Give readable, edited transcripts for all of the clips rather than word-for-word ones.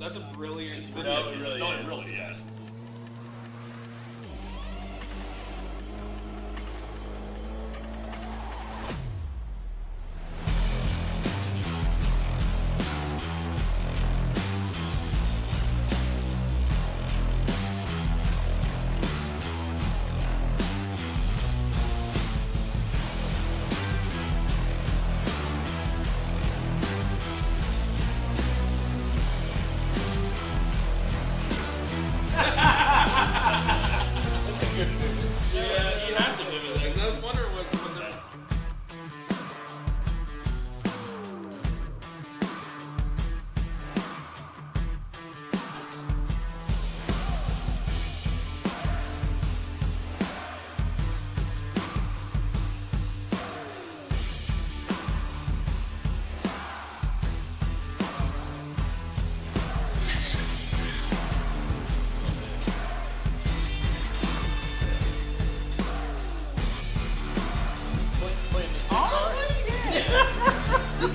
That's a brilliant video. No, it really is. Yeah, you have to move it. I was wondering what the...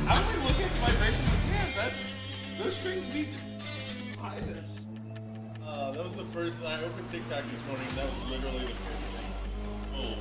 I was like looking at the vibrations and those strings beat highness. That was the first. I opened TikTok this morning. That was literally the first thing. Oh.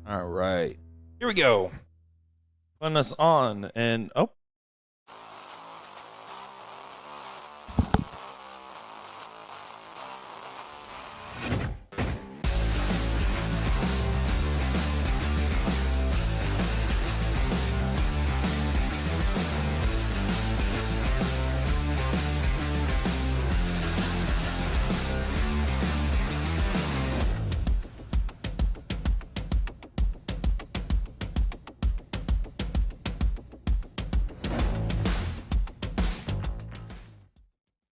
All right. Here we go. Putting us on and oh.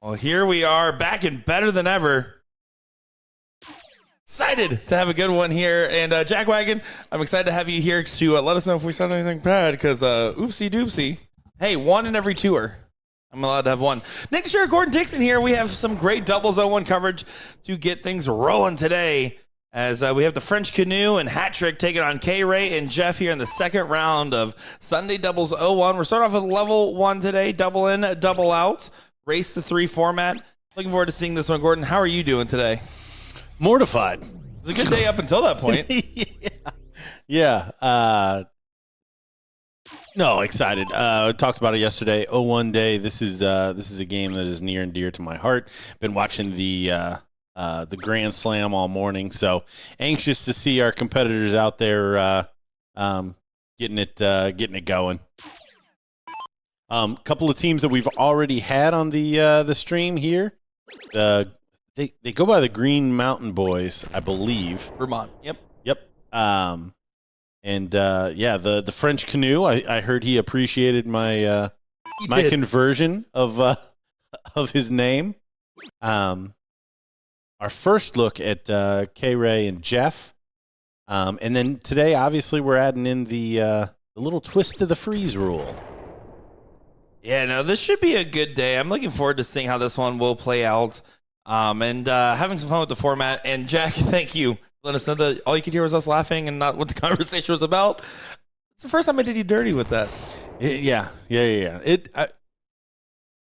Well, here we are back and better than ever. Excited to have a good one here. And Jack Wagon, I'm excited to have you here to let us know if we said anything bad because oopsie doopsie. Hey, one in every tour. I'm allowed to have one. Next year, Gordon Dixon here. We have some great doubles 0-1 coverage to get things rolling today. As we have the French Canoe and Hat Trick taking on K-Ray and Jeff here in the second round of Sunday Doubles 0-1. We're starting off with level 1 today, double in, double out. Race to 3 format. Looking forward to seeing this one. Gordon, how are you doing today? Mortified. It was a good day up until that point. Yeah. No, excited. Talked about it yesterday. 0-1 day. This is a game that is near and dear to my heart. Been watching the Grand Slam all morning, so anxious to see our competitors out there getting it going. Couple of teams that we've already had on the stream here. They go by the Green Mountain Boys, I believe. Vermont. Yep. The French Canoe. I heard he appreciated my conversion of his name. Our first look at K-Ray and Jeff, and then today, obviously, we're adding in the little twist to the freeze rule. Yeah, no, this should be a good day. I'm looking forward to seeing how this one will play out and having some fun with the format. And, Jack, thank you. Let us know that all you could hear was us laughing and not what the conversation was about. It's the first time I did you dirty with that. Yeah.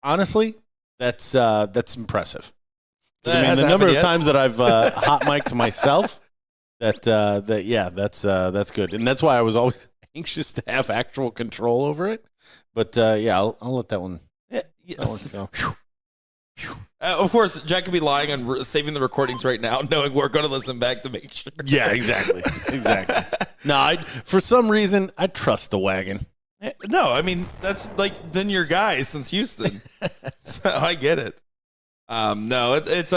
Honestly, that's impressive. I mean, the number of times that I've hot mic'd myself, that's good. And that's why I was always anxious to have actual control over it. But, I'll let that one go. Of course, Jack could be lying and saving the recordings right now, knowing we're going to listen back to make sure. Yeah, exactly. No, for some reason, I trust the wagon. No, I mean, that's like been your guy since Houston. So I get it. No, it's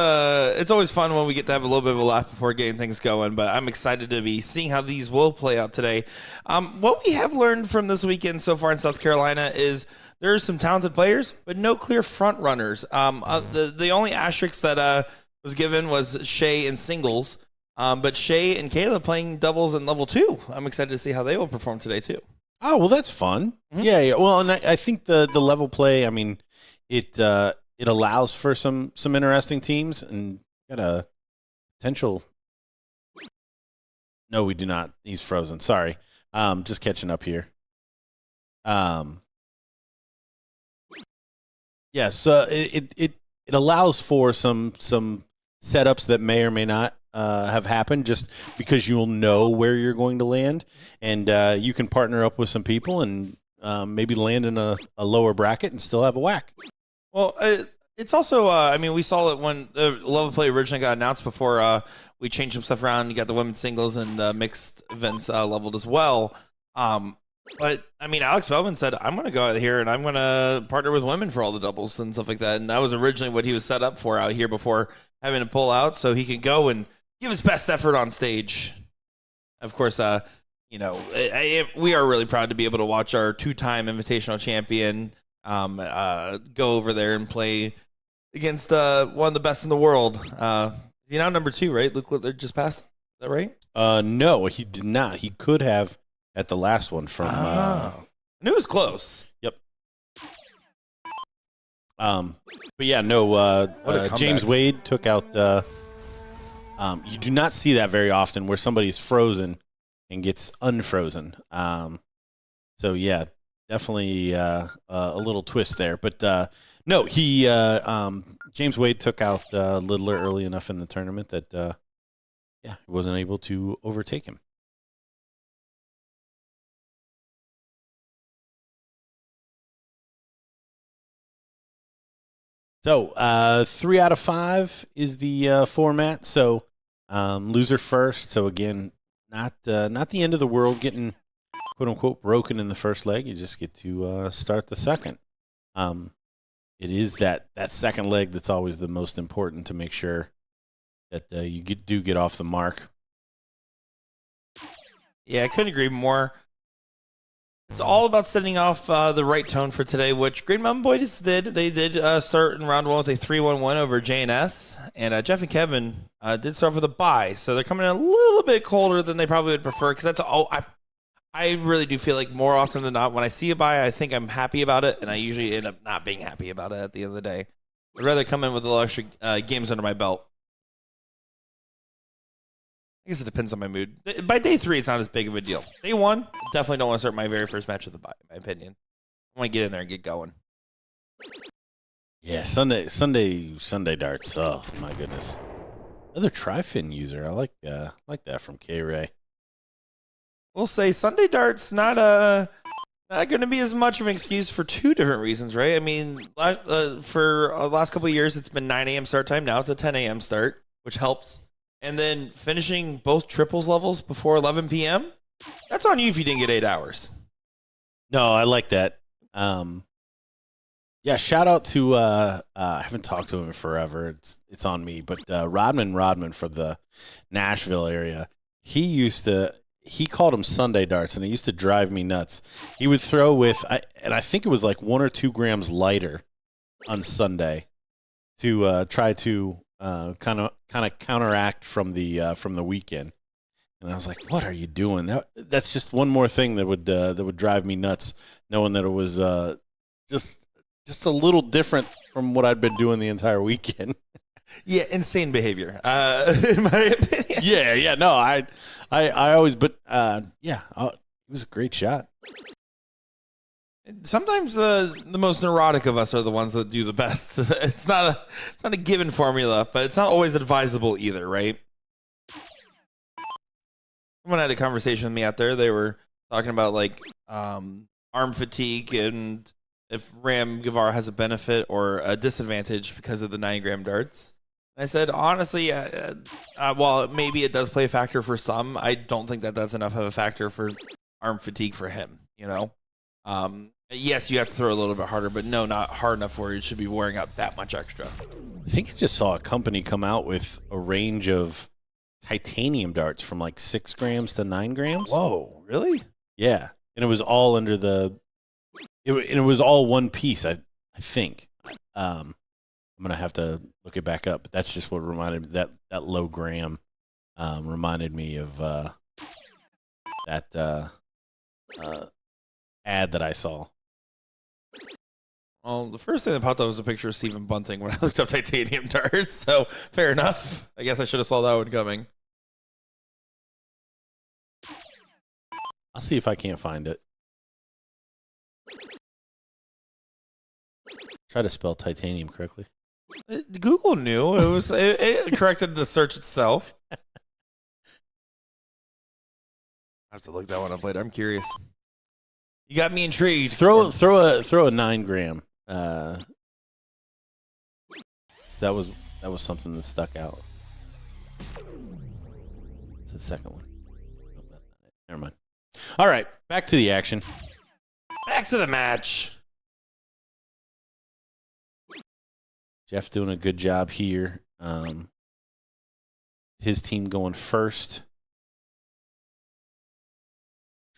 always fun when we get to have a little bit of a laugh before getting things going. But I'm excited to be seeing how these will play out today. What we have learned from this weekend so far in South Carolina is there's some talented players, but no clear front runners. The only asterisk that was given was Shay in singles, but Shay and Kayla playing doubles in level 2. I'm excited to see how they will perform today too. Oh, well, that's fun. Mm-hmm. Yeah. Well, and I think the level play, I mean, it allows for some interesting teams, and got a potential. No, we do not. He's frozen. Sorry. Just catching up here. Yes, it allows for some setups that may or may not have happened, just because you'll know where you're going to land, and you can partner up with some people and maybe land in a lower bracket and still have a whack. Well, it's also, I mean, we saw it when the level play originally got announced before we changed some stuff around. You got the women's singles and the mixed events leveled as well. But, I mean, Alex Bellman said, I'm going to go out here and I'm going to partner with women for all the doubles and stuff like that. And that was originally what he was set up for out here before having to pull out, so he could go and give his best effort on stage. Of course, we are really proud to be able to watch our 2-time Invitational champion go over there and play against one of the best in the world. Is he now number 2, right? Luke Littler just passed. Is that right? No, he did not. He could have at the last one from. I knew it was close. Yep. But yeah, no. James Wade took out. You do not see that very often, where somebody's frozen and gets unfrozen. So yeah, definitely a little twist there. But no, he James Wade took out Littler early enough in the tournament that he wasn't able to overtake him. So 3 out of 5 is the format. So loser first. So again, not the end of the world getting quote unquote broken in the first leg. You just get to start the second. It is that second leg that's always the most important to make sure that you do get off the mark. Yeah, I couldn't agree more. It's all about setting off the right tone for today, which Green Mountain Boys did. They did start in round 1 with a 3-1 win over JNS, and Jeff and Kevin did start with a bye, so they're coming in a little bit colder than they probably would prefer, because that's all. I really do feel like more often than not, when I see a bye, I think I'm happy about it, and I usually end up not being happy about it at the end of the day. I'd rather come in with a little extra games under my belt. I guess it depends on my mood. By day 3, it's not as big of a deal. Day 1, definitely don't want to start my very first match of the bye, in my opinion. I want to get in there and get going. Yeah, Sunday darts. Oh my goodness, another Tri-Fin user. I like that from K-Ray. We'll say Sunday darts not going to be as much of an excuse for 2 different reasons, right? I mean, for the last couple of years, it's been 9 a.m. start time. Now it's a 10 a.m. start, which helps. And then finishing both triples levels before 11 p.m., that's on you if you didn't get 8 hours. No, I like that. Yeah, shout out to I haven't talked to him in forever. It's on me, but Rodman from the Nashville area. He called them Sunday darts, and it used to drive me nuts. He would throw with, and I think it was like 1 or 2 grams lighter on Sunday to try to kind of counteract from the weekend. And I was like, "What are you doing?" That's just one more thing that would drive me nuts, knowing that it was just a little different from what I'd been doing the entire weekend. Yeah, insane behavior, in my opinion. Yeah. No, I always, but it was a great shot. Sometimes the most neurotic of us are the ones that do the best. It's not a given formula, but it's not always advisable either, right? Someone had a conversation with me out there. They were talking about like arm fatigue and if Ram Guevara has a benefit or a disadvantage because of the 9-gram darts. I said, honestly, while maybe it does play a factor for some, I don't think that that's enough of a factor for arm fatigue for him, you know? Yes, you have to throw a little bit harder, but no, not hard enough where it should be wearing out that much extra. I think I just saw a company come out with a range of titanium darts from like 6 grams to 9 grams. Whoa, really? Yeah, and it was all under it was all one piece. I think. I'm gonna have to look it back up, but that's just what reminded me, that low gram reminded me of that ad that I saw. Well, the first thing that popped up was a picture of Stephen Bunting when I looked up titanium darts. So fair enough. I guess I should have saw that one coming. I'll see if I can't find it. Try to spell titanium correctly. Google knew it corrected the search itself. I have to look that one up later. I'm curious. You got me intrigued. Throw a 9 gram. That was something that stuck out. It's the second one. Nope, that's not it. Never mind. All right, back to the action. Back to the match. Jeff doing a good job here. His team going first.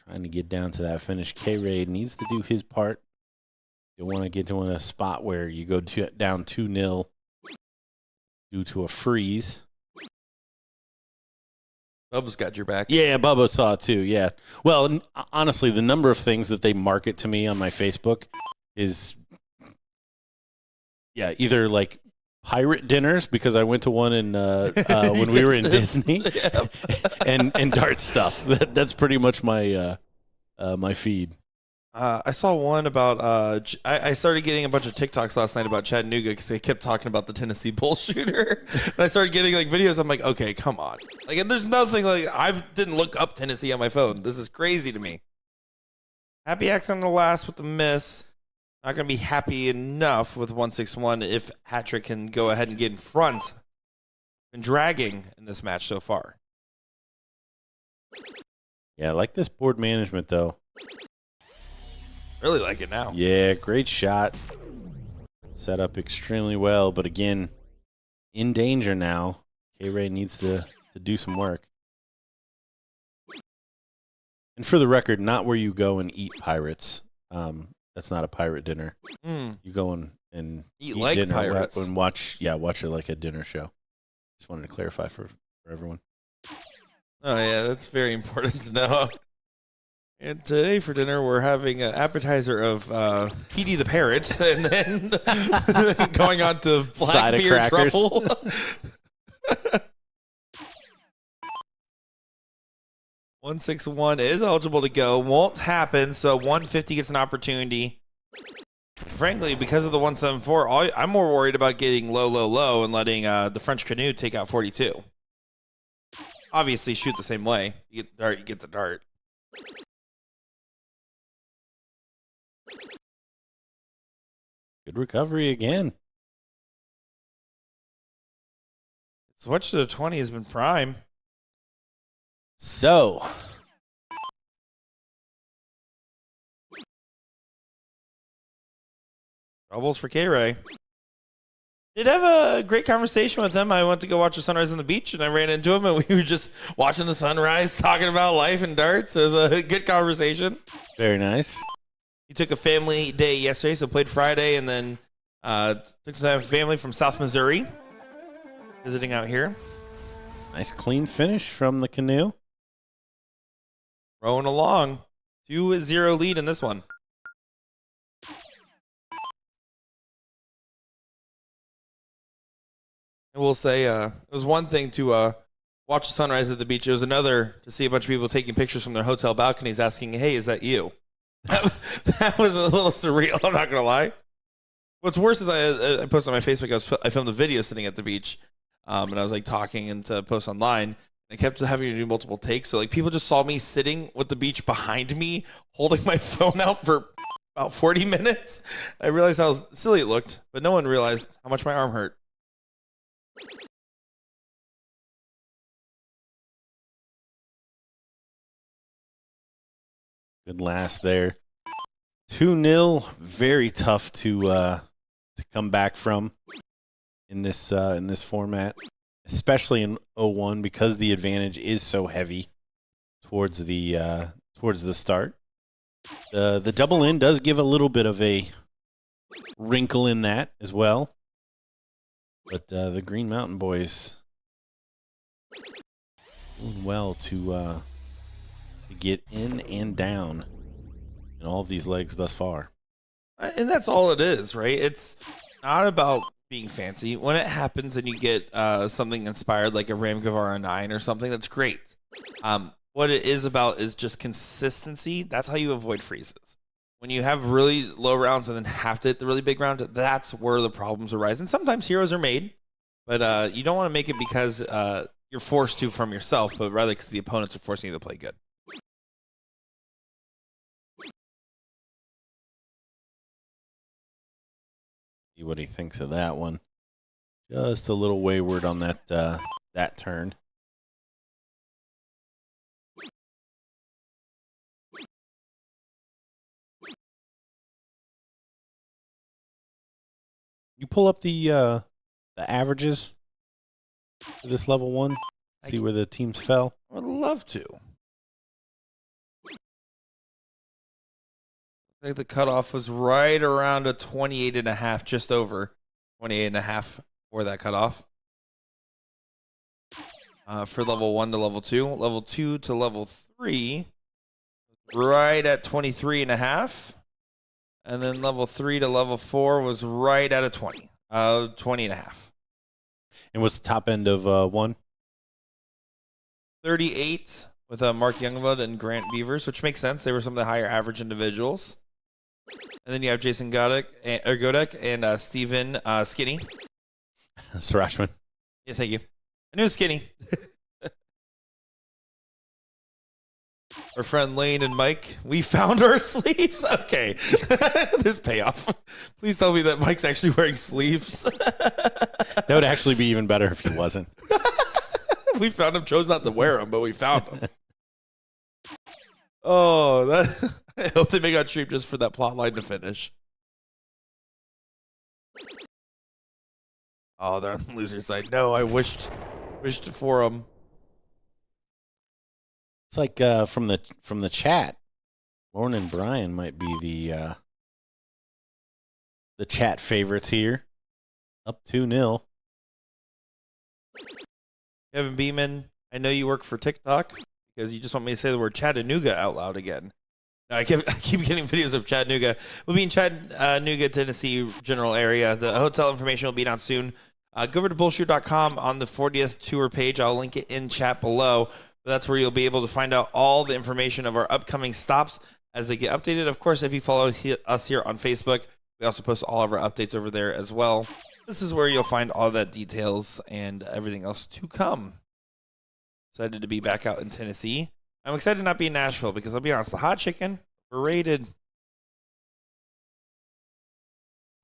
Trying to get down to that finish. K-Ray needs to do his part. You want to get to a spot where you go down 2-0 due to a freeze. Bubba's got your back. Yeah, Bubba saw it too, yeah. Well, honestly, the number of things that they market to me on my Facebook is, yeah, either like pirate dinners, because I went to one in when we were in Disney, and dart stuff. That's pretty much my my feed. I saw one about I started getting a bunch of TikToks last night about Chattanooga because they kept talking about the Tennessee BullShooter. And I started getting like videos. I'm like, okay, come on. Like, and there's nothing like I didn't look up Tennessee on my phone. This is crazy to me. Happy accident on the last with the miss. Not going to be happy enough with 161 if Hatrick can go ahead and get in front. Been dragging in this match so far. Yeah, I like this board management though. Really like it now. Yeah, great shot. Set up extremely well, but again, in danger now. K-Ray needs to do some work. And for the record, not where you go and eat pirates. That's not a pirate dinner. You go and eat like dinner pirates and watch it like a dinner show. Just wanted to clarify for everyone. Oh yeah, that's very important to know. And today for dinner, we're having an appetizer of Petey the Parrot, and then going on to black Side of beer crackers. truffle. 161 is eligible to go. Won't happen, so 150 gets an opportunity. Frankly, because of the 174, I'm more worried about getting low, and letting the French Canoe take out 42. Obviously, shoot the same way. You get the dart, you get the dart. Good recovery again. Switch to the 20 has been prime. So, Troubles for K-Ray. Did have a great conversation with him. I went to go watch the sunrise on the beach, and I ran into him, and we were just watching the sunrise, talking about life and darts. It was a good conversation. very nice. He took a family day yesterday, so played Friday, and then took some family from South Missouri visiting out here. Nice clean finish from the Canoe. Rowing along. 2-0 lead in this one. I will say it was one thing to watch the sunrise at the beach. It was another to see a bunch of people taking pictures from their hotel balconies asking, hey, is that you? That was a little surreal, I'm not going to lie. What's worse is I posted on my Facebook, I filmed a video sitting at the beach, and I was like talking and to post online. I kept having to do multiple takes, so like people just saw me sitting with the beach behind me, holding my phone out for about 40 minutes. I realized how silly it looked, but no one realized how much my arm hurt. Good last there. 2-0, very tough to come back from in this format, especially in 0-1 because the advantage is so heavy towards the start. The double in does give a little bit of a wrinkle in that as well, but the Green Mountain Boys doing well to get in and down in all of these legs thus far. And that's all it is, right? It's not about being fancy. When it happens and you get something inspired like a Ramgavara 9 or something, that's great. What it is about is just consistency. That's how you avoid freezes. When you have really low rounds and then have to hit the really big round, that's where the problems arise. And sometimes heroes are made, but you don't want to make it because you're forced to from yourself, but rather because the opponents are forcing you to play good. See what he thinks of that one. Just a little wayward on that turn. You pull up the averages for this level 1. See where the teams fell. I would love to. I think the cutoff was right around a 28.5, just over 28.5 for that cutoff. For level 1 to level 2. Level 2 to level 3, right at 23.5. And then level 3 to level 4 was right at a 20. 20.5. And what's the top end of 1? 38 with Mark Youngblood and Grant Beavers, which makes sense. They were some of the higher average individuals. And then you have Jason Godek and Steven Skinny. Sarashman. Yeah, thank you. I knew Skinny. Our friend Lane and Mike, we found our sleeves. Okay. There's payoff. Please tell me that Mike's actually wearing sleeves. That would actually be even better if he wasn't. We found him, chose not to wear them, but we found them. Oh, I hope they make on stream just for that plot line to finish. Oh, they're on the loser side. No, I wished for them. It's like from the chat, Lauren and Brian might be the chat favorites here. Up 2-0. Kevin Beeman, I know you work for TikTok because you just want me to say the word Chattanooga out loud again. No, I keep getting videos of Chattanooga. We'll be in Chattanooga, Tennessee general area. The hotel information will be down soon. Go over to BullShooter.com on the 40th tour page. I'll link it in chat below. That's where you'll be able to find out all the information of our upcoming stops as they get updated. Of course, if you follow us here on Facebook, we also post all of our updates over there as well. This is where you'll find all that details and everything else to come. Excited to be back out in Tennessee. I'm excited to not be in Nashville because I'll be honest, the hot chicken, overrated.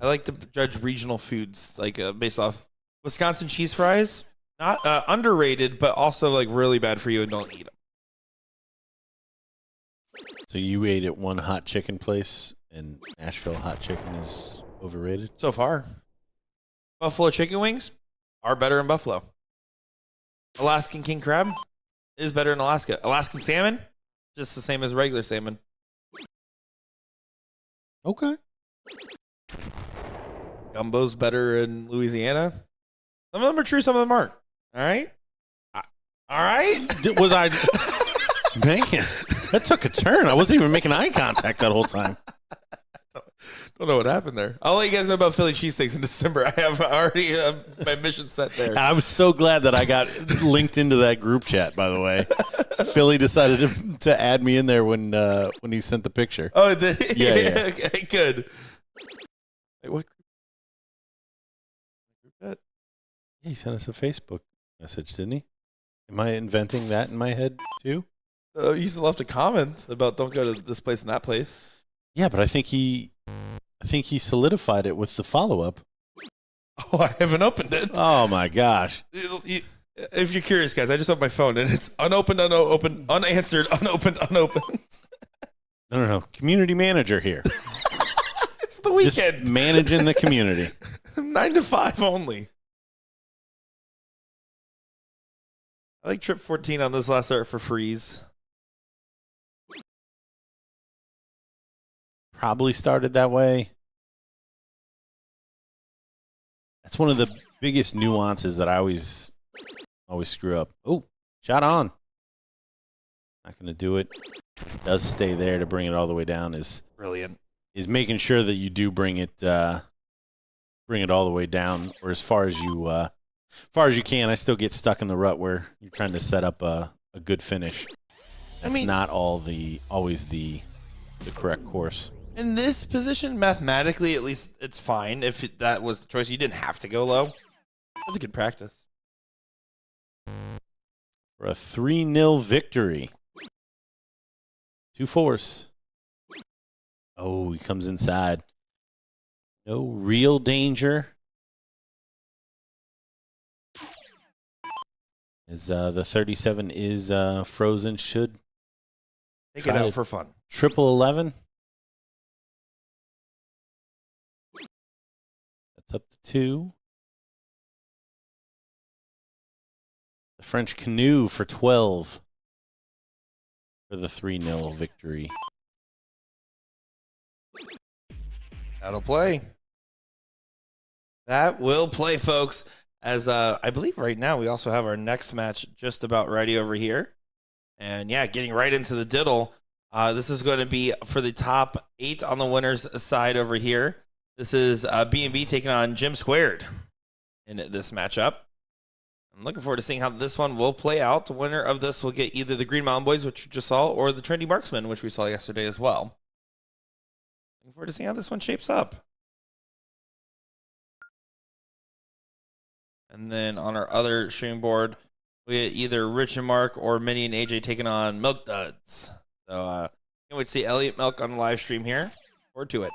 I like to judge regional foods, like based off Wisconsin cheese fries. Not underrated, but also like really bad for you and don't eat them. So you ate at one hot chicken place, and Nashville hot chicken is overrated? So far. Buffalo chicken wings are better in Buffalo. Alaskan king crab is better in Alaska. Alaskan salmon, just the same as regular salmon. Okay. Gumbo's better in Louisiana. Some of them are true, some of them aren't. All right? All right? Was I... Man, that took a turn. I wasn't even making eye contact that whole time. Don't know what happened there. I'll let you guys know about Philly cheesesteaks in December. I have already my mission set there. I was so glad that I got linked into that group chat, by the way. Philly decided to add me in there when he sent the picture. Oh, did he? Yeah. Okay, good. Wait, what? Yeah, he sent us a Facebook message, didn't he? Am I inventing that in my head, too? He still left a comment about don't go to this place and that place. Yeah, but I think he solidified it with the follow-up. Oh, I haven't opened it. Oh, my gosh. If you're curious, guys, I just opened my phone, and it's unopened, unanswered, unopened. No. Community manager here. It's the weekend. Just managing the community. 9 to 5 only. I like trip 14 on this last start for freeze. Probably started that way. That's one of the biggest nuances that I always screw up. Oh, shot on. Not going to do it. Does stay there to bring it all the way down is Brilliant. Is making sure that you do bring it all the way down, or as far as you can. I still get stuck in the rut where you're trying to set up a good finish. That's not always the correct course. In this position, mathematically, at least it's fine. If that was the choice, you didn't have to go low. That's a good practice. For a 3-0 victory. 2-force. Oh, he comes inside. No real danger. As the 37 is frozen, should take it out for fun. Triple 11. That's up to 2. The French canoe for 12 for the 3-0 victory. That'll play. That will play, folks. As I believe right now we also have our next match just about ready over here. And yeah, getting right into the diddle. This is going to be for the top 8 on the winners side over here. This is B&B taking on Jim Squared in this matchup. I'm looking forward to seeing how this one will play out. The winner of this will get either the Green Mountain Boys, which we just saw, or the Trendy Marksman, which we saw yesterday as well. Looking forward to seeing how this one shapes up. And then on our other stream board, we get either Rich and Mark or Minnie and AJ taking on Milk Duds. So can't wait to see Elliot Milk on the live stream here. Forward to it.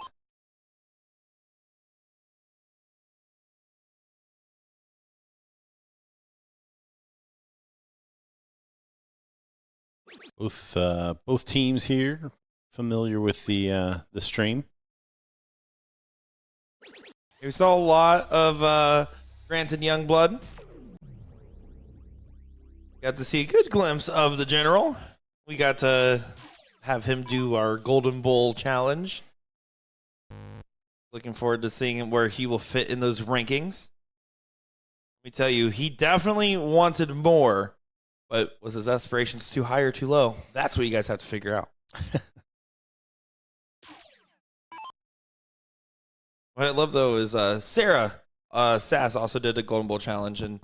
Both teams here familiar with the stream. We saw a lot of Grant and Youngblood. Got to see a good glimpse of the General. We got to have him do our Golden Bull challenge. Looking forward to seeing where he will fit in those rankings. Let me tell you, he definitely wanted more. But was his aspirations too high or too low? That's what you guys have to figure out. What I love, though, is Sarah Sass also did a Golden Bowl challenge, and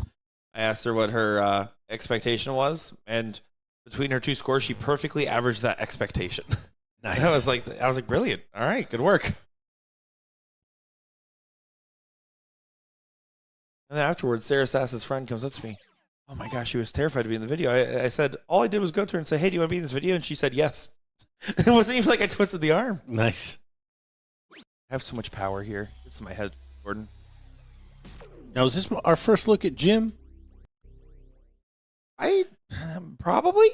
I asked her what her expectation was, and between her 2 scores, she perfectly averaged that expectation. Nice. I was like, brilliant. All right, good work. And then afterwards, Sarah Sass's friend comes up to me. Oh my gosh, she was terrified to be in the video. I said, all I did was go to her and say, hey, do you want to be in this video? And she said yes. It wasn't even like I twisted the arm. Nice. I have so much power here. It's in my head, Gordon. Now, is this our first look at Jim? Probably.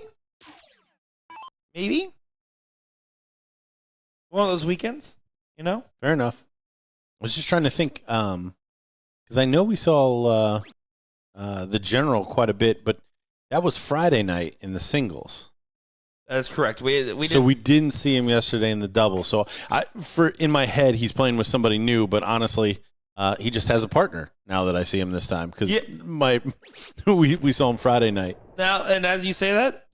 Maybe. One of those weekends, you know? Fair enough. I was just trying to think, because I know we saw the General quite a bit, but that was Friday night in the singles. That is correct. We didn't see him yesterday in the double. So in my head, he's playing with somebody new, but honestly, he just has a partner now that I see him this time because we saw him Friday night. Now, and as you say that,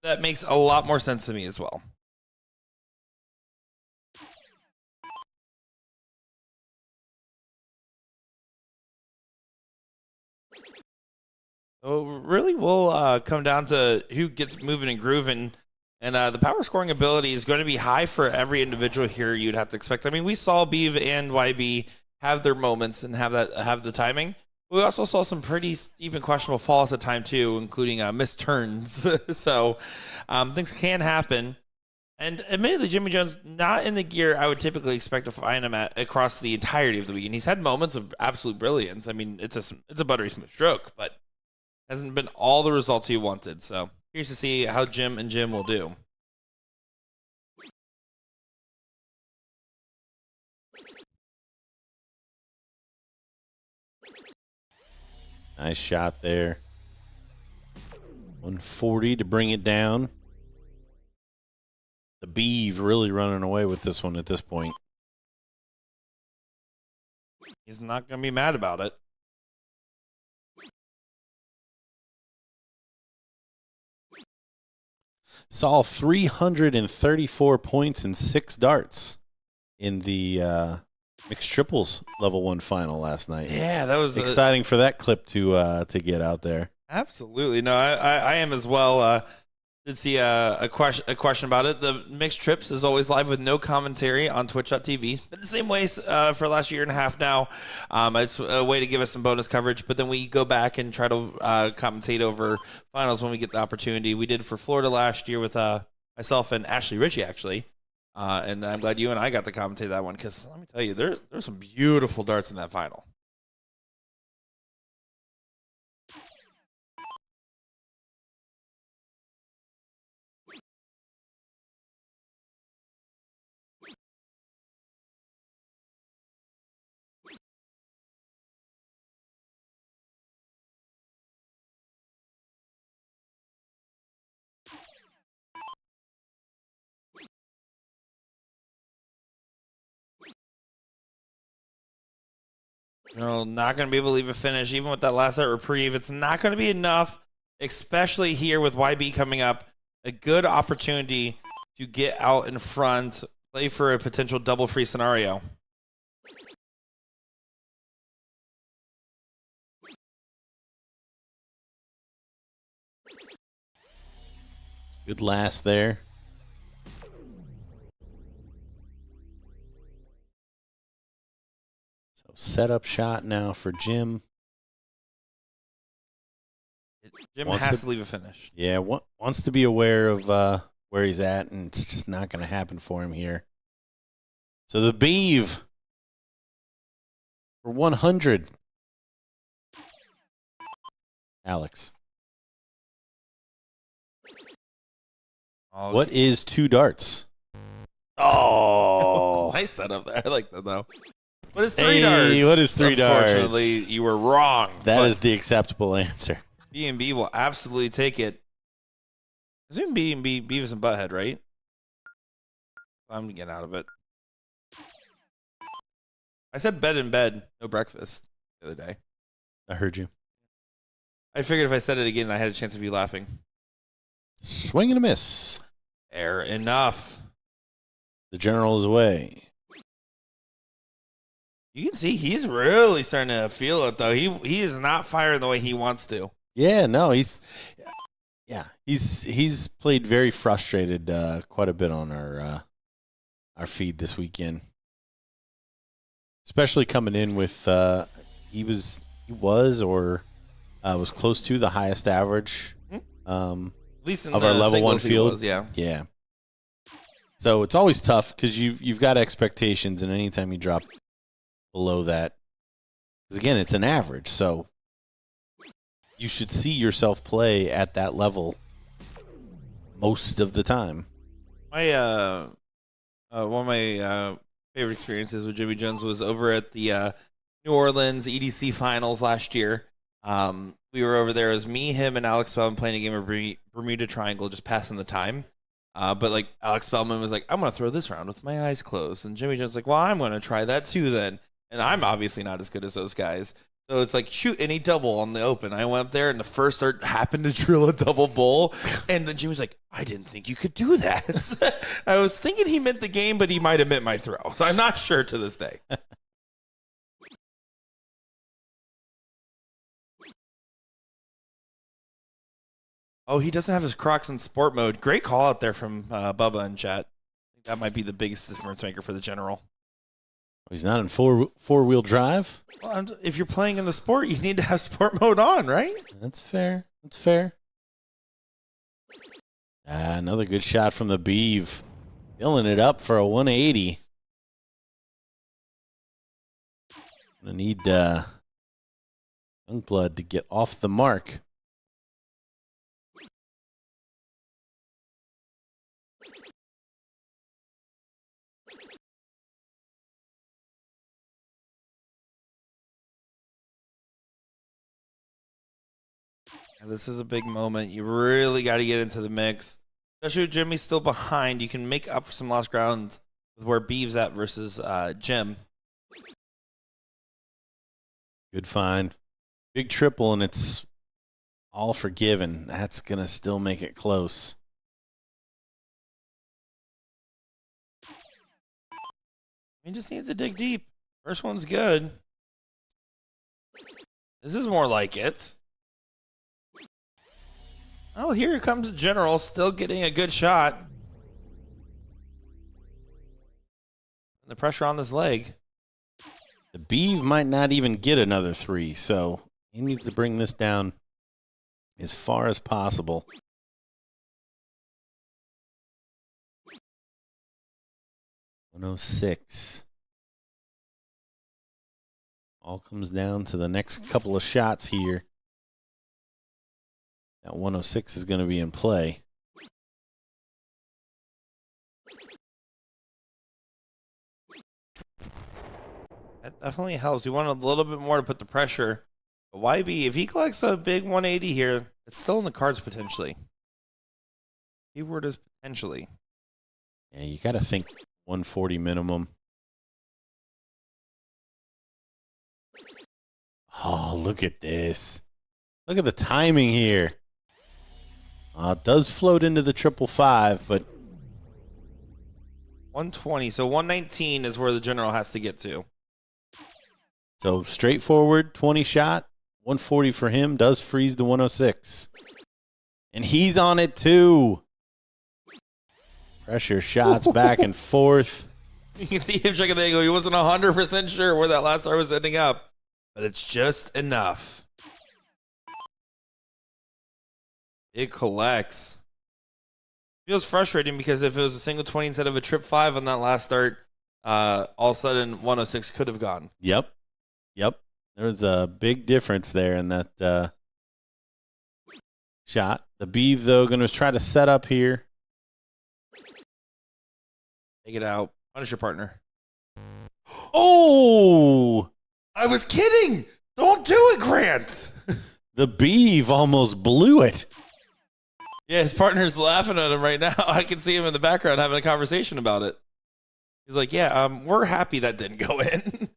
that makes a lot more sense to me as well. So really, we'll come down to who gets moving and grooving, and the power scoring ability is going to be high for every individual here. You'd have to expect. I mean, we saw Beav and YB have their moments and have the timing. We also saw some pretty steep and questionable falls at time too, including missed turns. So things can happen. And admittedly, Jimmy Jones not in the gear I would typically expect to find him at across the entirety of the weekend. He's had moments of absolute brilliance. I mean, it's a buttery smooth stroke, but hasn't been all the results he wanted. So curious to see how Jim will do. Nice shot there. 140 to bring it down. The Beeve really running away with this one at this point. He's not going to be mad about it. Saw 334 points and 6 darts in the mixed triples level 1 final last night. Yeah, that was exciting for that clip to get out there. Absolutely. No, I am as well. Did see a question about it. The mixed trips is always live with no commentary on twitch.tv. Been the same way for the last year and a half now. It's a way to give us some bonus coverage, but then we go back and try to commentate over finals when we get the opportunity. We did for Florida last year with myself and Ashley Ritchie, actually. And I'm glad you and I got to commentate that one because let me tell you, there's some beautiful darts in that final. You're not going to be able to leave a finish, even with that last set reprieve. It's not going to be enough, especially here with YB coming up. A good opportunity to get out in front, play for a potential double free scenario. Good last there. So setup shot now for Jim. Jim has to leave a finish. Yeah, wants to be aware of where he's at, and it's just not going to happen for him here. So the Beeve for 100. Alex. Oh, what is 2 darts? Oh. Nice setup there. I like that, though. What is 3 darts? What is 3 darts? Unfortunately, you were wrong. That is the acceptable answer. B&B will absolutely take it. I assume B&B, Beavis and Butthead, right? I'm getting out of it. I said bed in bed, no breakfast the other day. I heard you. I figured if I said it again, I had a chance of you laughing. Swing and a miss. Air enough. The general is away. You can see he's really starting to feel it, though. He is not firing the way he wants to. Yeah, no, he's played very frustrated quite a bit on our feed this weekend. Especially coming in with he was close to the highest average At least in of our level 1 field. Was, yeah. Yeah. So it's always tough because you've got expectations, and anytime you drop below that, because again, it's an average, so you should see yourself play at that level most of the time. My one of my favorite experiences with Jimmy Jones was over at the New Orleans EDC finals last year. We were over there. It was me, him, and Alex Spellman playing a game of Bermuda Triangle, just passing the time. But like Alex Spellman was like, I'm going to throw this round with my eyes closed. And Jimmy Jones was like, well, I'm going to try that too then. And I'm obviously not as good as those guys. So it's like, shoot any double on the open. I went up there, and the first start happened to drill a double bowl. And then Jimmy's like, I didn't think you could do that. I was thinking he meant the game, but he might have meant my throw. So I'm not sure to this day. Oh, he doesn't have his Crocs in sport mode. Great call out there from Bubba in chat. I think that might be the biggest difference maker for the general. He's not in four-wheel drive. Well, if you're playing in the sport, you need to have sport mode on, right? That's fair. That's fair. Another good shot from the Beeve. Filling it up for a 180. Gonna need Youngblood to get off the mark. This is a big moment. You really got to get into the mix. Especially with Jimmy's still behind. You can make up for some lost ground with where Beeve's at versus Jim. Good find. Big triple, and it's all forgiven. That's going to still make it close. He just needs to dig deep. First one's good. This is more like it. Oh, here comes General, still getting a good shot. The pressure on this leg. The Beeve might not even get another 3, so he needs to bring this down as far as possible. $106. All comes down to the next couple of shots here. That 106 is going to be in play. That definitely helps. You want a little bit more to put the pressure. But YB, if he collects a big 180 here, it's still in the cards potentially. Keyword is potentially. Yeah, you got to think 140 minimum. Oh, look at this. Look at the timing here. It does float into the 555, but 120. So 119 is where the General has to get to. so straightforward 20 shot, 140 for him does freeze the 106. And he's on it too. Pressure shots back and forth. You can see him checking the angle. He wasn't 100% sure where that last star was ending up, but it's just enough. It collects. Feels frustrating because if it was a single 20 instead of a trip 5 on that last start, all of a sudden 106 could have gone. Yep. There was a big difference there in that shot. The Beeve, though, going to try to set up here. Take it out. Punish your partner. Oh! I was kidding. Don't do it, Grant. The Beeve almost blew it. Yeah, his partner's laughing at him right now. I can see him in the background having a conversation about it. He's like, yeah, we're happy that didn't go in.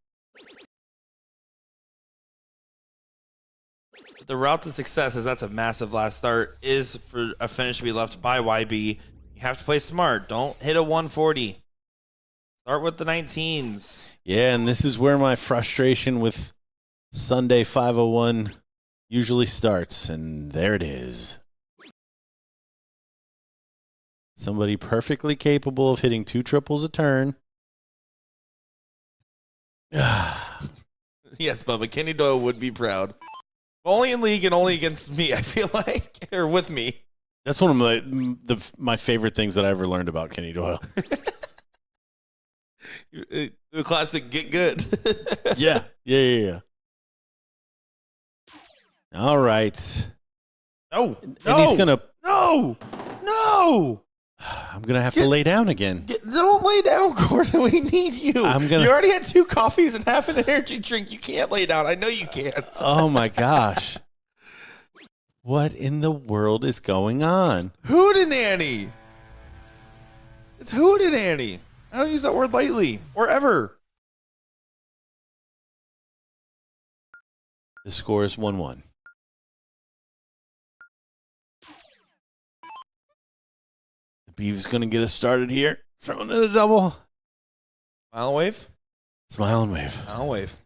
But the route to success is that's a massive last start, is for a finish to be left by YB. You have to play smart. Don't hit a 140. Start with the 19s. Yeah, and this is where my frustration with Sunday 501 usually starts, and there it is. Somebody perfectly capable of hitting 2 triples a turn. Yes, Bubba. Kenny Doyle would be proud. Only in league and only against me, I feel like. Or with me. That's one of my favorite things that I ever learned about Kenny Doyle. The classic get good. Yeah. All right. No. And he's going to... No. I'm going to have to lay down again. Don't lay down, Gordon. We need you. You already had 2 coffees and half an energy drink. You can't lay down. I know you can't. Oh, my gosh. What in the world is going on? Hootenanny. It's hootenanny. I don't use that word lightly or ever. The score is 1-1. Beeve's going to get us started here. Throwing in a double. Smile wave. Smile and wave. I'll wave.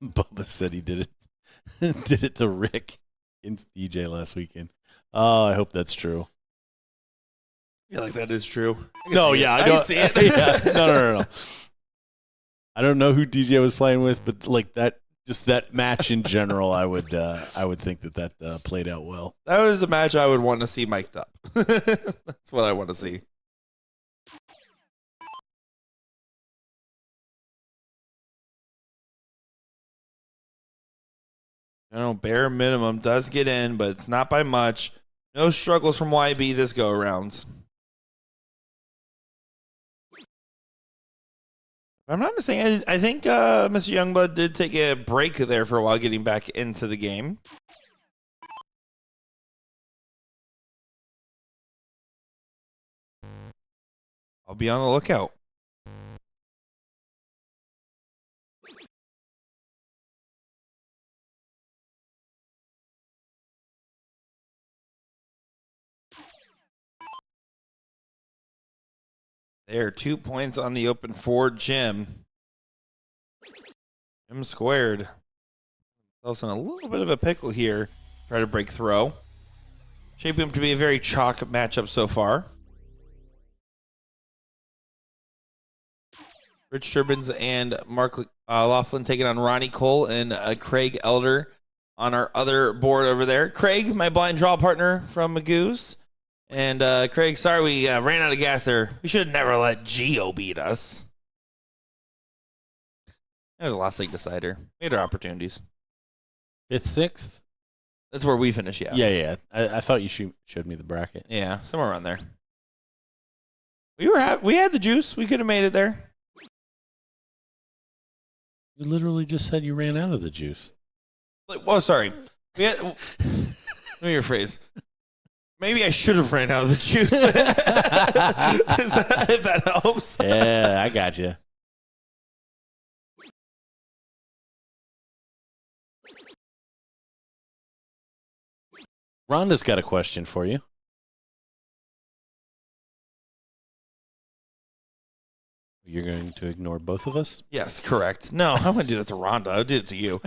Bubba said he did it. Did it to Rick against DJ last weekend. Oh, I hope that's true. I feel like that is true. No, yeah, I don't see it. Yeah, no. I don't know who DJ was playing with, but like that, just that match in general, I would think that played out well. That was a match I would want to see mic'd up. That's what I want to see. Bare minimum does get in, but it's not by much. No struggles from YB this go around. If I'm not mistaken, I think Mr. Youngblood did take a break there for a while, getting back into the game. I'll be on the lookout. There, 2 points on the open for Jim. Jim squared. Also in a little bit of a pickle here. Try to break throw. Shaping up to be a very chalk matchup so far. Rich Turbans and Mark Laughlin taking on Ronnie Cole and Craig Elder on our other board over there. Craig, my blind draw partner from Magoo's. And Craig, sorry we ran out of gas there. We should have never let Geo beat us. That was a last league decider. We had our opportunities. 5th, 6th? That's where we finish, yeah. Yeah. I thought you showed me the bracket. Yeah, somewhere around there. We had the juice. We could have made it there. You literally just said you ran out of the juice. Oh, sorry. Let me rephrase. Maybe I should have ran out of the juice. If that helps. Yeah, I got you. Rhonda's got a question for you. You're going to ignore both of us? Yes, correct. No, I wouldn't do that to Rhonda. I did it to you.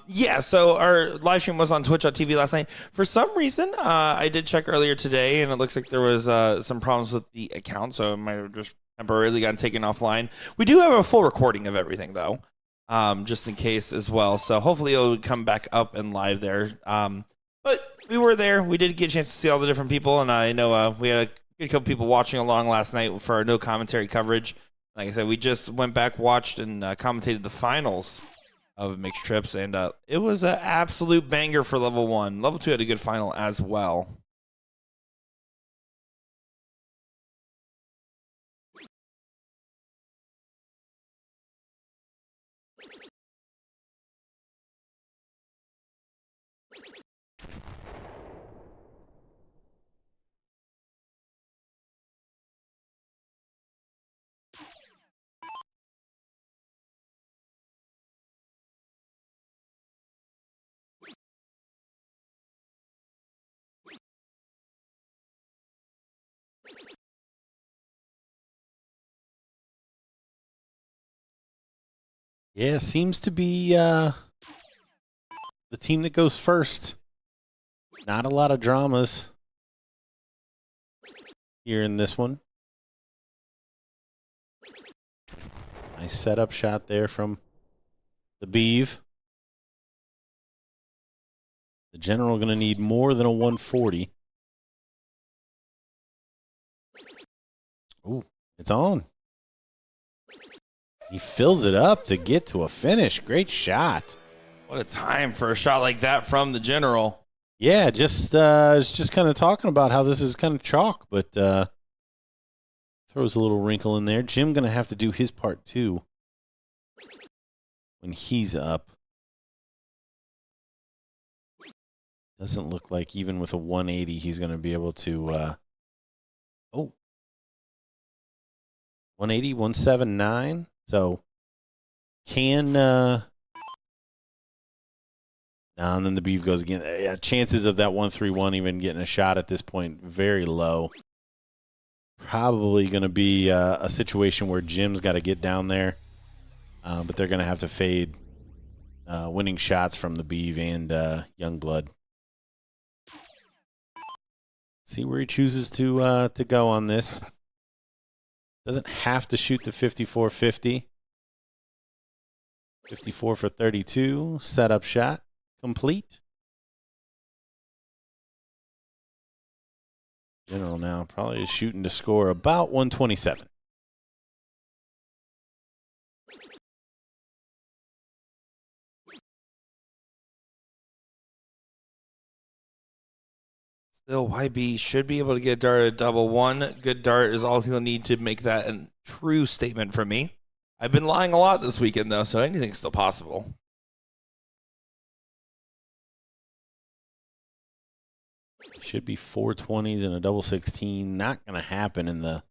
Yeah, so our live stream was on Twitch.tv last night. For some reason, I did check earlier today, and it looks like there was some problems with the account, so it might have just temporarily gotten taken offline. We do have a full recording of everything, though, just in case as well. So hopefully it'll come back up and live there. But we were there. We did get a chance to see all the different people, and I know we had a couple people watching along last night for our no commentary coverage. Like I said, we just went back, watched, and commentated the finals of mixed trips, and it was an absolute banger for level 1. Level 2 had a good final as well. Yeah, seems to be the team that goes first. Not a lot of dramas here in this one. Nice setup shot there from the Beeve. The General going to need more than a 140. Ooh, it's on. He fills it up to get to a finish. Great shot. What a time for a shot like that from the General. Yeah, just kind of talking about how this is kind of chalk, but throws a little wrinkle in there. Jim going to have to do his part too when he's up. Doesn't look like even with a 180 he's going to be able to 180, 179. So can and then the Beef goes again. Yeah, chances of that 131 even getting a shot at this point very low. Probably going to be a situation where Jim's got to get down there, but they're going to have to fade winning shots from the Beef and Youngblood. See where he chooses to go on this. Doesn't have to shoot the 54-50. 54 for 32. Setup shot complete. General now probably is shooting to score about 127. Still, YB should be able to get a dart at double 1. Good dart is all he'll need to make that a true statement for me. I've been lying a lot this weekend, though, so anything's still possible. Should be 420s and a double 16. Not going to happen in the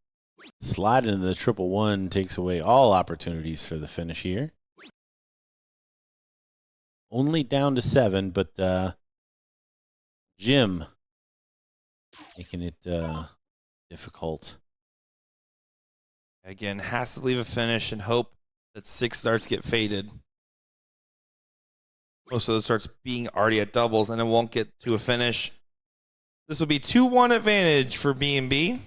slide into the triple one takes away all opportunities for the finish here. Only down to 7, but Jim making it difficult. Again, has to leave a finish and hope that 6 starts get faded. Most of those starts being already at doubles, and it won't get to a finish. This will be 2-1 advantage for B&B.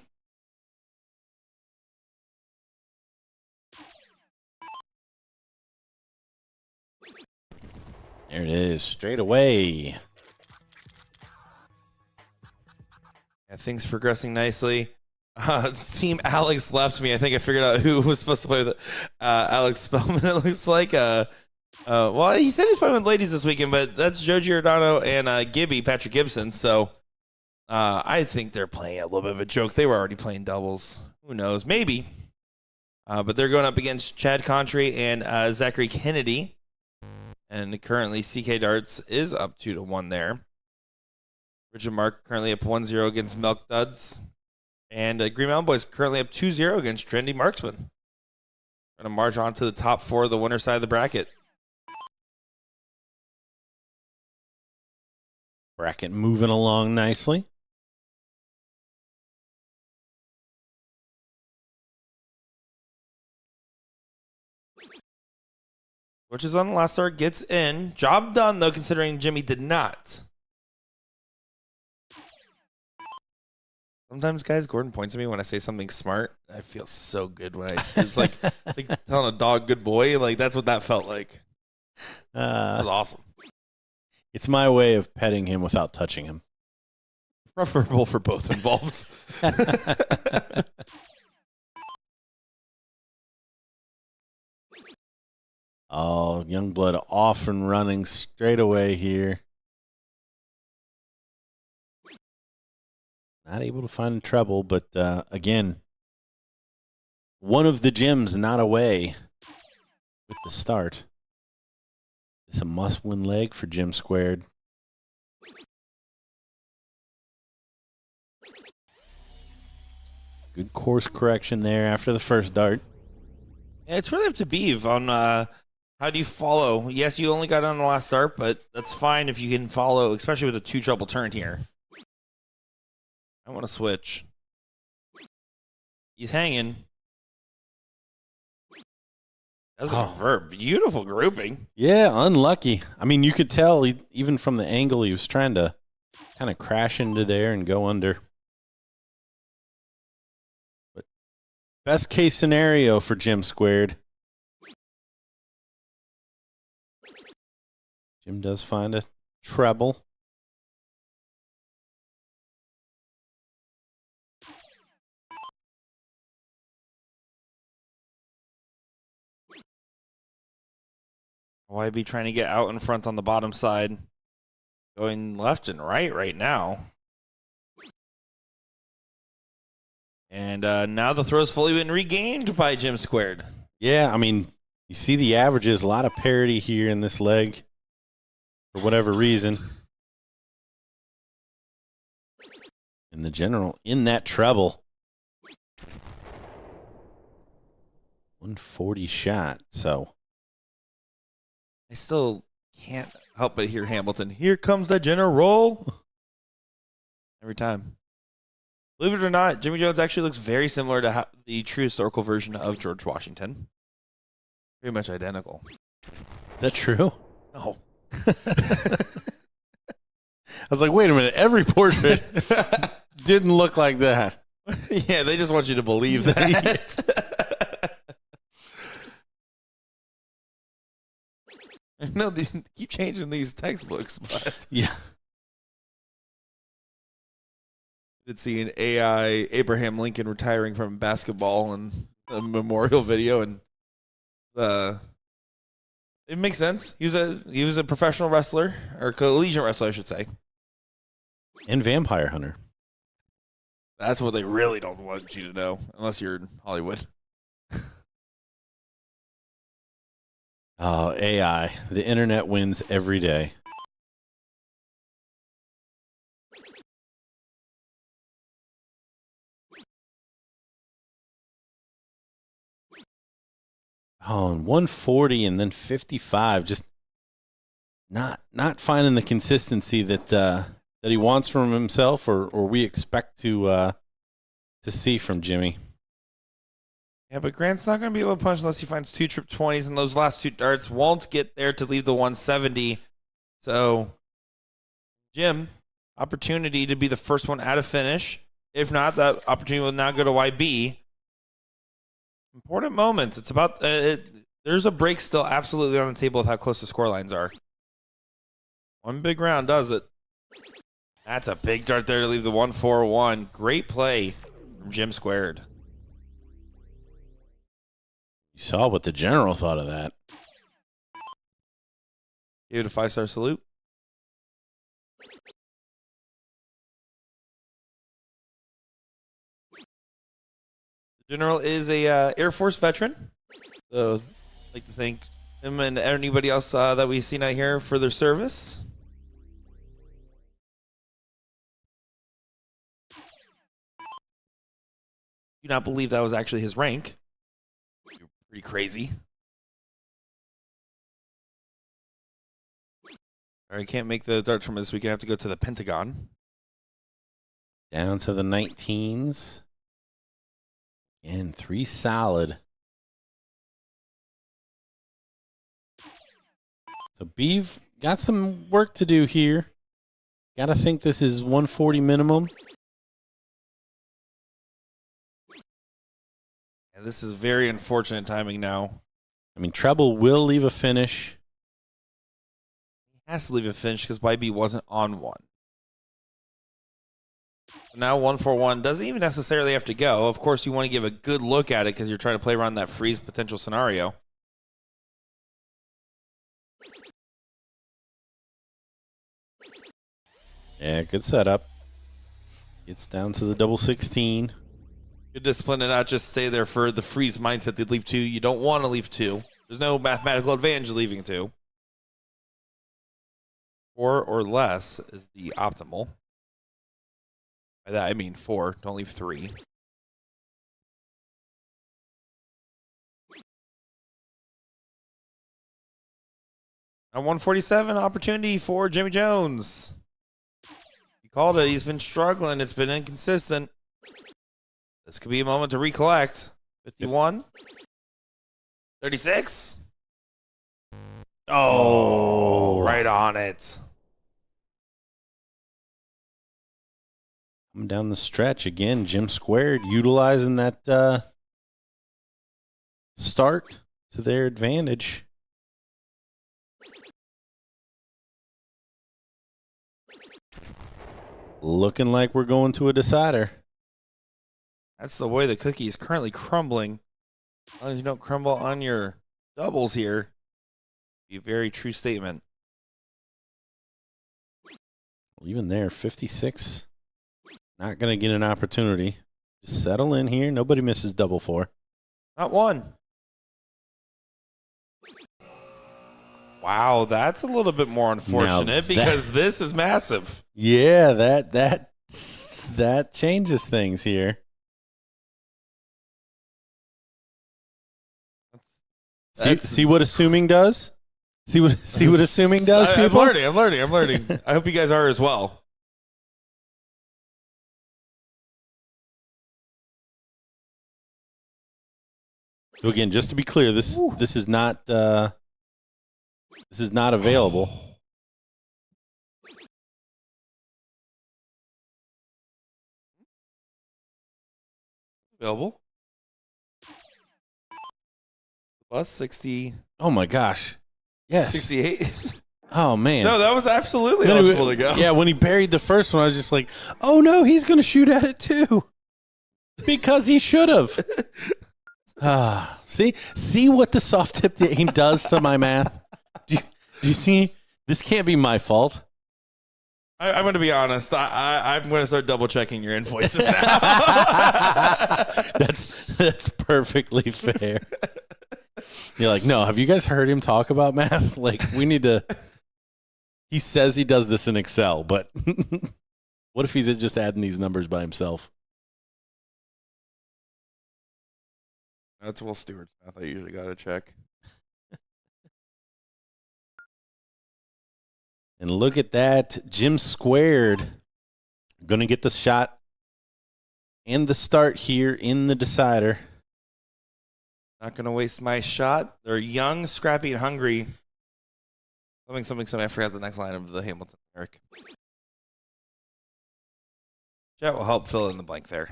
There it is, straight away. Yeah, things progressing nicely. Team Alex left me. I think I figured out who was supposed to play with Alex Spellman. It looks like. Well, he said he's playing with ladies this weekend, but that's Joe Giordano and Gibby, Patrick Gibson. So I think they're playing a little bit of a joke. They were already playing doubles. Who knows? Maybe. But they're going up against Chad Contry and Zachary Kennedy. And currently, CK Darts is up 2-1 there. Richard Mark currently up 1-0 against Milk Duds. And Green Mountain Boys currently up 2-0 against Trendy Marksman. Going to march on to the top 4 of the winner side of the bracket. Bracket moving along nicely. Which is on the last start, gets in. Job done, though, considering Jimmy did not. Sometimes, guys, Gordon points at me when I say something smart. I feel so good when it's like telling a dog good boy. Like, that's what that felt like. That was awesome. It's my way of petting him without touching him. Preferable for both involved. Oh, Youngblood off and running straight away here. Not able to find a treble, but again, one of the gems not away with the start. It's a must-win leg for Jim Squared. Good course correction there after the first dart. Yeah, it's really up to Beeve on how do you follow. Yes, you only got on the last start, but that's fine if you can follow, especially with a 2 treble turn here. I want to switch. He's hanging. That's a convert. Beautiful grouping. Yeah, unlucky. I mean, you could tell even from the angle he was trying to kind of crash into there and go under. But best case scenario for Jim Squared. Jim does find a treble. Why be trying to get out in front on the bottom side? Going left and right now. And now the throw's fully been regained by Jim Squared. Yeah, I mean, you see the averages, a lot of parity here in this leg for whatever reason. In the general, in that treble. 140 shot, so. I still can't help but hear Hamilton. Here comes the general. Every time. Believe it or not, Jimmy Jones actually looks very similar to the true historical version of George Washington. Pretty much identical. Is that true? No. I was like, wait a minute. Every portrait didn't look like that. Yeah, they just want you to believe that. No, they keep changing these textbooks, but yeah. Did see an AI Abraham Lincoln retiring from basketball and a memorial video, and it makes sense. He was a professional wrestler, or collegiate wrestler, I should say, and vampire hunter. That's what they really don't want you to know, unless you're in Hollywood. Oh, AI. The internet wins every day. Oh, and 140 and then 55. Just not finding the consistency that he wants from himself or we expect to see from Jimmy. Yeah, but Grant's not going to be able to punch unless he finds 2 trip 20s, and those last 2 darts won't get there to leave the 170. So, Jim, opportunity to be the first one out of finish. If not, that opportunity will now go to YB. Important moments. It's about there's a break still absolutely on the table with how close the score lines are. One big round does it. That's a big dart there to leave the 141. Great play from Jim Squared. You saw what the general thought of that. Give it a 5-star salute. The general is a Air Force veteran. So I'd like to thank him and anybody else that we've seen out here for their service. Do not believe that was actually his rank. You're pretty crazy. All right, can't make the dart tournament this weekend. I have to go to the Pentagon. Down to the 19s. And 3 solid. So Beeve got some work to do here. Got to think this is 140 minimum. And this is very unfortunate timing now. I mean, treble will leave a finish. He has to leave a finish because YB wasn't on one. So now 141 doesn't even necessarily have to go. Of course, you want to give a good look at it because you're trying to play around that freeze potential scenario. Yeah, good setup. Gets down to the double 16. Good discipline to not just stay there for the freeze mindset. They'd leave 2. You don't want to leave 2. There's no mathematical advantage of leaving 2. 4 or less is the optimal. By that I mean 4. Don't leave 3. At 147, opportunity for Jimmy Jones. He called it. He's been struggling. It's been inconsistent. This could be a moment to recollect. 51. 36. Oh, right on it. Coming down the stretch again. Jim Squared utilizing that start to their advantage. Looking like we're going to a decider. That's the way the cookie is currently crumbling. As long as you don't crumble on your doubles here, be a very true statement. Even there, 56. Not going to get an opportunity. Just settle in here. Nobody misses double 4. Not one. Wow, that's a little bit more unfortunate because this is massive. Yeah, that changes things here. See what assuming does? See what assuming does, people? I'm learning. I hope you guys are as well. So again, just to be clear, this is not available. Available. Plus 60. Oh my gosh. Yes. 68. Oh man. No, that was absolutely eligible to go. Yeah, when he buried the first one, I was just like, oh no, he's going to shoot at it too. Because he should have. See what the soft tip aim does to my math? Do you see? This can't be my fault. I'm going to be honest. I'm going to start double checking your invoices now. That's perfectly fair. You're like, no, have you guys heard him talk about math? Like, we need to. He says he does this in Excel, but what if he's just adding these numbers by himself? That's Will Stewart's math. I usually got to check. And look at that. Jim squared. Going to get the shot and the start here in the decider. Not going to waste my shot. They're young, scrappy, and hungry. Something. I forgot the next line of the Hamilton lyric. Chat will help fill in the blank there.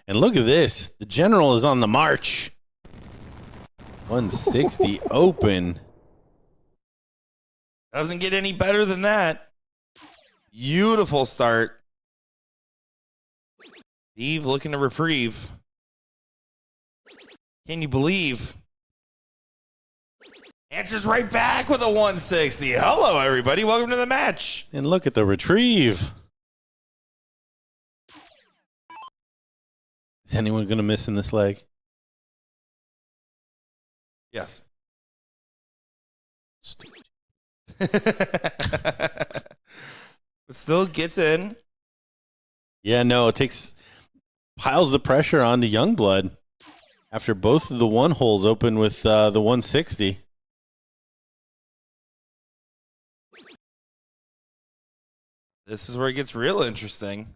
And look at this. The general is on the march. 160 open. Doesn't get any better than that. Beautiful start. Eve looking to reprieve. Can you believe? Answers right back with a 160. Hello, everybody. Welcome to the match. And look at the retrieve. Is anyone going to miss in this leg? Yes. But still gets in. Yeah, no, it piles the pressure onto Youngblood after both of the one holes open with the 160. This is where it gets real interesting.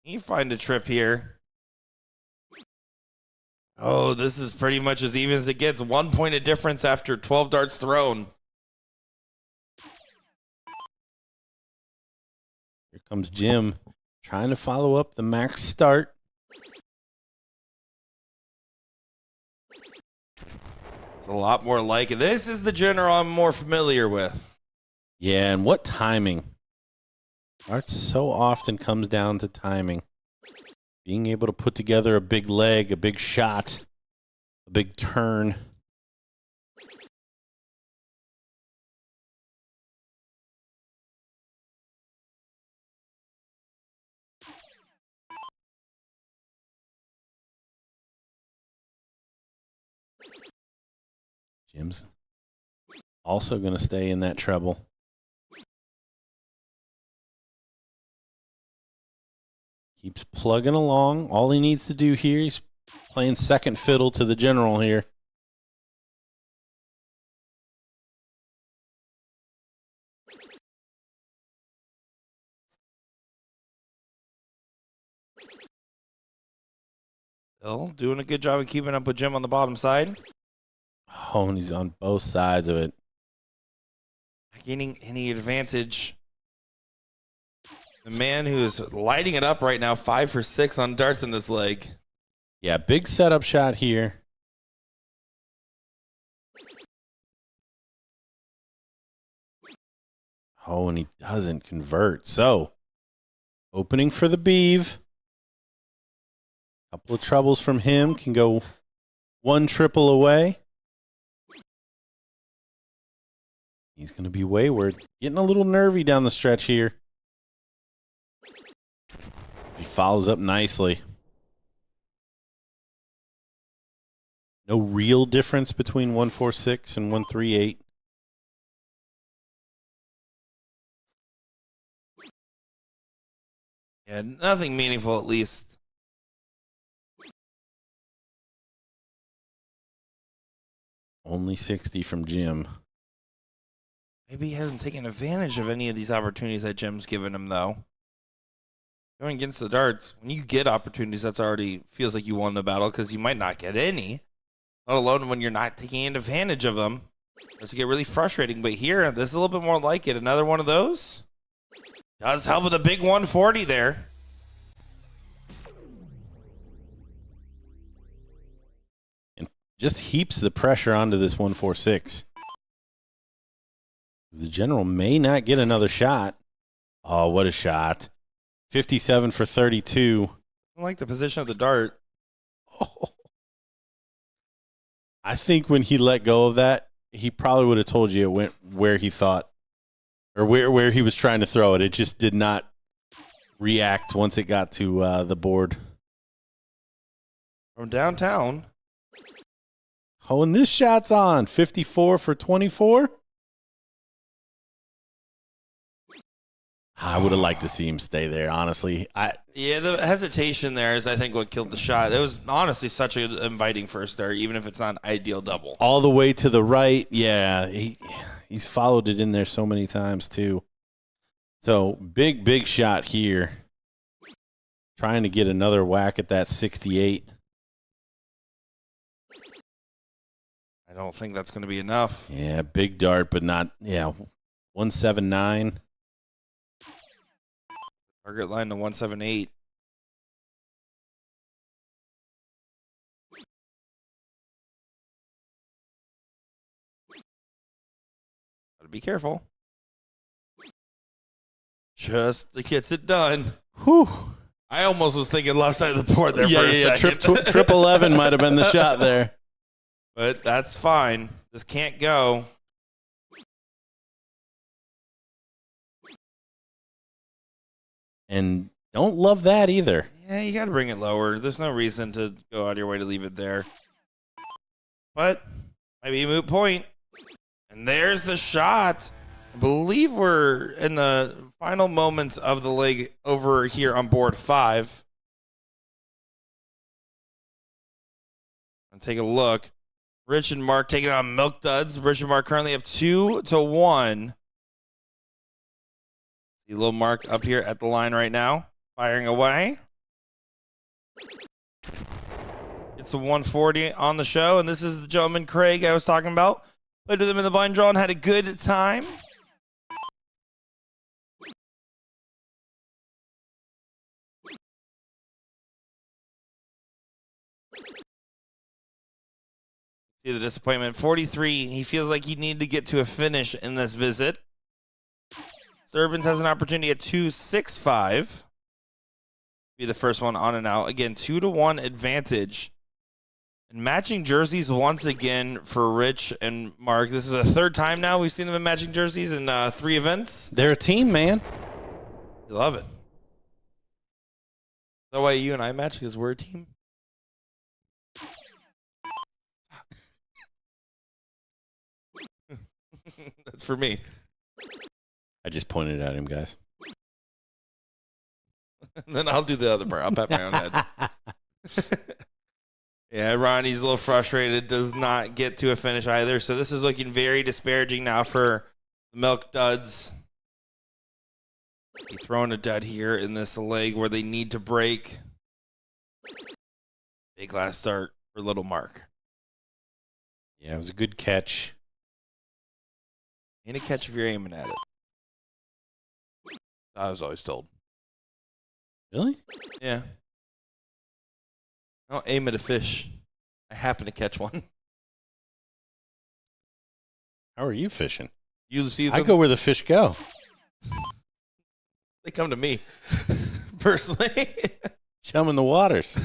You find a trip here. Oh, this is pretty much as even as it gets. 1 point of difference after 12 darts thrown. Here comes Jim trying to follow up the max start. It's a lot more like it. This is the general I'm more familiar with. Yeah, and what timing. Art so often comes down to timing. Being able to put together a big leg, a big shot, a big turn. Jim's also going to stay in that treble. Keeps plugging along. All he needs to do here, he's playing second fiddle to the general here. Still doing a good job of keeping up with Jim on the bottom side. Oh, and he's on both sides of it. Not gaining any advantage. The man who is lighting it up right now, 5 for 6 on darts in this leg. Yeah, big setup shot here. Oh, and he doesn't convert. So, opening for the Beeve. Couple of troubles from him. Can go one triple away. He's going to be wayward. Getting a little nervy down the stretch here. He follows up nicely. No real difference between 146 and 138. Yeah, nothing meaningful at least. Only 60 from Jim. Maybe he hasn't taken advantage of any of these opportunities that Jim's given him, though. Going against the darts, when you get opportunities, that's already feels like you won the battle because you might not get any, let alone when you're not taking advantage of them. It's get really frustrating. But here, this is a little bit more like it. Another one of those does help with a big 140 there. And just heaps the pressure onto this 146. The general may not get another shot. Oh, what a shot. 57 for 32. I like the position of the dart. Oh. I think when he let go of that, he probably would have told you it went where he thought, or where he was trying to throw it. It just did not react once it got to the board. From downtown. Oh, and this shot's on 54 for 24. I would have liked to see him stay there, honestly. Yeah, the hesitation there is, I think, what killed the shot. It was honestly such an inviting first start, even if it's not an ideal double. All the way to the right. Yeah, he's followed it in there so many times, too. So, big shot here. Trying to get another whack at that 68. I don't think that's going to be enough. Yeah, big dart, but not, 179. Target line to 178. Gotta be careful. Just gets it done. Whew. I almost was thinking left side of the board there for a second. Trip 11 might have been the shot there. But that's fine. This can't go. And don't love that either. Yeah, you got to bring it lower. There's no reason to go out of your way to leave it there. But might be a moot point. And there's the shot. I believe we're in the final moments of the leg over here on board 5. And take a look. Rich and Mark taking on Milk Duds. Rich and Mark currently up 2-1. See little Mark up here at the line right now, firing away. It's a 140 on the show, and this is the gentleman Craig I was talking about. Played with him in the blind draw and had a good time. See the disappointment. 43. He feels like he needed to get to a finish in this visit. Sturbins has an opportunity at 2-6-5. Be the first one on and out. Again, 2-1 advantage. And matching jerseys once again for Rich and Mark. This is the third time now we've seen them in matching jerseys in 3 events. They're a team, man. You love it. Is that why you and I match? Because we're a team? That's for me. I just pointed at him, guys. And then I'll do the other part. I'll pat my own head. Yeah, Ronnie's a little frustrated. Does not get to a finish either. So this is looking very disparaging now for the Milk Duds. Throwing a dud here in this leg where they need to break. Big last start for little Mark. Yeah, it was a good catch. And a catch if you're aiming at it. I was always told. Really? Yeah. I don't aim at a fish. I happen to catch one. How are you fishing? You see them? I go where the fish go. They come to me, personally. Chum in the waters.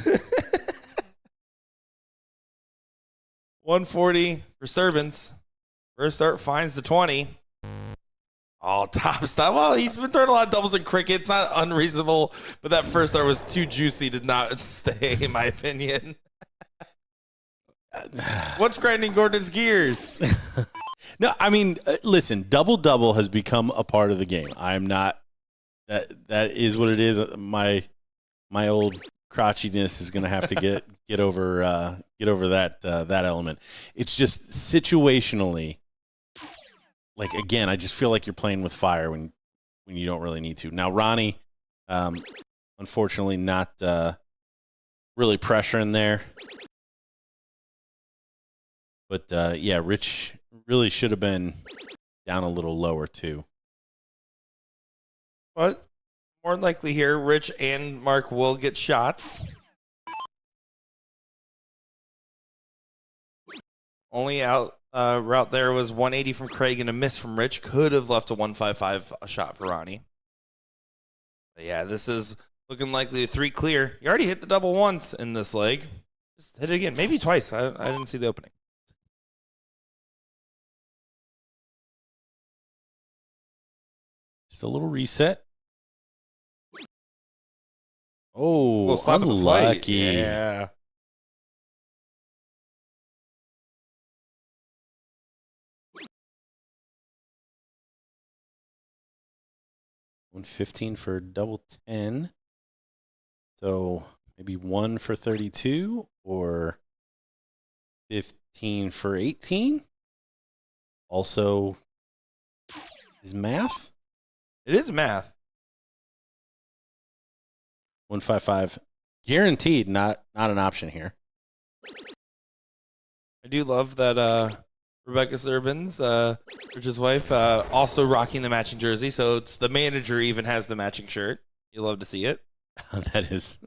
140 for Sturbins. First start finds the 20. Oh, top stop. Well, he's been throwing a lot of doubles and crickets. Not unreasonable, but that first start was too juicy to not stay, in my opinion. What's grinding Gordon's gears? No, I mean, listen, double-double has become a part of the game. I'm not that is what it is. My old crotchiness is going to have to get over that element. It's just situationally, like, again, I just feel like you're playing with fire when you don't really need to. Now, Ronnie, unfortunately, not really pressuring there. But, yeah, Rich really should have been down a little lower, too. But more likely here, Rich and Mark will get shots. Only out route there was 180 from Craig and a miss from Rich. Could have left a 155 shot for Ronnie. But yeah, this is looking likely a 3 clear. You already hit the double once in this leg. Just hit it again. Maybe twice. I didn't see the opening. Just a little reset. Oh, Slap in the flight. unlucky. Yeah. 115 for double 10. So maybe 1 for 32 or 15 for 18. Also, is math? It is math. 155. Guaranteed, not an option here. I do love that Rebecca Serbins, Rich's wife, also rocking the matching jersey. So it's the manager even has the matching shirt. You love to see it. That's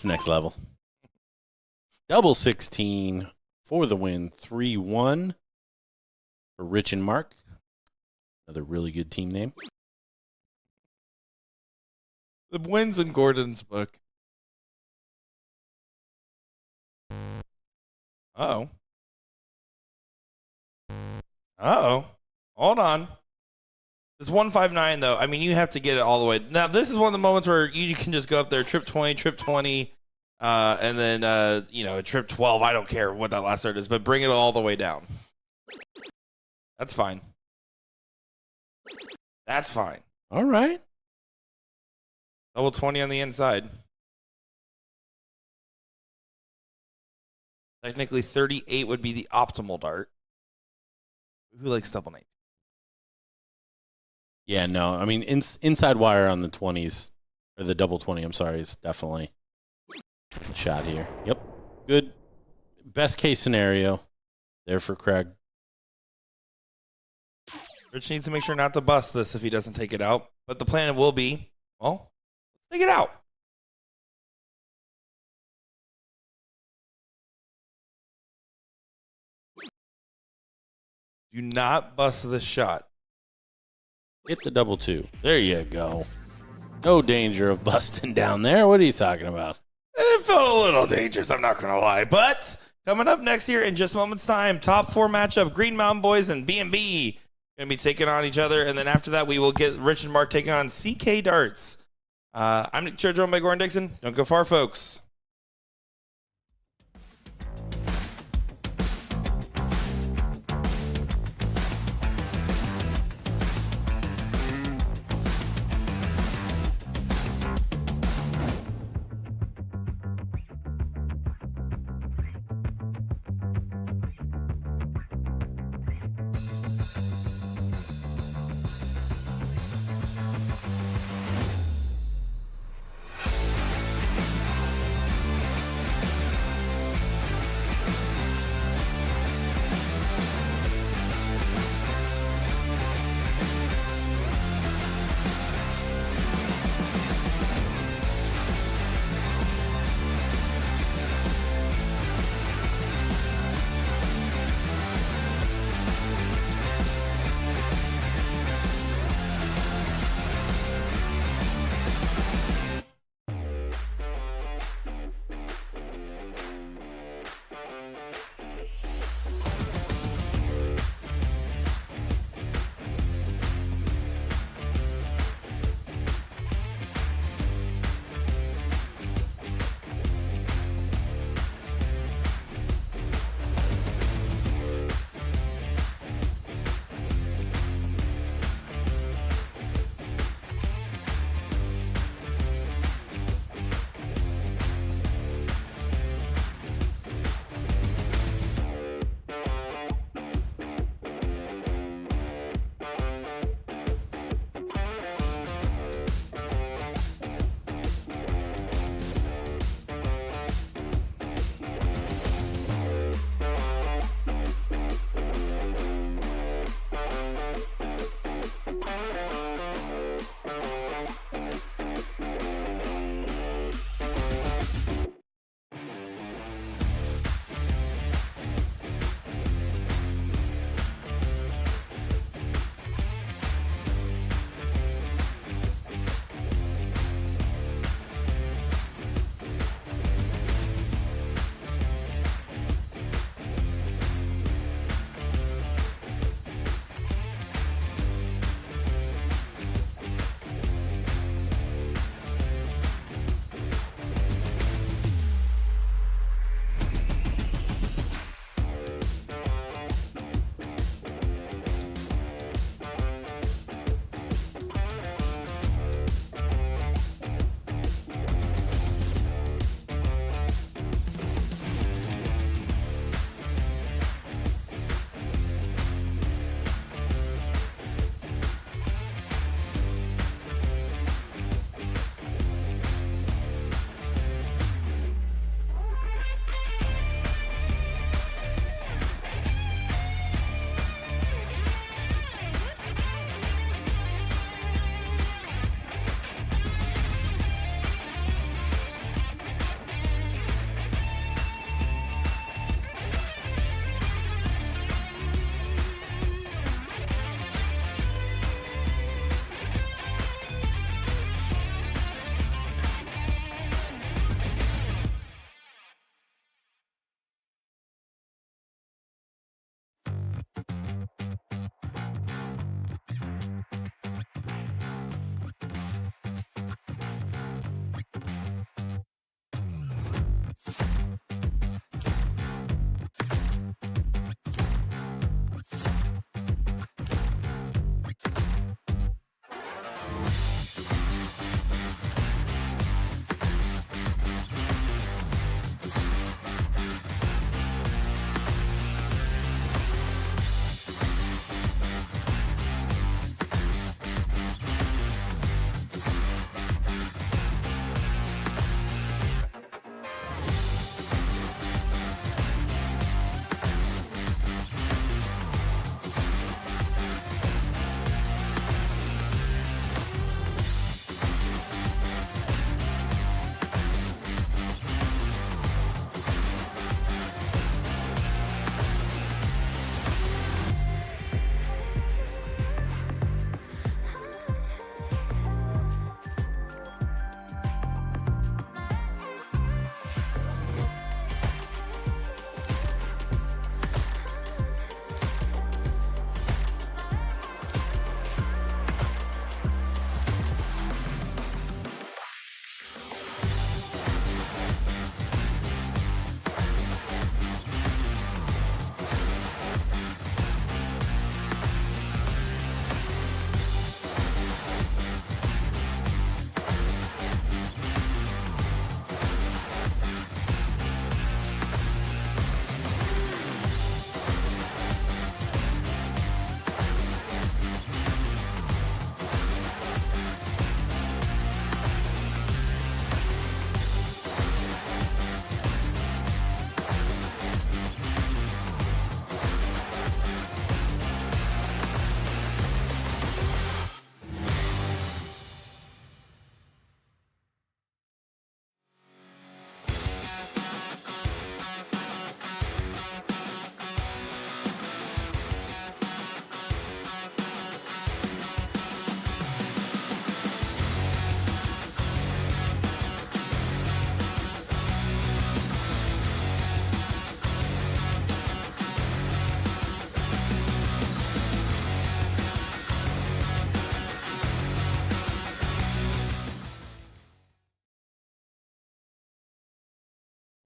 next level. Double 16 for the win. 3-1 for Rich and Mark. Another really good team name. The wins in Gordon's book. Uh-oh. Uh-oh. Hold on. This 159, though, I mean, you have to get it all the way. Now, this is one of the moments where you can just go up there, trip 20, and then, trip 12. I don't care what that last start is, but bring it all the way down. That's fine. That's fine. All right. Double 20 on the inside. Technically, 38 would be the optimal dart. Who likes double 19? Yeah, no. I mean, inside wire on the 20s, or the double 20, I'm sorry, is definitely a shot here. Yep. Good. Best case scenario there for Craig. Rich needs to make sure not to bust this if he doesn't take it out. But the plan will be, well, let's take it out. Do not bust this shot. Hit the double 2. There you go. No danger of busting down there. What are you talking about? It felt a little dangerous, I'm not going to lie. But coming up next here in just moments' time, top 4 matchup, Green Mountain Boys and B&B going to be taking on each other. And then after that, we will get Rich and Mark taking on CK Darts. I'm Nick Chair, joined by Gordon Dixon. Don't go far, folks.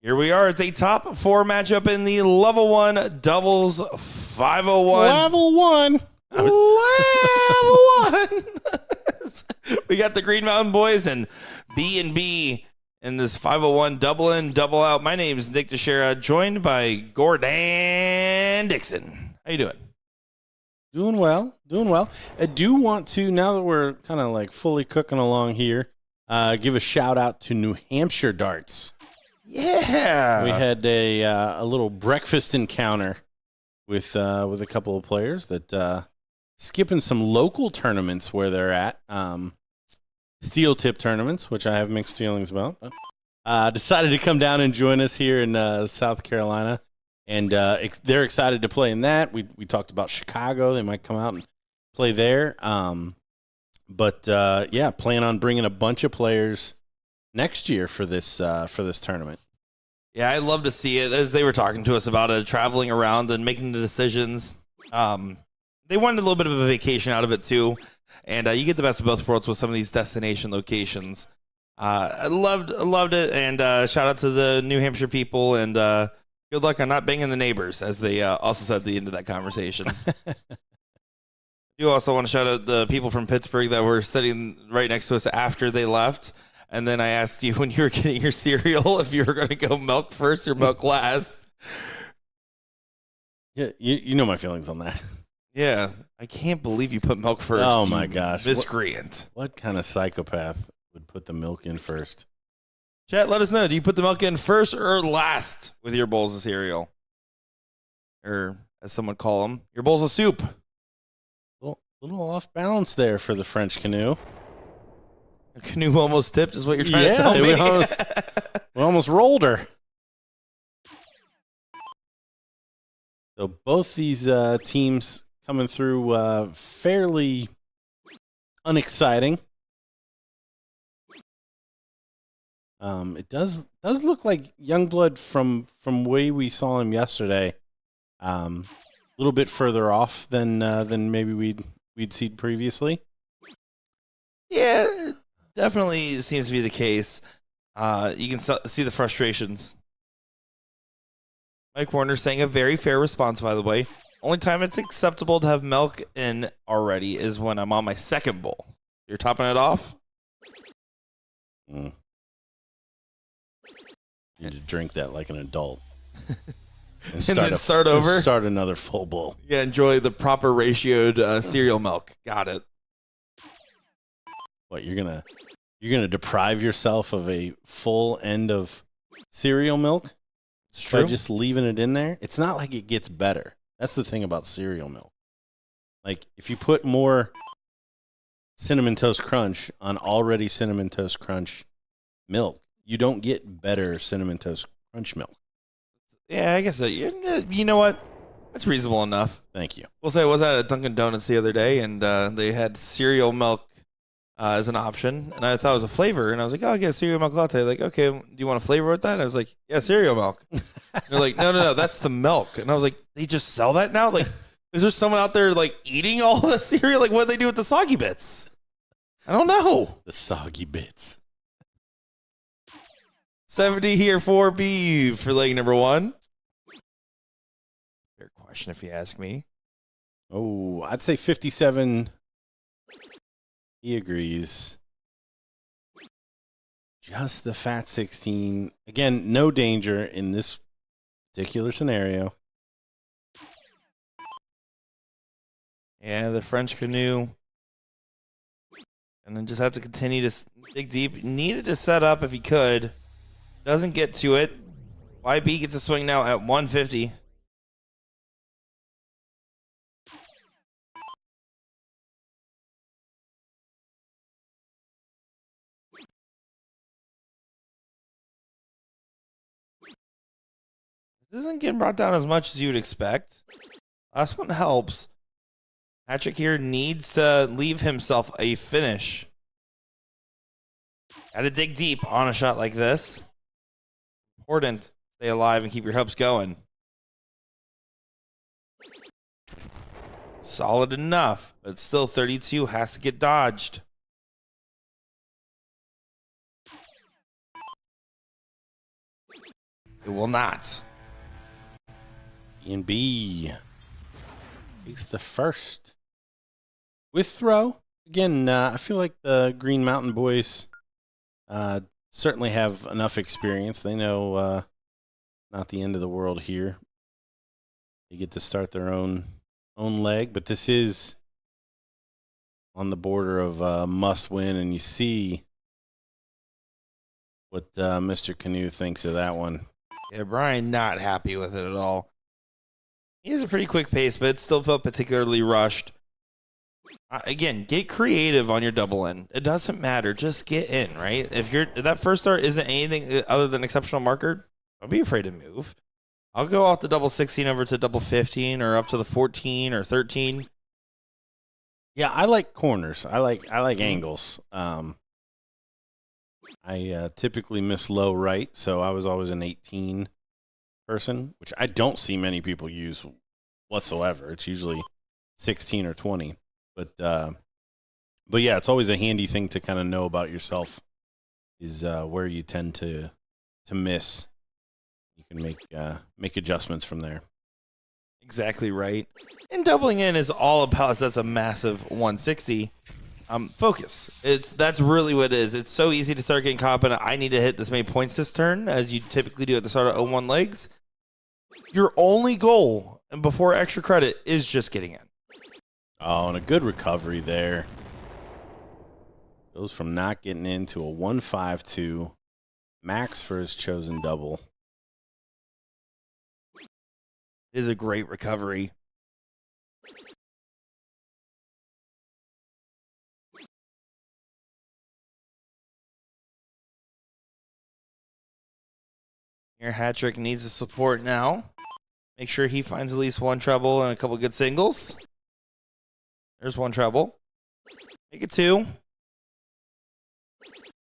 Here we are. It's a top 4 matchup in the level 1 doubles 501. Level 1. Level 1. We got the Green Mountain Boys and B&B in this 501 double in, double out. My name is Nick Teixeira, joined by Gordon Dixon. How you doing? Doing well. I do want to, now that we're kind of like fully cooking along here, give a shout out to New Hampshire Darts. Yeah. We had a little breakfast encounter with a couple of players that skipping some local tournaments where they're at, steel tip tournaments, which I have mixed feelings about. Decided to come down and join us here in South Carolina, and they're excited to play in that. We talked about Chicago; they might come out and play there. But plan on bringing a bunch of players next year for this tournament. Yeah, I'd love to see it. As they were talking to us about it, traveling around and making the decisions. They wanted a little bit of a vacation out of it too, and you get the best of both worlds with some of these destination locations. I loved it, and shout out to the New Hampshire people, and good luck on not banging the neighbors, as they also said at the end of that conversation. You also want to shout out the people from Pittsburgh that were sitting right next to us after they left. And then I asked you when you were getting your cereal if you were going to go milk first or milk last. Yeah, you know my feelings on that. Yeah, I can't believe you put milk first. Oh my gosh, miscreant! What kind of psychopath would put the milk in first? Chat, let us know. Do you put the milk in first or last with your bowls of cereal, or as some would call them, your bowls of soup? Little off balance there for the French canoe. A canoe almost tipped is what you're trying to tell me. We almost rolled her. So both these teams coming through fairly unexciting. It does look like Youngblood from way we saw him yesterday. A little bit further off than maybe we'd seen previously. Yeah, it definitely seems to be the case. You can see the frustrations. Mike Warner saying a very fair response, by the way. Only time it's acceptable to have milk in already is when I'm on my second bowl. You're topping it off? You need to drink that like an adult. And start over? Start another full bowl. Yeah, enjoy the proper ratioed cereal milk. Got it. What, you're gonna deprive yourself of a full end of cereal milk? It's true. By just leaving it in there? It's not like it gets better. That's the thing about cereal milk. Like, if you put more Cinnamon Toast Crunch on already Cinnamon Toast Crunch milk, you don't get better Cinnamon Toast Crunch milk. Yeah, I guess so. You know what? That's reasonable enough. Thank you. We'll say I was at a Dunkin' Donuts the other day, and they had cereal milk as an option, and I thought it was a flavor, and I was like, oh, I'll get a cereal milk latte. Like, okay, do you want a flavor with that? And I was like, yeah, cereal milk. And they're like, no, that's the milk. And I was like, they just sell that now? Like, is there someone out there, like, eating all the cereal? Like, what do they do with the soggy bits? I don't know. The soggy bits. 70 here for B for leg number 1. Fair question if you ask me. Oh, I'd say 57. He agrees. Just the fat 16. Again, no danger in this particular scenario. Yeah, the French canoe. And then just have to continue to dig deep. Needed to set up if he could. Doesn't get to it. YB gets a swing now at 150. This isn't getting brought down as much as you would expect. Last one helps. Patrick here needs to leave himself a finish. Got to dig deep on a shot like this. Important. Stay alive and keep your hopes going. Solid enough, but still 32 has to get dodged. It will not. And B takes the first with throw. Again, I feel like the Green Mountain Boys certainly have enough experience. They know not the end of the world here. They get to start their own leg, but this is on the border of must win, and you see what Mr. Canoe thinks of that one. Yeah, Brian not happy with it at all. He has a pretty quick pace, but it still felt particularly rushed. Again, get creative on your double in. It doesn't matter. Just get in, right? If that first start isn't anything other than exceptional marker, don't be afraid to move. I'll go off the double 16 over to double 15 or up to the 14 or 13. Yeah, I like corners. I like angles. I typically miss low right, so I was always an 18 person, which I don't see many people use whatsoever. It's usually 16 or 20. But yeah, it's always a handy thing to kind of know about yourself is where you tend to miss. You can make adjustments from there. Exactly right. And doubling in is all about, that's a massive 160. Focus. That's really what it is. It's so easy to start getting caught in I need to hit this many points this turn, as you typically do at the start of 01 legs. Your only goal, and before extra credit, is just getting in. Oh, and a good recovery there. Goes from not getting into a 1-5-2 max for his chosen double. It is a great recovery. Your hat trick needs the support now. Make sure he finds at least one treble and a couple good singles. There's one treble. Make it two.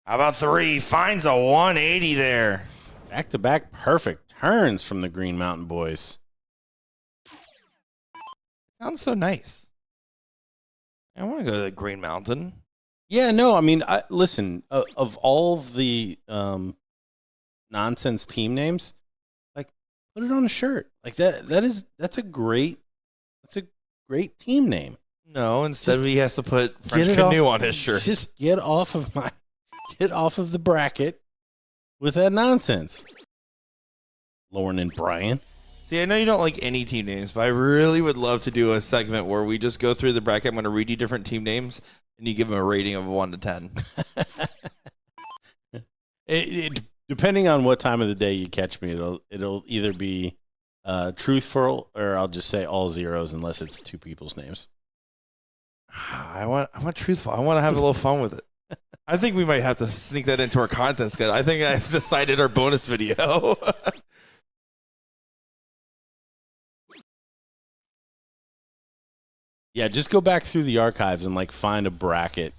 How about three? Finds a 180 there. Back-to-back perfect turns from the Green Mountain Boys. Sounds so nice. I want to go to the Green Mountain. Yeah, no, I mean, listen, of all of the nonsense team names, like, put it on a shirt. Like that's a great team name. No, instead he has to put French Canoe on his shirt. Just get off of the bracket with that nonsense. Lauren and Brian. See, I know you don't like any team names, but I really would love to do a segment where we just go through the bracket. I'm going to read you different team names, and you give them a rating of 1 to 10. Depending on what time of the day you catch me, it'll either be truthful or I'll just say all zeros unless it's two people's names. I want truthful. I want to have a little fun with it. I think we might have to sneak that into our content schedule. I think I've decided our bonus video. Yeah, just go back through the archives and like find a bracket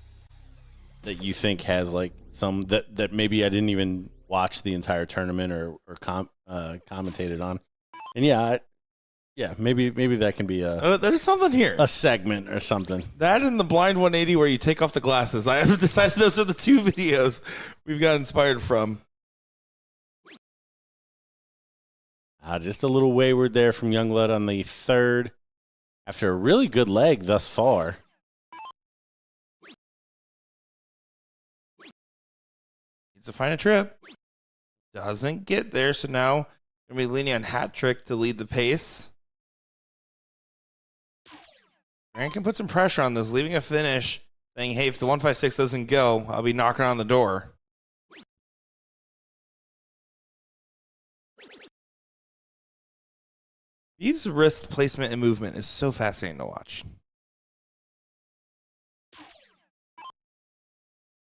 that you think has like some that maybe I didn't even watch the entire tournament or commentated on. And yeah, maybe that can be there's something here. A segment or something. That and the blind 180 where you take off the glasses. I have decided those are the two videos we've got inspired from. Just a little wayward there from Youngblood on the third after a really good leg thus far. Needs to find a trip. Doesn't get there, so now going to be leaning on Hat Trick to lead the pace. Grant can put some pressure on this, leaving a finish, saying, hey, if the 156 doesn't go, I'll be knocking on the door. Steve's wrist placement and movement is so fascinating to watch.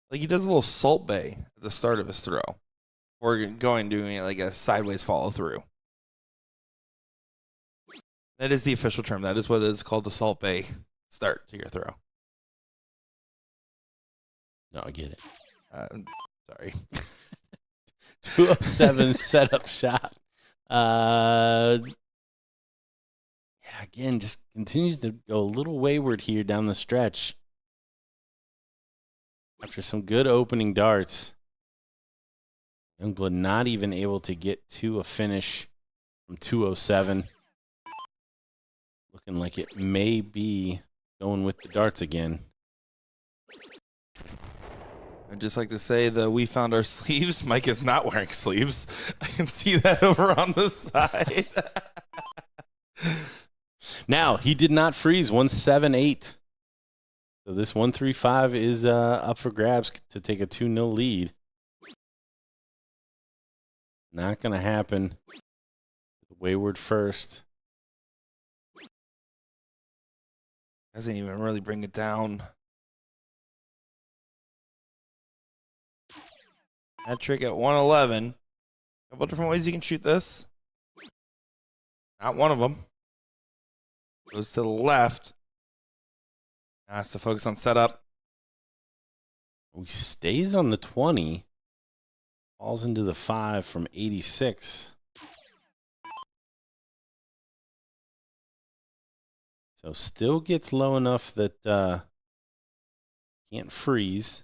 Like he does a little salt bay at the start of his throw. Or doing like a sideways follow through. That is the official term. That is what it is called, the salt bay start to your throw. No, I get it. Sorry. 207 setup shot. Yeah, again, just continues to go a little wayward here down the stretch. After some good opening darts. Youngblood not even able to get to a finish from 207. Looking like it may be going with the darts again. I'd just like to say that we found our sleeves. Mike is not wearing sleeves. I can see that over on the side. Now, he did not freeze 178. So this 135 is up for grabs to take a 2-0 lead. Not going to happen. Wayward first. Doesn't even really bring it down. That trick at 111. A couple different ways you can shoot this. Not one of them. Goes to the left. Has to focus on setup. He stays on the 20. Falls into the 5 from 86. So still gets low enough that can't freeze.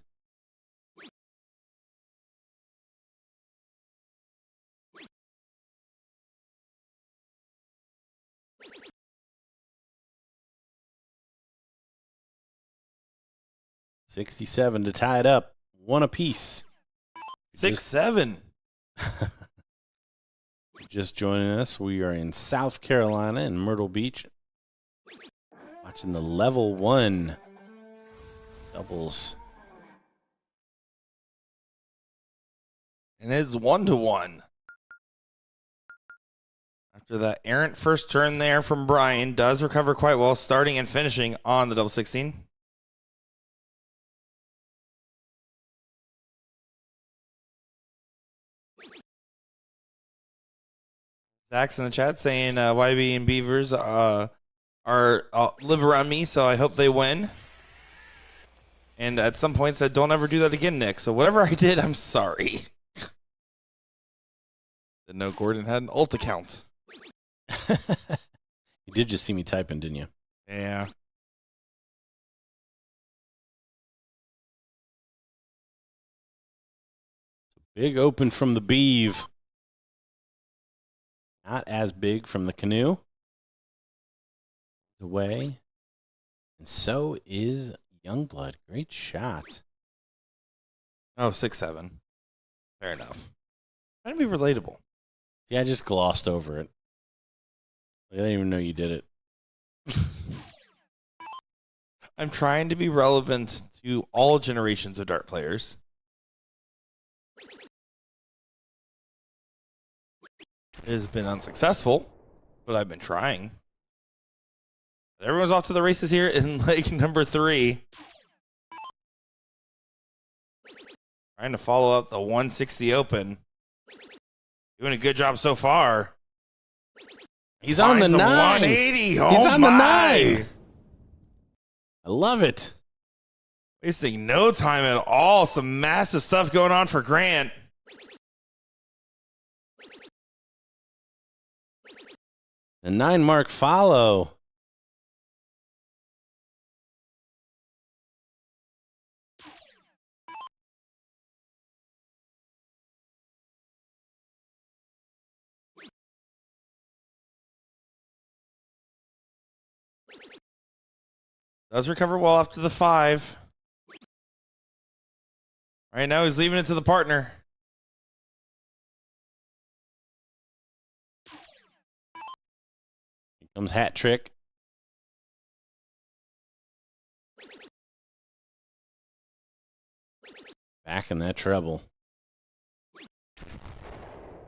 $67 to tie it up. One apiece. 6-7. Just joining us, we are in South Carolina in Myrtle Beach. Watching the level 1 doubles. And it's 1-1. After that errant first turn there from Brian, does recover quite well, starting and finishing on the double 16. Zach's in the chat saying YB and Beavers are live around me, so I hope they win. And at some point said, don't ever do that again, Nick. So whatever I did, I'm sorry. Didn't know Gordon had an alt account. You did just see me typing, didn't you? Yeah. Big open from the Beeve. Not as big from the Canoe. Away. And so is Youngblood. Great shot. Oh, 6-7. Fair enough. Trying to be relatable. See, I just glossed over it. I didn't even know you did it. I'm trying to be relevant to all generations of dart players. It has been unsuccessful, but I've been trying. Everyone's off to the races here in leg number 3. Trying to follow up the 160 Open. Doing a good job so far. He's on the 9. 180. Oh, He's on the my. 9. I love it. Wasting no time at all. Some massive stuff going on for Grant. The 9 mark follow. Does recover well after the 5. Right now he's leaving it to the partner. Here comes hat trick. Back in that treble.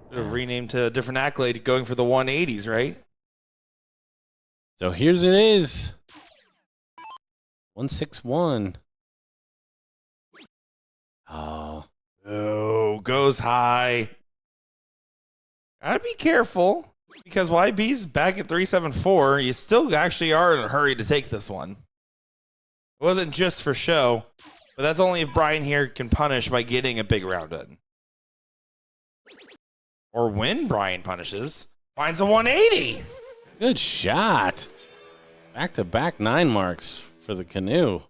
Could have renamed to a different accolade going for the 180s, right? So here's it is. 161. Oh. Oh, goes high. Gotta be careful because YB's back at 374. You still actually are in a hurry to take this one. It wasn't just for show, but that's only if Brian here can punish by getting a big round in. Or when Brian punishes, finds a 180. Good shot. Back-to-back 9 marks for the Canoe.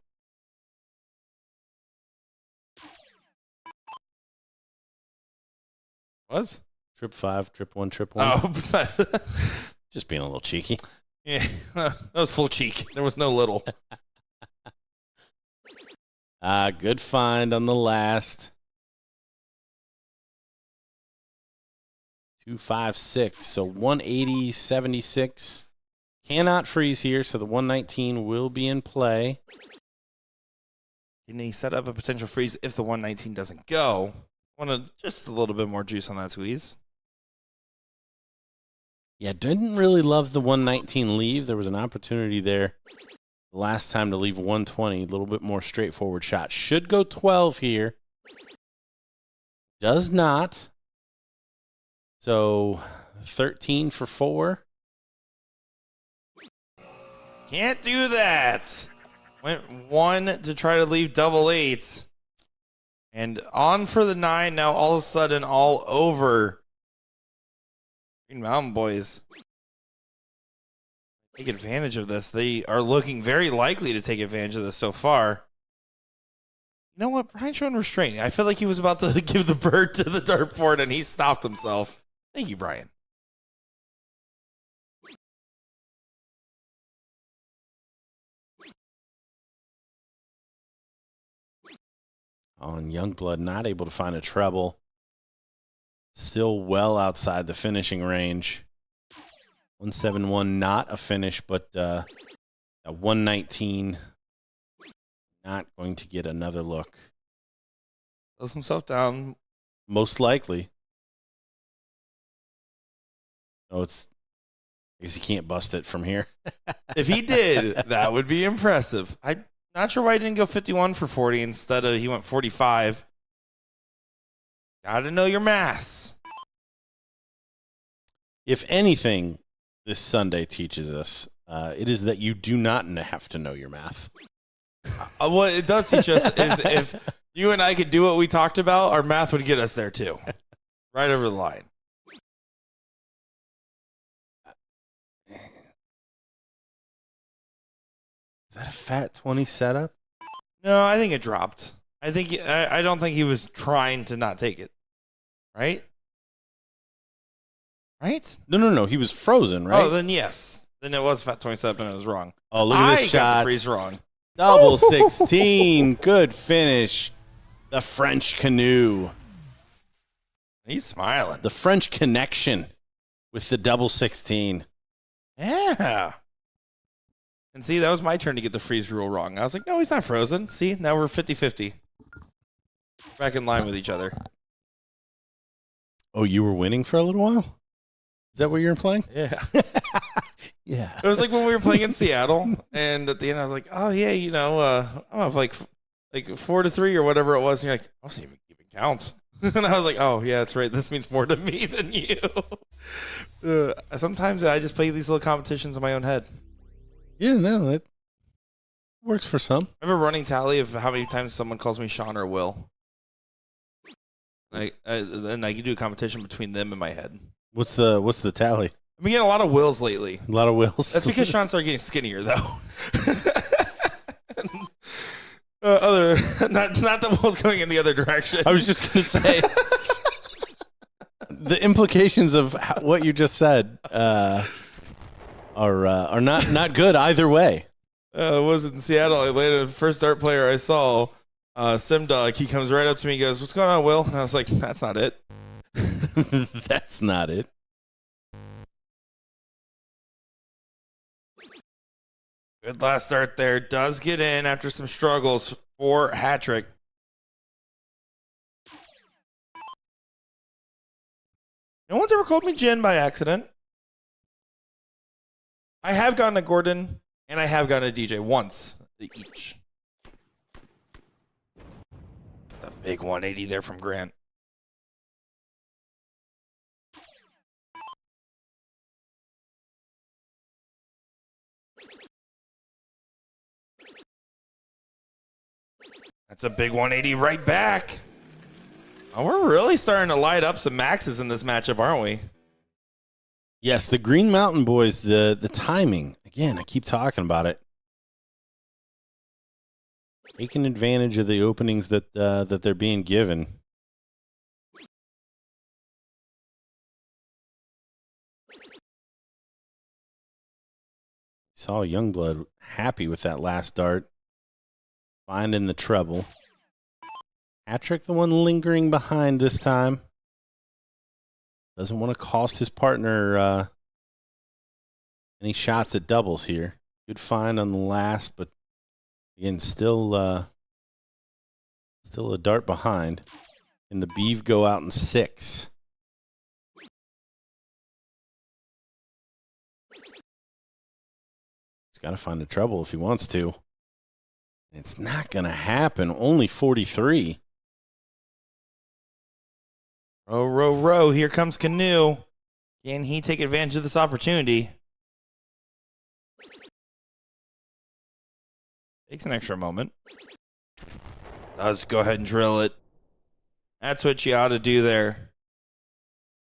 Was? Trip 5, trip 1, trip 1. Oh, Just being a little cheeky. yeah. That was full cheek. There was no little. Good find on the last. 256. So 180, 76. Cannot freeze here, so the 119 will be in play. And he set up a potential freeze if the 119 doesn't go. Want just a little bit more juice on that squeeze. Yeah, didn't really love the 119 leave. There was an opportunity there the last time to leave 120. A little bit more straightforward shot. Should go 12 here. Does not. So 13 for 4. Can't do that. Went 1 to try to leave double 8. And on for the 9. Now all of a sudden all over. Green Mountain Boys take advantage of this. They are looking very likely to take advantage of this so far. You know what? Brian's showing restraint. I feel like he was about to give the bird to the dartboard and he stopped himself. Thank you, Brian. On Youngblood, not able to find a treble. Still well outside the finishing range. 171, not a finish, but a 119, not going to get another look. Slows himself down. Most likely. Oh, I guess he can't bust it from here. If he did, that would be impressive. I'm not sure why he didn't go 51 for 40 instead of he went 45. Gotta know your mass. If anything, this Sunday teaches us, it is that you do not have to know your math. What it does teach us is if you and I could do what we talked about, our math would get us there too. Right over the line. Is that a fat 20 setup? No, I think it dropped. I don't think he was trying to not take it. Right? Right? No. He was frozen, right? Oh, then yes. Then it was fat 27 and it was wrong. Oh, look at this I got shot. the freeze wrong. Double 16. Good finish. The French canoe. He's smiling. The French connection with the double 16. Yeah. And see, that was my turn to get the freeze rule wrong. I was like, no, he's not frozen. See, now we're 50-50. Back in line with each other. Oh, you were winning for a little while? Is that what you were playing? Yeah. Yeah. It was like when we were playing in Seattle, and at the end I was like, oh, yeah, you know, I'm up like 4-3 or whatever it was. And you're like, I wasn't even keeping count. And I was like, oh, yeah, that's right. This means more to me than you. Sometimes I just play these little competitions in my own head. Yeah, no, it works for some. I have a running tally of how many times someone calls me Sean or Will. And I can do a competition between them in my head. What's the tally? I've been getting a lot of Wills lately. A lot of Wills. That's because Sean started getting skinnier, though. Not that Will's going in the other direction. I was just going to say the implications of what you just said are not good either way. I was in Seattle. I landed the first dart player I saw, Simdog. He comes right up to me and goes, "What's going on, Will?" And I was like, "That's not it." That's not it. Good last start there. Does get in after some struggles for hat trick. No one's ever called me Jen by accident. I have gone to Gordon and I have gone to DJ once each. That's a big 180 there from Grant. That's a big 180 right back. Oh, we're really starting to light up some maxes in this matchup, aren't we? Yes, the Green Mountain Boys, the timing. Again, I keep talking about it. Taking advantage of the openings that they're being given. Saw Youngblood happy with that last dart. Finding the treble. Patrick, the one lingering behind this time. Doesn't want to cost his partner any shots at doubles here. Good find on the last, but again, still a dart behind. And the Beeve go out in 6. He's got to find a treble if he wants to. It's not going to happen. Only 43. Row, row, row. Here comes Canoe. Can he take advantage of this opportunity? Takes an extra moment. Does go ahead and drill it. That's what you ought to do there.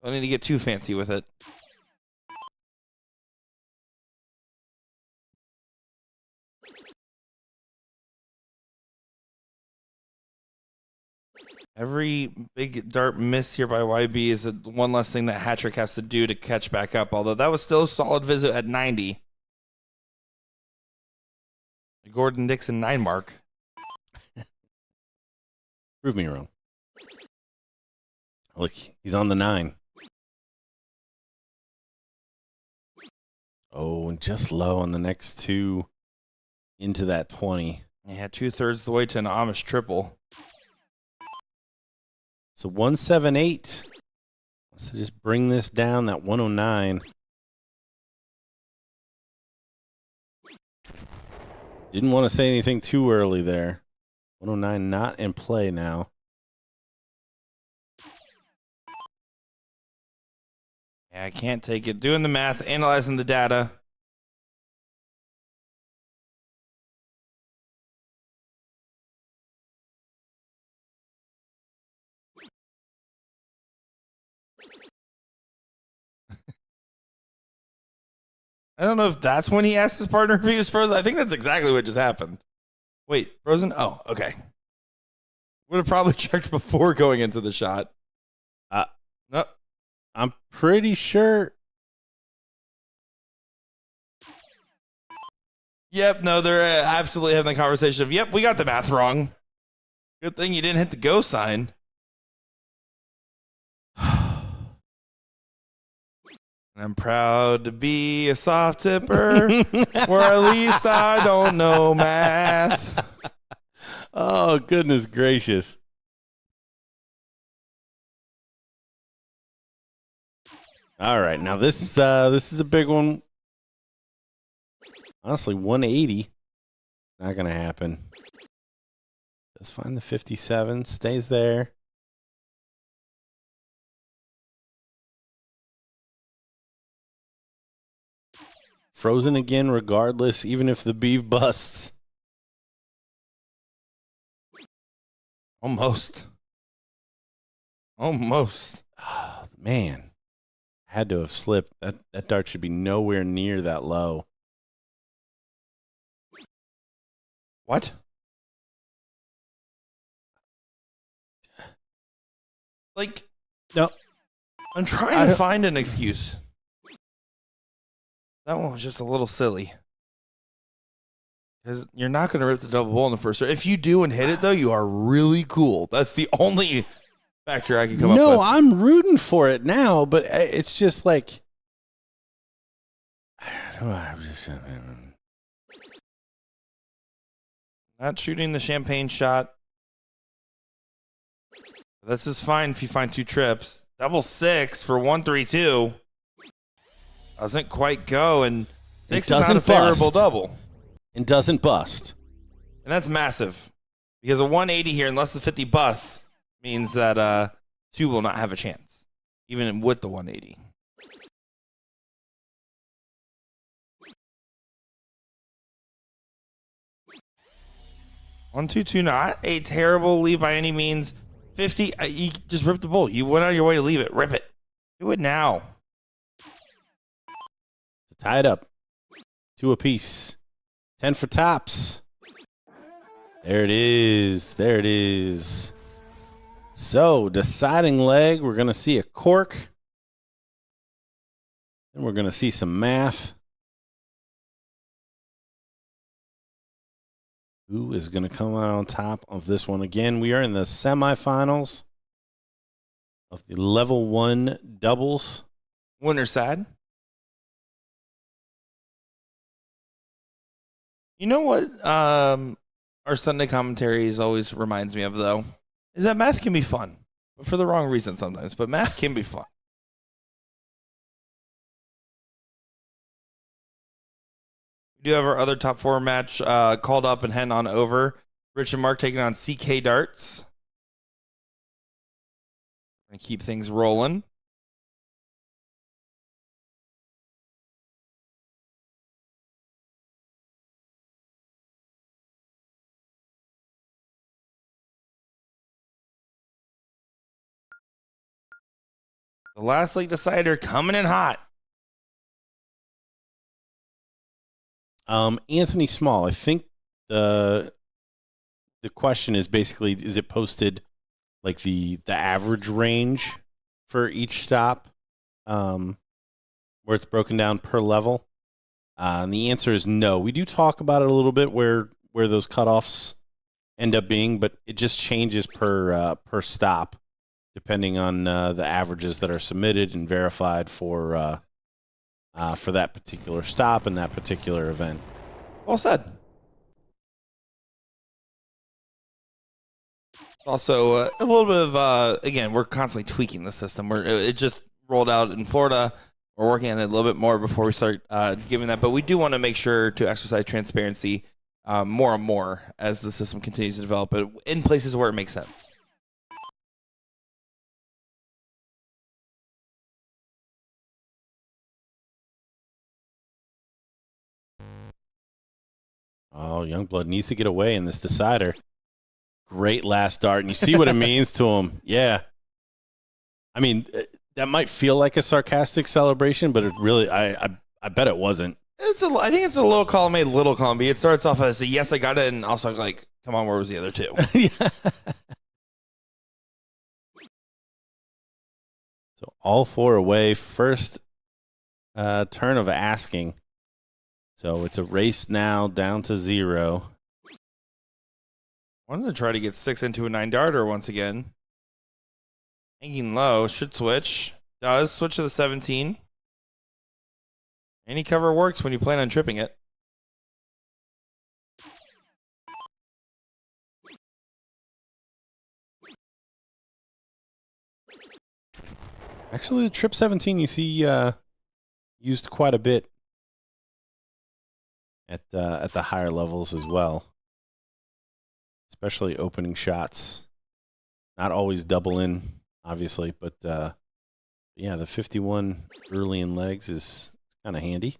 Don't need to get too fancy with it. Every big dart miss here by YB is one less thing that Hattrick has to do to catch back up, although that was still a solid visit at 90. The Gordon Dixon 9 mark. Prove me wrong. Look, he's on the 9. Oh, and just low on the next 2 into that 20. Yeah, 2/3 the way to an Amish triple. So 178. Let's just bring this down, that 109. Didn't want to say anything too early there. 109 not in play now. Yeah, I can't take it. Doing the math, analyzing the data. I don't know if that's when he asked his partner if he was frozen. I think that's exactly what just happened. Wait, frozen? Oh, okay. Would have probably checked before going into the shot. No. I'm pretty sure. Yep, no, they're absolutely having the conversation of, yep, we got the math wrong. Good thing you didn't hit the go sign. I'm proud to be a soft tipper, or at least I don't know math. Oh, goodness gracious. All right, now this is a big one. Honestly, 180. Not going to happen. Does find the 57, stays there. Frozen again regardless, even if the Beeve busts. Almost. Almost. Oh, man. Had to have slipped. That dart should be nowhere near that low. What? Like, no. I'm trying to find an excuse. That one was just a little silly. Because you're not going to rip the double ball in the first round. If you do and hit it, though, you are really cool. That's the only factor I can come up with. No, I'm rooting for it now, but it's just like... Not shooting the champagne shot. This is fine if you find 2 trips. Double 6 for 132. Doesn't quite go, and 6 is not a favorable double. And doesn't bust. And that's massive. Because a 180 here, unless the 50 busts, means that 2 will not have a chance. Even with the 180. One, two, two, not a terrible lead by any means. 50, you just ripped the bowl. You went out of your way to leave it. Rip it. Do it now. Tie it up. 2 apiece. 10 for tops. There it is. There it is. So, deciding leg, we're going to see a cork. Then we're going to see some math. Who is going to come out on top of this one? Again, we are in the semifinals of the level 1 doubles. Winner side. You know what our Sunday commentaries always reminds me of, though, is that math can be fun, but for the wrong reason sometimes. But math can be fun. We do have our other top 4 match called up and heading on over. Rich and Mark taking on CK Darts. Gonna keep things rolling. The last league decider coming in hot. Anthony Small, I think the question is basically, is it posted like the average range for each stop, where it's broken down per level? And the answer is no. We do talk about it a little bit where those cutoffs end up being, but it just changes per stop depending on the averages that are submitted and verified for that particular stop and that particular event. Well said. Also, a little bit of, again, we're constantly tweaking the system. It just rolled out in Florida. We're working on it a little bit more before we start giving that. But we do want to make sure to exercise transparency more and more as the system continues to develop in places where it makes sense. Oh, Youngblood needs to get away in this decider. Great last dart, and you see what it means to him. Yeah. I mean, that might feel like a sarcastic celebration, but it really, I bet it wasn't. I think it's a little column A, little column B. It starts off as a yes, I got it, and also like, come on, where was the other two? Yeah. So all 4 away. First turn of asking. So it's a race now down to 0. Wanted to try to get 6 into a 9-darter once again. Hanging low, should switch. Does switch to the 17. Any cover works when you plan on tripping it. Actually, the trip 17 you see used quite a bit at the higher levels as well, especially opening shots. Not always double in, obviously, but yeah, the 51 early in legs is kind of handy.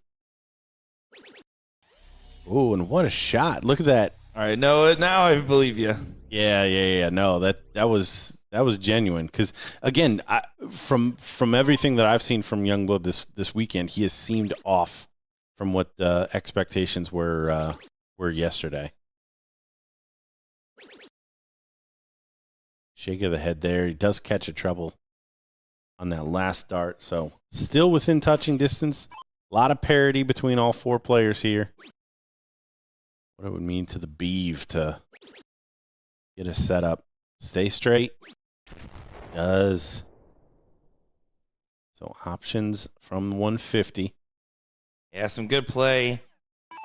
Oh, and what a shot! Look at that. All right, no, now I believe you. Yeah. No, that was genuine. Because again, from everything that I've seen from Youngblood this weekend, he has seemed off from what expectations were yesterday. Shake of the head there. He does catch a treble on that last dart. So still within touching distance. A lot of parity between all 4 players here. What it would mean to the Beeve to get a setup. Stay straight. Does. So options from 150. Yeah, some good play.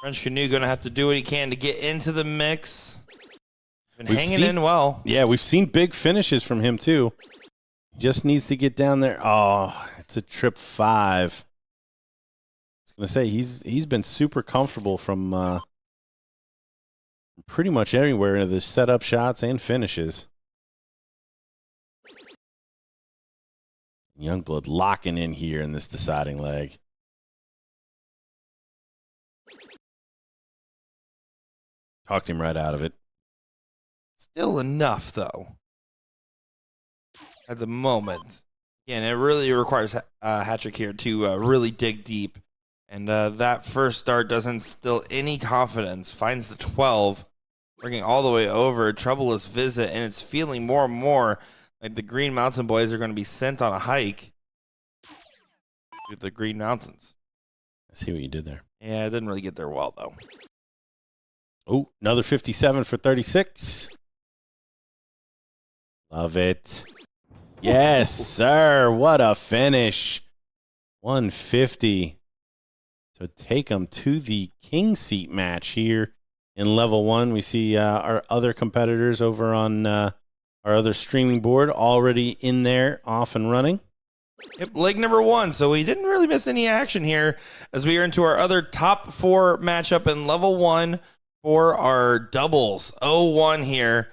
French Canoe going to have to do what he can to get into the mix. Been hanging in well. Yeah, we've seen big finishes from him, too. Just needs to get down there. Oh, it's a trip 5. I was going to say, he's been super comfortable from pretty much everywhere in the setup shots and finishes. Youngblood locking in here in this deciding leg. Talked him right out of it. Still enough, though. At the moment. Again, it really requires Hattrick here to really dig deep. And that first start doesn't instill any confidence. Finds the 12. Bringing all the way over. Troubleless visit. And it's feeling more and more like the Green Mountain Boys are going to be sent on a hike to the Green Mountains. I see what you did there. Yeah, I didn't really get there well, though. Oh, another 57 for 36. Love it. Yes, sir. What a finish. 150 to take them to the king seat match here in level 1. We see our other competitors over on our other streaming board already in there, off and running. Yep, leg number 1. So we didn't really miss any action here as we are into our other top 4 matchup in level 1 for our doubles. 0-1 here.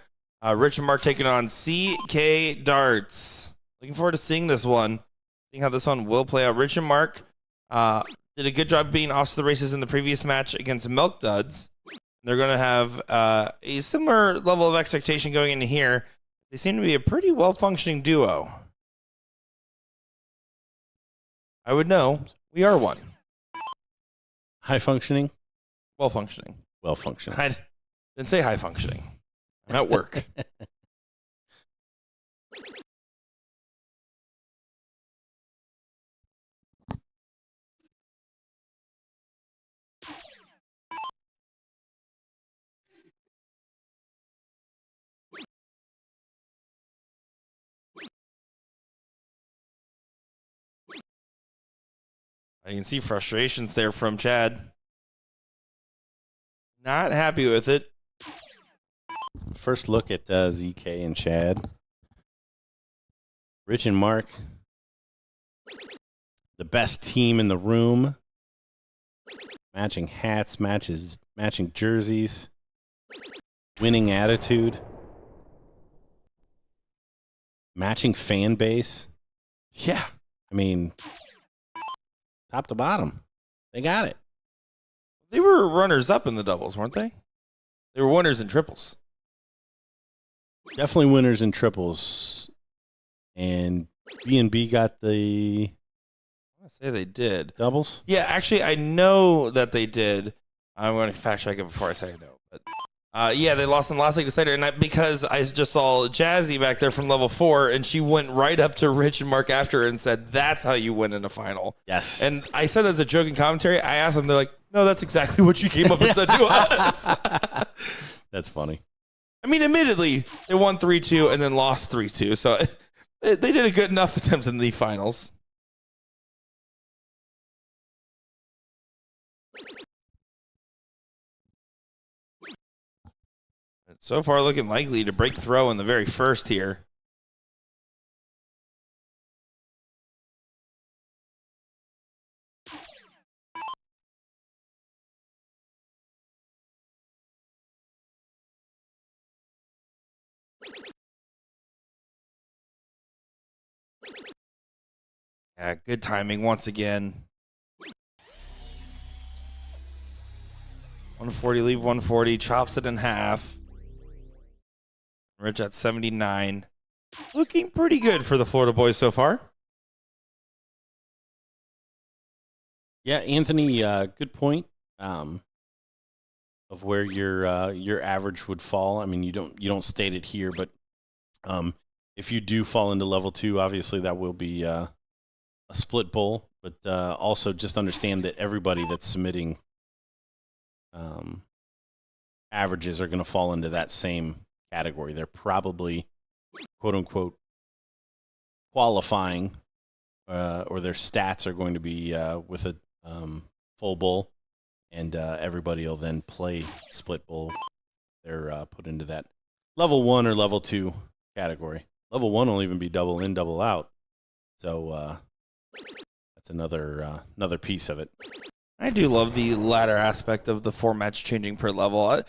Rich and Mark taking on CK Darts. Looking forward to seeing this one. Seeing how this one will play out. Rich and Mark did a good job being off to the races in the previous match against Milk Duds. They're going to have a similar level of expectation going into here. They seem to be a pretty well-functioning duo. I would know. We are one. High functioning? Well-functioning. Well functioning. I didn't say high-functioning. I'm at work. I can see frustrations there from Chad. Not happy with it. First look at ZK and Chad. Rich and Mark, the best team in the room. Matching hats, matching jerseys, winning attitude, matching fan base. Yeah. I mean, top to bottom, they got it. They were runners-up in the doubles, weren't they? They were winners in triples. Definitely winners in triples. And B&B got the... I want to say they did. Doubles? Yeah, actually, I know that they did. I'm going to fact-check it before I say no. But yeah, they lost in the last league decider. And because I just saw Jazzy back there from level 4, and she went right up to Rich and Mark after and said, that's how you win in a final. Yes. And I said that as a joke in commentary. I asked them, they're like, no, that's exactly what you came up and said to us. That's funny. I mean, admittedly, they won 3-2 and then lost 3-2. So they did a good enough attempt in the finals. So far, looking likely to break throw in the very first here. Yeah, good timing once again. 140, leave 140, chops it in half. Rich at 79. Looking pretty good for the Florida boys so far. Yeah, Anthony, good point of where your average would fall. I mean, you don't state it here, but if you do fall into level 2, obviously that will be a split bowl. But also just understand that everybody that's submitting averages are going to fall into that same category. They're probably, quote unquote, qualifying, or their stats are going to be with a full bowl, and everybody will then play split bowl. They're put into that level 1 or level 2 category. Level 1 will even be double in, double out. So that's another piece of it. I do love the latter aspect of the formats changing per level.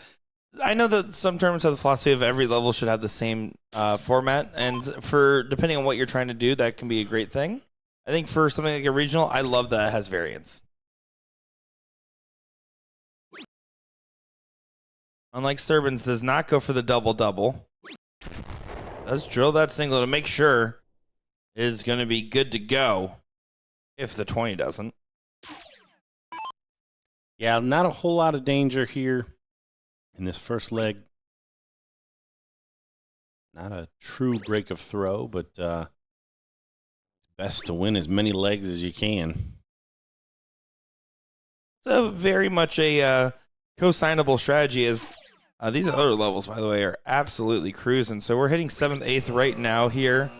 I know that some tournaments have the philosophy of every level should have the same format, and for depending on what you're trying to do, that can be a great thing. I think for something like a regional, I love that it has variance. Unlike Sturbins, does not go for the double-double. Does drill that single to make sure it is going to be good to go if the 20 doesn't. Yeah, not a whole lot of danger here in this first leg. Not a true break of throw, but best to win as many legs as you can. So very much a co-signable strategy is these other levels, by the way, are absolutely cruising. So we're hitting 7th, 8th right now here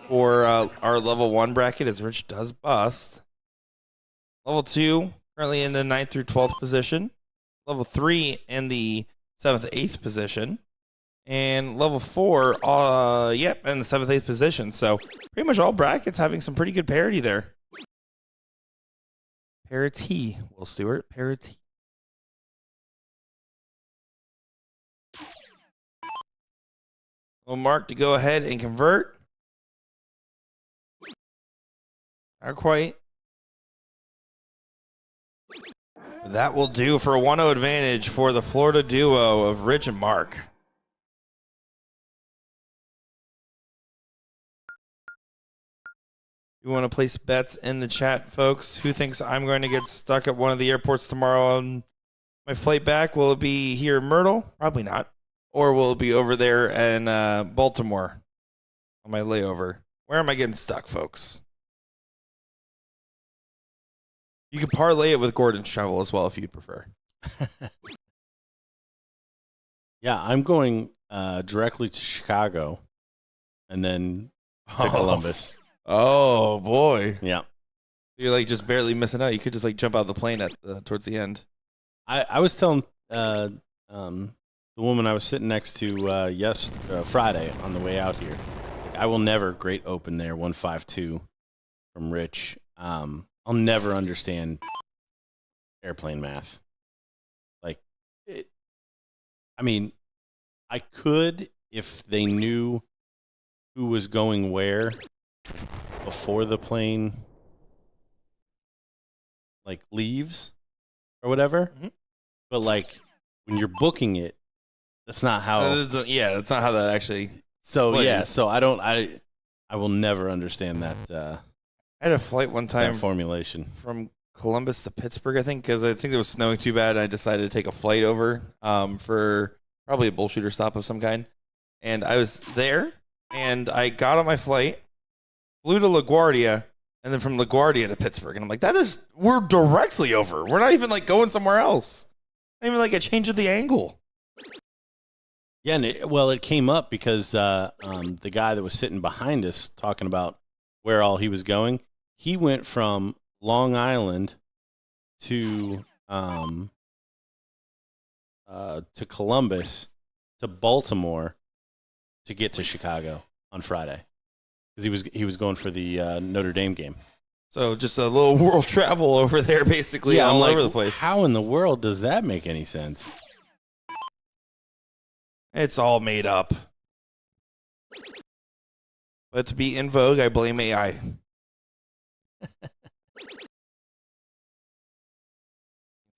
for our level 1 bracket as Rich does bust. Level 2 currently in the 9th through 12th position. Level 3 in the 7th, 8th position. And level 4, in the 7th, 8th position. So pretty much all brackets having some pretty good parity there. Parity, Will Stewart, parity. Well, Mark to go ahead and convert. Not quite. That will do for a 1-0 advantage for the Florida duo of Rich and Mark. You want to place bets in the chat, folks? Who thinks I'm going to get stuck at one of the airports tomorrow on my flight back? Will it be here in Myrtle? Probably not. Or will it be over there in Baltimore on my layover? Where am I getting stuck, folks? You can parlay it with Gordon's travel as well if you'd prefer. Yeah, I'm going directly to Chicago and then to Columbus. Oh, boy. Yeah. You're like just barely missing out. You could just like jump out of the plane at towards the end. I was telling the woman I was sitting next to Friday on the way out here, like, I will never great open there 152 from Rich. I'll never understand airplane math. Like, I could if they knew who was going where before the plane like leaves or whatever. Mm-hmm. But like when you're booking it, that's not how. That's not how that actually. So plays. Yeah, so I will never understand that. I had a flight one time formulation from Columbus to Pittsburgh, I think, because I think it was snowing too bad. I decided to take a flight over for probably a BullShooter stop of some kind, and I was there, and I got on my flight, flew to LaGuardia, and then from LaGuardia to Pittsburgh, and I'm like, we're directly over. We're not even like going somewhere else. Not even like a change of the angle. Yeah, and it came up because the guy that was sitting behind us talking about where all he was going, he went from Long Island to Columbus to Baltimore to get to Chicago on Friday because he was going for the Notre Dame game. So just a little world travel over there, basically, all over the place. How in the world does that make any sense? It's all made up. But to be in vogue, I blame AI.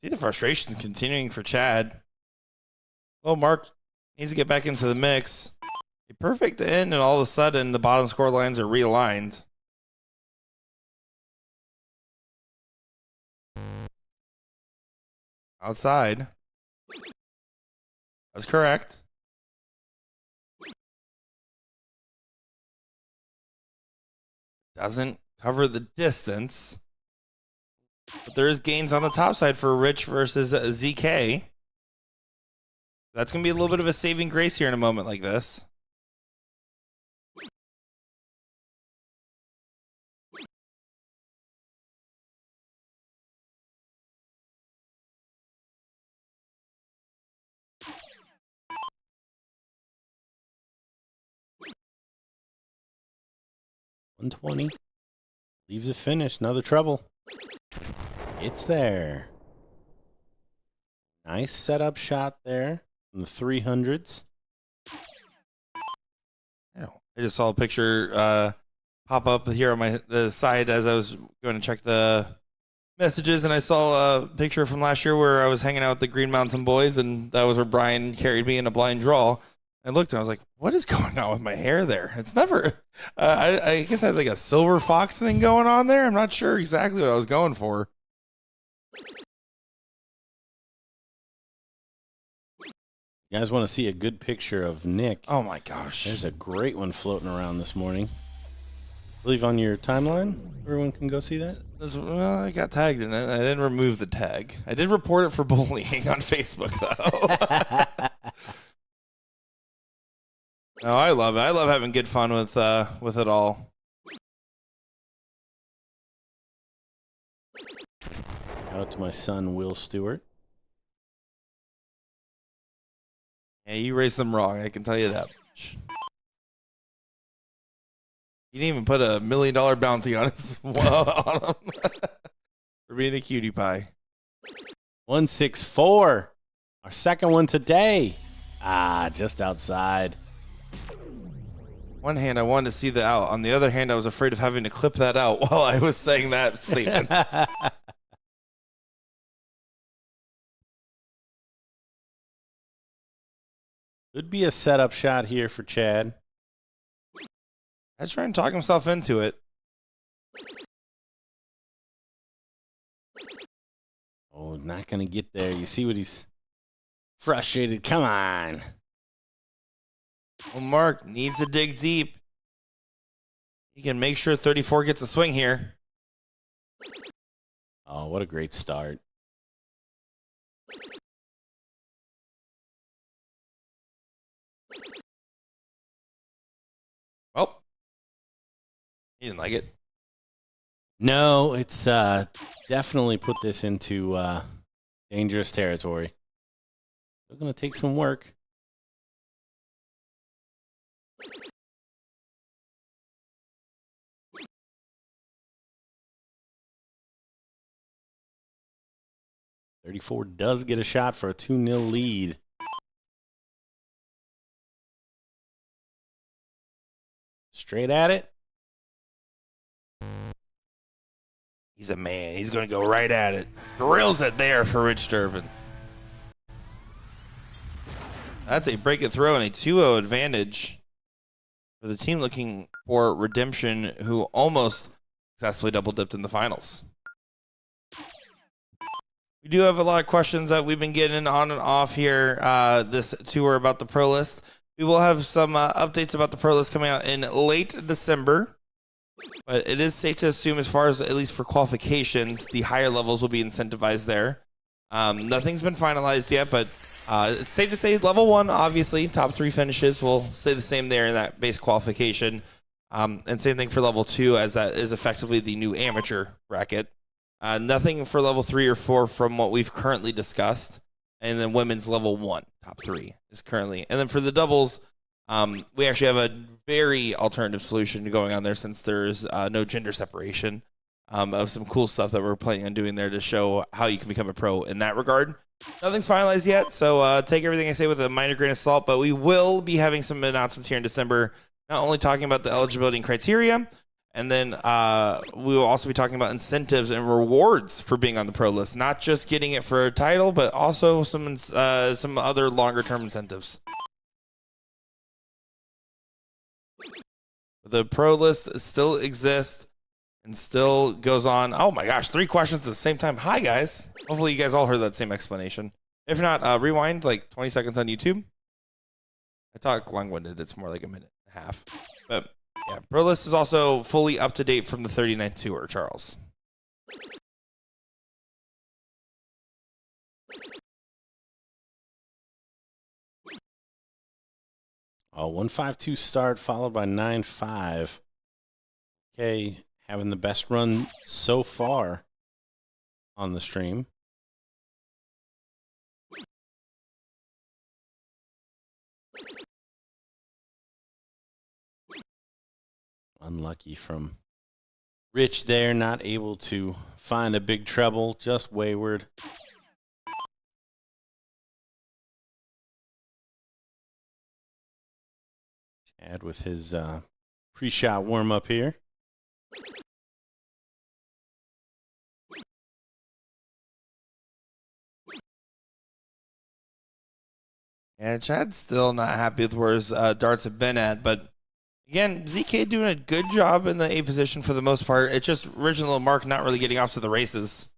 See the frustration continuing for Chad. Well, Mark needs to get back into the mix. A perfect end, and all of a sudden, the bottom score lines are realigned. Outside. That's correct. Doesn't cover the distance. But there is gains on the top side for Rich versus ZK. That's going to be a little bit of a saving grace here in a moment like this. $120 leaves a finish. Another treble. It's there. Nice setup shot there from the 300s. I just saw a picture pop up here on the side as I was going to check the messages, and I saw a picture from last year where I was hanging out with the Green Mountain Boys, and that was where Brian carried me in a blind draw. I looked and I was like, what is going on with my hair there? It's never, I guess I had like a silver fox thing going on there. I'm not sure exactly what I was going for. You guys want to see a good picture of Nick? Oh my gosh. There's a great one floating around this morning. Leave on your timeline. Everyone can go see that. Well, I got tagged in it. I didn't remove the tag. I did report it for bullying on Facebook, though. Oh, I love it. I love having good fun with it all. Shout out to my son, Will Stewart. Yeah, you raised them wrong. I can tell you that much. You didn't even put $1 million bounty on his on him for being a cutie pie. 164. Our second one today. Just outside. One hand, I wanted to see the out. On the other hand, I was afraid of having to clip that out while I was saying that statement. Could be a setup shot here for Chad. I was trying to talk himself into it. Oh, not going to get there. You see what he's frustrated. Come on. Well, Mark needs to dig deep. He can make sure 34 gets a swing here. Oh, what a great start. Well, he didn't like it. No, it's definitely put this into dangerous territory. It's going to take some work. .34 does get a shot for a 2-0 lead. Straight at it. He's a man. He's going to go right at it. Drills it there for Rich Durbin. That's a break it throw and a 2-0 advantage for the team looking for redemption, who almost successfully double dipped in the finals. We do have a lot of questions that we've been getting on and off here this tour about the Pro List. We will have some updates about the Pro List coming out in late December. But it is safe to assume, as far as at least for qualifications, the higher levels will be incentivized there. Nothing's been finalized yet, but it's safe to say level 1, obviously, top 3 finishes will stay the same there in that base qualification. And same thing for level 2, as that is effectively the new amateur bracket. Nothing for level 3 or 4 from what we've currently discussed. And then women's level 1, top 3 is currently. And then for the doubles, we actually have a very alternative solution going on there, since there's no gender separation, of some cool stuff that we're planning on doing there to show how you can become a pro in that regard. Nothing's finalized yet, so take everything I say with a minor grain of salt, but we will be having some announcements here in December, not only talking about the eligibility and criteria, and then we will also be talking about incentives and rewards for being on the pro list, not just getting it for a title, but also some other longer-term incentives. The pro list still exists and still goes on. Oh my gosh, 3 questions at the same time. Hi, guys. Hopefully you guys all heard that same explanation. If not, rewind like 20 seconds on YouTube. I talk long-winded. It's more like a minute and a half. But yeah, pro list is also fully up to date from the 39th tour, Charles. A 1-5-2 start followed by 9-5. Okay, having the best run so far on the stream. Unlucky from Rich there, not able to find a big treble, just wayward. Chad with his pre-shot warm-up here. Yeah, Chad's still not happy with where his darts have been at, but again, ZK doing a good job in the A position for the most part. It's just original Mark not really getting off to the races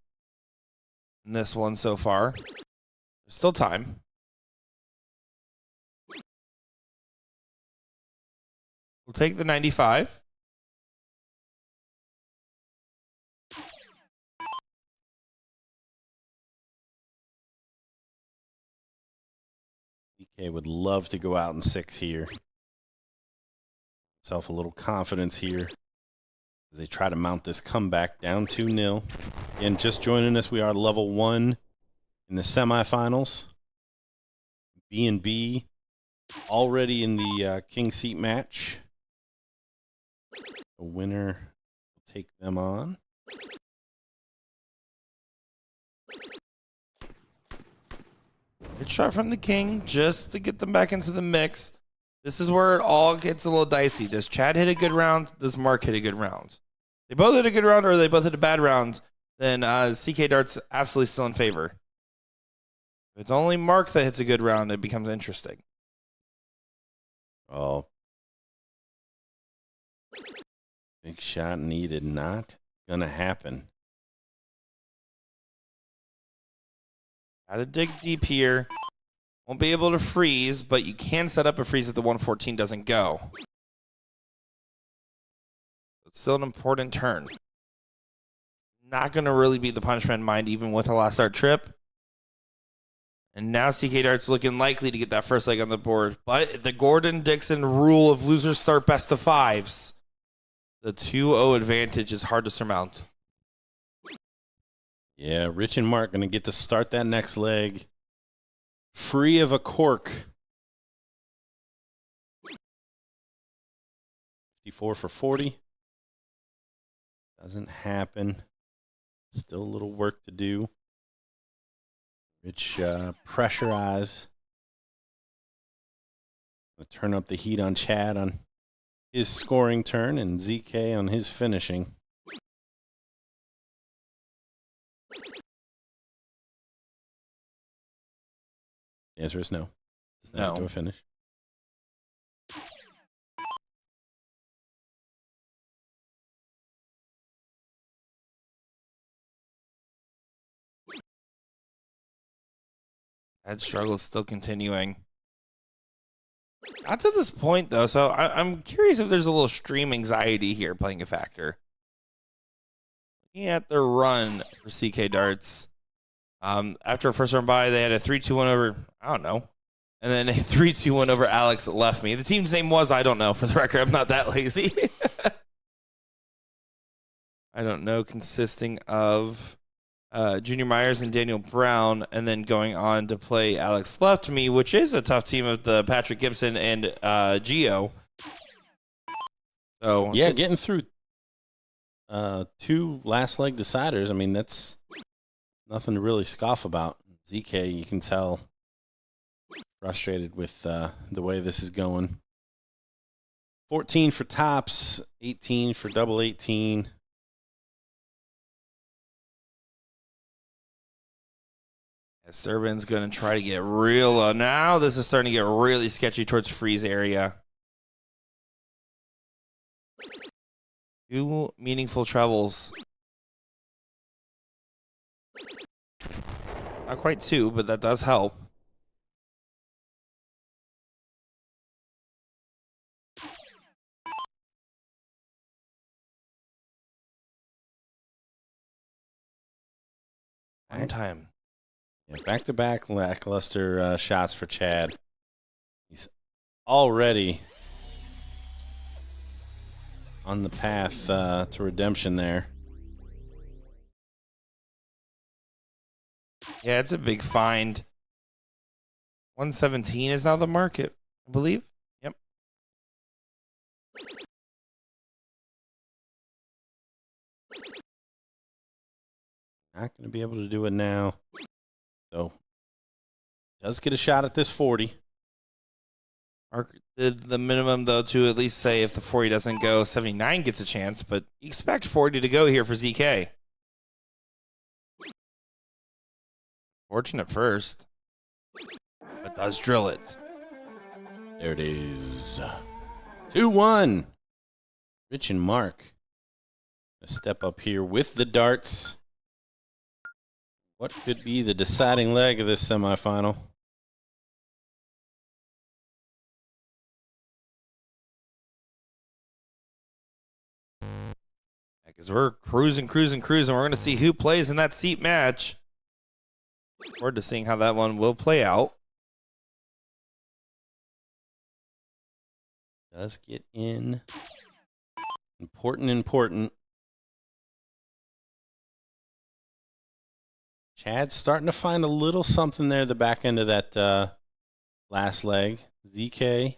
in this one so far. There's still time. We'll take the 95. ZK would love to go out in 6 here. Self a little confidence here as they try to mount this comeback down 2-0. Again, just joining us, we are level 1 in the semifinals. B&B already in the king seat match. The winner will take them on. Good shot from the king just to get them back into the mix. This is where it all gets a little dicey. Does Chad hit a good round? Does Mark hit a good round? They both hit a good round or they both hit a bad round, then CK Dart's absolutely still in favor. If it's only Mark that hits a good round, it becomes interesting. Oh. Big shot needed. Not going to happen. Gotta dig deep here. Won't be able to freeze, but you can set up a freeze if the 114 doesn't go. It's still an important turn. Not going to really be the punishment in mind, even with a last start trip. And now CK Dart's looking likely to get that first leg on the board. But the Gordon-Dixon rule of losers start best of 5s. The 2-0 advantage is hard to surmount. Yeah, Rich and Mark going to get to start that next leg free of a cork. 54 for 40. Doesn't happen. Still a little work to do. Rich pressurize. Gonna turn up the heat on Chad on his scoring turn and ZK on his finishing. The answer is no. Does not do a finish. That struggle is still continuing. Not to this point, though, so I'm curious if there's a little stream anxiety here playing a factor. Looking at the run for CK Darts. After a first run by, they had a 3-2-1 over, I don't know, and then a 3-2-1 over Alex that left me. The team's name was, I don't know, for the record. I'm not that lazy. I don't know, consisting of Junior Myers and Daniel Brown, and then going on to play Alex left me, which is a tough team of the Patrick Gibson and Gio. So yeah, getting through 2 last leg deciders. I mean, that's nothing to really scoff about. ZK, you can tell, frustrated with the way this is going. 14 for tops, 18 for double 18. Serban's going to try to get real low. Now this is starting to get really sketchy towards freeze area. 2 meaningful trebles. Not quite 2, but that does help. One time. Yeah, back-to-back lackluster shots for Chad. He's already on the path to redemption there. Yeah, it's a big find. 117 is now the market, I believe. Yep. Not going to be able to do it now. So, does get a shot at this 40. Mark did the minimum, though, to at least say if the 40 doesn't go, 79 gets a chance, but you expect 40 to go here for ZK. Fortunate first, but does drill it. There it is. 2-1. Rich and Mark. A step up here with the darts. What could be the deciding leg of this semifinal? Because we're cruising. We're going to see who plays in that seat match. Forward to seeing how that one will play out. Does get in. Important. Chad's starting to find a little something there at the back end of that last leg. ZK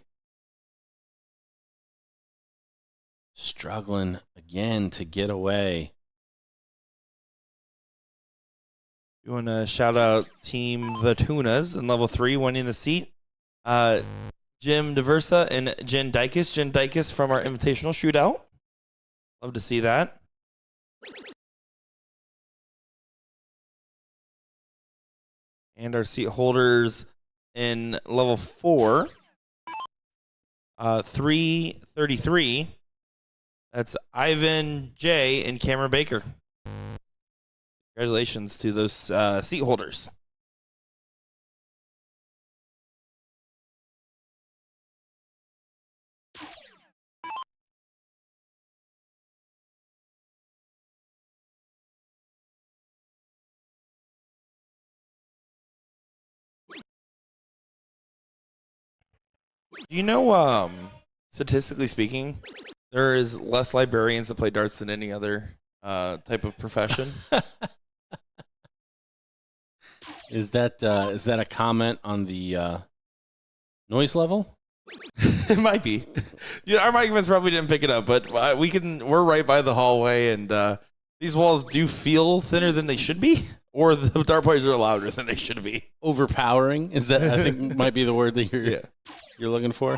struggling again to get away. You want to shout out Team The Tunas in level 3 winning the seat. Jim Diversa and Jen Dykes. Jen Dykes from our invitational shootout. Love to see that. And our seat holders in level 4. 333. That's Ivan J. and Cameron Baker. Congratulations to those seat holders. Do you know, statistically speaking, there is less librarians that play darts than any other type of profession? Is that a comment on the noise level? It might be. Yeah, our microphones probably didn't pick it up, but we're right by the hallway, and these walls do feel thinner than they should be, or the dart players are louder than they should be. Overpowering is that, I think, might be the word that you're looking for.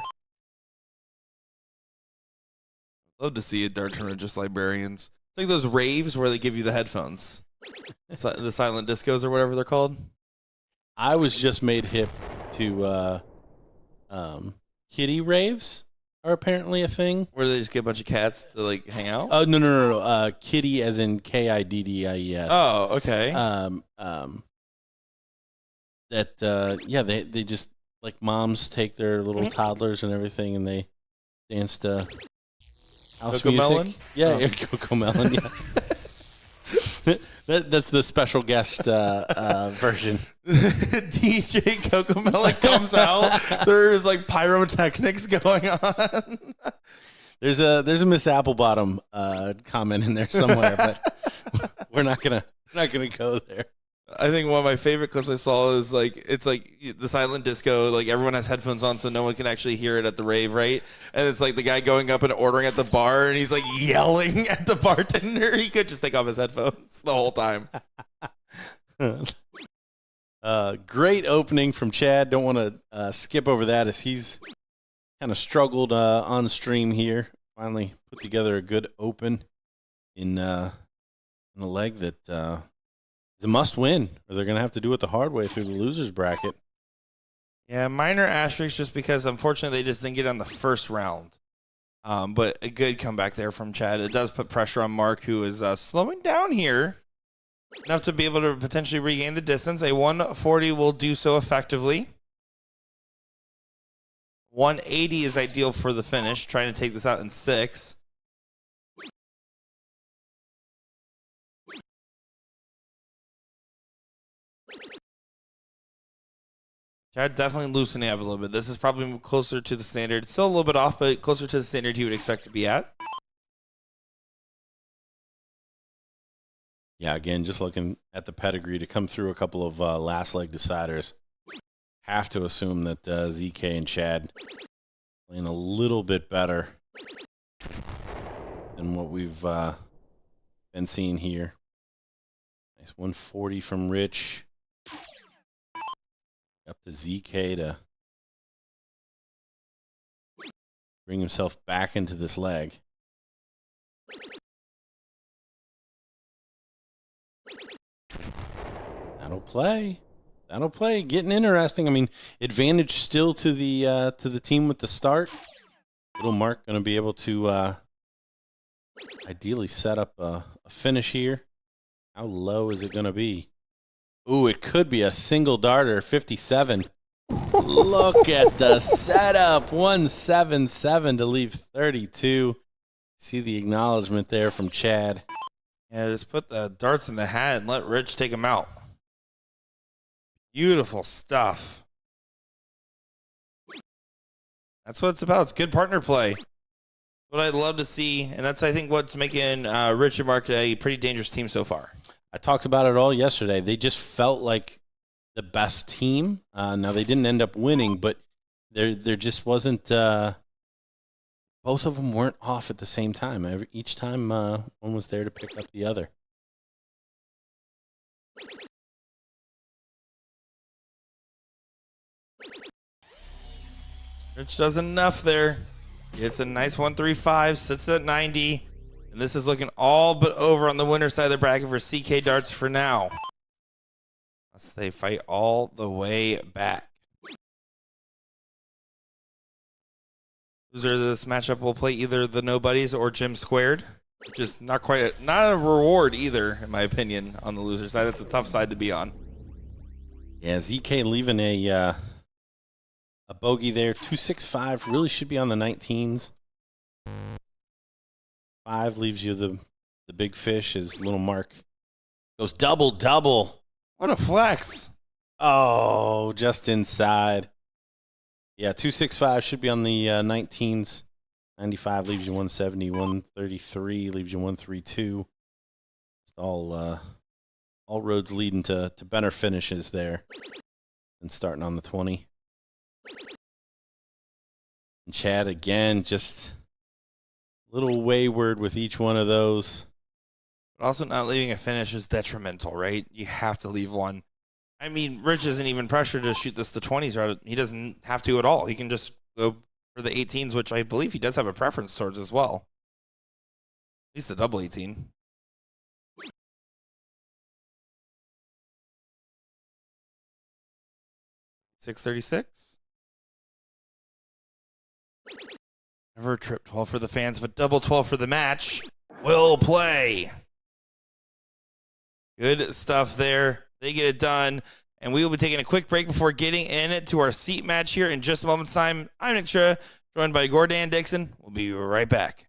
Love to see a dart tournament just librarians. It's like those raves where they give you the headphones, the silent discos or whatever they're called. I was just made hip to kitty raves are apparently a thing. Where they just get a bunch of cats to like hang out? Oh no. Kitty as in KIDDIES. Oh, okay. They just, like, moms take their little toddlers and everything and they dance to house Coco music. Melon? Yeah, Coco Melon, yeah. That's the special guest version. DJ Coco Melon comes out. There's like pyrotechnics going on. There's a Miss Applebottom comment in there somewhere, but we're not gonna go there. I think one of my favorite clips I saw is it's like the silent disco, like everyone has headphones on so no one can actually hear it at the rave, right? And it's like the guy going up and ordering at the bar and he's like yelling at the bartender. He could just take off his headphones the whole time. Great opening from Chad. Don't want to skip over that as he's kind of struggled on stream here. Finally put together a good open in a leg that it's a must win, or they're going to have to do it the hard way through the losers bracket. Yeah, minor asterisk just because, unfortunately, they just didn't get on the first round. But a good comeback there from Chad. It does put pressure on Mark, who is slowing down here enough to be able to potentially regain the distance. A 140 will do so effectively. 180 is ideal for the finish, trying to take this out in 6. Chad definitely loosening up a little bit. This is probably closer to the standard. Still a little bit off, but closer to the standard he would expect to be at. Yeah, again, just looking at the pedigree to come through a couple of last leg deciders. Have to assume that ZK and Chad playing a little bit better than what we've been seeing here. Nice 140 from Rich. Up to ZK to bring himself back into this leg. That'll play. Getting interesting. I mean, advantage still to the team with the start. Little Mark going to be able to ideally set up a finish here. How low is it going to be? Ooh, it could be a single darter, 57. Look at the setup, 177 to leave 32. See the acknowledgement there from Chad. Yeah, just put the darts in the hat and let Rich take them out. Beautiful stuff. That's what it's about. It's good partner play. What I'd love to see, and that's, I think, what's making Rich and Mark a pretty dangerous team so far. I talked about it all yesterday. They just felt like the best team. Now, they didn't end up winning, but there just wasn't both of them weren't off at the same time. Each time one was there to pick up the other. Rich does enough there. It's a nice 135, sits at 90. And this is looking all but over on the winner's side of the bracket for CK Darts for now. Unless they fight all the way back. Loser of this matchup will play either the Nobodies or Jim Squared. Which is not a reward either, in my opinion, on the loser side. That's a tough side to be on. Yeah, ZK leaving a bogey there. 265 really should be on the 19s. 5 leaves you the big fish as little Mark goes double. What a flex. Oh, just inside. Yeah, 265 should be on the 19s. 95 leaves you 170. 133 leaves you 132. It's all roads leading to better finishes there. And starting on the 20. And Chad again, just a little wayward with each one of those. But also not leaving a finish is detrimental, right? You have to leave one. I mean, Rich isn't even pressured to shoot this to 20s. Right? He doesn't have to at all. He can just go for the 18s, which I believe he does have a preference towards as well. At least the double 18. $636. Never trip 12 for the fans, but double 12 for the match. Will play. Good stuff there. They get it done. And we will be taking a quick break before getting in it to our seat match here in just a moment's time. I'm Nick Shura, joined by Gordon Dixon. We'll be right back.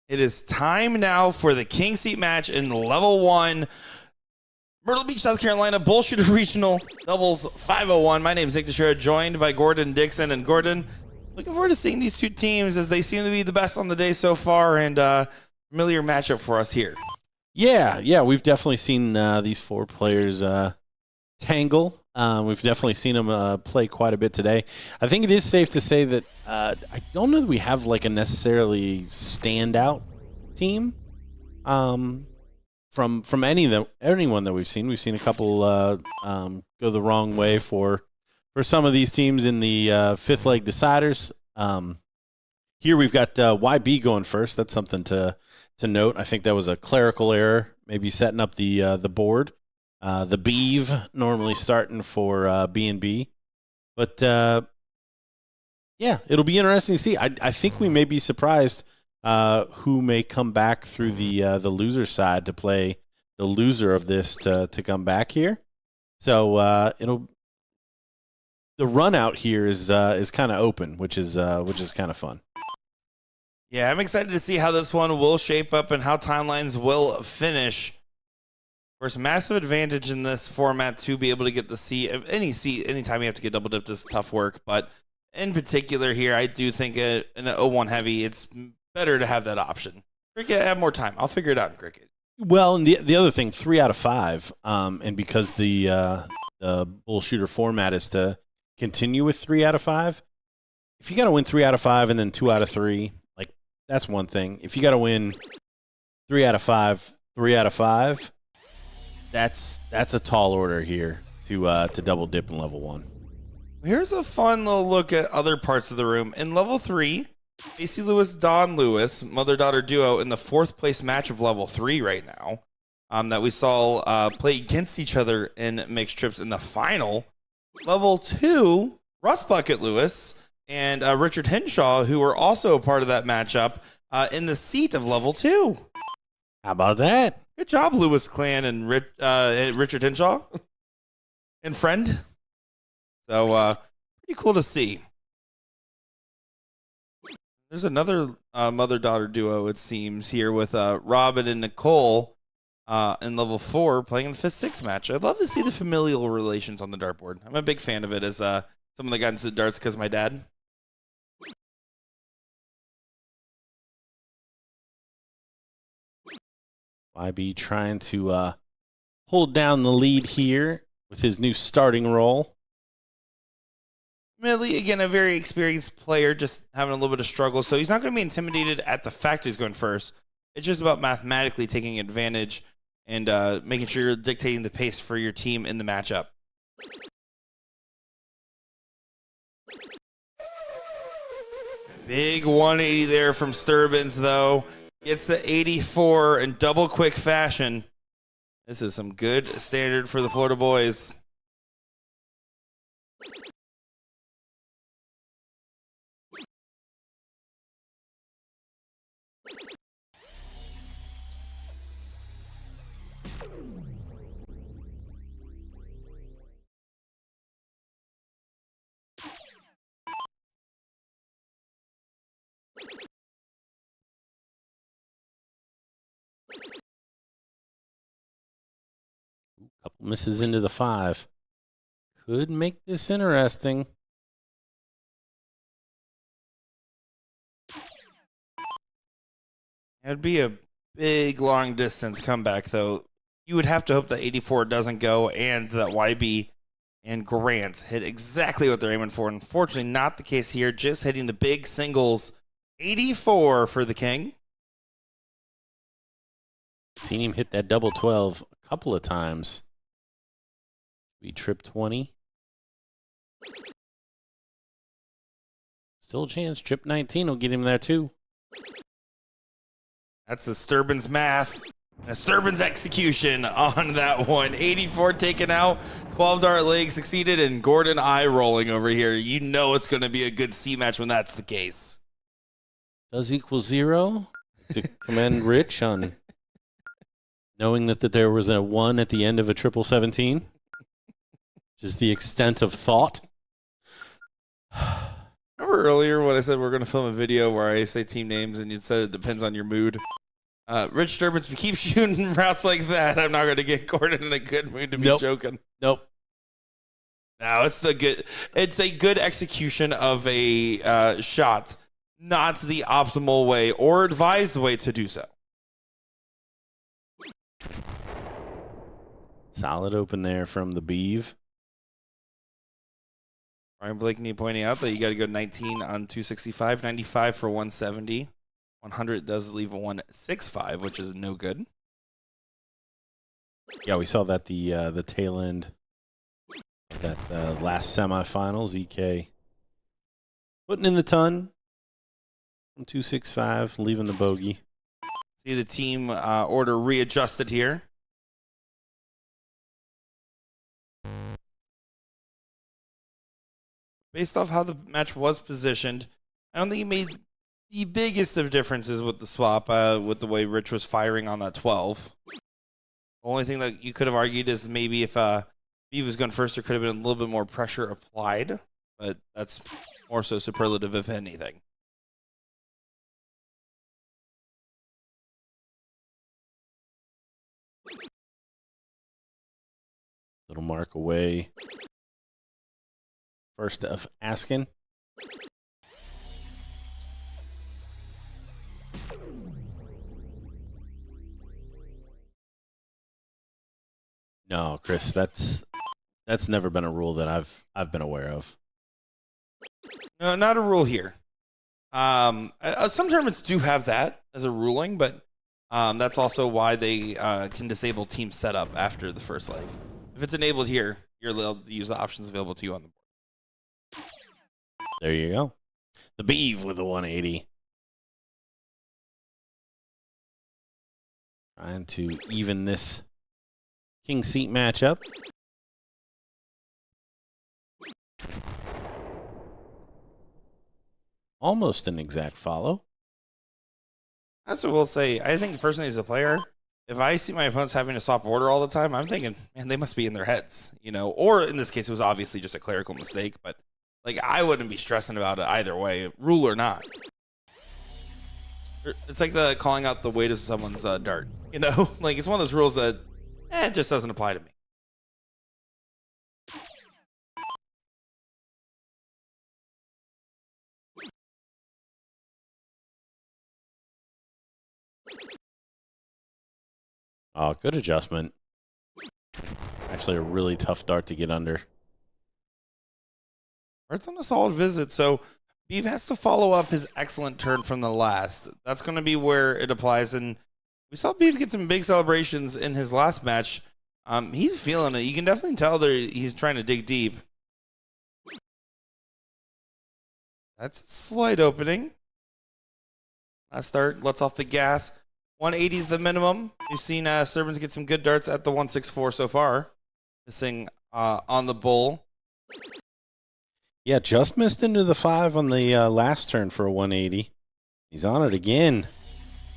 It is time now for the King Seat match in level 1. Myrtle Beach, South Carolina, BullShooter Regional Doubles 501. My name is Nick Teixeira, joined by Gordon Dixon. And Gordon, looking forward to seeing these two teams as they seem to be the best on the day so far, and familiar matchup for us here. Yeah, we've definitely seen these four players tangle. We've definitely seen them play quite a bit today. I think it is safe to say that I don't know that we have like a necessarily standout team from anyone that we've seen. We've seen a couple go the wrong way for some of these teams in the fifth leg deciders. Here we've got YB going first. That's something to note. I think that was a clerical error, maybe setting up the board. The Beeve normally starting for B&B. But, yeah, it'll be interesting to see. I think we may be surprised who may come back through the loser side to play the loser of this to come back here. So the run out here is kind of open, which is kind of fun. Yeah, I'm excited to see how this one will shape up and how timelines will finish. Of course, massive advantage in this format to be able to get the seat. Anytime you have to get double dipped is tough work. But in particular here, I do think in an 0-1 heavy, it's better to have that option. Cricket, I have more time. I'll figure it out in cricket. Well, and the other thing, 3 out of 5, and because the BullShooter format is to continue with 3 out of 5, if you got to win 3 out of 5 and then 2 out of 3, like that's one thing. If you got to win 3 out of 5, 3 out of 5. That's a tall order here to double dip in level 1. Here's a fun little look at other parts of the room. In level 3, Macy Lewis, Dawn Lewis, mother-daughter duo in the 4th place match of level 3 right now that we saw play against each other in mixed trips in the final. Level 2, Russ Bucket Lewis and Richard Henshaw, who were also a part of that matchup in the seat of level 2. How about that? Good job, Lewis Clan and Richard Henshaw and friend. So pretty cool to see. There's another mother-daughter duo, it seems, here with Robin and Nicole in level 4 playing in the 5th-6 match. I'd love to see the familial relations on the dartboard. I'm a big fan of it as someone that got into the darts because of my dad. YB trying to hold down the lead here with his new starting role. Admittedly, again, a very experienced player, just having a little bit of struggle. So he's not going to be intimidated at the fact he's going first. It's just about mathematically taking advantage and making sure you're dictating the pace for your team in the matchup. Big 180 there from Sturbins, though. Gets the 84 in double quick fashion. This is some good standard for the Florida boys. Couple misses into the 5. Could make this interesting. It'd be a big long distance comeback, though. You would have to hope that 84 doesn't go and that YB and Grant hit exactly what they're aiming for. Unfortunately, not the case here. Just hitting the big singles. 84 for the King. Seen him hit that double 12 a couple of times. We trip 20. Still a chance. Trip 19 will get him there too. That's the Sturbins math. And a Sturbins execution on that one. 84 taken out. 12 dart leg succeeded. And Gordon eye rolling over here. You know it's going to be a good C match when that's the case. Does equal 0. To commend Rich on knowing that there was a 1 at the end of a 1717. Just the extent of thought. Remember remember earlier when I said we're going to film a video where I say team names and you said it depends on your mood? Rich Durbin, if you keep shooting routes like that, I'm not going to get Gordon in a good mood to be joking. Nope. No, it's a good execution of a shot, not the optimal way or advised way to do so. Solid open there from the Beeve. Ryan Blakeney pointing out that you got to go 19 on 265, 95 for 170. 100 does leave a 165, which is no good. Yeah, we saw that the tail end, that last semifinals. EK putting in the ton from 265, leaving the bogey. See the team order readjusted here. Based off how the match was positioned, I don't think it made the biggest of differences with the swap, with the way Rich was firing on that 12. The only thing that you could have argued is maybe if B was going first, there could have been a little bit more pressure applied, but that's more so superlative, if anything. Little mark away. First of asking. No, Chris, that's never been a rule that I've been aware of. No, not a rule here. Some tournaments do have that as a ruling, but that's also why they can disable team setup after the first leg. If it's enabled here, you're allowed to use the options available to you on the board. There you go. The Beeve with a 180. Trying to even this king seat matchup. Almost an exact follow. That's what we'll say. I think personally as a player, if I see my opponents having to swap order all the time, I'm thinking, man, they must be in their heads, you know. Or in this case, it was obviously just a clerical mistake, but like I wouldn't be stressing about it either way, rule or not. It's like the calling out the weight of someone's dart, you know. Like it's one of those rules that it just doesn't apply to me. Oh, good adjustment. Actually, a really tough dart to get under. It's on a solid visit, so Beeve has to follow up his excellent turn from the last. That's going to be where it applies, and we saw Beeve get some big celebrations in his last match. He's feeling it. You can definitely tell that he's trying to dig deep. That's a slight opening. Last start lets off the gas. 180 is the minimum. We've seen Servants get some good darts at the 164 so far. Missing on the bull. Yeah, just missed into the 5 on the last turn for a 180. He's on it again.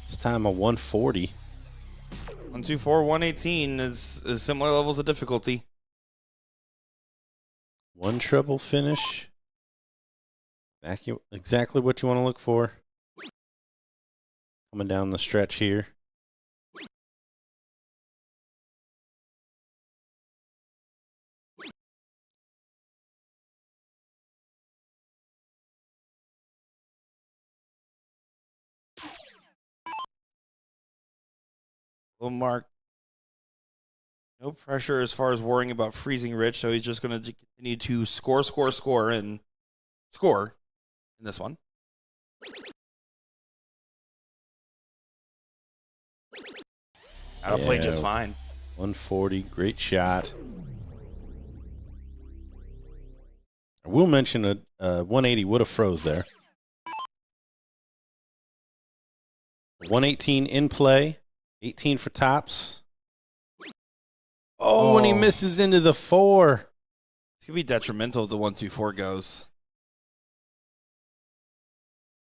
This time a 140. 124, 118 is similar levels of difficulty. One treble finish. Exactly what you want to look for. Coming down the stretch here. Little Mark. No pressure as far as worrying about freezing Rich, so he's just going to continue to score, and score in this one. That'll play just fine. 140, great shot. I will mention a 180 would have froze there. 118 in play, 18 for tops. Oh, and he misses into the 4. It's going to be detrimental if the 124 goes.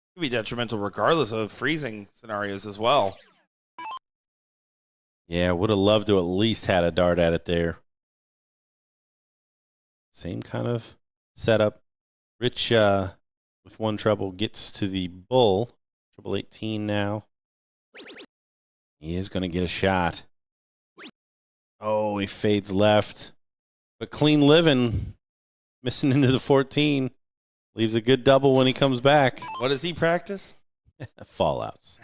It could be detrimental regardless of freezing scenarios as well. Yeah, would have loved to at least had a dart at it there. Same kind of setup. Rich with one treble gets to the bull. Treble 18 now. He is going to get a shot. Oh, he fades left. But clean living, missing into the 14. Leaves a good double when he comes back. What does he practice? Fallouts.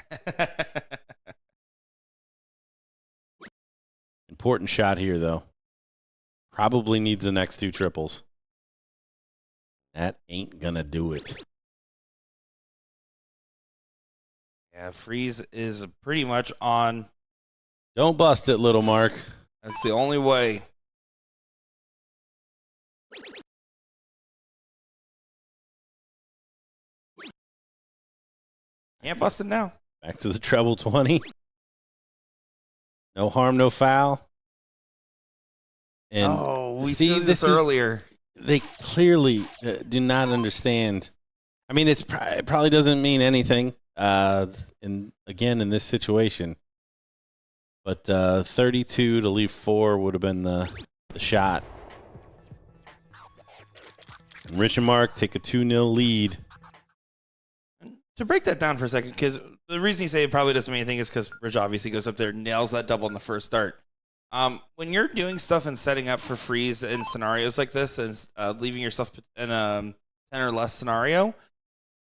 Important shot here, though. Probably needs the next two triples. That ain't going to do it. Yeah, freeze is pretty much on. Don't bust it, little Mark. That's the only way. Can't bust it now. Back to the treble 20. No harm, no foul. And we see this earlier. They clearly do not understand. I mean, it probably doesn't mean anything. In this situation, but 32 to leave 4 would have been the shot. And Rich and Mark take a 2-0 lead. To break that down for a second, because the reason you say it probably doesn't mean anything is because Rich obviously goes up there and nails that double in the first start. When you're doing stuff and setting up for freeze in scenarios like this and leaving yourself in a 10 or less scenario,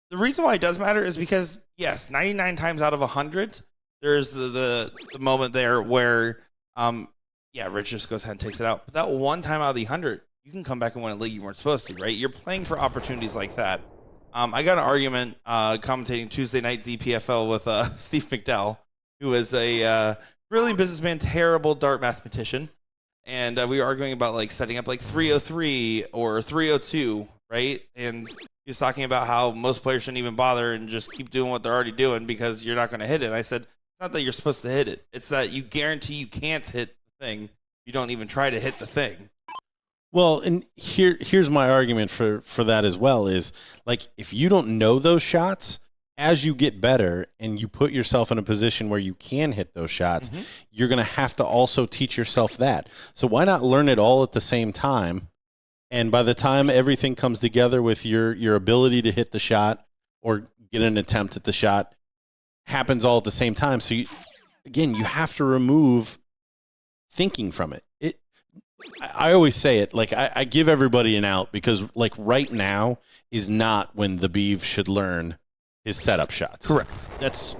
the reason why it does matter is because, yes, 99 times out of 100, there's the moment there where, Rich just goes ahead and takes it out. But that one time out of the 100, you can come back and win a league you weren't supposed to, right? You're playing for opportunities like that. I got an argument commentating Tuesday night ZPFL with Steve McDowell, who is a brilliant businessman, terrible dart mathematician. And we were arguing about like setting up like 303 or 302, right? And he was talking about how most players shouldn't even bother and just keep doing what they're already doing because you're not going to hit it. And I said, it's not that you're supposed to hit it. It's that you guarantee you can't hit the thing. You don't even try to hit the thing. Well, and here's my argument for that as well is, like, if you don't know those shots, as you get better and you put yourself in a position where you can hit those shots, you're going to have to also teach yourself that. So why not learn it all at the same time? And by the time everything comes together with your ability to hit the shot or get an attempt at the shot happens all at the same time. So, you have to remove thinking from it. I always say it, like, I give everybody an out because, like, right now is not when the Beeve should learn his setup shots. Correct. That's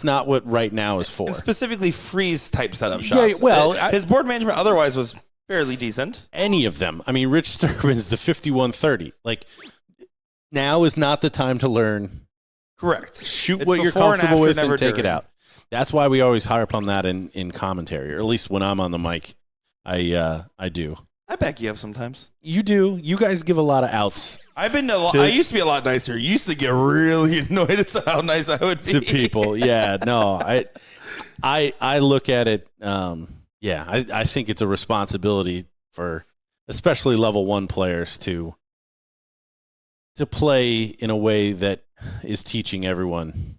not what right now is for. And specifically freeze-type setup shots. Yeah, well, his board management otherwise was fairly decent. Any of them. I mean, Rich Sturban's the 51-30. Like, now is not the time to learn. Correct. Shoot It's what you're before and comfortable after, with never and take it during. out. That's why we always harp on that in commentary, or at least when I'm on the mic. I do. I back you up sometimes. You do. You guys give a lot of outs. I've been I used to be a lot nicer. You used to get really annoyed at how nice I would be to people. Yeah, no, I look at it. I think it's a responsibility for especially level 1 players to play in a way that is teaching everyone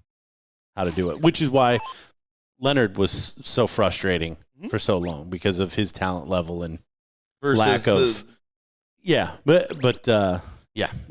how to do it, which is why Leonard was so frustrating for so long because of his talent level and lack of.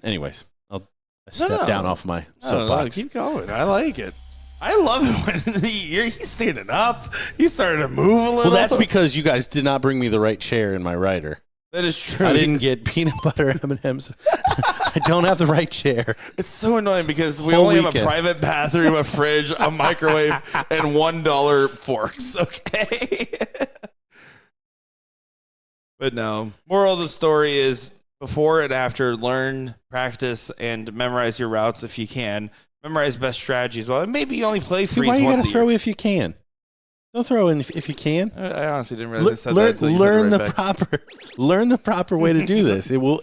Anyways, I'll step down off my soapbox. Keep going. I like it. I love it when he's standing up. He's starting to move a little. Well, that's because you guys did not bring me the right chair in my rider. That is true. I didn't get peanut butter M&Ms. I don't have the right chair. It's so annoying because we Whole only have weekend. a private bathroom, a fridge, a microwave, and $1 forks. Okay. But no. Moral of the story is before and after, learn, practice, and memorize your routes if you can. Memorize best strategies. Well, maybe you only play freeze Why you once gotta a throw year. if you can? Don't throw in if you can. I honestly didn't realize I said that until you Learn said it right back. learn the proper way to do this. It will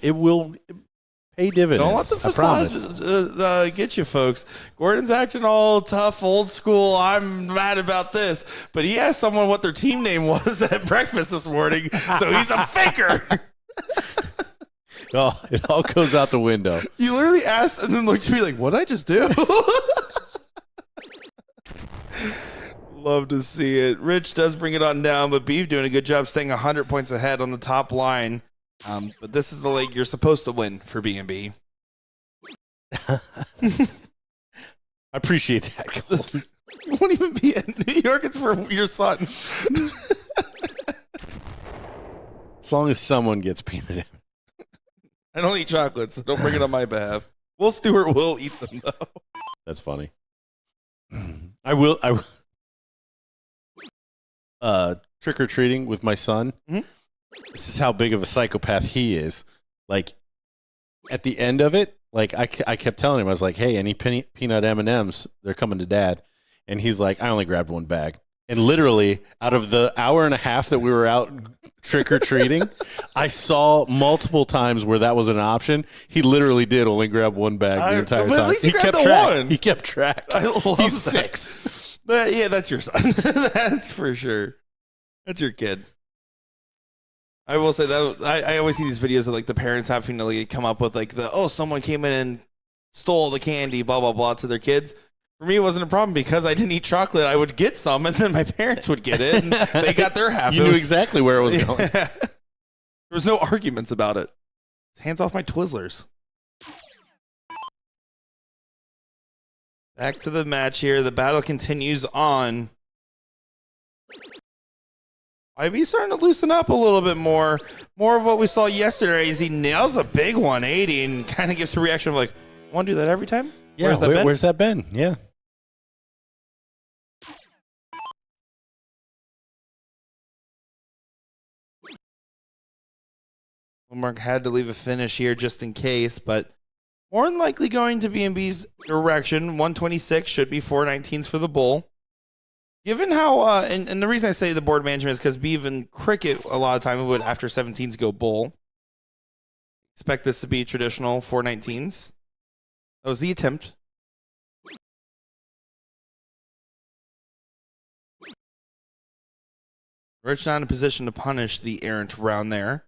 pay dividends. Don't let the I promise. facade get you, folks. Gordon's acting all tough, old school. I'm mad about this. But he asked someone what their team name was at breakfast this morning, so he's a faker. Oh, it all goes out the window. You literally asked and then looked at me like, what did I just do? Love to see it. Rich does bring it on down, but Beeve doing a good job staying 100 points ahead on the top line. But this is the leg you're supposed to win for B&B. I appreciate that. You won't even be in New York. It's for your son. As long as someone gets peanut M. I don't eat chocolates, so don't bring it on my behalf. Will Stewart will eat them, though. That's funny. I will. Trick or treating with my son. Mhm. This is how big of a psychopath he is. Like at the end of it, like I kept telling him, I was like, "Hey, any peanut M&Ms? They're coming to Dad." And he's like, "I only grabbed one bag." And literally, out of the hour and a half that we were out trick or treating, I saw multiple times where that was an option. He literally did only grab one bag the entire but time. at least he grabbed kept the track. one. He kept track. I love He's that. 6. Yeah, that's your son. That's for sure. That's your kid. I will say that I always see these videos of like the parents having to like come up with like someone came in and stole the candy, blah blah blah, to their kids. For me, it wasn't a problem because I didn't eat chocolate. I would get some, and then my parents would get it, and they got their half. You knew exactly where it was going. There was no arguments about it. Hands off my Twizzlers. Back to the match here. The battle continues on. IB's starting to loosen up a little bit more. More of what we saw yesterday as he nails a big 180 and kind of gives a reaction of like, want to do that every time? Yeah, where's that been? Yeah. Mark had to leave a finish here just in case, but more than likely going to B&B's direction. 126 should be 419s for the Bull. Given how, and the reason I say the board management is because Beav and Cricket, a lot of time would, after 17s, go Bull. Expect this to be traditional 419s. That was the attempt. Rich not in a position to punish the errant round there.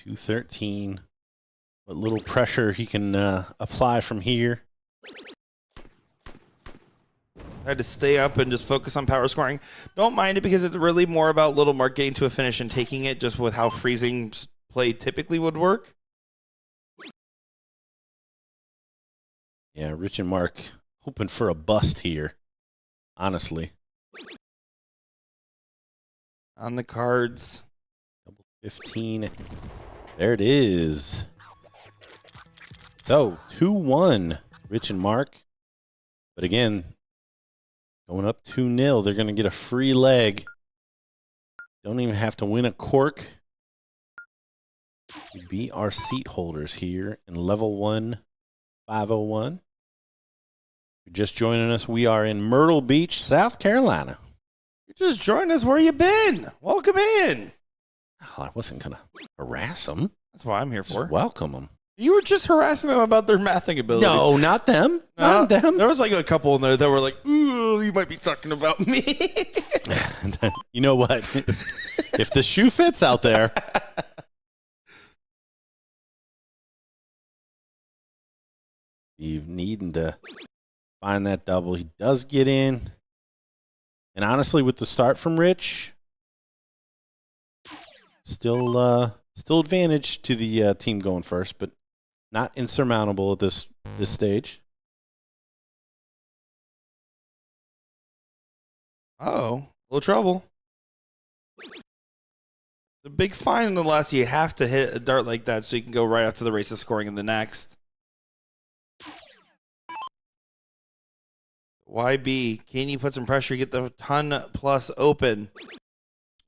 $213. What little pressure he can apply from here. I had to stay up and just focus on power scoring. Don't mind it because it's really more about Little Mark getting to a finish and taking it just with how freezing play typically would work. Yeah, Rich and Mark hoping for a bust here, honestly. On the cards. 15. There it is. So, 2-1, Rich and Mark. But again, going up 2-0, they're going to get a free leg. Don't even have to win a cork. We beat our seat holders here in level 1, 501. You're just joining us. We are in Myrtle Beach, South Carolina. You're just joining us. Where you been? Welcome in. Oh, I wasn't going to harass them. That's what I'm here for. Just welcome them. You were just harassing them about their mathing abilities. No, not them. Not them. There was like a couple in there that were like, ooh, you might be talking about me. You know what? If the shoe fits out there. You're needing to find that double. He does get in. And honestly, with the start from Rich, still advantage to the team going first, but not insurmountable at this stage. Uh-oh, a little trouble. The big fine unless you have to hit a dart like that so you can go right after the race of scoring in the next. YB, can you put some pressure, get the ton plus open?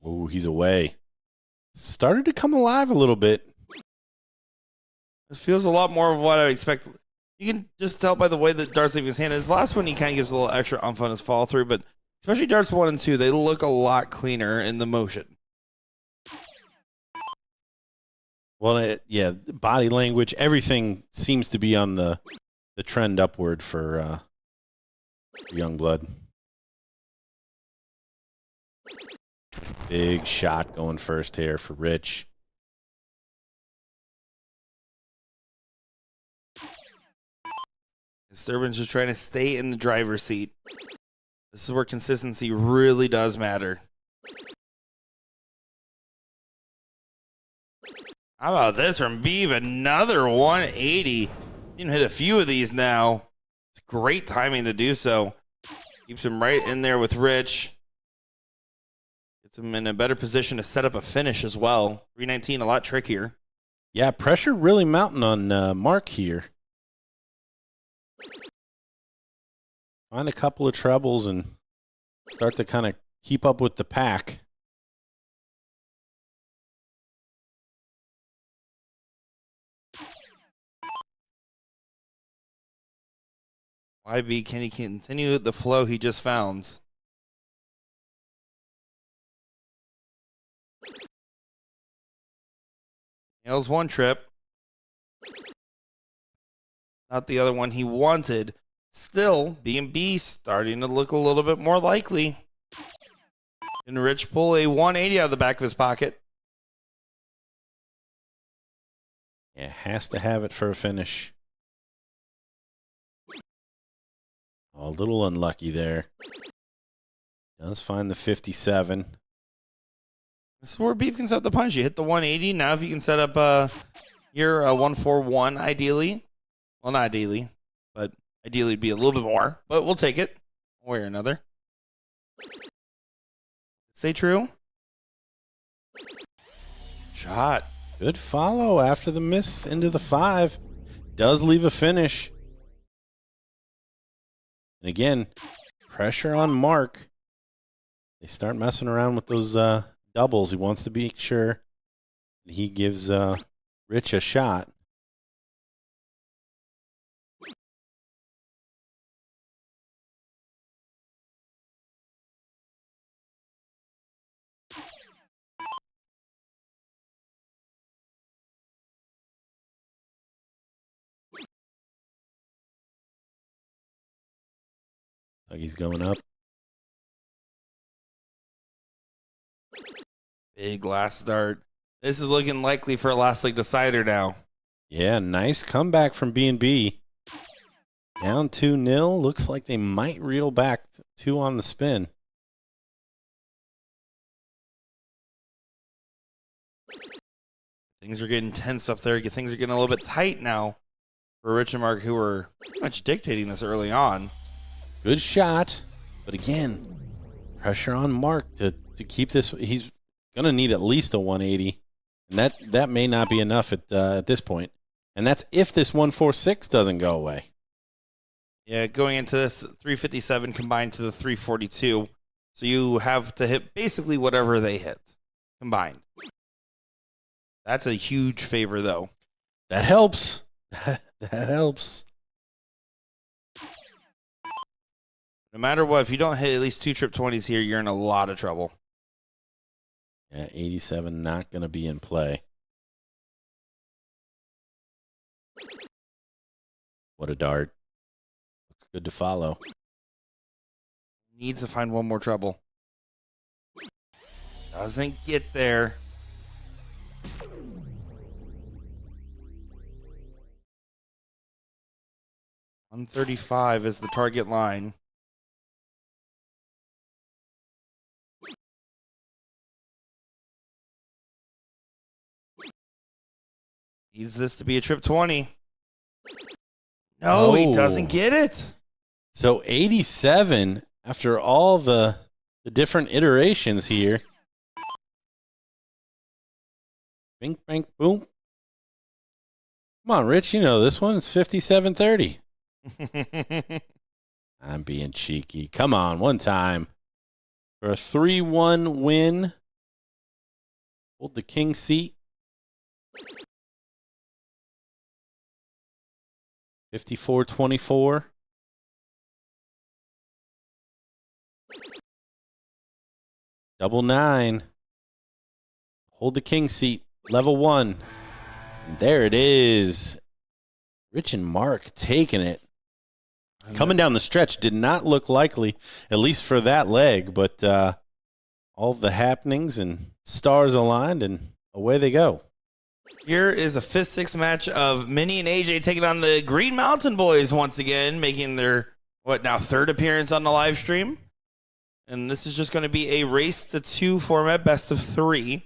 Oh, he's away. Started to come alive a little bit. This feels a lot more of what I expect. You can just tell by the way that darts leaving his hand. His last one, he kind of gives a little extra oomph on his follow through, but especially darts 1 and 2, they look a lot cleaner in the motion. Well, yeah, body language, everything seems to be on the trend upward for Youngblood. Big shot going first here for Rich. Disturbance just trying to stay in the driver's seat. This is where consistency really does matter. How about this from Beeve? Another 180. You can hit a few of these now. It's great timing to do so. Keeps him right in there with Rich. Gets him in a better position to set up a finish as well. 319, a lot trickier. Yeah, pressure really mounting on Mark here. Find a couple of trebles and start to kind of keep up with the pack. YB, can he continue the flow he just found? Nails one trip. Not the other one he wanted. Still, B&B starting to look a little bit more likely. Can Rich pull a 180 out of the back of his pocket? Yeah, has to have it for a finish. Oh, a little unlucky there. Does find the 57. This is where Beef can set up the punch. You hit the 180. Now if you can set up your 141 ideally. Well, not ideally, but ideally it'd be a little bit more. But we'll take it one way or another. Stay true. Shot. Good follow after the miss into the 5. Does leave a finish. And again, pressure on Mark. They start messing around with those doubles. He wants to be sure that he gives Rich a shot. Like he's going up. Big last start. This is looking likely for a last leg decider now. Yeah, nice comeback from B&B. Down 2-0. Looks like they might reel back 2 on the spin. Things are getting tense up there. Things are getting a little bit tight now for Rich and Mark, who were pretty much dictating this early on. Good shot. But again, pressure on Mark to keep this. He's going to need at least a 180. And that may not be enough at this point. And that's if this 146 doesn't go away. Yeah, going into this 357 combined to the 342. So you have to hit basically whatever they hit combined. That's a huge favor, though. That helps. That helps. No matter what, if you don't hit at least 2 trip 20s here, you're in a lot of trouble. Yeah, 87 not going to be in play. What a dart. Looks good to follow. Needs to find one more trouble. Doesn't get there. $135 is the target line. Needs this to be a trip 20. No, he doesn't get it. So 87, after all the different iterations here. Bink, bang, boom. Come on, Rich, you know this one. It's 57-30. I'm being cheeky. Come on, one time. For a 3-1 win. Hold the king seat. 54-24. Double 9. Hold the king seat. Level 1. And there it is. Rich and Mark taking it. Coming down the stretch did not look likely, at least for that leg, but all the happenings and stars aligned, and away they go. Here is a 5th-6th match of Minnie and AJ taking on the Green Mountain Boys once again, making their, now, 3rd appearance on the live stream. And this is just going to be a race to 2 format, best of 3.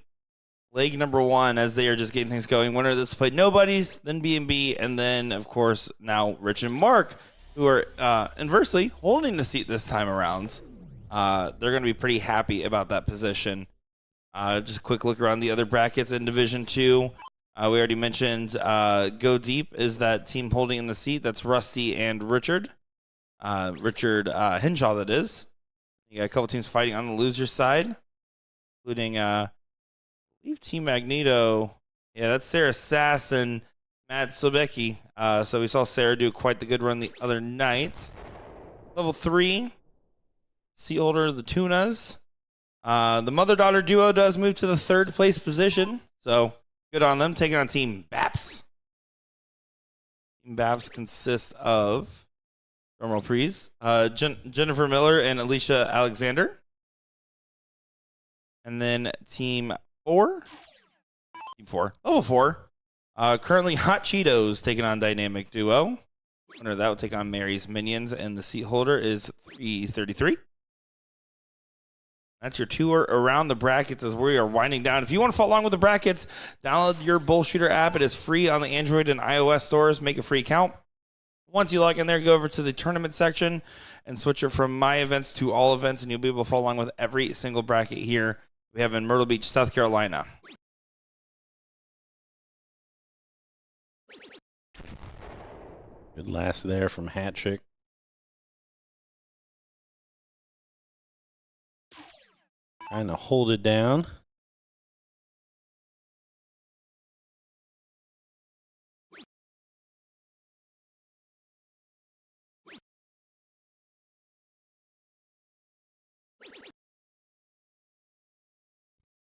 Leg number 1, as they are just getting things going. Winner of this played Nobodies, then B&B, and then, of course, now Rich and Mark, who are inversely holding the seat this time around. They're going to be pretty happy about that position. Just a quick look around the other brackets in Division 2. We already mentioned Go Deep is that team holding in the seat. That's Rusty and Richard. Richard Henshaw, that is. You got a couple teams fighting on the loser side, including I believe Team Magneto. Yeah, that's Sarah Sass and Matt Sobecki. So we saw Sarah do quite the good run the other night. Level 3, Sea Holder, the Tunas. The mother-daughter duo does move to the 3rd place position. So good on them, taking on Team Baps. Team Baps consists of drumroll please. Jennifer Miller and Alicia Alexander. And then Team 4. Level 4. Currently Hot Cheetos taking on Dynamic Duo. Winner of that will take on Mary's Minions, and the seat holder is 333. That's your tour around the brackets as we are winding down. If you want to follow along with the brackets, download your BullShooter app. It is free on the Android and iOS stores. Make a free account. Once you log in there, go over to the tournament section and switch it from My Events to All Events, and you'll be able to follow along with every single bracket here we have in Myrtle Beach, South Carolina. Good last there from Hattrick. Trying to hold it down.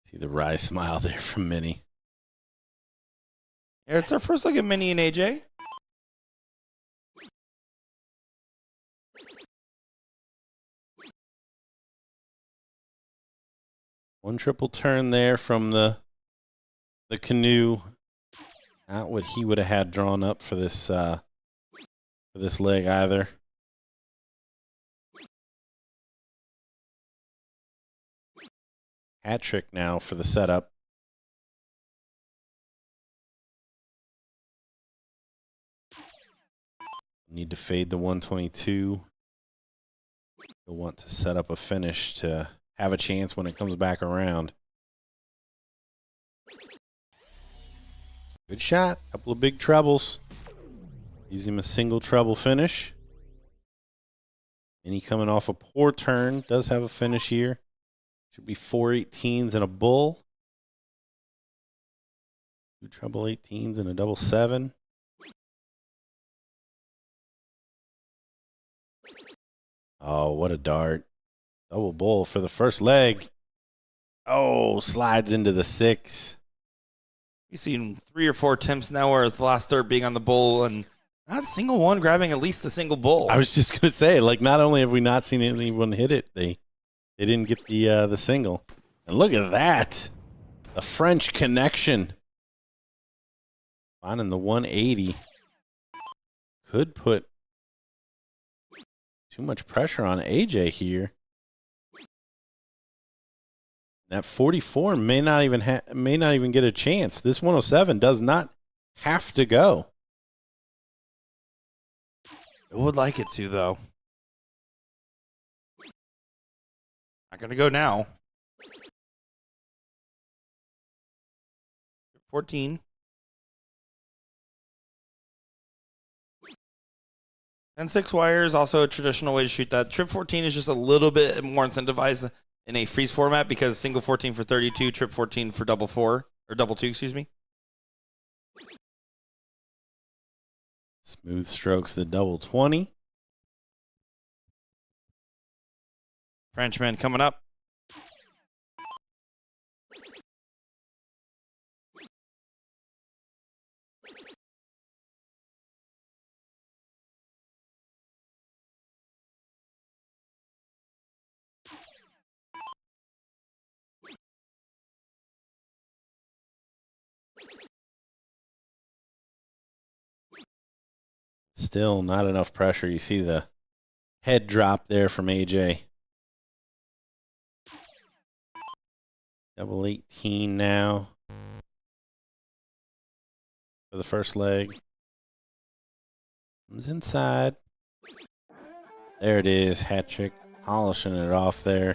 See the wry smile there from Minnie. Yeah, it's our first look at Minnie and AJ. One triple turn there from the canoe. Not what he would have had drawn up for this leg either. Hat trick now for the setup. Need to fade the 122. You'll want to set up a finish to have a chance when it comes back around. Good shot. Couple of big trebles. Gives him a single treble finish. And he coming off a poor turn. Does have a finish here. Should be 4 18s and a bull. 2 treble 18s and a double 7. Oh, what a dart. Double bull for the first leg. Oh, slides into the 6. You've seen 3 or 4 attempts now where the last dart being on the bull and not a single one grabbing at least a single bull. I was just going to say, like, not only have we not seen anyone hit it, they didn't get the single. And look at that. The French connection. Finding the 180. Could put too much pressure on AJ here. That 44 may not even get a chance. This 107 does not have to go. I would like it to, though. Not going to go now. 14. 10-6 wire is also a traditional way to shoot that. Trip 14 is just a little bit more incentivized in a freeze format because single 14 for 32, trip 14 for double 4, or double 2, excuse me. Smooth strokes the double 20. Frenchman coming up. Still not enough pressure. You see the head drop there from AJ. Double 18 now for the first leg. Comes inside. There it is. Hat trick. Polishing it off there.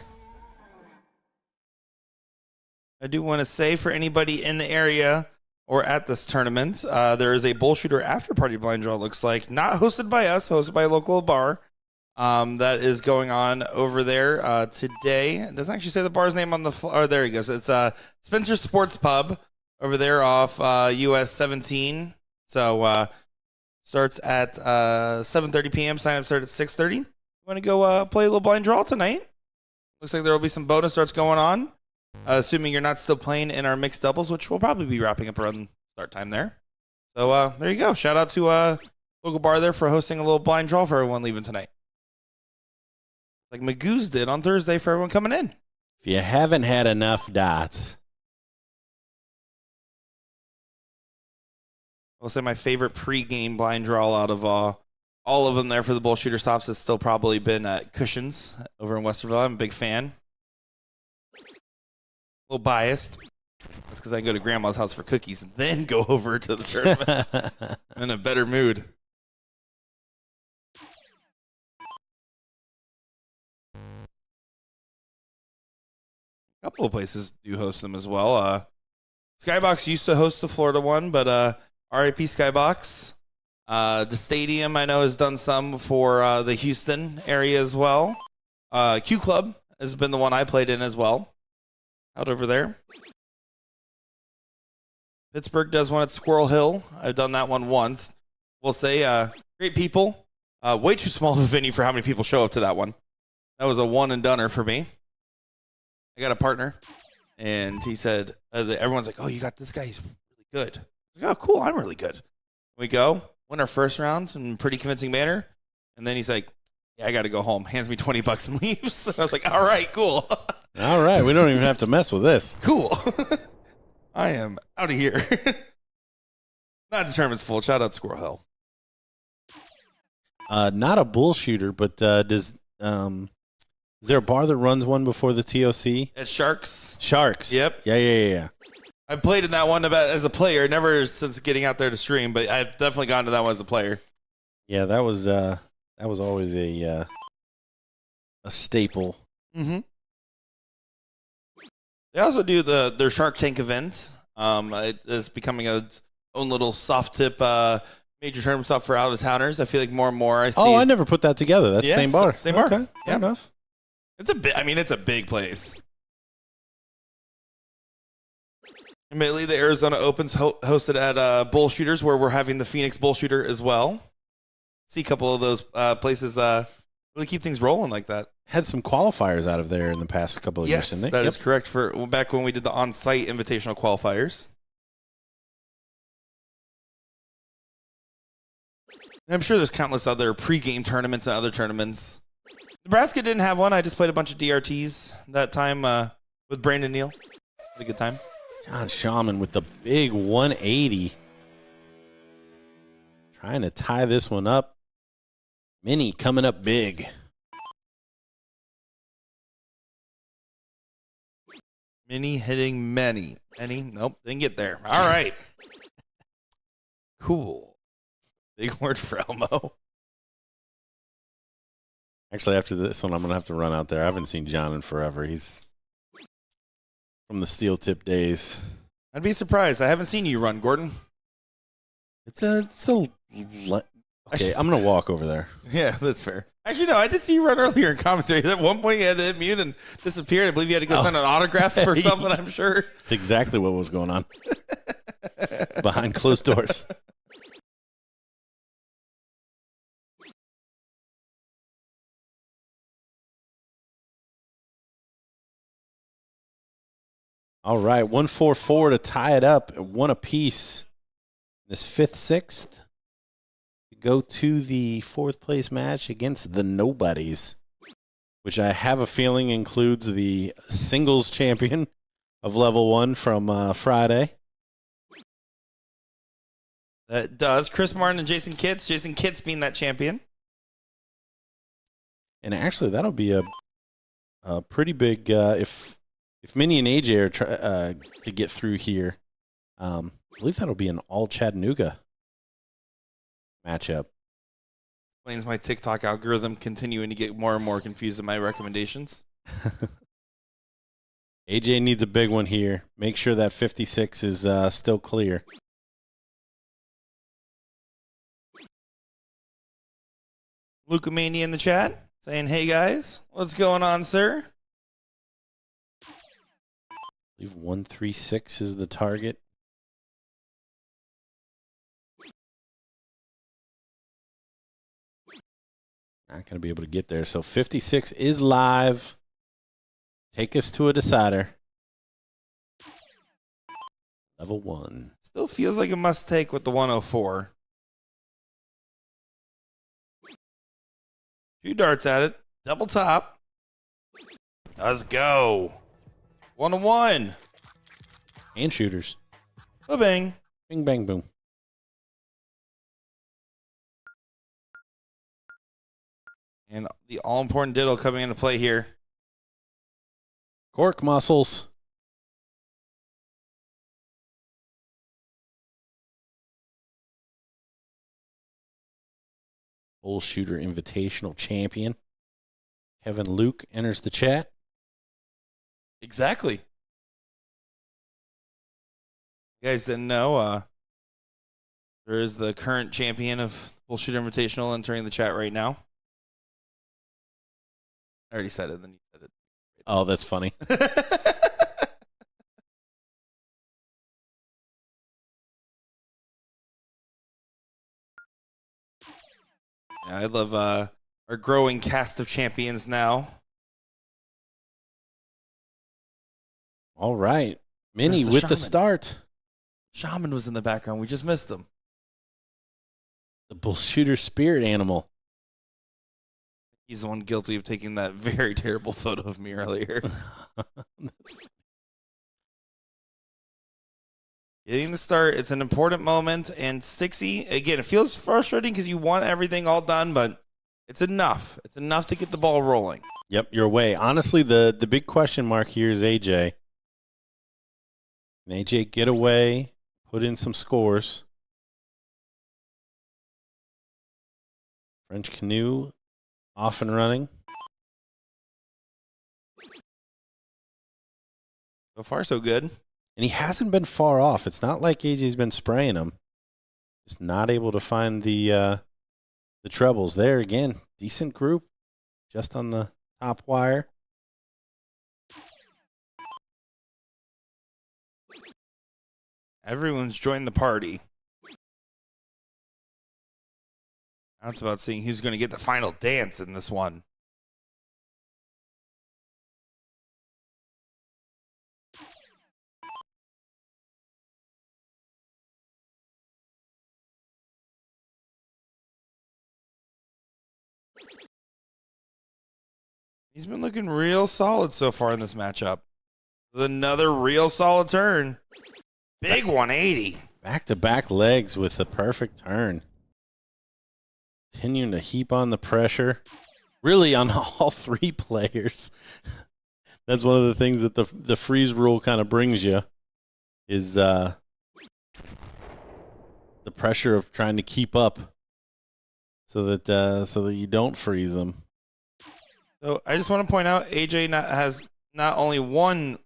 I do want to say for anybody in the area or at this tournament, there is a BullShooter after party blind draw, it looks like. Not hosted by us, hosted by a local bar. That is going on over there today. It doesn't actually say the bar's name on the floor. Oh, there he goes. It's Spencer Sports Pub over there off US 17. So starts at 7:30 p.m. Sign up start at 6:30. You want to go play a little blind draw tonight? Looks like there will be some bonus starts going on. Assuming you're not still playing in our mixed doubles, which will probably be wrapping up around start time there. So there you go. Shout out to local bar there for hosting a little blind draw for everyone leaving tonight. Like Magoo's did on Thursday for everyone coming in. If you haven't had enough dots. I'll say my favorite pre-game blind draw out of all of them there for the BullShooter stops has still probably been at Cushions over in Westerville. I'm a big fan. A little biased. That's because I can go to Grandma's house for cookies and then go over to the tournament. I'm in a better mood. A couple of places do host them as well. Skybox used to host the Florida one, but RIP Skybox. The stadium, I know, has done some for the Houston area as well. Q Club has been the one I played in as well. Out over there. Pittsburgh does one at Squirrel Hill. I've done that one once. We'll say great people. Way too small of a venue for how many people show up to that one. That was a one and doneer for me. I got a partner, and he said, everyone's like, oh, you got this guy. He's really good. I'm like, oh, cool. I'm really good. We go, win our first rounds in a pretty convincing manner. And then he's like, yeah, I got to go home. Hands me $20 and leaves. I was like, all right, cool. All right. We don't even have to mess with this. Cool. I am out of here. Not the tournament's full. Shout out Squirrel Hill. Not a BullShooter, but is there a bar that runs one before the TOC? At Sharks. Sharks. Yep. Yeah. I played in that one as a player, never since getting out there to stream, but I've definitely gone to that one as a player. Yeah, that was always a staple. Mm-hmm. They also do their Shark Tank event. It is becoming its own little soft tip major tournament stop for out of towners. I feel like more and more I see. Oh, I never put that together. That's the same bar. Same bar. Okay, fair enough. It's a big place. Admittedly, the Arizona Open's hosted at BullShooters, where we're having the Phoenix BullShooter as well. See a couple of those places really keep things rolling like that. Had some qualifiers out of there in the past couple of years, didn't they? Yes, that is correct. For back when we did the on-site invitational qualifiers. And I'm sure there's countless other pre-game tournaments and other tournaments. Nebraska didn't have one. I just played a bunch of DRTs that time with Brandon Neal. Had a good time. John Shaman with the big 180. Trying to tie this one up. Mini coming up big. Mini hitting many. Any? Nope, didn't get there. All right. Cool. Big word for Elmo. Actually, after this one, I'm going to have to run out there. I haven't seen John in forever. He's from the steel tip days. I'd be surprised. I haven't seen you run, Gordon. Okay, I'm going to walk over there. Yeah, that's fair. Actually, no, I did see you run earlier in commentary. At one point, you had to hit mute and disappeared. I believe you had to go sign an autograph or something, I'm sure. It's exactly what was going on. Behind closed doors. All right, 1-4-4 to tie it up at one apiece. This fifth, sixth. Go to the fourth place match against the Nobodies, which I have a feeling includes the singles champion of level 1 from Friday. That does. Chris Martin and Jason Kitts. Jason Kitts being that champion. And actually, that'll be a pretty big, if if Minnie and AJ are to get through here, I believe that'll be an all Chattanooga matchup. Explains my TikTok algorithm continuing to get more and more confused in my recommendations. AJ needs a big one here. Make sure that 56 is still clear. Luca Mania in the chat saying, "Hey guys, what's going on, sir?" I believe 136 is the target. Not going to be able to get there. So 56 is live. Take us to a decider. Level 1. Still feels like a must take with the 104. 2 darts at it. Double top. Let's go. 1-1. And shooters. Ba-bang. Bing, bang, boom. And the all-important diddle coming into play here. Cork muscles. BullShooter Invitational Champion. Kevin Luke enters the chat. Exactly. You guys didn't know, there is the current champion of BullShooter Invitational entering the chat right now. I already said it, then you said it. Oh, that's funny. Yeah, I love our growing cast of champions now. All right. Minnie There's with the the shaman. start. Shaman was in the background. We just missed him. The BullShooter spirit animal. He's the one guilty of taking that very terrible photo of me earlier. Getting the start, it's an important moment. And Stixie, again, it feels frustrating because you want everything all done, but it's enough. It's enough to get the ball rolling. Yep, your way. Honestly, the big question mark here is AJ. Can AJ get away, put in some scores? French Canoe off and running. So far, so good. And he hasn't been far off. It's not like AJ's been spraying him. Just not able to find the trebles. There again, decent group. Just on the top wire. Everyone's joined the party. Now it's about seeing who's going to get the final dance in this one. He's been looking real solid so far in this matchup. With another real solid turn. Big 180. Back-to-back legs with the perfect turn. Continuing to heap on the pressure. Really on all three players. That's one of the things that the freeze rule kind of brings you. Is the pressure of trying to keep up so that you don't freeze them. So I just want to point out, AJ has not only one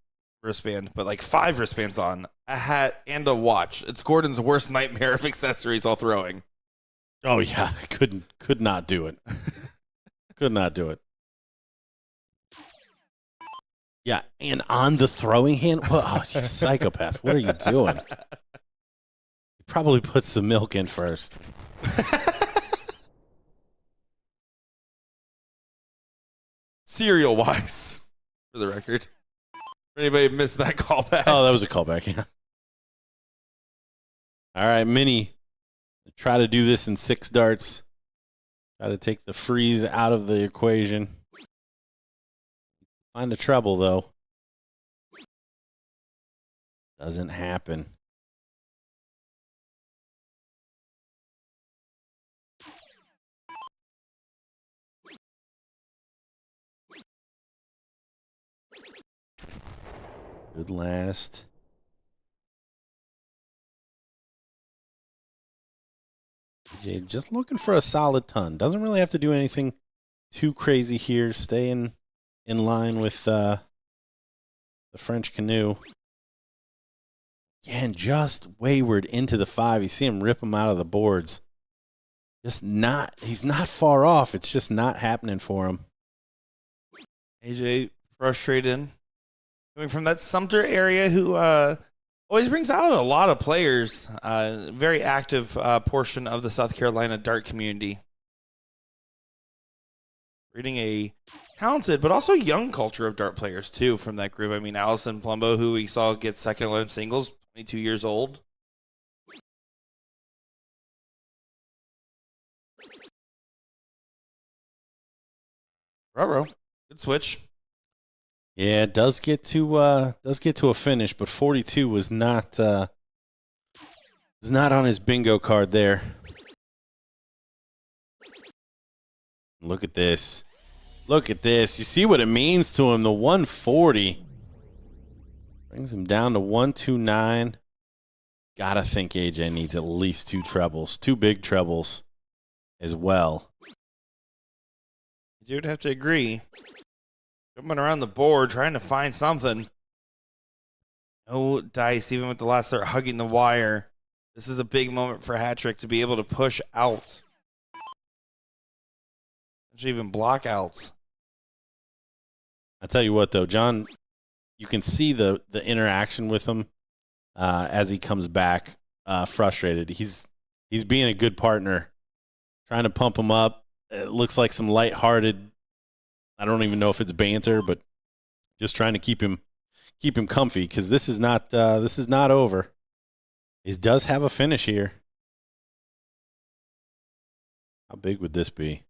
wristband, but like 5 wristbands on, a hat, and a watch. It's Gordon's worst nightmare of accessories while throwing. Oh yeah, could not do it. Could not do it. Yeah, and on the throwing hand, oh, you psychopath! What are you doing? He probably puts the milk in first. Cereal wise, for the record. Anybody missed that callback? Oh, that was a callback. Yeah. All right, Minnie. Try to do this in 6 darts. Try to take the freeze out of the equation. Find a treble, though. Doesn't happen. Good last. AJ just looking for a solid ton. Doesn't really have to do anything too crazy here. Staying in line with the French canoe. Again, just wayward into the 5. You see him rip him out of the boards. He's not far off. It's just not happening for him. AJ frustrated. Coming from that Sumter area, who always brings out a lot of players. Very active portion of the South Carolina dart community. Reading a talented but also young culture of dart players, too, from that group. I mean, Allison Plumbo, who we saw get second alone singles, 22 years old. Ruh-roh. Good switch. Yeah, it does get to a finish, but 42 was not on his bingo card there. Look at this. Look at this. You see what it means to him, the 140. Brings him down to 129. Gotta think AJ needs at least 2 trebles, 2 big trebles as well. You would have to agree. Jumping around the board, trying to find something. No dice, even with the last start hugging the wire. This is a big moment for Hat-Trick to be able to push out. Even block outs. I tell you what, though, John, you can see the interaction with him as he comes back frustrated. He's being a good partner, trying to pump him up. It looks like some lighthearted, I don't even know if it's banter, but just trying to keep him comfy, because this is not over. He does have a finish here. How big would this be?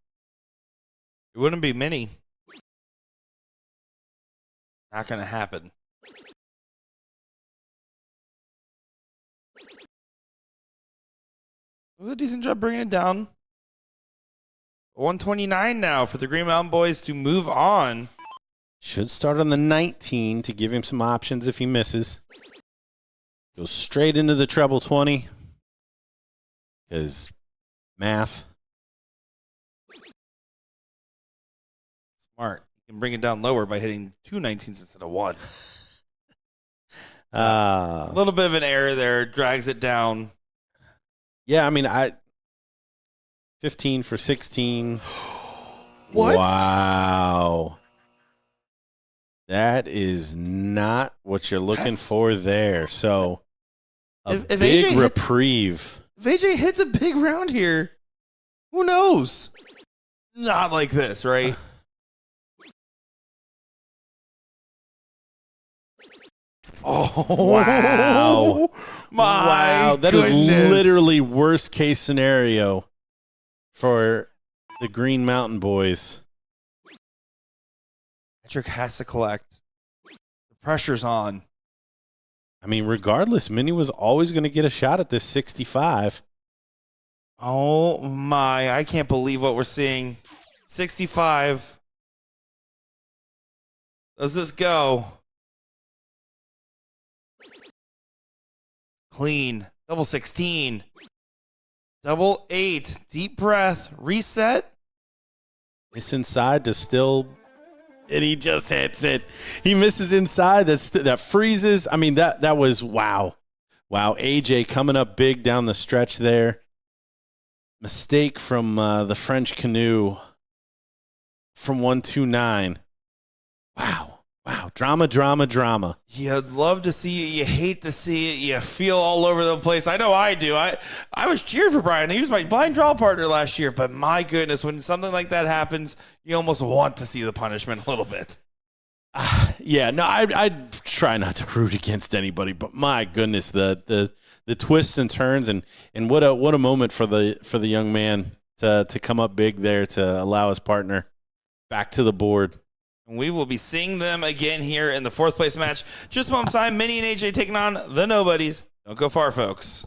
It wouldn't be many. Not going to happen. It was a decent job bringing it down. 129 now for the Green Mountain Boys to move on. Should start on the 19 to give him some options if he misses. Goes straight into the treble 20. Because math. Smart. You can bring it down lower by hitting 2 19s instead of 1. A little bit of an error there. Drags it down. Yeah, I mean, 15 for 16. What? Wow. That is not what you're looking for there. So, if big AJ reprieve. If AJ hits a big round here, who knows? Not like this, right? Oh, wow. My That goodness. is literally worst case scenario for the Green Mountain Boys. Patrick has to collect. The pressure's on. I mean, regardless, Minnie was always going to get a shot at this 65. Oh, my. I can't believe what we're seeing. 65. Does this go? Clean. Double 16. Double 8. Deep breath. Reset. It's inside to still, and he just hits it. He misses inside. That freezes. I mean, that was wow. Wow, AJ coming up big down the stretch there. Mistake from the French canoe from 129. Wow. Wow. Drama, drama, drama. You'd love to see it. You hate to see it. You feel all over the place. I know I do. I was cheering for Brian. He was my blind draw partner last year. But my goodness, when something like that happens, you almost want to see the punishment a little bit. Yeah, no, I try not to root against anybody, but my goodness, the twists and turns and what a moment for the young man to come up big there to allow his partner back to the board. We will be seeing them again here in the 4th place match. Just one time, Minnie and AJ taking on the Nobodies. Don't go far, folks.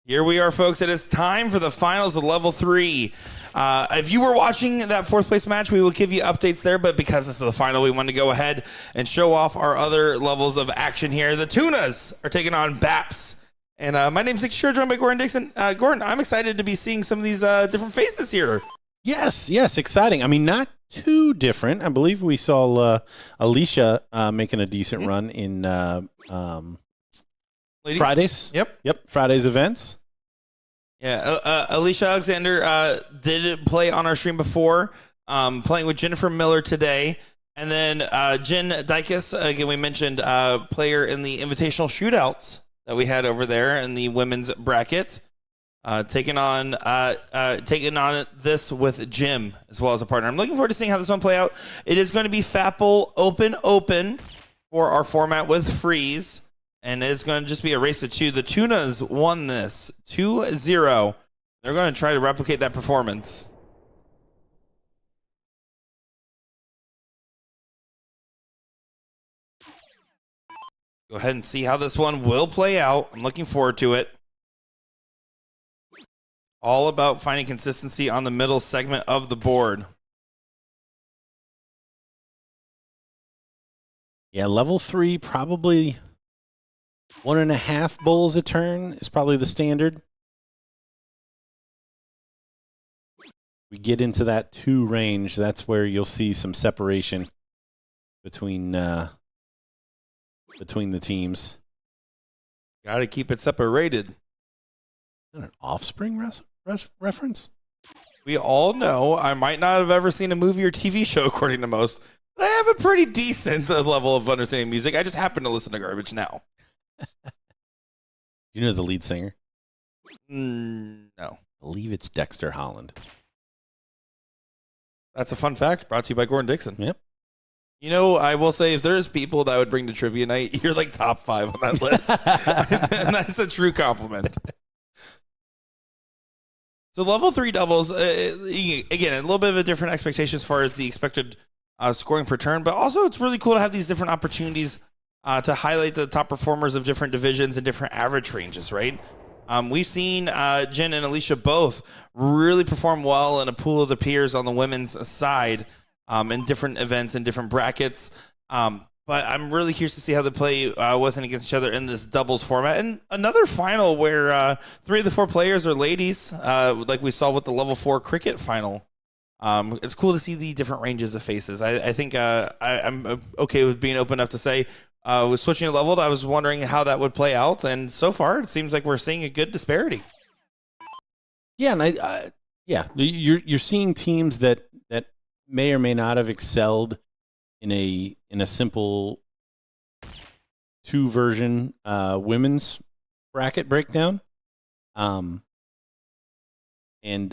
Here we are, folks. It is time for the finals of level 3. If you were watching that 4th place match, we will give you updates there. But because this is the final, we want to go ahead and show off our other levels of action here. The Tunas are taking on Baps. And my name's Nick Sure, joined by Gordon Dixon. Gordon, I'm excited to be seeing some of these different faces here. Yes, exciting. I mean, not too different. I believe we saw Alicia making a decent run in Fridays. Yep, Fridays events. Yeah, Alicia Alexander did play on our stream before, playing with Jennifer Miller today. And then Jen Dykes, again, we mentioned player in the invitational shootouts that we had over there in the women's bracket, taking on this with Jim as well as a partner. I'm looking forward to seeing how this one play out. It is going to be FAPL open for our format with freeze, and it's going to just be a race to 2. The Tunas won this 2-0. They're going to try to replicate that performance. Go ahead and see how this one will play out. I'm looking forward to it. All about finding consistency on the middle segment of the board. Yeah, level 3, probably 1.5 bulls a turn is probably the standard. We get into that 2 range, that's where you'll see some separation between the teams. Got to keep it separated. Is that an Offspring reference? We all know I might not have ever seen a movie or TV show according to most, but I have a pretty decent level of understanding music. I just happen to listen to garbage now. You know the lead singer? No. I believe it's Dexter Holland. That's a fun fact brought to you by Gordon Dixon. Yep. You know, I will say if there's people that would bring to trivia night, you're like top 5 on that list. And that's a true compliment. So level 3 doubles, again, a little bit of a different expectation as far as the expected scoring per turn, but also it's really cool to have these different opportunities to highlight the top performers of different divisions and different average ranges, right? We've seen Jen and Alicia both really perform well in a pool of the peers on the women's side in different events and different brackets. But I'm really curious to see how they play with and against each other in this doubles format. And another final where 3 of the 4 players are ladies, like we saw with the level 4 cricket final. It's cool to see the different ranges of faces. I think I'm okay with being open enough to say with switching to leveled, I was wondering how that would play out. And so far, it seems like we're seeing a good disparity. Yeah, and you're seeing teams that may or may not have excelled in a simple 2 version women's bracket breakdown. And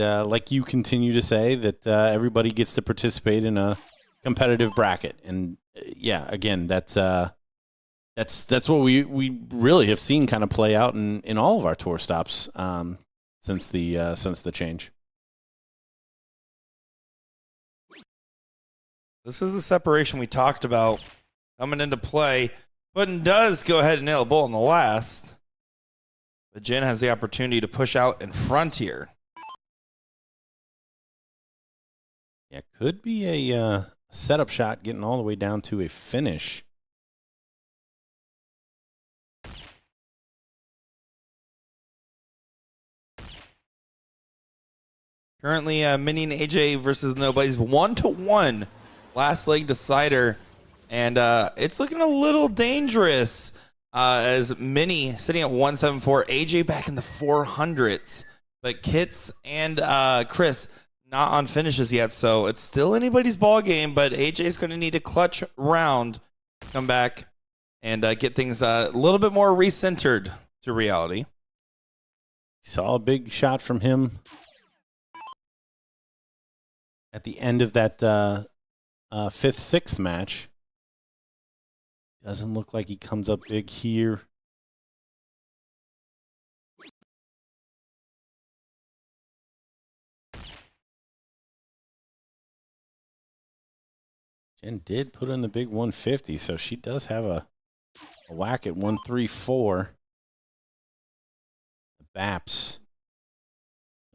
like you continue to say that everybody gets to participate in a competitive bracket. And yeah, again, that's what we really have seen kind of play out in all of our tour stops since the change. This is the separation we talked about coming into play. Button does go ahead and nail a bull in the last. But Jen has the opportunity to push out in front here. Yeah, could be a setup shot getting all the way down to a finish. Currently, Minnie and AJ versus Nobody's 1-1. Last leg decider. And it's looking a little dangerous as Minnie sitting at 174. AJ back in the 400s. But Kits and Chris not on finishes yet. So it's still anybody's ball game. But AJ's going to need a clutch round. Come back and get things a little bit more recentered to reality. Saw a big shot from him at the end of that 5th-6th match. Doesn't look like he comes up big here. Jen did put in the big 150, so she does have a whack at 134. Baps.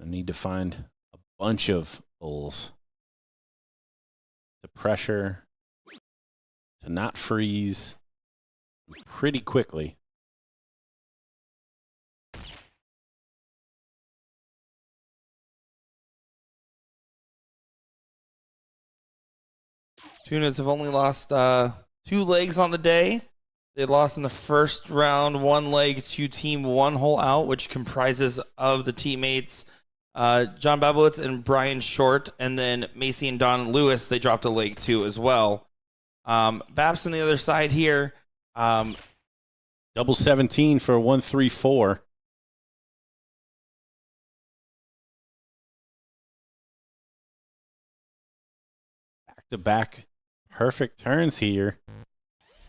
I need to find a bunch of bulls to pressure, to not freeze pretty quickly. Tunas have only lost 2 legs on the day. They lost in the first round 1 leg to team 1 hole out, which comprises of the teammates John Babowitz and Brian Short, and then Macy and Don Lewis. They dropped a leg too as well. Babs on the other side here. Double 17 for 134. Back to back perfect turns here.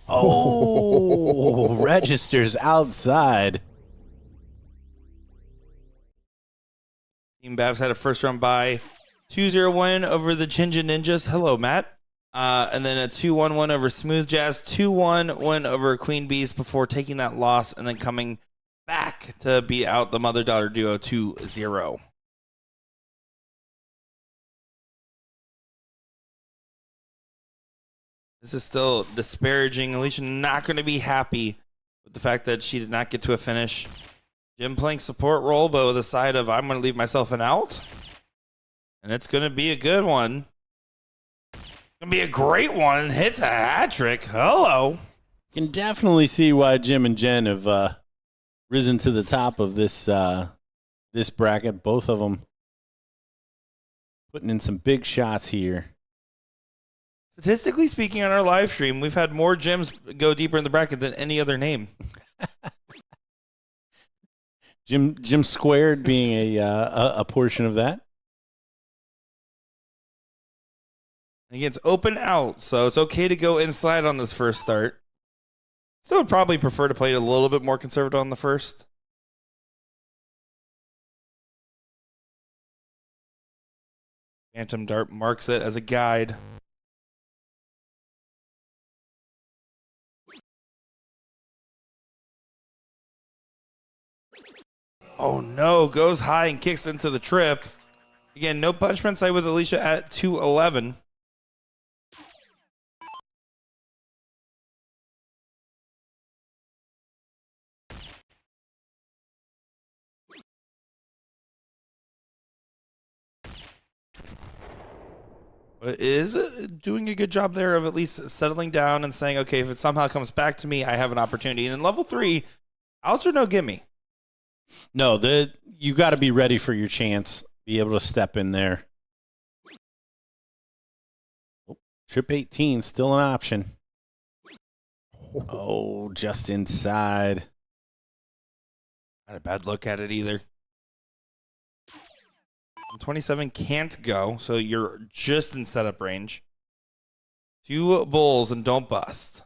Oh, registers outside. Team Babs had a first round bye, 2-0 win over the Jinja Ninjas. Hello, Matt. And then a 2-1 win over Smooth Jazz, 2-1 win over Queen Bees before taking that loss and then coming back to beat out the mother-daughter duo 2-0. This is still disparaging. Alicia not going to be happy with the fact that she did not get to a finish. Jim playing support role, but with a side of I'm going to leave myself an out. And it's going to be a good one. Going to be a great one. Hits a hat trick. Hello. Can definitely see why Jim and Jen have risen to the top of this this bracket. Both of them putting in some big shots here. Statistically speaking, on our live stream, we've had more Jims go deeper in the bracket than any other name. Jim Squared being a portion of that. Again, it's open out, so it's okay to go inside on this first start. Still would probably prefer to play it a little bit more conservative on the first. Phantom Dart marks it as a guide. Oh no, goes high and kicks into the trip. Again, no punishment side with Alicia at 211. But is doing a good job there of at least settling down and saying, okay, if it somehow comes back to me, I have an opportunity. And in level 3, outs or no gimme? No, you got to be ready for your chance. Be able to step in there. Oh, trip 18, still an option. Oh, just inside. Not a bad look at it either. 27 can't go, so you're just in setup range. 2 bulls and don't bust.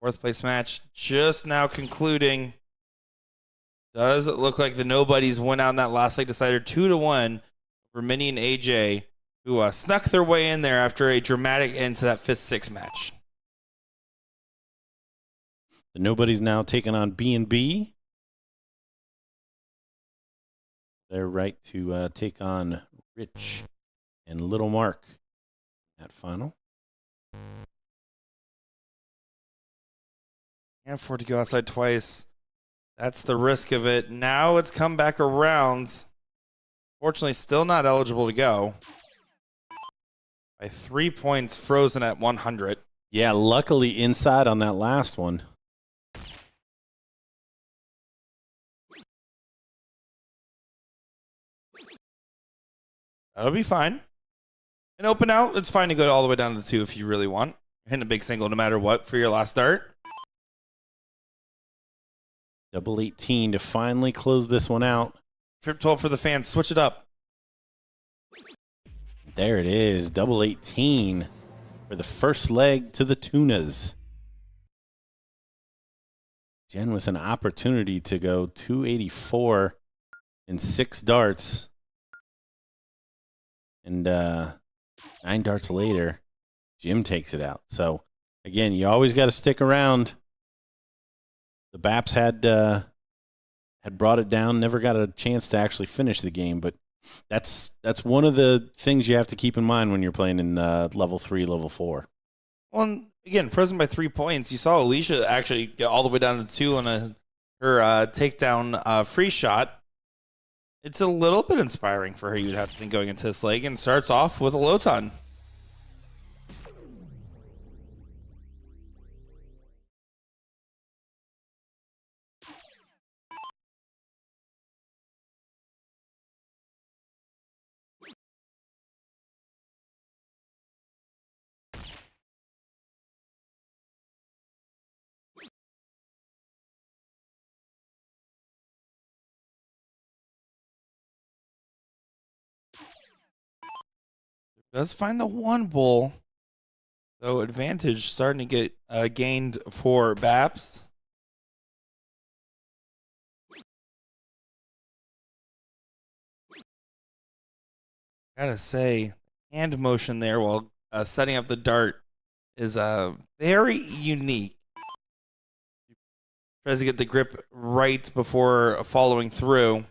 4th place match just now concluding. Does it look like the nobodies went out in that last leg decider 2-1 for Minnie and AJ, who snuck their way in there after a dramatic end to that 5th-6 match. The nobody's now taking on B&B. They're right to take on Rich and Little Mark at final. Can't afford to go outside twice. That's the risk of it. Now it's come back around. Fortunately, still not eligible to go. By 3 points, frozen at 100. Yeah, luckily inside on that last one. That'll be fine. And open out, it's fine to go all the way down to the 2 if you really want. Hitting a big single no matter what for your last start. Double 18 to finally close this one out. Trip 12 for the fans. Switch it up. There it is. Double 18 for the first leg to the Tunas. Jen with an opportunity to go 284 in 6 darts. And 9 darts later, Jim takes it out. So, again, you always got to stick around. The Baps had brought it down, never got a chance to actually finish the game, but that's one of the things you have to keep in mind when you're playing in level 3, level 4. Well, and again, frozen by 3 points. You saw Alicia actually get all the way down to 2 on her takedown free shot. It's a little bit inspiring for her, you'd have to think, going into this leg, and starts off with a low ton. Does find the one bull. So advantage starting to get gained for Baps. Gotta say, hand motion there while setting up the dart is very unique. Tries to get the grip right before following through.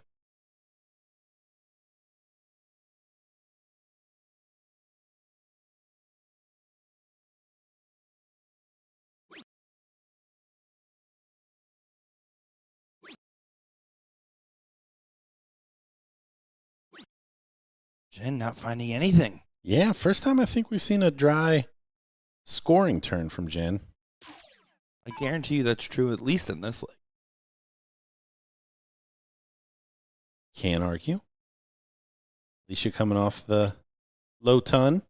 Jen not finding anything. Yeah, first time I think we've seen a dry scoring turn from Jen. I guarantee you that's true, at least in this league. Can't argue. Alicia coming off the low ton.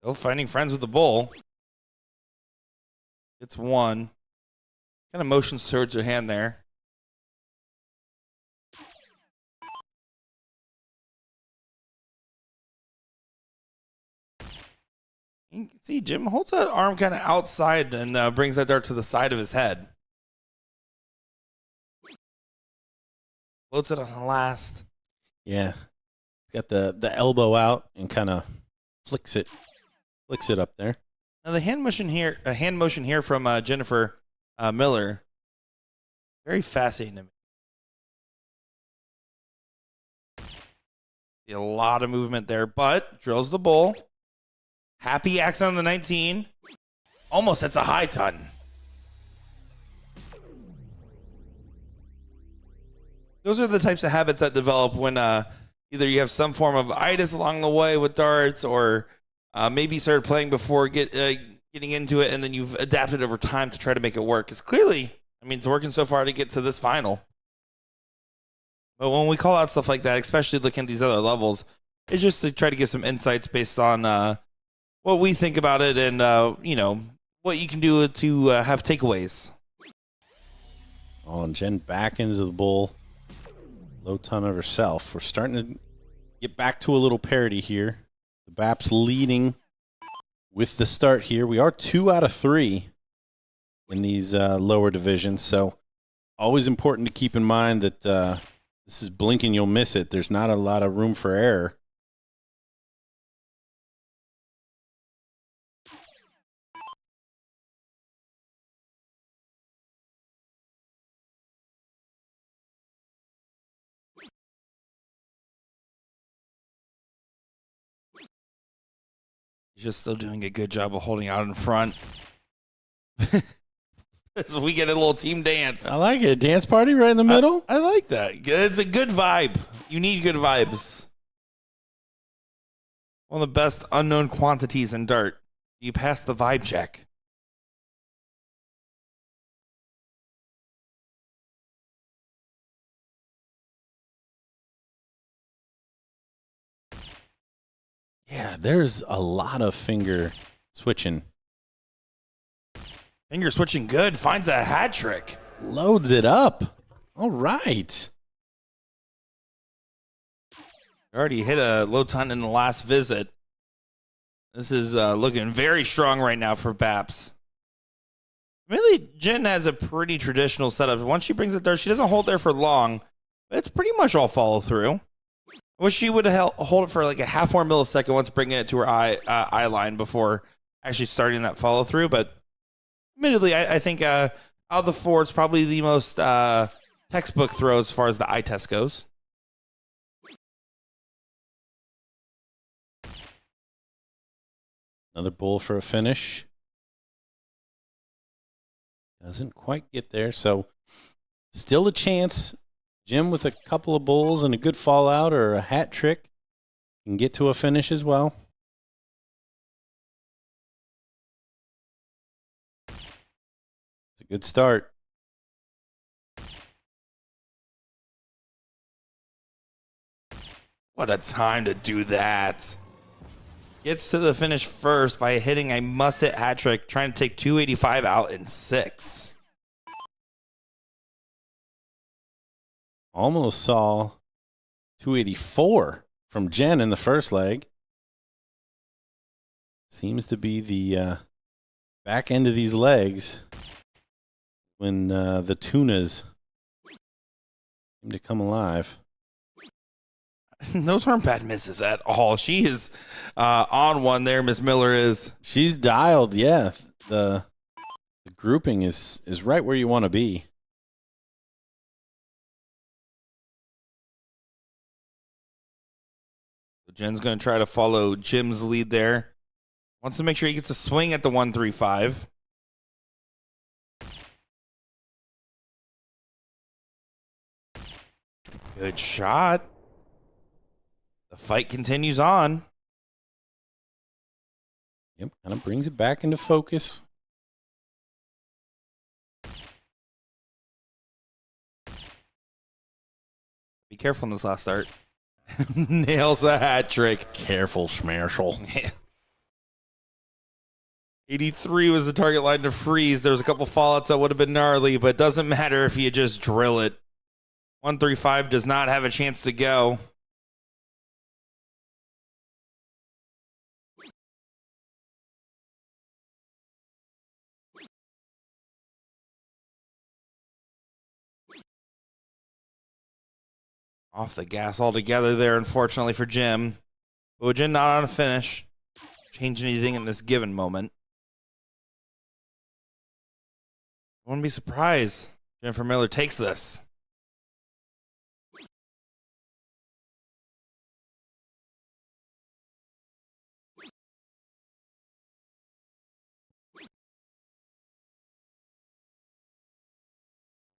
Still finding friends with the bull. It's one. Kind of motions towards her hand there. You can see Jim holds that arm kind of outside and brings that dart to the side of his head. Floats it on the last. Yeah. Got the elbow out and kind of flicks it up there. Now the hand motion here from Jennifer Miller. Very fascinating to me. See a lot of movement there, but drills the bull. Happy accent on the 19. Almost hits a high ton. Those are the types of habits that develop when either you have some form of itis along the way with darts, or maybe you started playing before getting into it, and then you've adapted over time to try to make it work. Because clearly, I mean, it's working so far to get to this final. But when we call out stuff like that, especially looking at these other levels, it's just to try to give some insights based on what we think about it, and what you can do to have takeaways. Oh, and Jen back into the bull. Low ton of herself. We're starting to get back to a little parity here. The Baps leading with the start here. We are 2 out of 3 in these lower divisions, so always important to keep in mind that this is blink and you'll miss it. There's not a lot of room for error. He's just still doing a good job of holding out in front. So we get a little team dance. I like it. Dance party right in the middle. I like that. It's a good vibe. You need good vibes. One of the best unknown quantities in dart. You pass the vibe check. Yeah, there's a lot of finger switching. Finger switching good. Finds a hat trick. Loads it up. All right. Already hit a low ton in the last visit. This is looking very strong right now for Baps. Really, Jen has a pretty traditional setup. Once she brings it there, she doesn't hold there for long. But it's pretty much all follow through. I wish she would hold it for like a half more millisecond once bringing it to her eye line before actually starting that follow through. But Admittedly, I think out of the four, it's probably the most textbook throw as far as the eye test goes. Another bull for a finish. Doesn't quite get there, so still a chance. Jim with a couple of bulls and a good fallout or a hat trick can get to a finish as well. It's a good start. What a time to do that. Gets to the finish first by hitting a must-hit hat trick, trying to take 285 out in 6. Almost saw 284 from Jen in the first leg. Seems to be the back end of these legs when the tunas seem to come alive. Those aren't bad misses at all. She is on one there, Miss Miller is. She's dialed, yeah. The grouping is right where you want to be. Jen's going to try to follow Jim's lead there. Wants to make sure he gets a swing at the 135. Good shot. The fight continues on. Yep, kind of brings it back into focus. Be careful in this last start. Nails a hat trick. Careful, Schmershel. 83 was the target line to freeze. There was a couple fallouts that would have been gnarly, but it doesn't matter if you just drill it. 135 does not have a chance to go. Off the gas altogether there, unfortunately for Jim. Ujin not on a finish. Change anything in this given moment. I wouldn't be surprised. Jennifer Miller takes this.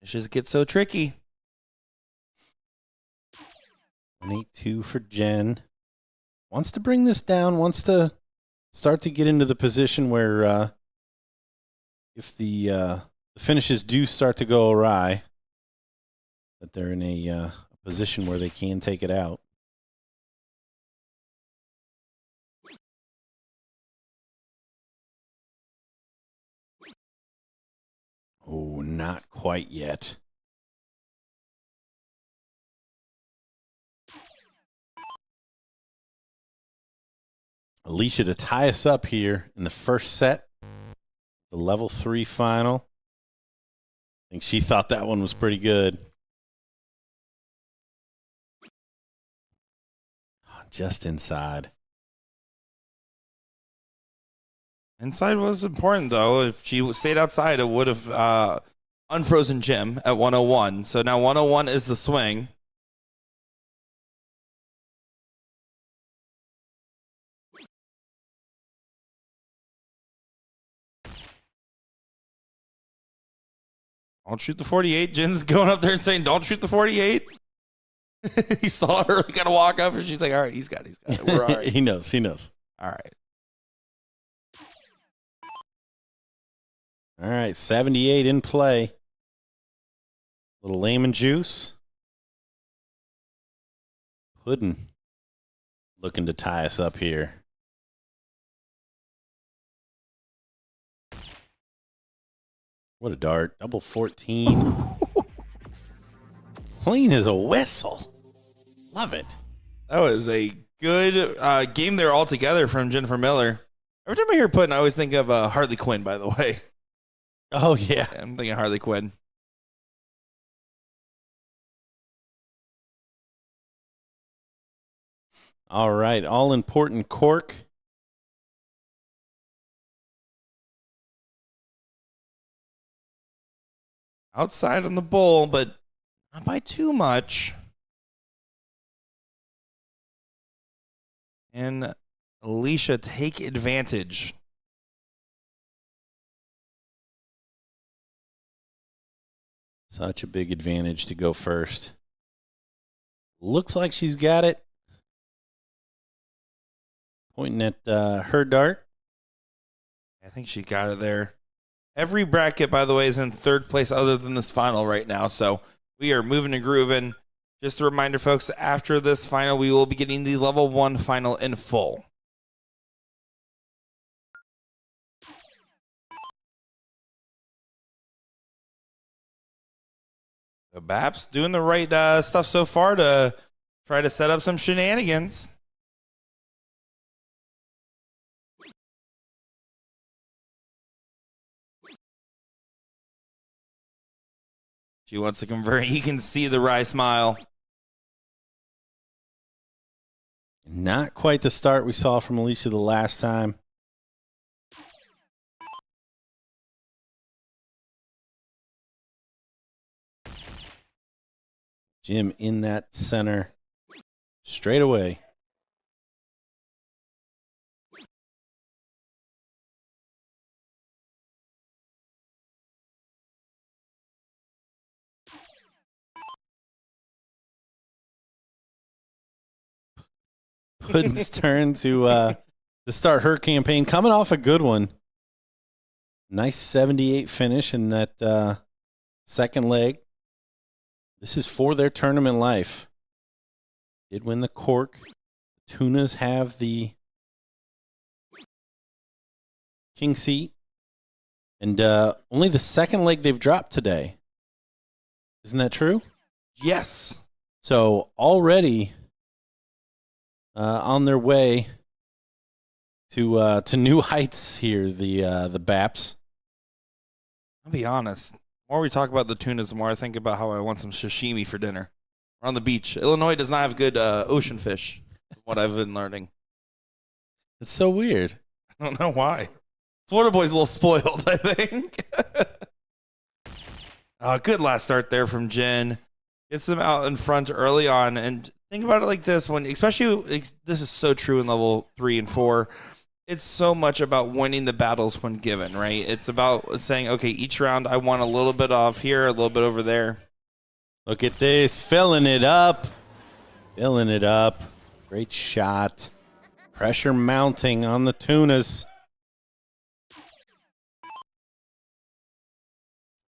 It just gets so tricky. 182 for Jen. Wants to bring this down, wants to start to get into the position where if the finishes do start to go awry, that they're in a position where they can take it out. Oh, not quite yet. Alicia to tie us up here in the first set, the level 3 final. I think she thought that one was pretty good. Oh, just inside. Inside was important, though. If she stayed outside, it would have unfrozen Jim at 101. So now 101 is the swing. Don't shoot the 48. Jen's going up there and saying, don't shoot the 48. He saw her kind of walk up, and she's like, all right, he's got it. We're all right. He knows. All right. All right, 78 in play. Little lemon juice. Puddin' looking to tie us up here. What a dart. Double 14. Clean as a whistle. Love it. That was a good game there altogether from Jennifer Miller. Every time I hear Puddin', I always think of Harley Quinn, by the way. Oh, yeah. I'm thinking Harley Quinn. All right, all-important cork. Outside on the bull, but not by too much. And Alicia take advantage. Such a big advantage to go first. Looks like she's got it. Pointing at her dart. I think she got it there. Every bracket, by the way, is in third place other than this final right now. So we are moving and grooving. Just a reminder, folks, after this final, we will be getting the level 1 final in full. The BAP's doing the right stuff so far to try to set up some shenanigans. She wants to convert. You can see the wry smile. Not quite the start we saw from Alicia the last time. Jim in that center straight away. Puddin's turn to start her campaign. Coming off a good one. Nice 78 finish in that second leg. This is for their tournament life. Did win the cork. Tunas have the king seat. And only the second leg they've dropped today. Isn't that true? Yes. So already on their way to new heights here, the BAPs. I'll be honest. The more we talk about the tunas, the more I think about how I want some sashimi for dinner. We're on the beach. Illinois does not have good ocean fish, from what I've been learning. It's so weird. I don't know why. Florida boy's a little spoiled, I think. Good last start there from Jen. Gets them out in front early on. And think about it like this, when especially this is so true in level 3 and 4. It's so much about winning the battles when given, right? It's about saying, okay, each round I want a little bit off here, a little bit over there. Look at this, filling it up. Filling it up. Great shot. Pressure mounting on the tunas.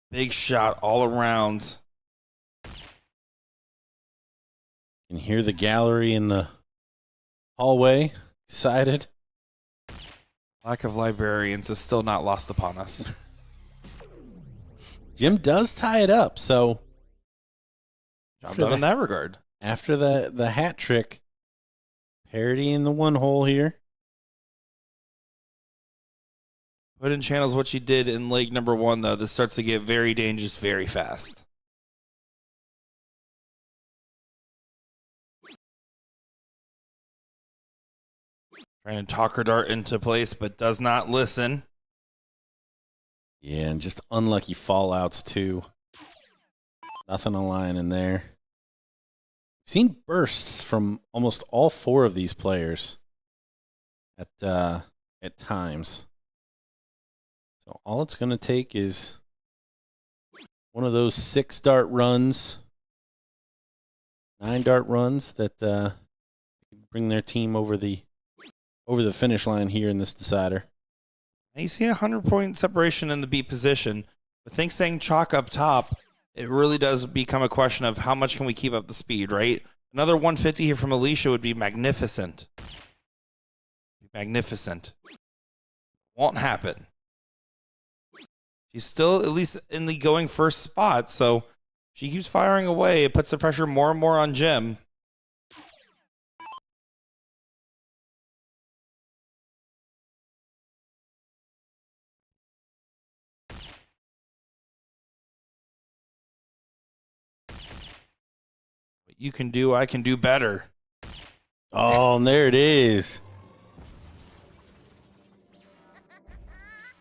Big shot all around. You can hear the gallery in the hallway. Excited. Lack of librarians is still not lost upon us. Jim does tie it up, so Job done in that regard. After the hat trick, parity in the one hole here. Put in channels what she did in leg number 1, though. This starts to get very dangerous very fast. Trying to talk her dart into place, but does not listen. Yeah, and just unlucky fallouts, too. Nothing aligned in there. We've seen bursts from almost all 4 of these players at times. So all it's going to take is one of those 6 dart runs, 9 dart runs that bring their team over the finish line here in this decider. You see a 100-point separation in the beat position, but things staying chalk up top, it really does become a question of how much can we keep up the speed, right? Another 150 here from Alicia would be magnificent. Magnificent. Won't happen. She's still at least in the going first spot, so she keeps firing away. It puts the pressure more and more on Jim. What you can do, I can do better. Oh, and there it is.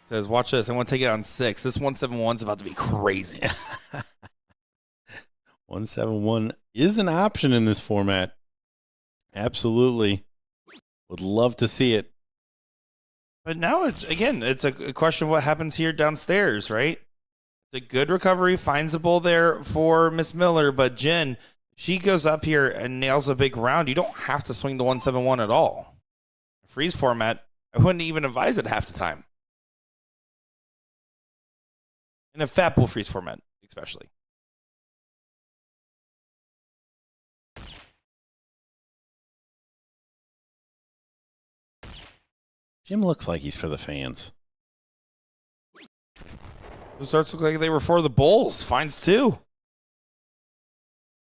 Says, watch this. I want to take it on 6. This 171 is about to be crazy. 171 is an option in this format. Absolutely. Would love to see it. But now it's a question of what happens here downstairs, right? It's a good recovery, finds a bull there for Miss Miller, but Jen, she goes up here and nails a big round. You don't have to swing the 171 at all. Freeze format, I wouldn't even advise it half the time. In a fat bull freeze format, especially. Jim looks like he's for the fans. Those darts look like they were for the bulls. Finds 2.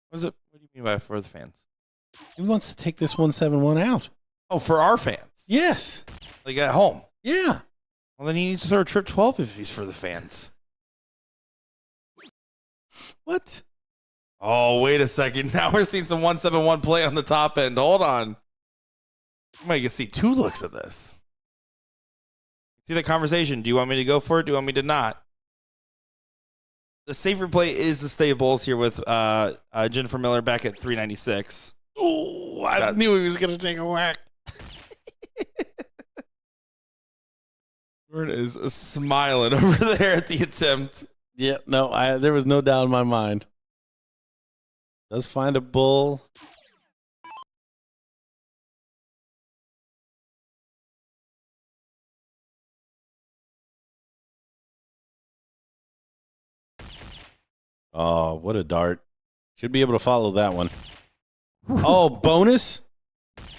What do you mean by for the fans? He wants to take this 171 out. Oh, for our fans. Yes. Like at home. Yeah. Well, then he needs to throw a trip 12 if he's for the fans. What? Oh, wait a second. Now we're seeing some 171 play on the top end. Hold on. You might get to see 2 looks at this. See the conversation. Do you want me to go for it? Do you want me to not? The safer play is the stay bulls here with Jennifer Miller back at 396. Oh, I knew he was going to take a whack. Vern is smiling over there at the attempt. Yeah, no, there was no doubt in my mind. Does find a bull. Oh, what a dart. Should be able to follow that one. Oh, bonus?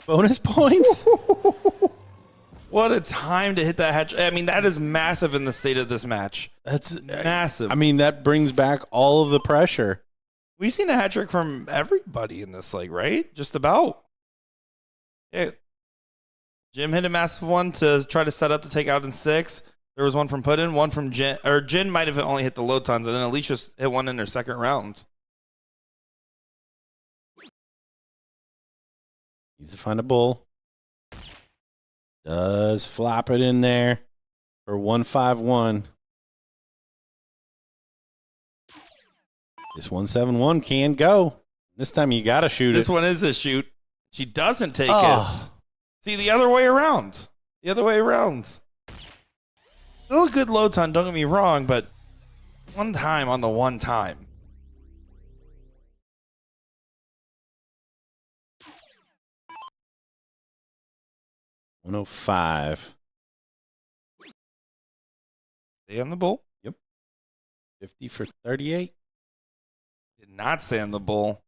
Bonus points? What a time to hit that hatch. I mean, that is massive in the state of this match. That's massive. I mean, that brings back all of the pressure. We've seen a hat trick from everybody in this league, right? Just about. Yeah. Jim hit a massive one to try to set up to take out in 6. There was one from Puddin, one from Jen. Or Jen might have only hit the low tons, and then Alicia hit one in their second round. Needs to find a bull. Does flop it in there for 151. This 171 can go. This time you got to shoot This it. one is a shoot. She doesn't take it. See, the other way around. The other way around. Still a good low ton, don't get me wrong, but one time on the one time. $105. Stay on the bull. Yep. 50 for 38. Did not stay on the bull.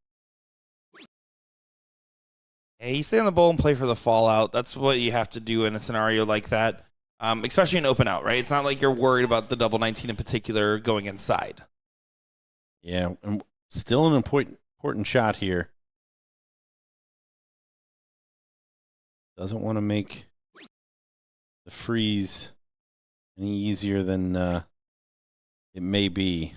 Hey, you stay on the bull and play for the fallout. That's what you have to do in a scenario like that, especially in open out, right? It's not like you're worried about the double 19 in particular going inside. Yeah, and still an important shot here. Doesn't want to make the freeze any easier than it may be.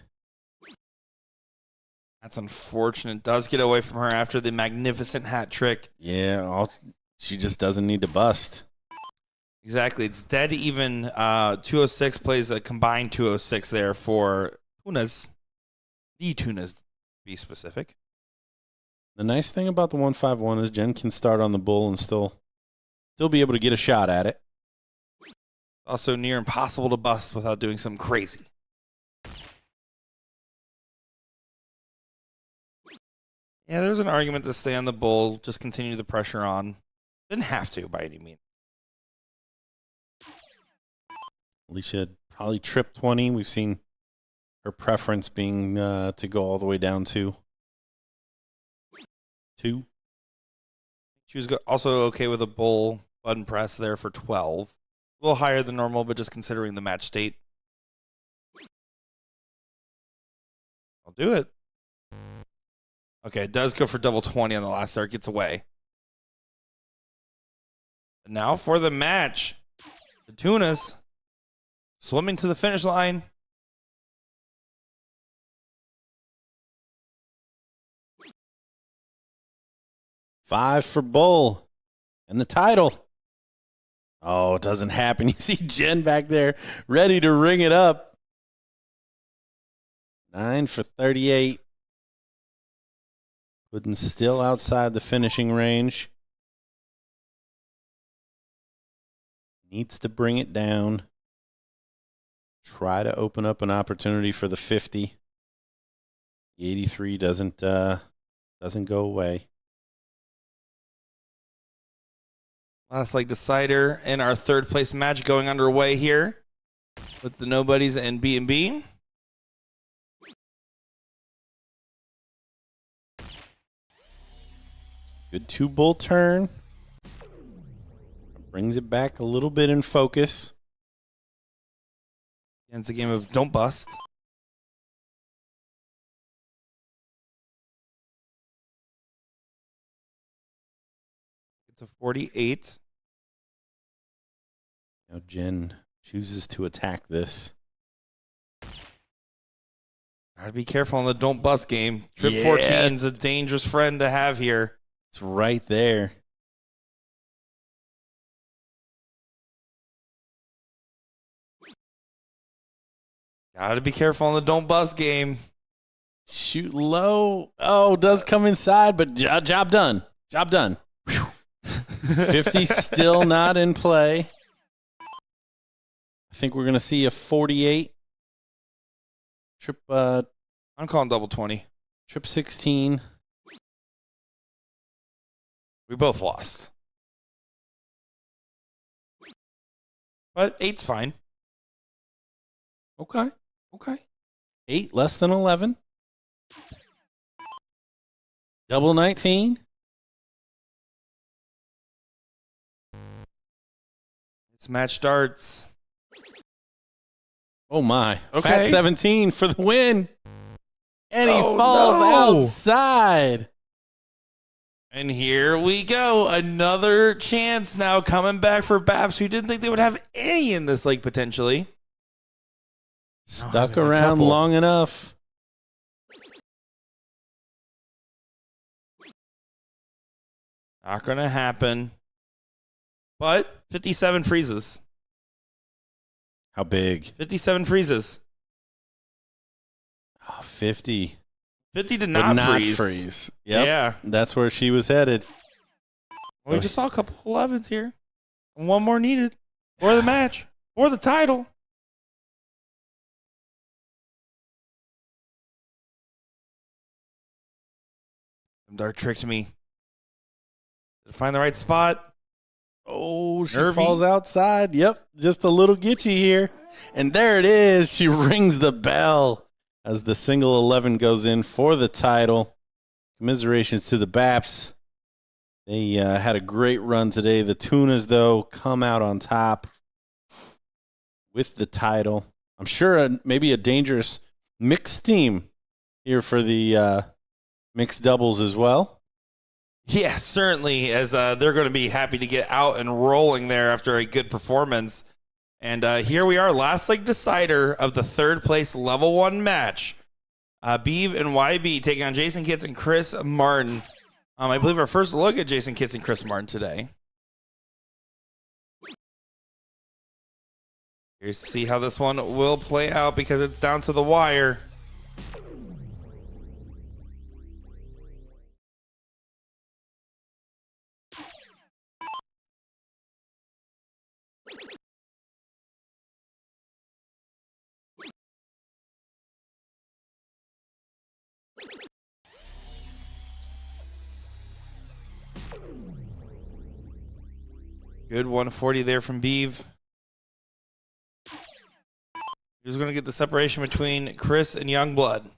That's unfortunate. Does get away from her after the magnificent hat trick. Yeah, she just doesn't need to bust. Exactly. It's dead even. 206 plays a combined 206 there for Tunas. The Tunas, to be specific. The nice thing about the 151 is Jen can start on the bull and still be able to get a shot at it. Also near impossible to bust without doing something crazy. Yeah, there's an argument to stay on the bull, just continue the pressure on. Didn't have to by any means. Alicia probably tripped 20. We've seen her preference being to go all the way down to 2. She was also okay with a bull button press there for 12. A little higher than normal, but just considering the match state. I'll do it. Okay, it does go for double 20 on the last start. Gets away. And now for the match. The Tunas swimming to the finish line. $5 for bull and the title. Oh, it doesn't happen. You see Jen back there ready to ring it up. 9 for 38. Wooden still outside the finishing range. Needs to bring it down. Try to open up an opportunity for the 50. The 83 doesn't go away. Last leg decider in our third place match going underway here with the nobodies and B&B. Good 2-bull turn. Brings it back a little bit in focus. And it's a game of don't bust. It's a 48. Now Jen chooses to attack this. Gotta be careful on the don't bust game. Trip Yeah. 14 is a dangerous friend to have here. It's right there. Gotta be careful on the don't bust game. Shoot low. Oh, does come inside, but job done. Job done. 50 still not in play. I think we're going to see a 48. Trip I'm calling double 20. trip 16. We both lost. But 8's fine. Okay. 8 less than 11. Double 19. This match starts. Oh my. Okay. Fat 17 for the win. And he Oh, falls no. outside. And here we go. Another chance now coming back for Babs, who didn't think they would have any in this league potentially. Stuck having a around couple. long enough. Not going to happen. But 57 freezes. How big? 57 freezes. Oh, 50. 50 did But not freeze. Yep. Yeah. That's where she was headed. Well, we just saw a couple 11s here. And one more needed for the match, for the title. Dart tricked me. Did I find the right spot? Oh, she Nervy. falls outside. Yep. Just a little gitchy here. And there it is. She rings the bell as the single 11 goes in for the title. Commiserations to the Baps. They had a great run today. The Tunas, though, come out on top with the title. I'm sure maybe a dangerous mixed team here for the mixed doubles as well. Yeah, certainly, as they're going to be happy to get out and rolling there after a good performance. And here we are, last leg decider of the third place level 1 match. Beeve and YB taking on Jason Kitts and Chris Martin. I believe our first look at Jason Kitts and Chris Martin today. Here's to see how this one will play out because it's down to the wire. Good 140 there from Beeve. Who's going to get the separation between Chris and Youngblood?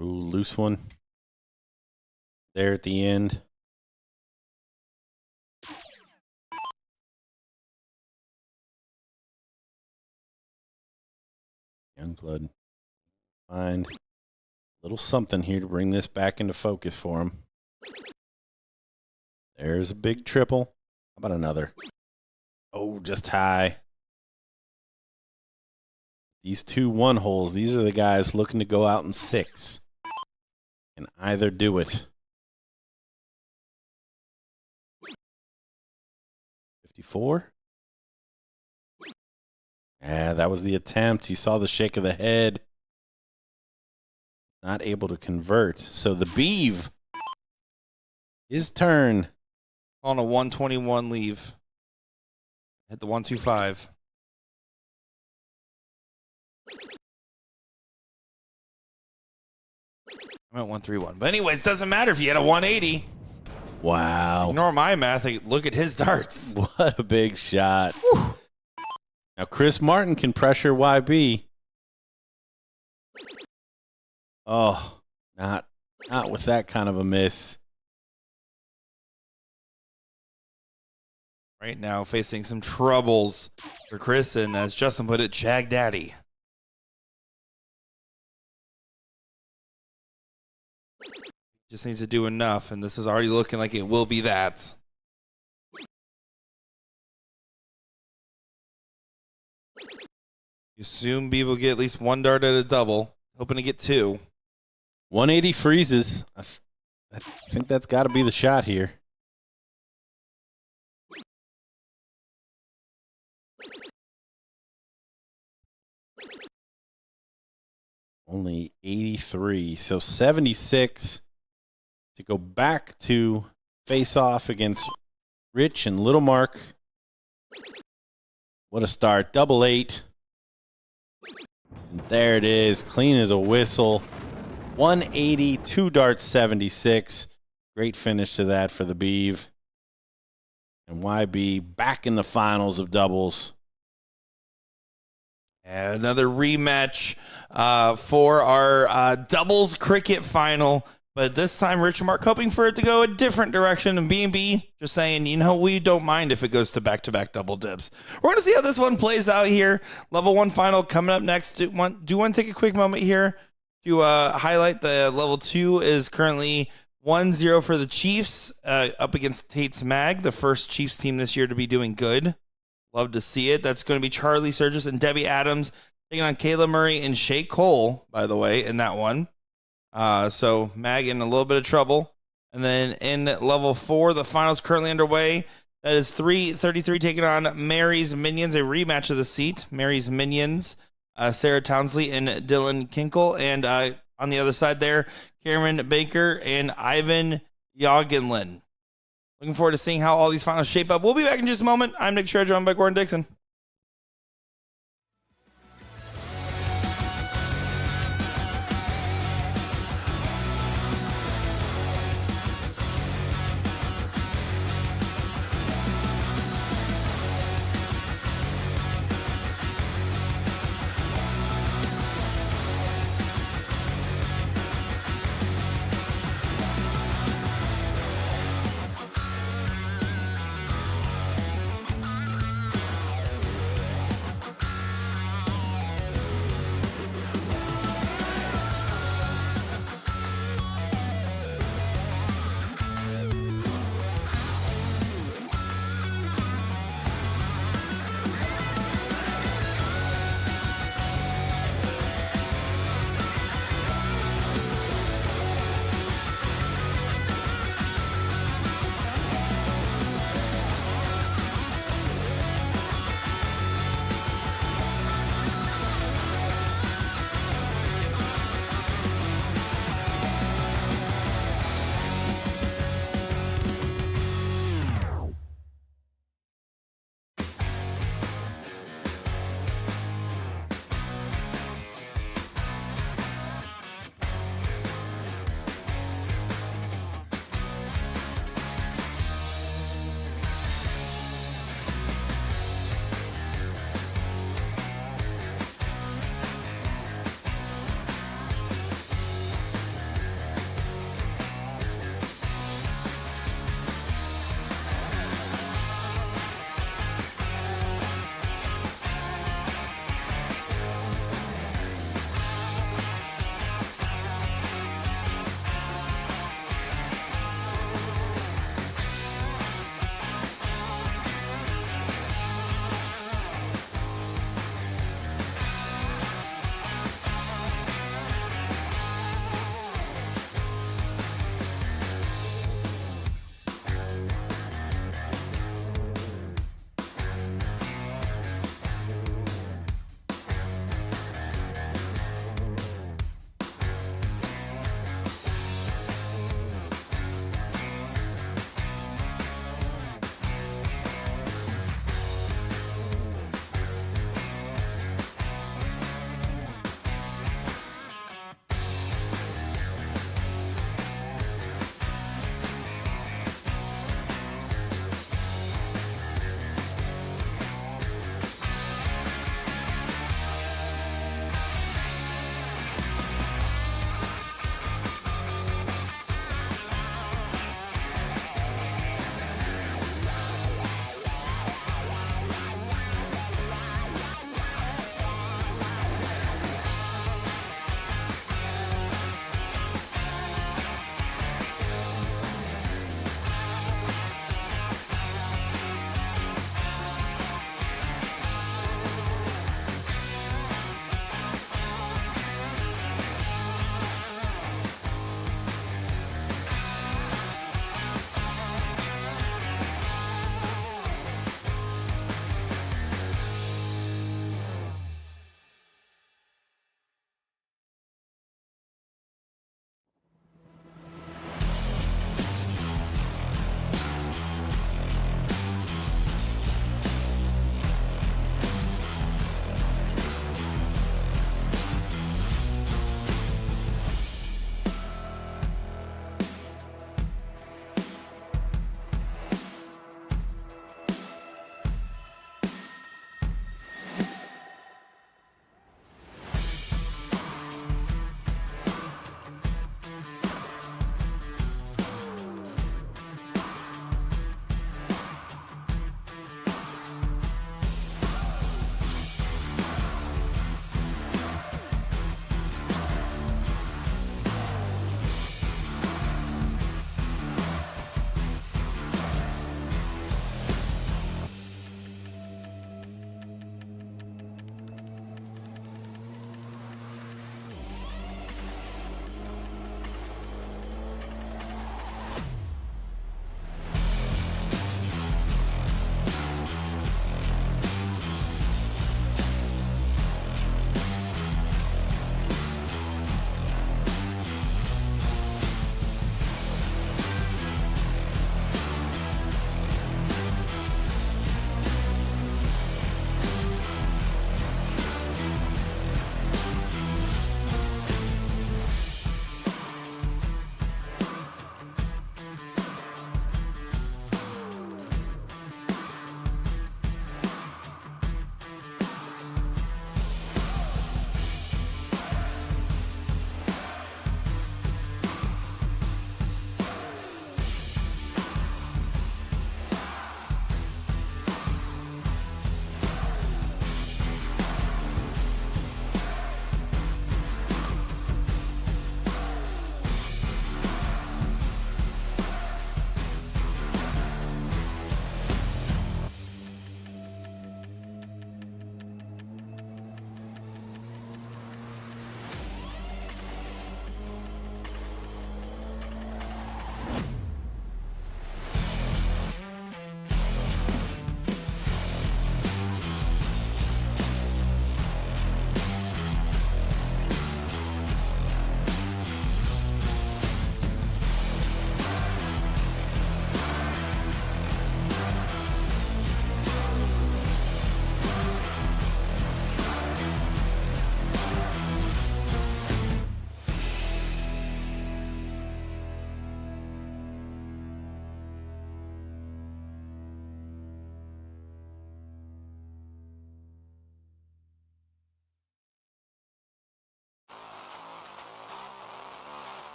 Ooh, loose one. There at the end. Youngblood. Find a little something here to bring this back into focus for him. There's a big triple. How about another? Oh, just high. These 2 1-holes, these are the guys looking to go out in 6. Can either do it. 54. Yeah, that was the attempt. You saw the shake of the head. Not able to convert. So the Beeve, his turn. On a 121 leave. Hit the 125. I'm at 131. But anyways, doesn't matter if you had a 180. Wow. Ignore my math. Look at his darts. What a big shot. Whew. Now Chris Martin can pressure YB. Oh, not with that kind of a miss. Right now facing some troubles for Chris, and as Justin put it, Jag Daddy. Just needs to do enough, and this is already looking like it will be that. You assume B will get at least one dart at a double, hoping to get two. 180 freezes. I think that's got to be the shot here. Only 83, so 76 to go back to face off against Rich and Little Mark. What a start. 888. And there it is. Clean as a whistle. 180, 2 darts, 76. Great finish to that for the Beeve. And YB back in the finals of doubles. And another rematch for our doubles cricket final. But this time, Rich and Mark hoping for it to go a different direction. And B&B just saying, we don't mind if it goes to back-to-back double dips. We're going to see how this one plays out here. Level 1 final coming up next. Do you want to take a quick moment here to highlight the level 2 is currently 1-0 for the Chiefs up against Tate's Mag, the first Chiefs team this year to be doing good. Love to see it. That's going to be Charlie Surgis and Debbie Adams taking on Kayla Murray and Shay Cole, by the way, in that one. So Mag in a little bit of trouble. And then in level 4, the finals currently underway. That is 333 taking on Mary's Minions, a rematch of the seat. Mary's Minions, Sarah Townsley and Dylan Kinkle. And on the other side there, Cameron Baker and Ivan Yoggenlin. Looking forward to seeing how all these finals shape up. We'll be back in just a moment. I'm Nick Shredder, joined by Gordon Dixon.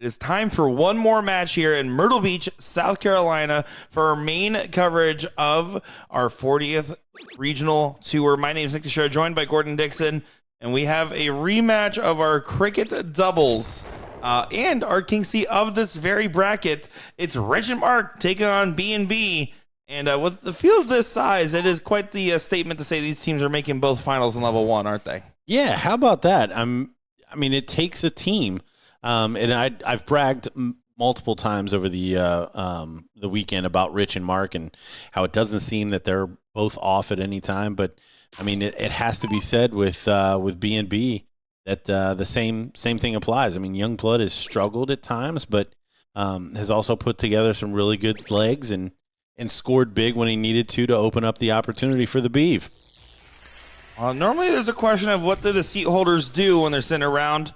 It is time for one more match here in Myrtle Beach, South Carolina, for our main coverage of our 40th regional tour. My name is Nick Teixeira, joined by Gordon Dixon, and we have a rematch of our cricket doubles and our King C of this very bracket. It's Rich and Mark taking on B&B. And with the field this size, it is quite the statement to say these teams are making both finals in level 1, aren't they? Yeah, how about that? I mean, it takes a team. And I've bragged multiple times over the weekend about Rich and Mark and how it doesn't seem that they're both off at any time. But I mean, it has to be said with B&B that the same thing applies. I mean, Youngblood has struggled at times, but has also put together some really good legs and scored big when he needed to open up the opportunity for the Beeve. Normally, there's a question of what do the seat holders do when they're sitting around.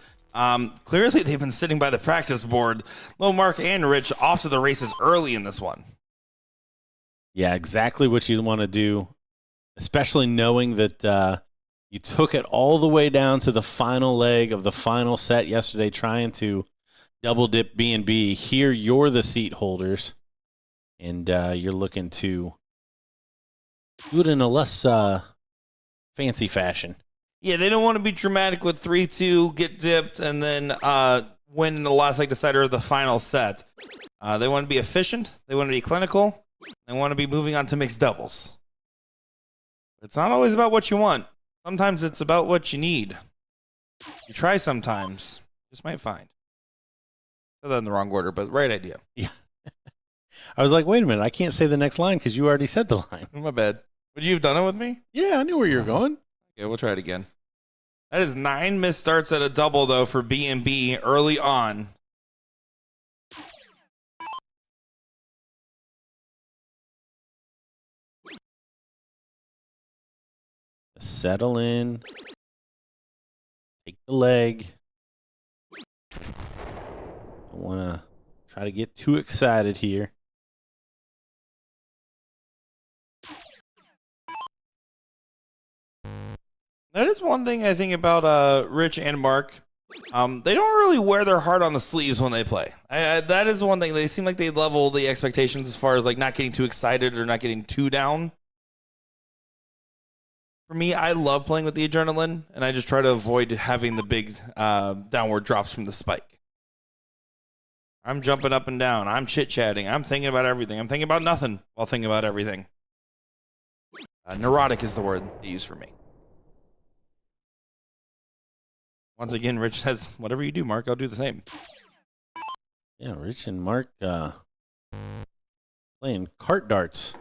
Clearly, they've been sitting by the practice board. Low Mark and Rich off to the races early in this one. Yeah, exactly what you want to do, especially knowing that you took it all the way down to the final leg of the final set yesterday, trying to double dip B&B. Here, you're the seat holders, and you're looking to do it in a less fancy fashion. Yeah, they don't want to be dramatic with 3-2, get dipped, and then win in the last leg decider of the final set. They want to be efficient. They want to be clinical. They want to be moving on to mixed doubles. It's not always about what you want. Sometimes it's about what you need. You try sometimes. You just might find. Said that in the wrong order, but right idea. Yeah. I was like, wait a minute, I can't say the next line because you already said the line. My bad. Would you have done it with me? Yeah, I knew where you were going. Okay, we'll try it again. That is 9 missed starts at a double, though, for B&B early on. Settle in. Take the leg. Don't want to try to get too excited here. That is one thing I think about Rich and Mark. They don't really wear their heart on the sleeves when they play. That is one thing. They seem like they level the expectations as far as like not getting too excited or not getting too down. For me, I love playing with the adrenaline, and I just try to avoid having the big downward drops from the spike. I'm jumping up and down. I'm chit-chatting. I'm thinking about everything. I'm thinking about nothing while thinking about everything. Neurotic is the word they use for me. Once again, Rich says, whatever you do, Mark, I'll do the same. Yeah, Rich and Mark playing cart darts.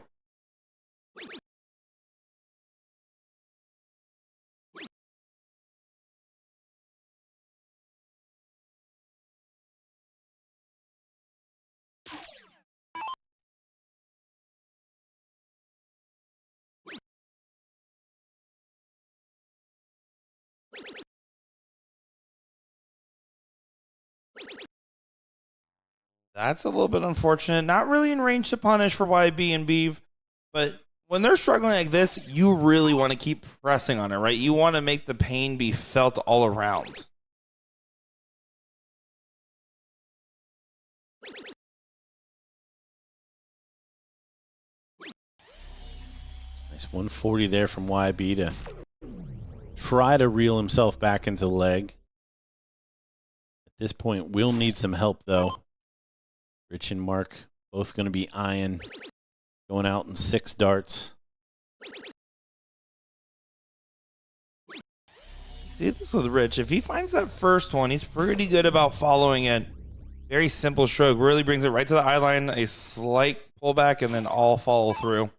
That's a little bit unfortunate. Not really in range to punish for YB and Beeve, but when they're struggling like this, you really want to keep pressing on it, right? You want to make the pain be felt all around. Nice 140 there from YB to try to reel himself back into the leg. At this point, we'll need some help, though. Rich and Mark both going to be eyeing going out in 6 darts. See this with Rich. If he finds that first one, he's pretty good about following it. Very simple stroke. Really brings it right to the eye line, a slight pullback, and then all follow through.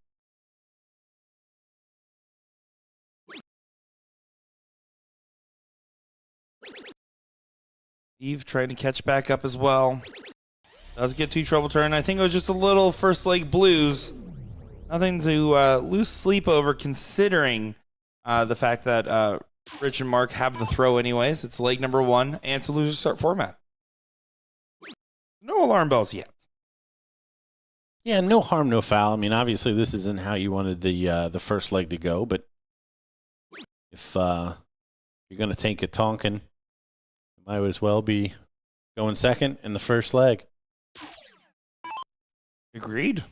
Eve trying to catch back up as well. Does get 2 trouble turn. I think it was just a little first leg blues. Nothing to lose sleep over considering the fact that Rich and Mark have the throw anyways. It's leg number 1 and it's a loser start format. No alarm bells yet. Yeah, no harm, no foul. I mean, obviously this isn't how you wanted the first leg to go, but if you're going to take a Tonkin, it might as well be going second in the first leg. Agreed.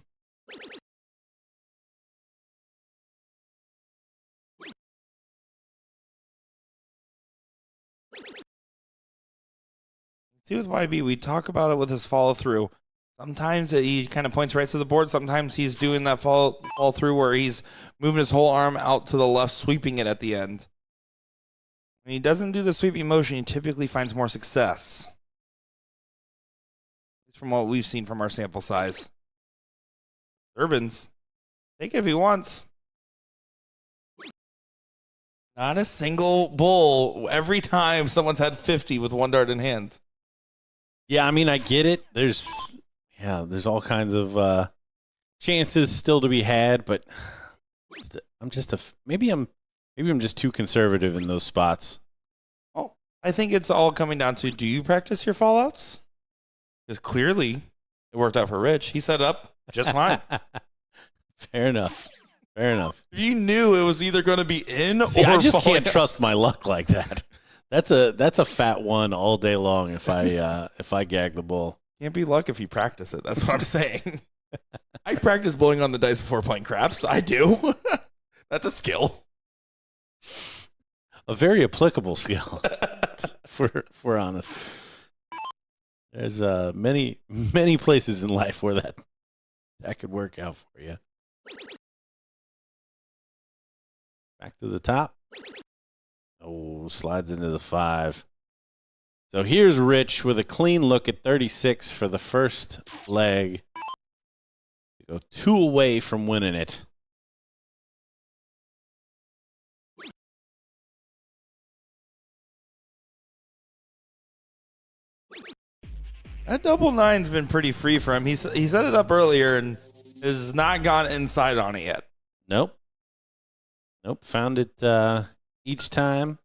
See, with YB, we talk about it with his follow through. Sometimes he kind of points right to the board. Sometimes he's doing that fall through where he's moving his whole arm out to the left, sweeping it at the end. When he doesn't do the sweeping motion, he typically finds more success. From what we've seen from our sample size. Urbans, take it if he wants. Not a single bull every time someone's had 50 with one dart in hand. Yeah, I mean, I get it. There's all kinds of chances still to be had, but maybe I'm just too conservative in those spots. Oh, I think it's all coming down to, do you practice your fallouts? Because clearly it worked out for Rich. He set up just fine. Fair enough. Fair enough. You knew it was either going to be in See, or I just falling can't trust my luck like that. That's a fat one all day long if I gag the bull. Can't be luck if you practice it. That's what I'm saying. I practice blowing on the dice before playing craps. I do. That's a skill. A very applicable skill, if we're honest. There's many places in life where that could work out for you. Back to the top. Oh, slides into the 5. So here's Rich with a clean look at 36 for the first leg. Go 2 away from winning it. That double nine's been pretty free for him. He set it up earlier and has not gone inside on it yet. Nope. Found it each time.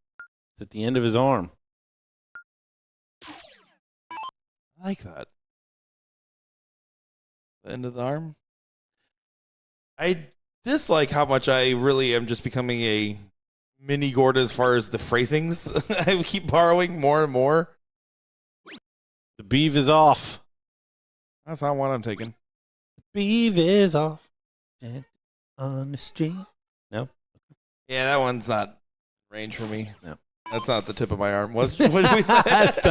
It's at the end of his arm. I like that. The end of the arm. I dislike how much I really am just becoming a mini Gordon as far as the phrasings. I keep borrowing more and more. The beeve is off. That's not what I'm taking. The beeve is off. On the street. No? Yeah, that one's not range for me. No. That's not the tip of my arm. What did we say? That's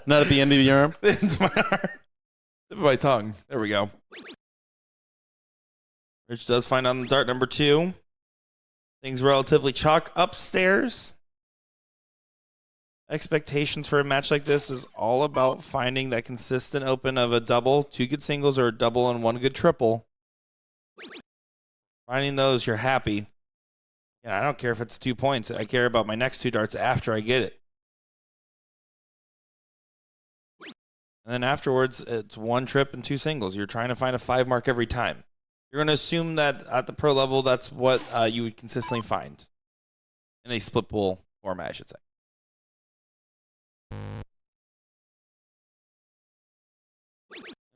not at the end of the arm. It's my arm. Tip of my tongue. There we go. Rich does find on dart number 2. Things relatively chalk upstairs. Expectations for a match like this is all about finding that consistent open of a double, 2 good singles, or a double and 1 good triple. Finding those, you're happy. And I don't care if it's 2 points. I care about my next 2 darts after I get it. And then afterwards, it's 1 trip and 2 singles. You're trying to find a 5 mark every time. You're going to assume that at the pro level, that's what you would consistently find in a split bull format, I should say.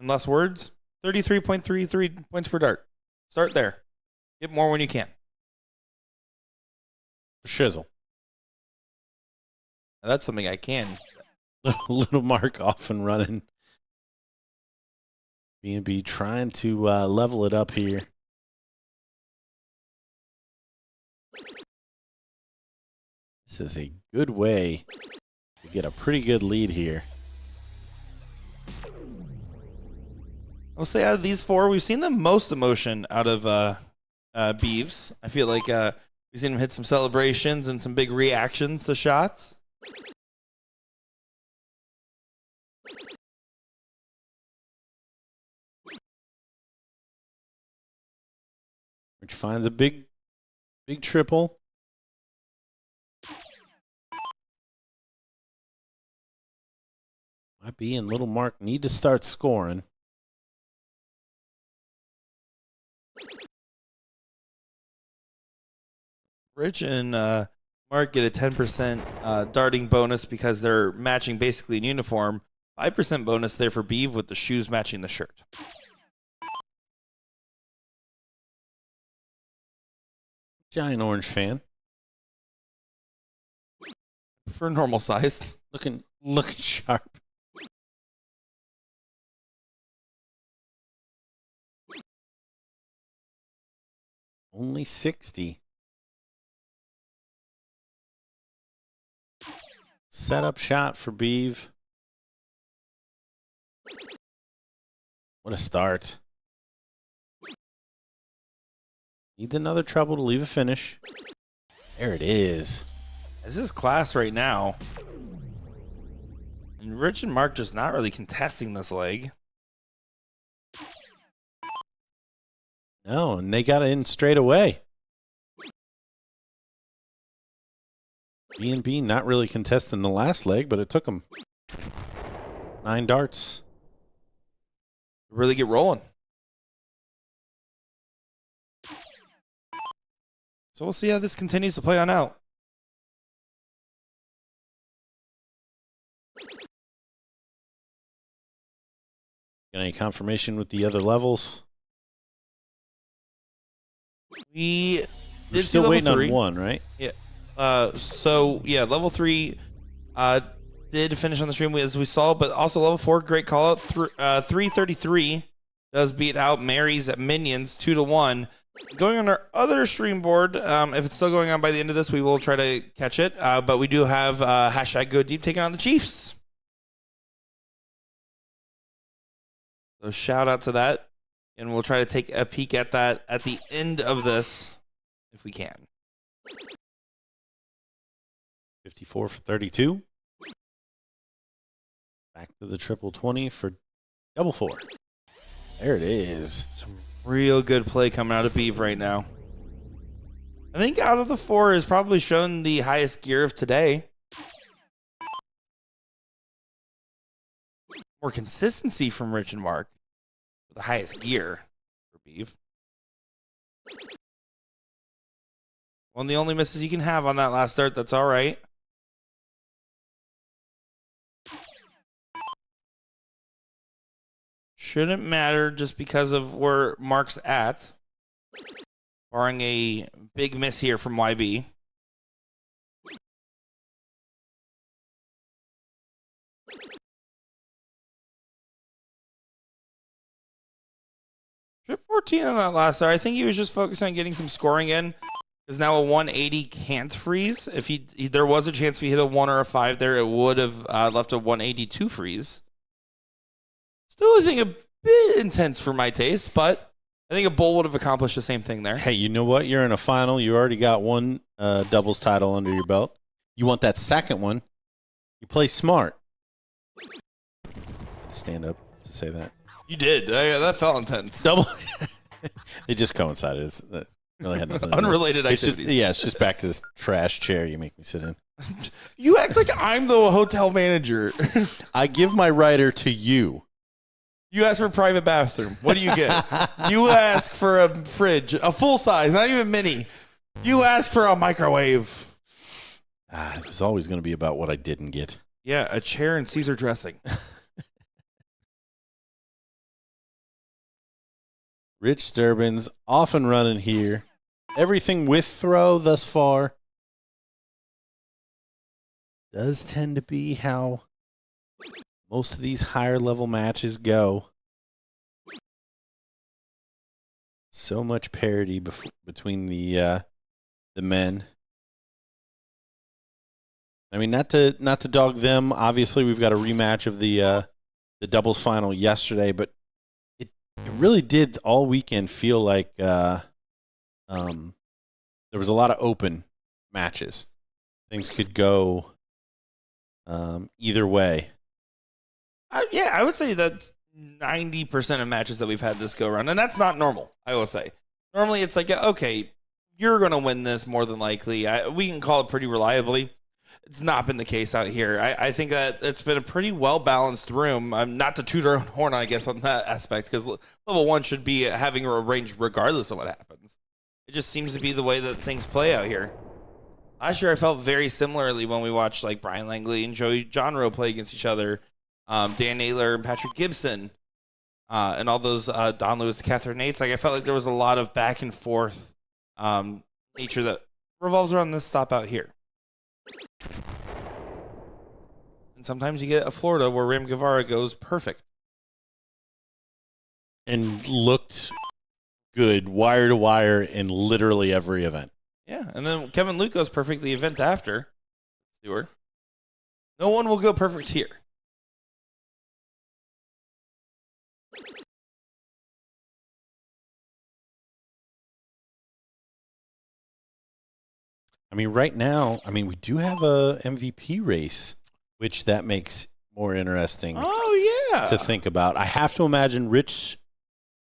In less words, 33.33 points per dart. Start there. Get more when you can. Shizzle. Now, that's something I can. Little Mark off and running. B&B trying to level it up here. This is a good way to get a pretty good lead here. I'll say out of these 4, we've seen the most emotion out of Beeves. I feel like we've seen him hit some celebrations and some big reactions to shots. Which finds a big triple. YB and Little Mark need to start scoring. Rich and Mark get a 10% darting bonus because they're matching basically in uniform. 5% bonus there for Beeve with the shoes matching the shirt. Giant orange fan. For normal size. Looking sharp. Only 60. Setup shot for Beeve. What a start. Needs another treble to leave a finish. There it is. This is class right now. And Rich and Mark just not really contesting this leg. No, and they got it in straight away. B&B not really contesting the last leg, but it took them 9 darts. Really get rolling. So we'll see how this continues to play on out. Got any confirmation with the other levels? We're still waiting on one, right? Yeah. Level 3 did finish on the stream as we saw, but also level 4, great call out. 333 does beat out Mary's at Minions 2-1. Going on our other stream board, if it's still going on by the end of this, we will try to catch it. But we do have hashtag Go Deep taking on the Chiefs. So shout out to that. And we'll try to take a peek at that at the end of this if we can. 54 for 32. Back to the triple 20 for double 4. There it is. Some real good play coming out of Beeve right now. I think out of the 4 has probably shown the highest gear of today. More consistency from Rich and Mark. The highest gear for Beeve. One of the only misses you can have on that last start. That's all right. Shouldn't matter just because of where Mark's at. Barring a big miss here from YB. Trip 14 on that last start. I think he was just focused on getting some scoring in. Because now a 180 can't freeze. If there was a chance if he hit a 1 or a 5 there, it would have left a 182 freeze. Still, I think a bit intense for my taste, but I think a bull would have accomplished the same thing there. Hey, you know what? You're in a final. You already got one doubles title under your belt. You want that second one. You play smart. Stand up to say that. You did. That felt intense. Double. It just coincided. It really had nothing to do. Unrelated It's just, activities. yeah, it's just back to this trash chair you make me sit in. You act like I'm the hotel manager. I give my rider to you. You ask for a private bathroom. What do you get? You ask for a fridge, a full size, not even mini. You ask for a microwave. It was always going to be about what I didn't get. Yeah, a chair and Caesar dressing. Rich Durbin's off and running here. Everything with throw thus far does tend to be how most of these higher level matches go. So much parity between the men. I mean, not to dog them. Obviously, we've got a rematch of the doubles final yesterday, but it really did all weekend feel like there was a lot of open matches. Things could go either way. I would say that 90% of matches that we've had this go around, and that's not normal, I will say. Normally it's like, okay, you're going to win this more than likely. We can call it pretty reliably. It's not been the case out here. I think that it's been a pretty well-balanced room. Not to toot our own horn, I guess, on that aspect, because level 1 should be having a range regardless of what happens. It just seems to be the way that things play out here. Last year I felt very similarly when we watched like Brian Langley and Joey Johnrow play against each other. Dan Naylor and Patrick Gibson, and all those Don Lewis, Catherine Nates. Like I felt like there was a lot of back and forth nature that revolves around this stop out here. And sometimes you get a Florida where Ram Guevara goes perfect And looked good wire to wire in literally every event. Yeah, and then Kevin Luke goes perfect the event after. Stewart. No one will go perfect here. I mean, right now, we do have a MVP race, which that makes more interesting Oh, yeah. to think about. I have to imagine Rich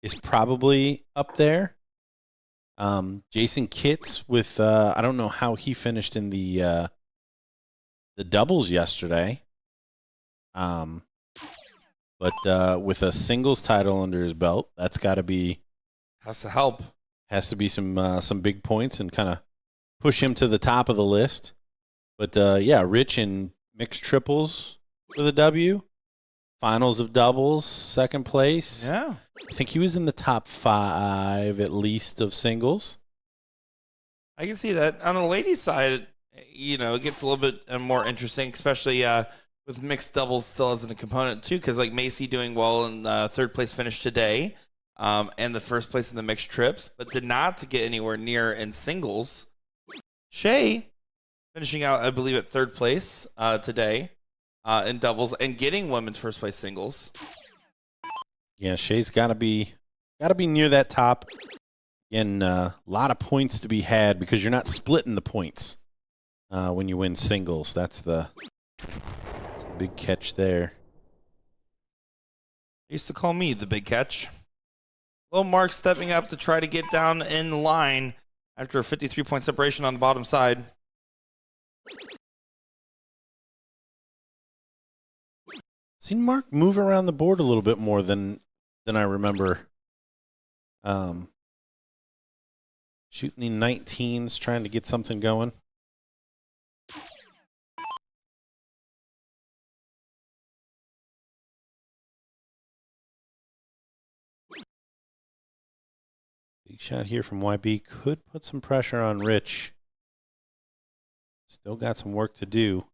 is probably up there. Jason Kitts with I don't know how he finished in the doubles yesterday. But with a singles title under his belt, that's got to be Has to help. Has to be some big points and kind of push him to the top of the list. But yeah, Rich in mixed triples with a W. Finals of doubles, second place. Yeah. I think he was in the top 5 at least of singles. I can see that. On the ladies' side, it gets a little bit more interesting, especially with mixed doubles still as a component, too, because like Macy doing well in third place finish today and the first place in the mixed trips, but did not get anywhere near in singles. Shay finishing out, I believe, at third place today in doubles and getting women's first place singles. Yeah, Shay's got to be near that top. Again, a lot of points to be had because you're not splitting the points when you win singles. That's the big catch there. They used to call me the big catch. Will Mark stepping up to try to get down in line after a 53-point separation on the bottom side. Seen Mark move around the board a little bit more than I remember. Shooting the 19s, trying to get something going. Big shot here from YB. Could put some pressure on Rich. Still got some work to do.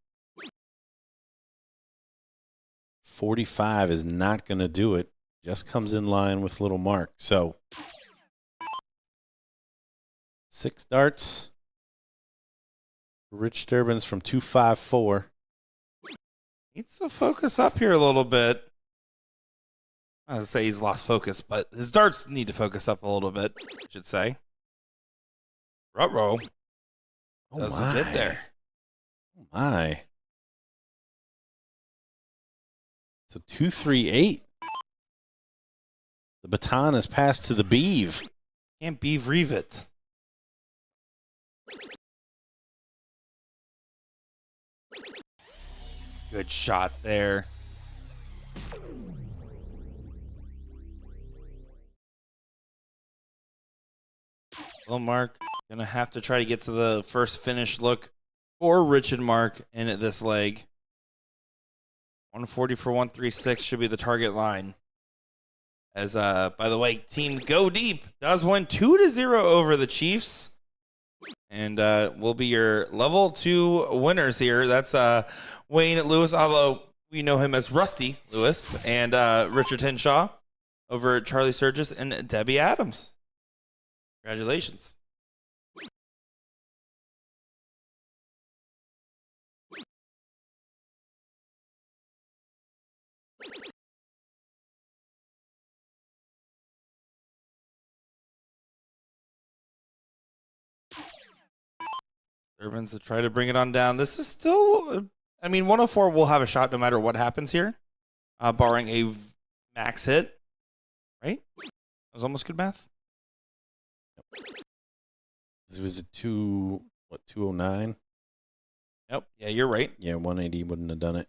45 is not going to do it. Just comes in line with little Mark. So 6 darts. Rich Sturbins from 254. Needs to focus up here a little bit. I was going to say he's lost focus, but his darts need to focus up a little bit, I should say. Ruh-roh. Doesn't get there. Oh, my. So 238. The baton is passed to the Beeve. Can't Beeve reeve it. Good shot there. Well, Mark, gonna have to try to get to the first finish look for Rich and Mark in this leg. 140 for 136 should be the target line. As by the way, Team Go Deep does win 2-0 over the Chiefs, and will be your level 2 winners here. That's Wayne Lewis, although we know him as Rusty Lewis, and Richard Henshaw over Charlie Surgis and Debbie Adams. Congratulations. Urbans to try to bring it on down. This is still, 104 will have a shot no matter what happens here, barring a max hit. Right? That was almost good math. This was a 209? Yep. Yeah, you're right. Yeah, 180 wouldn't have done it.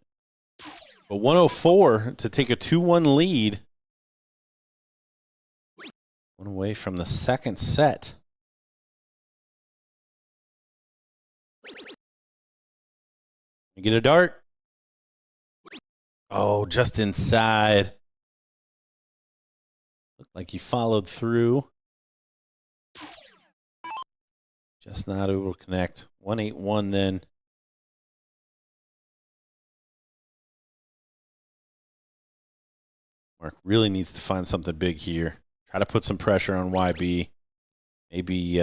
But 104 to take a 2-1 lead. One away from the second set. You get a dart. Oh, just inside. Looked like he followed through. Just not able to connect. 181 then. Mark really needs to find something big here. Try to put some pressure on YB. Maybe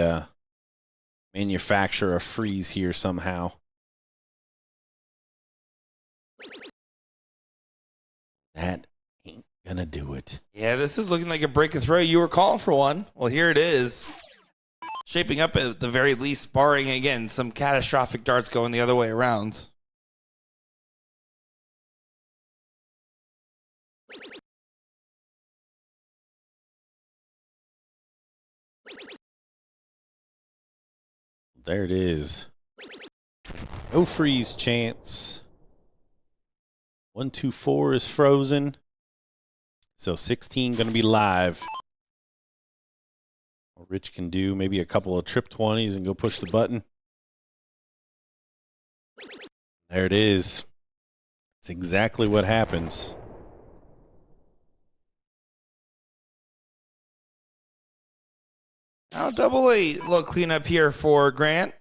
manufacture a freeze here somehow. That ain't gonna do it. Yeah, this is looking like a break of throw. You were calling for one. Well, here it is. Shaping up at the very least, barring, again, some catastrophic darts going the other way around. There it is. No freeze chance. 1, 2, 4 is frozen. So 16 going to be live. Rich can do maybe a couple of trip 20s and go push the button. There it is. It's exactly what happens. Now double eight. Little cleanup here for Grant.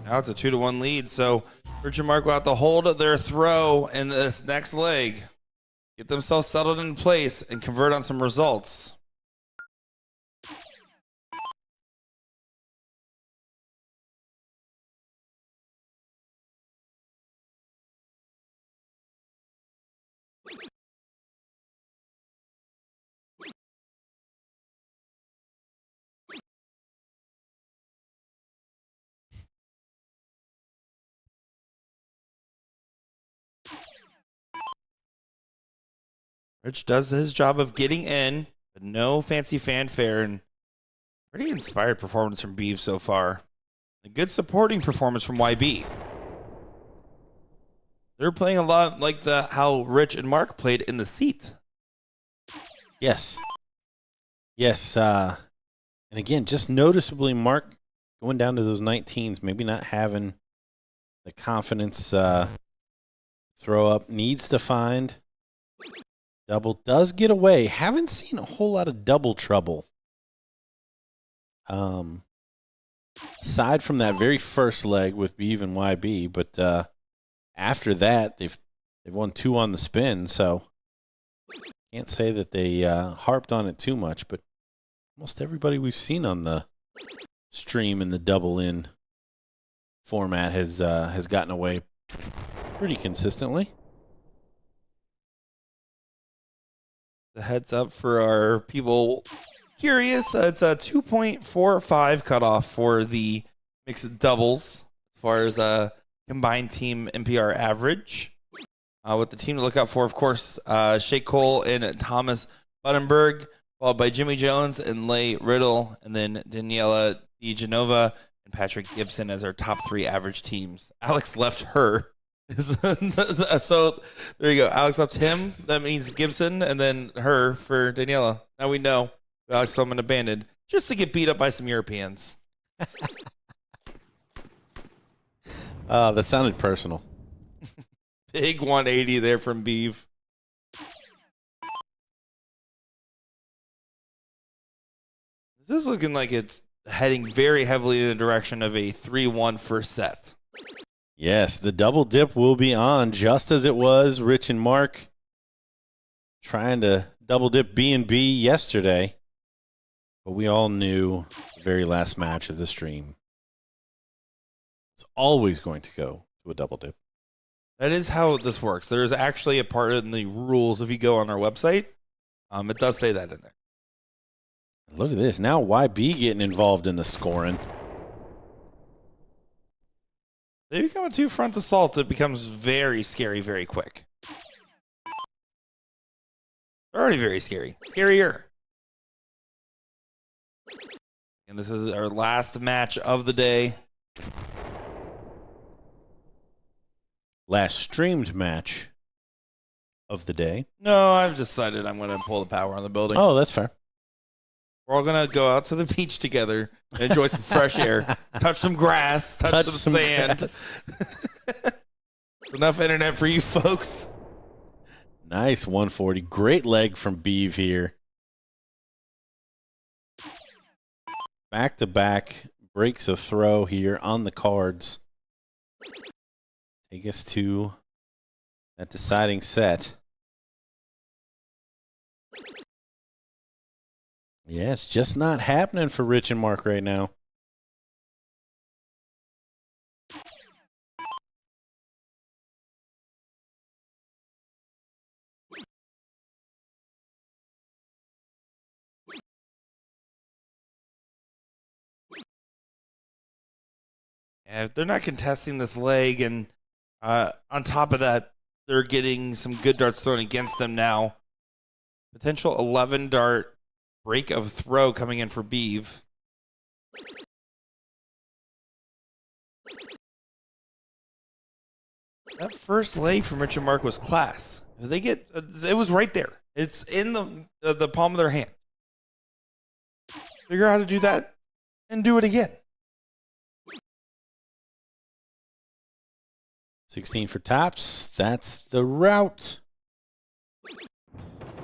Now it's a 2-1 lead. So Rich and Mark will have to hold their throw in this next leg. Get themselves settled in place and convert on some results. Rich does his job of getting in, but no fancy fanfare, and pretty inspired performance from Beeve so far. A good supporting performance from YB. They're playing a lot like how Rich and Mark played in the seat. Yes. Yes. And again, just noticeably Mark going down to those 19s, maybe not having the confidence throw up. Needs to find. Double does get away. Haven't seen a whole lot of double trouble. Aside from that very first leg with Beeve and YB, but after that they've won 2 on the spin, so can't say that they harped on it too much, but almost everybody we've seen on the stream in the double in format has gotten away pretty consistently. The heads up for our people curious, it's a 2.45 cutoff for the mixed doubles as far as combined team NPR average. With the team to look out for, of course, Shea Cole and Thomas Buttenberg, followed by Jimmy Jones and Leigh Riddle, and then Daniela DiGenova and Patrick Gibson as our top 3 average teams. Alex left her. So there you go. Alex left him. That means Gibson, and then her for Daniela. Now we know Alex Bowman abandoned just to get beat up by some Europeans. That sounded personal. Big 180 there from Beeve. This is looking like it's heading very heavily in the direction of a 3-1 first set. Yes, the double dip will be on just as it was. Rich and Mark trying to double dip B&B yesterday. But we all knew the very last match of the stream is always going to go to a double dip. That is how this works. There is actually a part in the rules if you go on our website. It does say that in there. Look at this. Now YB getting involved in the scoring. They become a 2 front assault. It becomes very scary very quick. Already very scary. Scarier. And this is our last match of the day. Last streamed match of the day. No, I've decided I'm going to pull the power on the building. Oh, that's fair. We're all going to go out to the beach together and enjoy some fresh air, touch some grass, touch some sand. Enough internet for you folks. Nice 140. Great leg from Beeve here. Back to back. Breaks a throw here on the cards. take us to that deciding set. Yeah, it's just not happening for Rich and Mark right now. Yeah, they're not contesting this leg, and on top of that, they're getting some good darts thrown against them now. Potential 11 dart break of throw coming in for Beeve. That first leg from Rich and Mark was class. It was right there. It's in the palm of their hand. Figure out how to do that and do it again. 16 for tops. That's the route.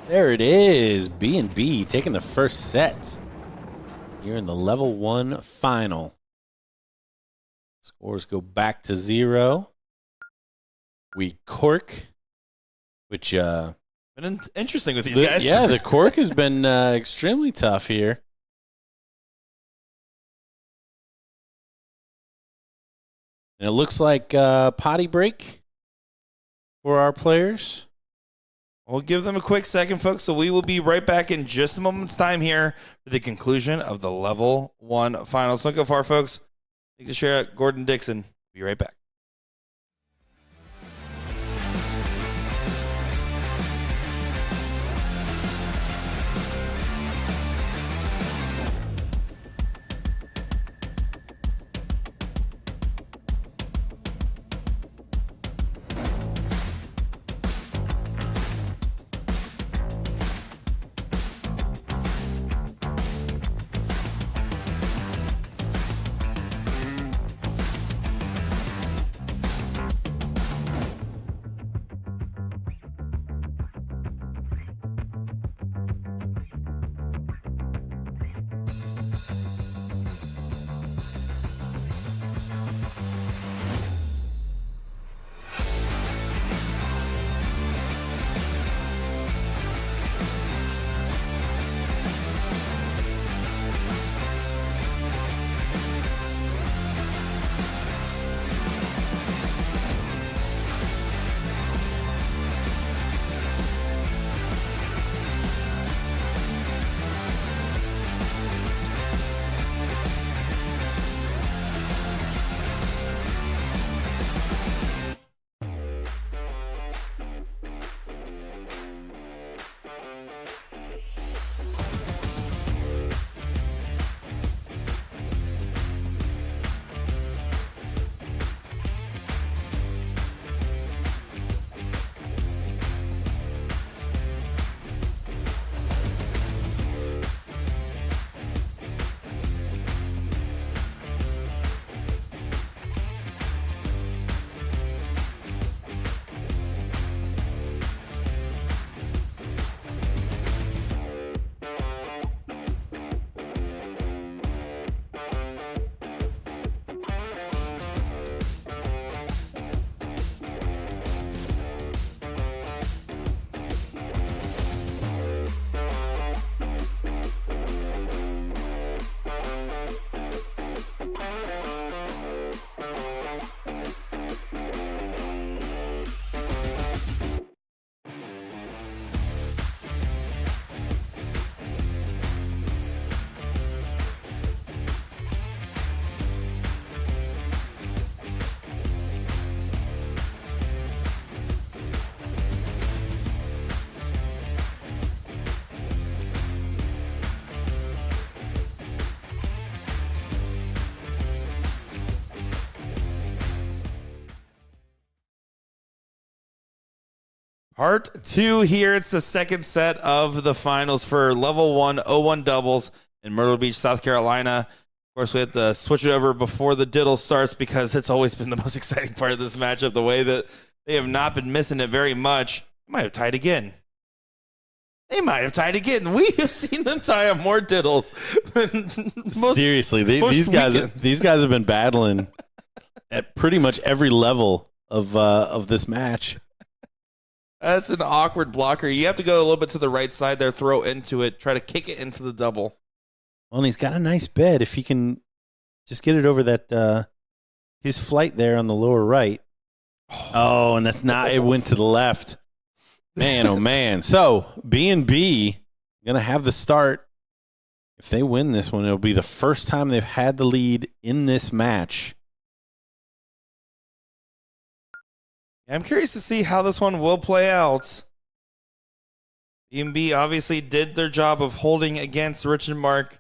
There it is. B&B taking the first set here in the level 1 final. Scores go back to 0. We cork, which been interesting with these guys. Yeah, the cork has been extremely tough here. And it looks like potty break for our players. We'll give them a quick second, folks, so we will be right back in just a moment's time here for the conclusion of the Level 1 Finals. Don't go far, folks. Take the share at Gordon Dixon. Be right back. Part 2 here. It's the second set of the finals for Level 1 01 doubles in Myrtle Beach, South Carolina. Of course, we have to switch it over before the diddle starts because it's always been the most exciting part of this matchup, the way that they have not been missing it very much. They might have tied again. They might have tied again. We have seen them tie up more diddles than Seriously, these guys have been battling at pretty much every level of this match. That's an awkward blocker. You have to go a little bit to the right side there, throw into it, try to kick it into the double. Well, and he's got a nice bed. If he can just get it over that his flight there on the lower right. Oh, and that's not. It went to the left. Man, oh man. So B&B gonna have the start. If they win this one, it'll be the first time they've had the lead in this match. I'm curious to see how this one will play out. B&B obviously did their job of holding against Rich and Mark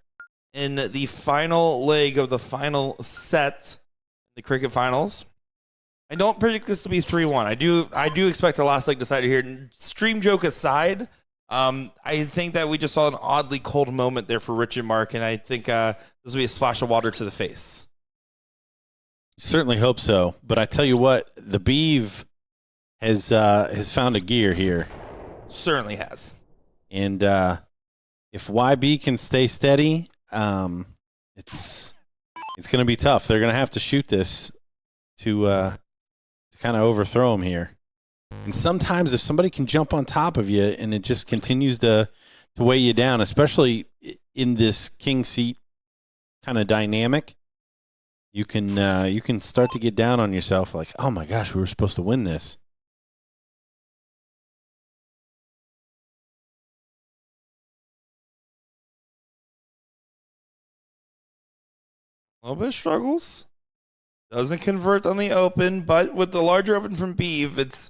in the final leg of the final set, the cricket finals. I don't predict this to be 3-1. I do expect a last leg decider here. Stream joke aside, I think that we just saw an oddly cold moment there for Rich and Mark, and I think this will be a splash of water to the face. Certainly hope so. But I tell you what, the Beeve has found a gear here. Certainly has. And if YB can stay steady, it's going to be tough. They're going to have to shoot this to kind of overthrow him here. And sometimes if somebody can jump on top of you and it just continues to weigh you down, especially in this king seat kind of dynamic, you can start to get down on yourself like, oh my gosh, we were supposed to win this. A little bit of struggles. Doesn't convert on the open, but with the larger open from Beeve, it's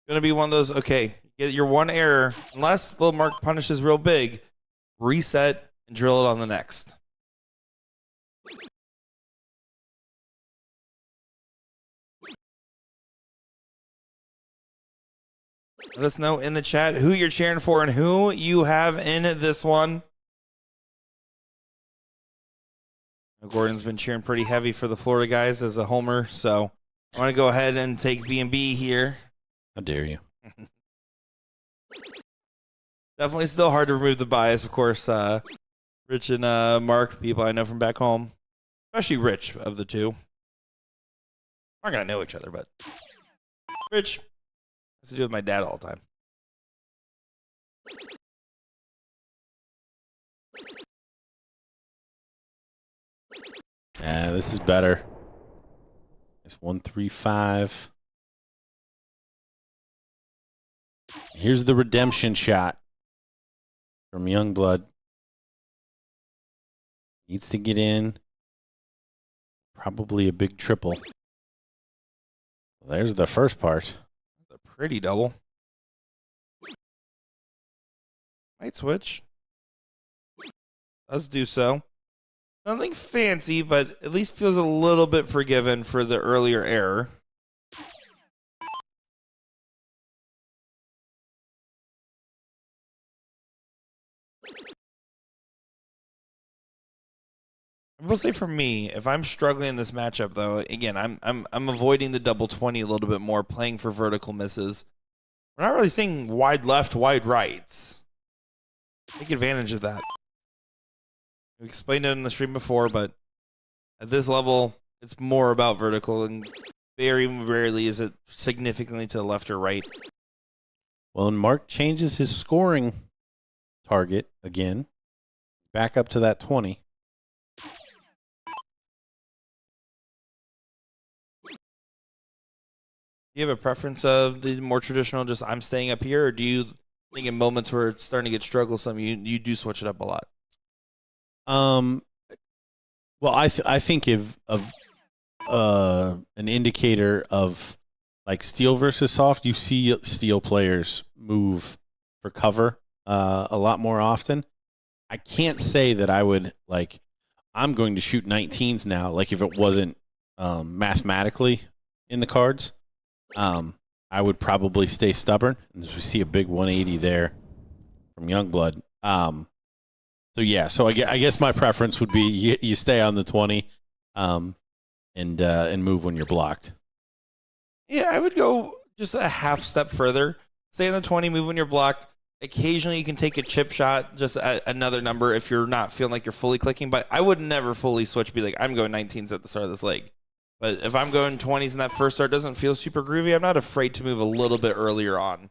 going to be one of those, okay, get your one error. Unless Little Mark punishes real big, reset and drill it on the next. Let us know in the chat who you're cheering for and who you have in this one. Gordon's been cheering pretty heavy for the Florida guys as a homer, so I want to go ahead and take B&B here. How dare you? Definitely still hard to remove the bias, of course. Rich and Mark, people I know from back home, especially Rich of the two. We're not going to know each other, but Rich has to do with my dad all the time. Yeah, this is better. It's 1-3-5. Here's the redemption shot from Youngblood. Needs to get in. Probably a big triple. There's the first part. A pretty double. Might switch. Does do so. Nothing fancy, but at least feels a little bit forgiven for the earlier error. I will say for me, if I'm struggling in this matchup, though, again, I'm avoiding the double 20 a little bit more, playing for vertical misses. We're not really seeing wide left, wide rights. Take advantage of that. We explained it in the stream before, but at this level, it's more about vertical, and very rarely is it significantly to the left or right. Well, and Mark changes his scoring target again, back up to that 20. Do you have a preference of the more traditional, just I'm staying up here, or do you think in moments where it's starting to get strugglesome, you do switch it up a lot? Well, I think of an indicator of like steel versus soft, you see steel players move for cover a lot more often. I can't say that I would like I'm going to shoot 19s now, like if it wasn't mathematically in the cards. I would probably stay stubborn. And we see a big 180 there from Youngblood. So yeah, so I guess my preference would be you stay on the 20, and move when you're blocked. Yeah, I would go just a half step further. Stay on the 20, move when you're blocked. Occasionally, you can take a chip shot, just at another number if you're not feeling like you're fully clicking. But I would never fully switch. Be like, I'm going 19s at the start of this leg. But if I'm going 20s and that first start doesn't feel super groovy, I'm not afraid to move a little bit earlier on.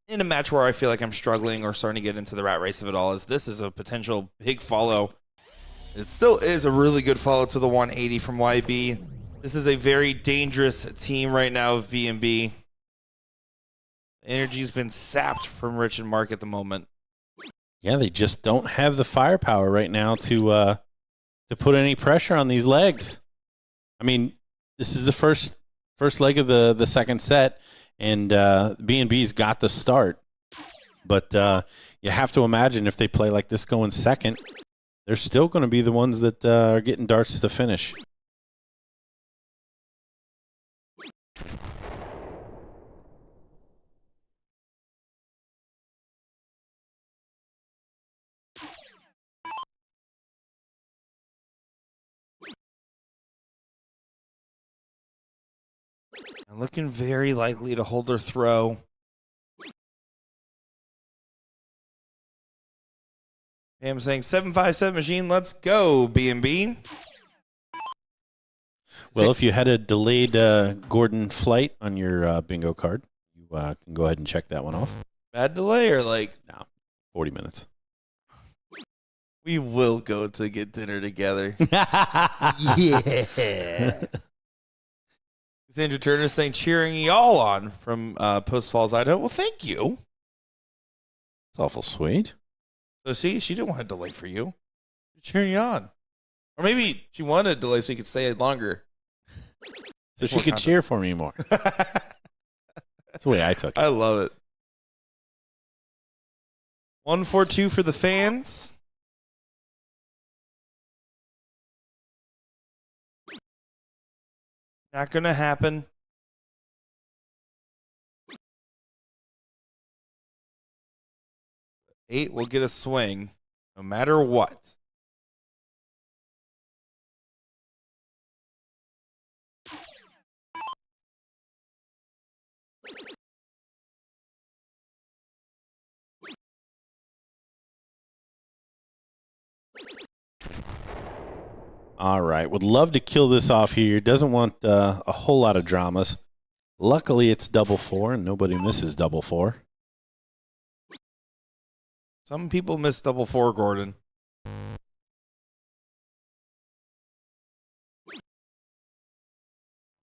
In a match where I feel like I'm struggling or starting to get into the rat race of it all, as this is a potential big follow. It still is a really good follow to the 180 from YB. This is a very dangerous team right now of B&B. Energy's been sapped from Rich and Mark at the moment. Yeah, they just don't have the firepower right now to put any pressure on these legs. I mean, this is the first leg of the second set, and B&B's got the start. But you have to imagine if they play like this going second, they're still going to be the ones that are getting darts to finish. And looking very likely to hold their throw. I'm saying 757 machine, let's go, B&B. Well, if you had a delayed Gordon flight on your bingo card, you can go ahead and check that one off. Bad delay or like? No, 40 minutes. We will go to get dinner together. Yeah. Andrew Turner saying cheering y'all on from Post Falls, Idaho. Well, thank you. It's awful sweet. So see, she didn't want to delay for you. She's cheering you on. Or maybe she wanted to delay so you could stay longer. So she could cheer for me more. That's the way I took it. I love it. 1-4-2 for the fans. Not going to happen. Eight will get a swing no matter what. All right. Would love to kill this off here. Doesn't want a whole lot of dramas. Luckily, it's double four, and nobody misses double four. Some people miss double four, Gordon.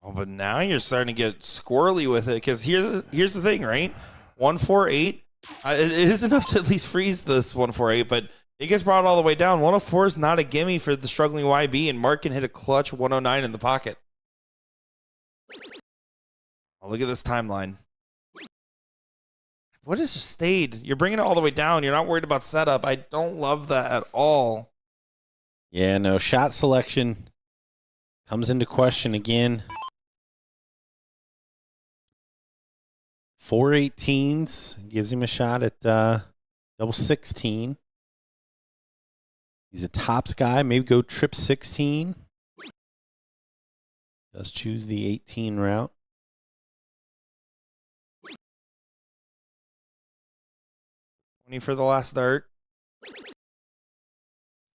Oh, but now you're starting to get squirrely with it, because here's the thing, right? 148. It is enough to at least freeze this 148, but it gets brought all the way down. 104 is not a gimme for the struggling YB, and Mark can hit a clutch 109 in the pocket. Oh, look at this timeline. What is stayed? You're bringing it all the way down. You're not worried about setup. I don't love that at all. Yeah, no, shot selection comes into question again. 418s gives him a shot at double 16. He's a tops guy. Maybe go trip 16. Does choose the 18 route. For the last dart.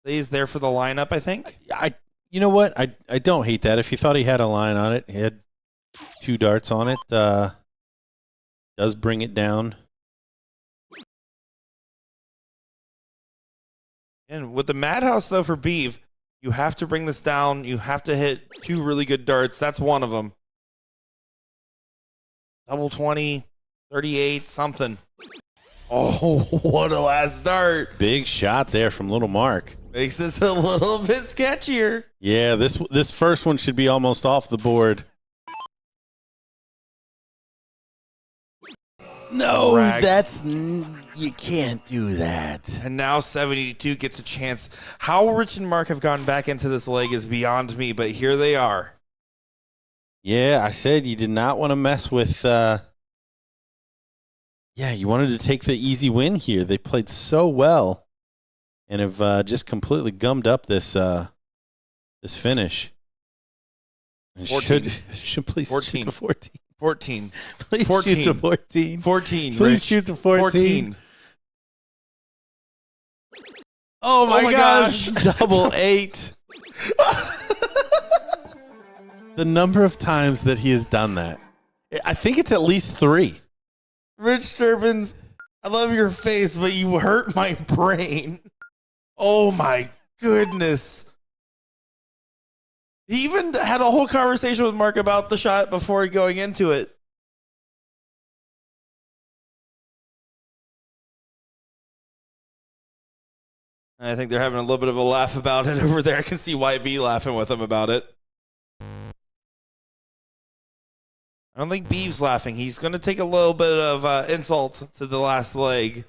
He's there for the lineup, I think. You know what? I don't hate that. If you thought he had a line on it, he had 2 darts on it. Does bring it down. And with the Madhouse, though, for Beeve, you have to bring this down. You have to hit 2 really good darts. That's one of them. Double 20, 38, something. Oh, what a last dart. Big shot there from Little Mark. Makes this a little bit sketchier. Yeah, this first one should be almost off the board. No, Correct. you can't do that. And now 72 gets a chance. How Rich and Mark have gone back into this leg is beyond me, but here they are. Yeah, I said you did not want to mess with... Yeah, you wanted to take the easy win here. They played so well and have just completely gummed up this this finish. And 14. should please 14. shoot the 14. 14. Please 14. shoot the 14. 14. Please Rich. shoot the 14. 14. Oh my my gosh. gosh. Double 8. The number of times that he has done that. I think it's at least 3. Rich Turbans, I love your face, but you hurt my brain. Oh my goodness. He even had a whole conversation with Mark about the shot before going into it. I think they're having a little bit of a laugh about it over there. I can see YB laughing with him about it. I don't think Beeve's laughing. He's going to take a little bit of insult to the last leg.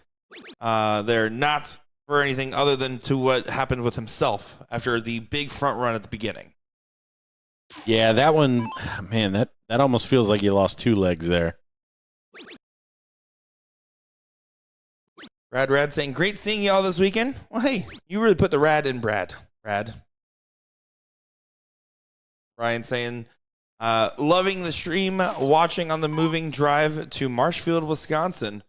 They're not for anything other than to what happened with himself after the big front run at the beginning. Yeah, that one, man, that almost feels like you lost 2 legs there. Rad saying, great seeing y'all this weekend. Well, hey, you really put the rad in Brad. Ryan saying, loving the stream, watching on the moving drive to Marshfield, Wisconsin.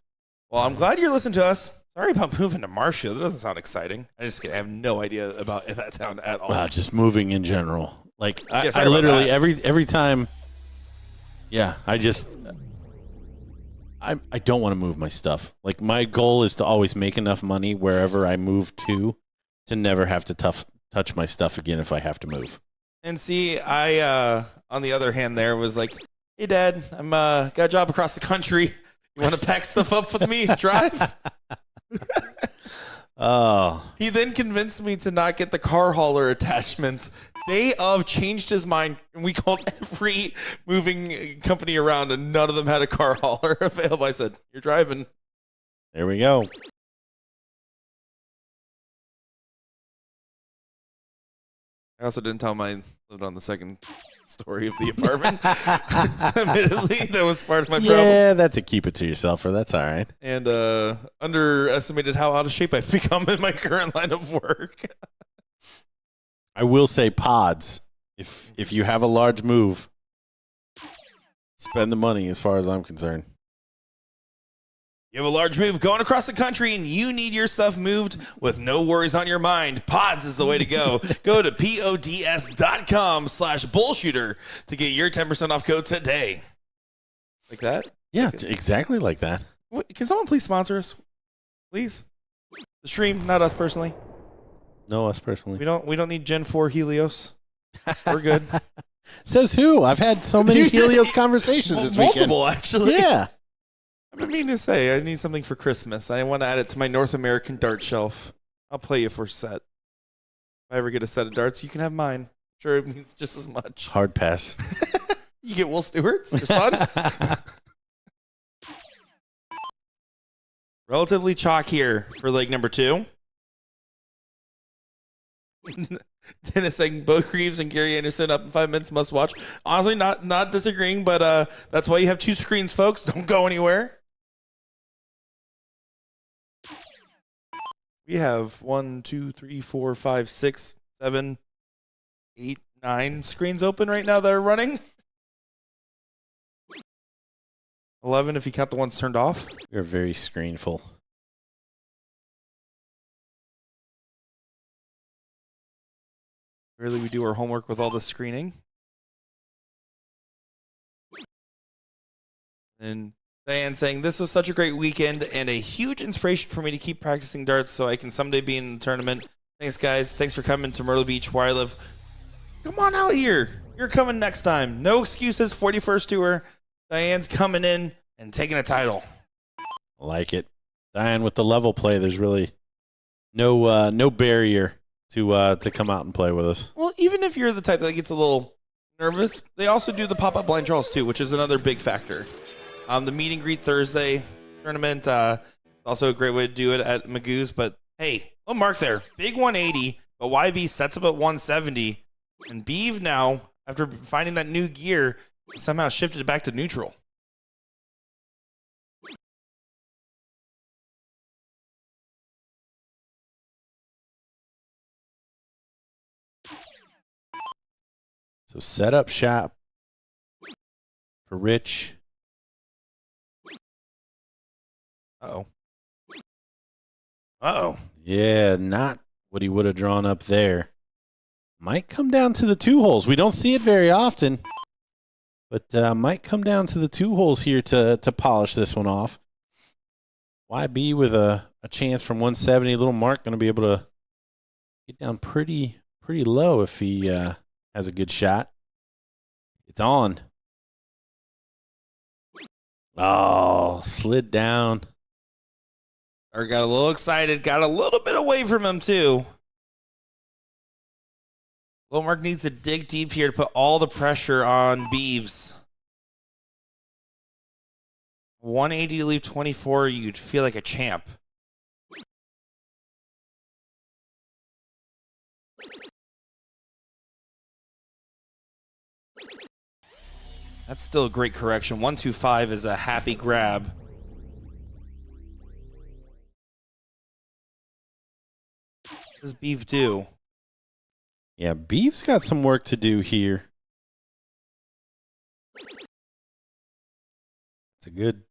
Well, I'm glad you're listening to us. Sorry about moving to Marshfield. It doesn't sound exciting. I have no idea about that town at all. Wow, just moving in general. Like, Yeah, I literally, every time, yeah, I don't want to move my stuff. Like, my goal is to always make enough money wherever I move to never have to touch my stuff again if I have to move. And see, I, on the other hand there, was like, hey, Dad, I'm got a job across the country. You want to pack stuff up with me? Drive? Oh. He then convinced me to not get the car hauler attachment. Day of changed his mind, and we called every moving company around, and none of them had a car hauler available. I said, you're driving. There we go. I also didn't tell him I lived on the second story of the apartment. Admittedly, that was part of my problem. Yeah, that's a keep it to yourself, or that's all right. And underestimated how out of shape I've become in my current line of work. I will say pods. If you have a large move, spend the money as far as I'm concerned. You have a large move going across the country and you need your stuff moved with no worries on your mind. Pods is the way to go. Go to pods.com/BullShooter to get your 10% off code today. Like that? Yeah, exactly like that. Can someone please sponsor us? Please? The stream, not us personally. No, us personally. We don't need Gen 4 Helios. We're good. Says who? I've had so many Helios conversations this weekend. Multiple, actually. Yeah. I've been meaning to say I need something for Christmas. I want to add it to my North American dart shelf. I'll play you for a set. If I ever get a set of darts, you can have mine. I'm sure it means just as much. Hard pass. You get Will Stewart's, your son? Relatively chalk here for leg number 2. Dennis saying Bo Greaves and Gary Anderson up in 5 minutes, must watch. Honestly, not disagreeing, but that's why you have 2 screens, folks. Don't go anywhere. We have 1, 2, 3, 4, 5, 6, 7, 8, 9 screens open right now that are running. 11 if you count the ones turned off. You're very screenful. Really, we do our homework with all the screening. And Diane saying, this was such a great weekend and a huge inspiration for me to keep practicing darts so I can someday be in the tournament. Thanks, guys. Thanks for coming to Myrtle Beach, where I live. Come on out here. You're coming next time. No excuses. 41st tour. Diane's coming in and taking a title. I like it. Diane, with the level play, there's really no barrier to come out and play with us. Well, even if you're the type that gets a little nervous, they also do the pop-up blind draws too, which is another big factor. The meet and greet Thursday tournament, also a great way to do it at Magoo's. But hey, little mark there, big 180, but YB sets up at 170, and Beeve now, after finding that new gear, somehow shifted it back to neutral. So set up shop for Rich. Uh-oh. Uh-oh. Yeah, not what he would have drawn up there. Might come down to the 2 holes. We don't see it very often, but might come down to the 2 holes here to polish this one off. YB with a chance from 170. Little Mark going to be able to get down pretty low if he has a good shot. It's on. Oh, slid down. Or got a little excited, got a little bit away from him too. Little Mark needs to dig deep here to put all the pressure on Beeves. 180 to leave 24, you'd feel like a champ. That's still a great correction. 125 is a happy grab. What does Beef do? Yeah, Beef's got some work to do here. It's a good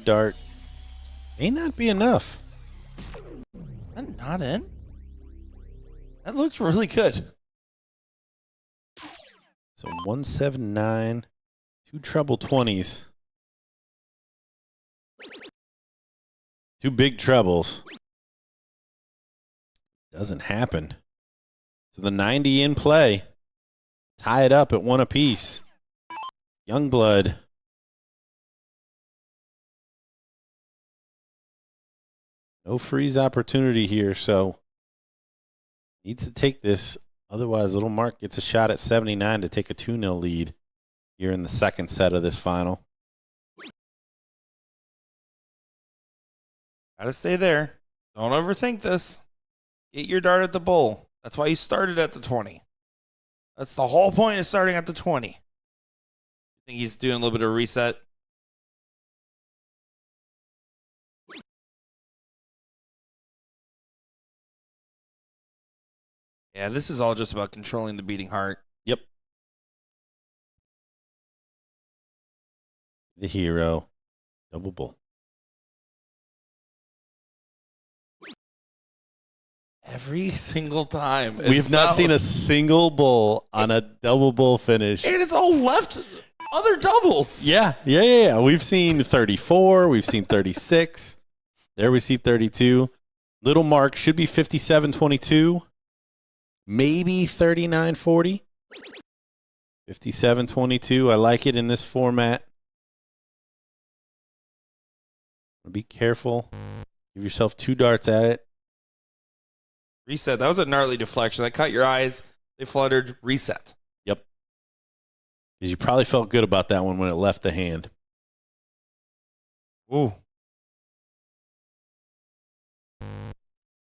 dart. May not be enough. Not in? That looks really good. So 179, 2 treble 20s. 2 big trebles. Doesn't happen. So the 90 in play. Tie it up at 1 apiece. Youngblood. No freeze opportunity here, so needs to take this. Otherwise, Little Mark gets a shot at 79 to take a 2-0 lead here in the second set of this final. Gotta stay there. Don't overthink this. Get your dart at the bull. That's why you started at the 20. That's the whole point of starting at the 20. I think he's doing a little bit of reset. Yeah, this is all just about controlling the beating heart. Yep. The hero. Double bull. Every single time. We have not seen a single bull on a double bull finish. And it's all left other doubles. Yeah. We've seen 34. We've seen 36. There we see 32. Little Mark should be 57-22. Maybe 39-40. 57-22. I like it in this format. Be careful. Give yourself 2 darts at it. Reset. That was a gnarly deflection. That caught your eyes. They fluttered. Reset. Yep. Because you probably felt good about that one when it left the hand. Ooh.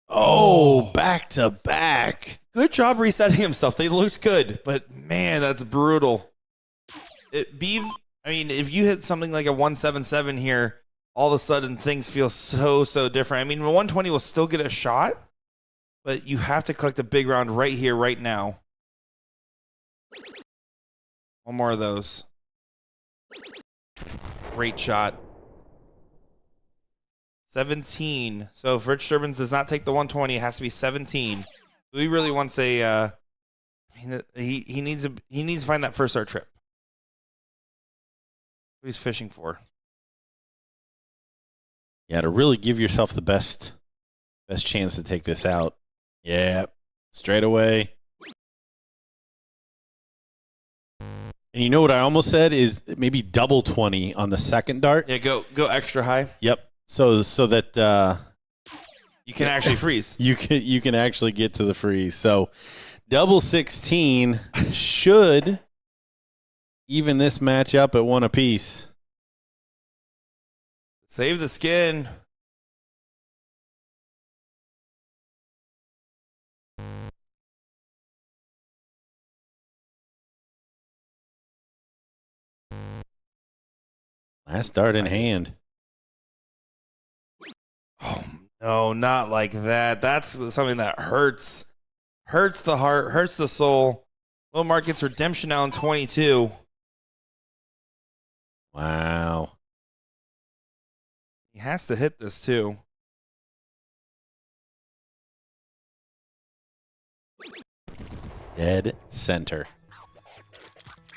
Oh, back to back. Good job resetting himself. They looked good, but man, that's brutal. If you hit something like a 177 here, all of a sudden things feel so different. I mean, 120 will still get a shot, but you have to collect a big round right here, right now. One more of those. Great shot. 17. So if Rich Durbins does not take the 120, it has to be 17. We really want to say he needs to find that first start trip. What he's fishing for. Yeah, to really give yourself the best chance to take this out. Yeah, straight away. And you know what I almost said is maybe double 20 on the second dart. Yeah, go extra high. Yep. So that you can actually freeze. You can actually get to the freeze. So double 16 should even this match up at 1 apiece. Save the skin. Last dart in hand. Oh, no, not like that. That's something that hurts. Hurts the heart, hurts the soul. Little Mark gets redemption now in 22. Wow. He has to hit this too. Dead center.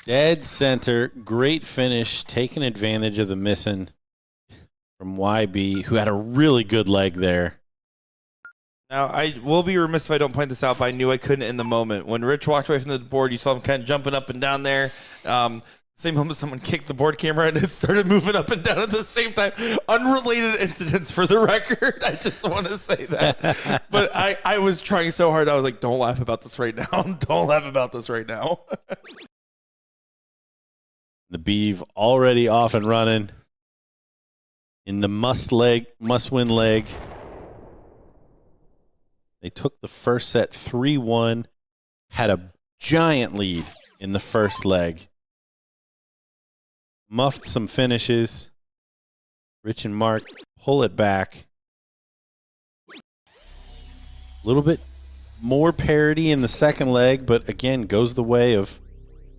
Dead center. Great finish. Taking advantage of the missing from YB, who had a really good leg there. Now, I will be remiss if I don't point this out, but I knew I couldn't in the moment. When Rich walked away from the board, you saw him kind of jumping up and down there. Same moment someone kicked the board camera and it started moving up and down at the same time. Unrelated incidents for the record. I just want to say that. But I was trying so hard. I was like, don't laugh about this right now. Don't laugh about this right now. The Beeve already off and running in the must-win leg. They took the first set 3-1, had a giant lead in the first leg. Muffed some finishes. Rich and Mark pull it back. A little bit more parity in the second leg, but again, goes the way of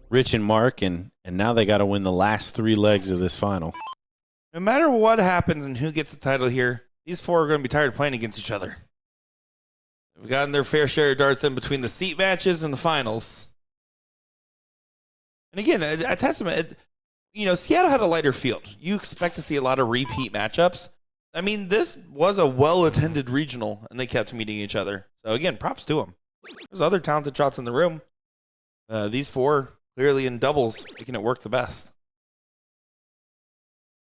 Rich and Mark, and now they got to win the last 3 legs of this final. No matter what happens and who gets the title here, these 4 are going to be tired of playing against each other. They've gotten their fair share of darts in between the seat matches and the finals. And again, a testament, Seattle had a lighter field. You expect to see a lot of repeat matchups. I mean, this was a well-attended regional, and they kept meeting each other. So again, props to them. There's other talented shots in the room. These 4 clearly in doubles, making it work the best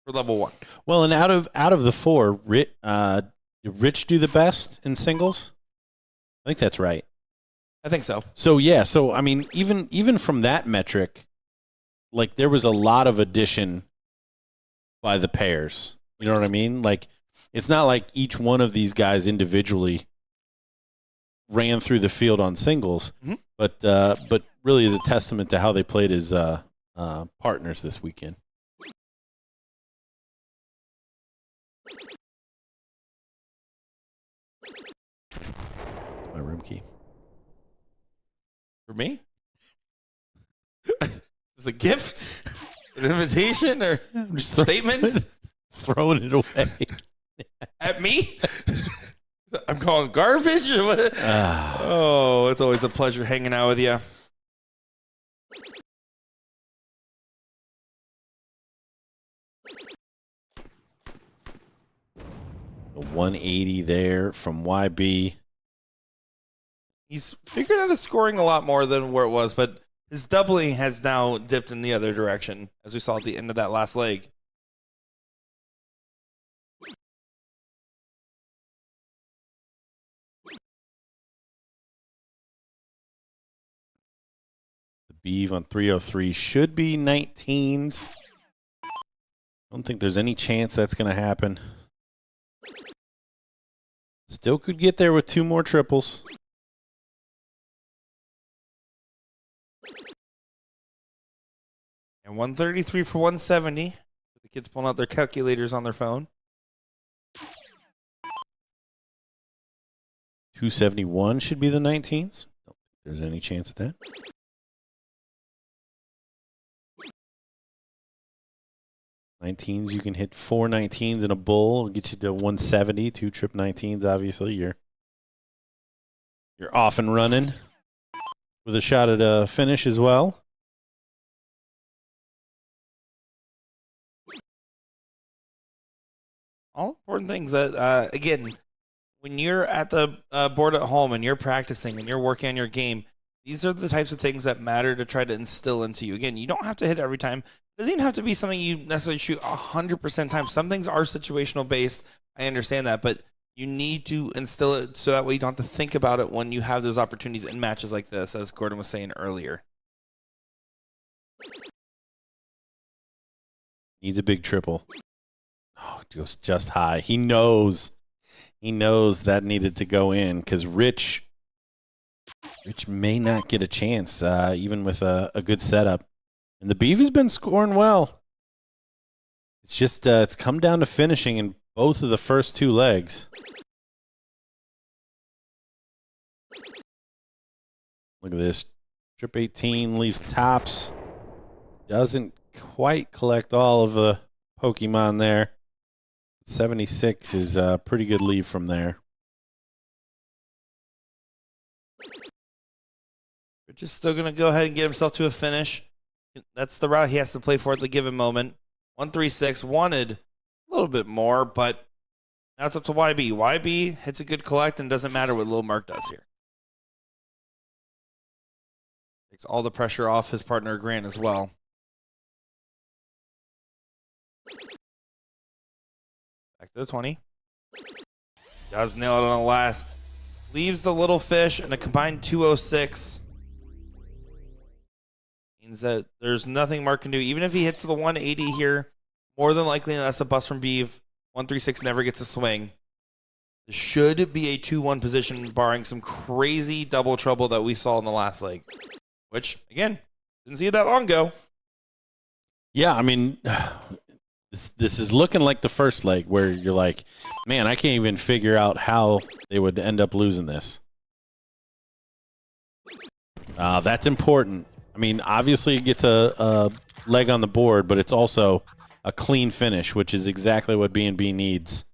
for level 1. Well, and out of the 4, did Rich do the best in singles? I think that's right. I think so. So yeah, I mean, even from that metric, like there was a lot of addition by the pairs. You know what I mean? Like it's not like each one of these guys individually ran through the field on singles, but really is a testament to how they played as partners this weekend. My room key. For me? Is a gift? An invitation? Or just a statement? Throwing it away. At me? I'm calling garbage? Oh, it's always a pleasure hanging out with you. The 180 there from YB. He's figured out his scoring a lot more than where it was, but his doubling has now dipped in the other direction, as we saw at the end of that last leg. The Beeve on 303 should be 19s. I don't think there's any chance that's going to happen. Still could get there with 2 more triples. And 133 for 170. The kids pulling out their calculators on their phone. 271 should be the 19s. Don't think there's any chance of that. You can hit 4 19s in a bull. It'll get you to 170. 2 trip 19s, obviously. You're off and running with a shot at a finish as well. All important things that, again, when you're at the board at home and you're practicing and you're working on your game, these are the types of things that matter to try to instill into you. Again, you don't have to hit every time. It doesn't even have to be something you necessarily shoot 100% time. Some things are situational based. I understand that, but you need to instill it so that way you don't have to think about it when you have those opportunities in matches like this, as Gordon was saying earlier. Needs a big triple. Oh, it goes just high. He knows that needed to go in because Rich may not get a chance, even with a good setup. And the Beeve has been scoring well. It's just it's come down to finishing in both of the first 2 legs. Look at this. Trip 18 leaves tops. Doesn't quite collect all of the Pokemon there. 76 is a pretty good leave from there. Rich is still going to go ahead and get himself to a finish. That's the route he has to play for at the given moment. 136 wanted a little bit more, but now it's up to YB. YB hits a good collect and doesn't matter what Lil Mark does here. Takes all the pressure off his partner Grant as well. Back to the 20. Does nail it on the last. Leaves the little fish and a combined 206. Means that there's nothing Mark can do. Even if he hits the 180 here, more than likely that's a bust from Beeve. 136 never gets a swing. This should be a 2-1 position, barring some crazy double trouble that we saw in the last leg. Which, again, didn't see it that long ago. Yeah, I mean, this is looking like the first leg where you're like, man, I can't even figure out how they would end up losing this. That's important. I mean, obviously it gets a leg on the board, but it's also a clean finish, which is exactly what B&B needs.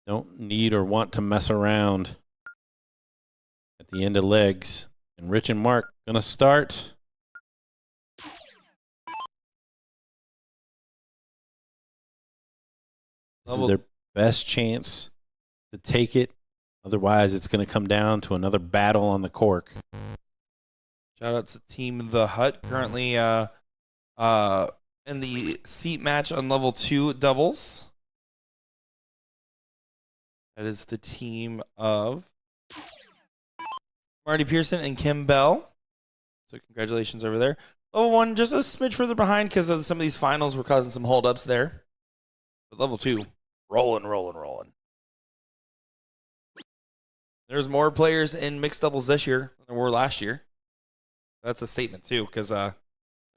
Don't need or want to mess around at the end of legs. And Rich and Mark going to start. This is their best chance to take it. Otherwise, it's going to come down to another battle on the cork. Shout out to Team The Hut, currently in the seat match on level 2 doubles. That is the team of Marty Pearson and Kim Bell. So congratulations over there. Level 1, just a smidge further behind because some of these finals were causing some holdups there. But level 2, rolling. There's more players in mixed doubles this year than there were last year. That's a statement, too, because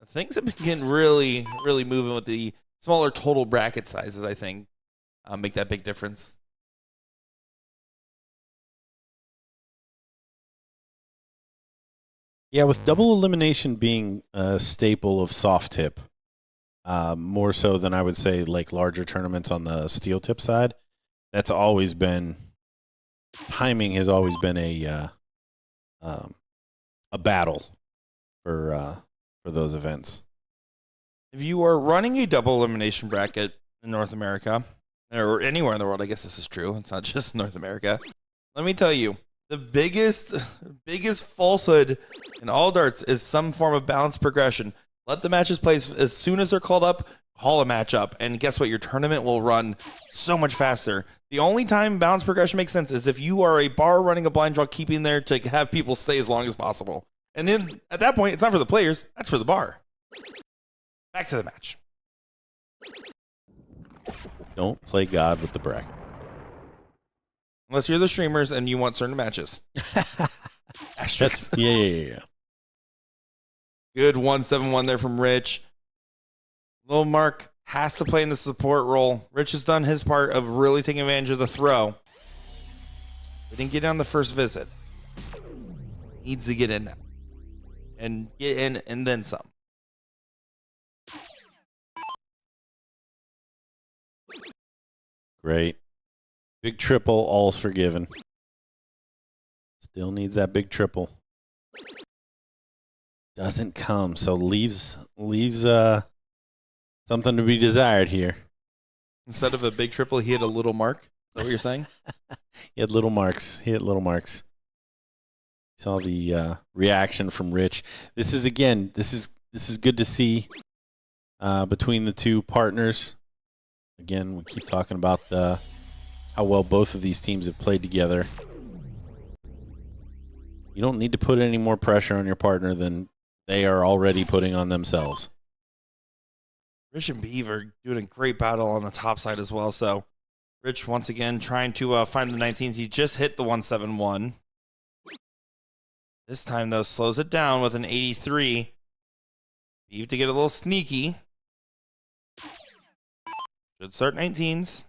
things have been getting really, really moving with the smaller total bracket sizes, I think, make that big difference. Yeah, with double elimination being a staple of soft tip, more so than I would say like larger tournaments on the steel tip side, that's always been, timing has always been a battle for those events. If you are running a double elimination bracket in North America, or anywhere in the world, I guess this is true, it's not just North America, let me tell you, the biggest falsehood in all darts is some form of balanced progression. Let the matches play as soon as they're called up, call a match up, and guess what? Your tournament will run so much faster. The only time balanced progression makes sense is if you are a bar running a blind draw, keeping there to have people stay as long as possible. And then at that point, it's not for the players, that's for the bar. Back to the match. Don't play God with the bracket. Unless you're the streamers and you want certain matches. Asterisks. Yeah. Good 171 there from Rich. Lil Mark has to play in the support role. Rich has done his part of really taking advantage of the throw. They didn't get down the first visit. Needs to get in now. And get in and then some. Great. Big triple, all's forgiven. Still needs that big triple. Doesn't come, so leaves something to be desired here. Instead of a big triple, he had a little mark. Is that what you're saying? He had little marks. Saw the reaction from Rich. This is good to see between the two partners. Again, we keep talking about how well both of these teams have played together. You don't need to put any more pressure on your partner than they are already putting on themselves. Rich and Beeve are doing a great battle on the top side as well. So Rich, once again, trying to find the 19s. He just hit the 171. This time, though, slows it down with an 83. Beeve to get a little sneaky. Should start 19s.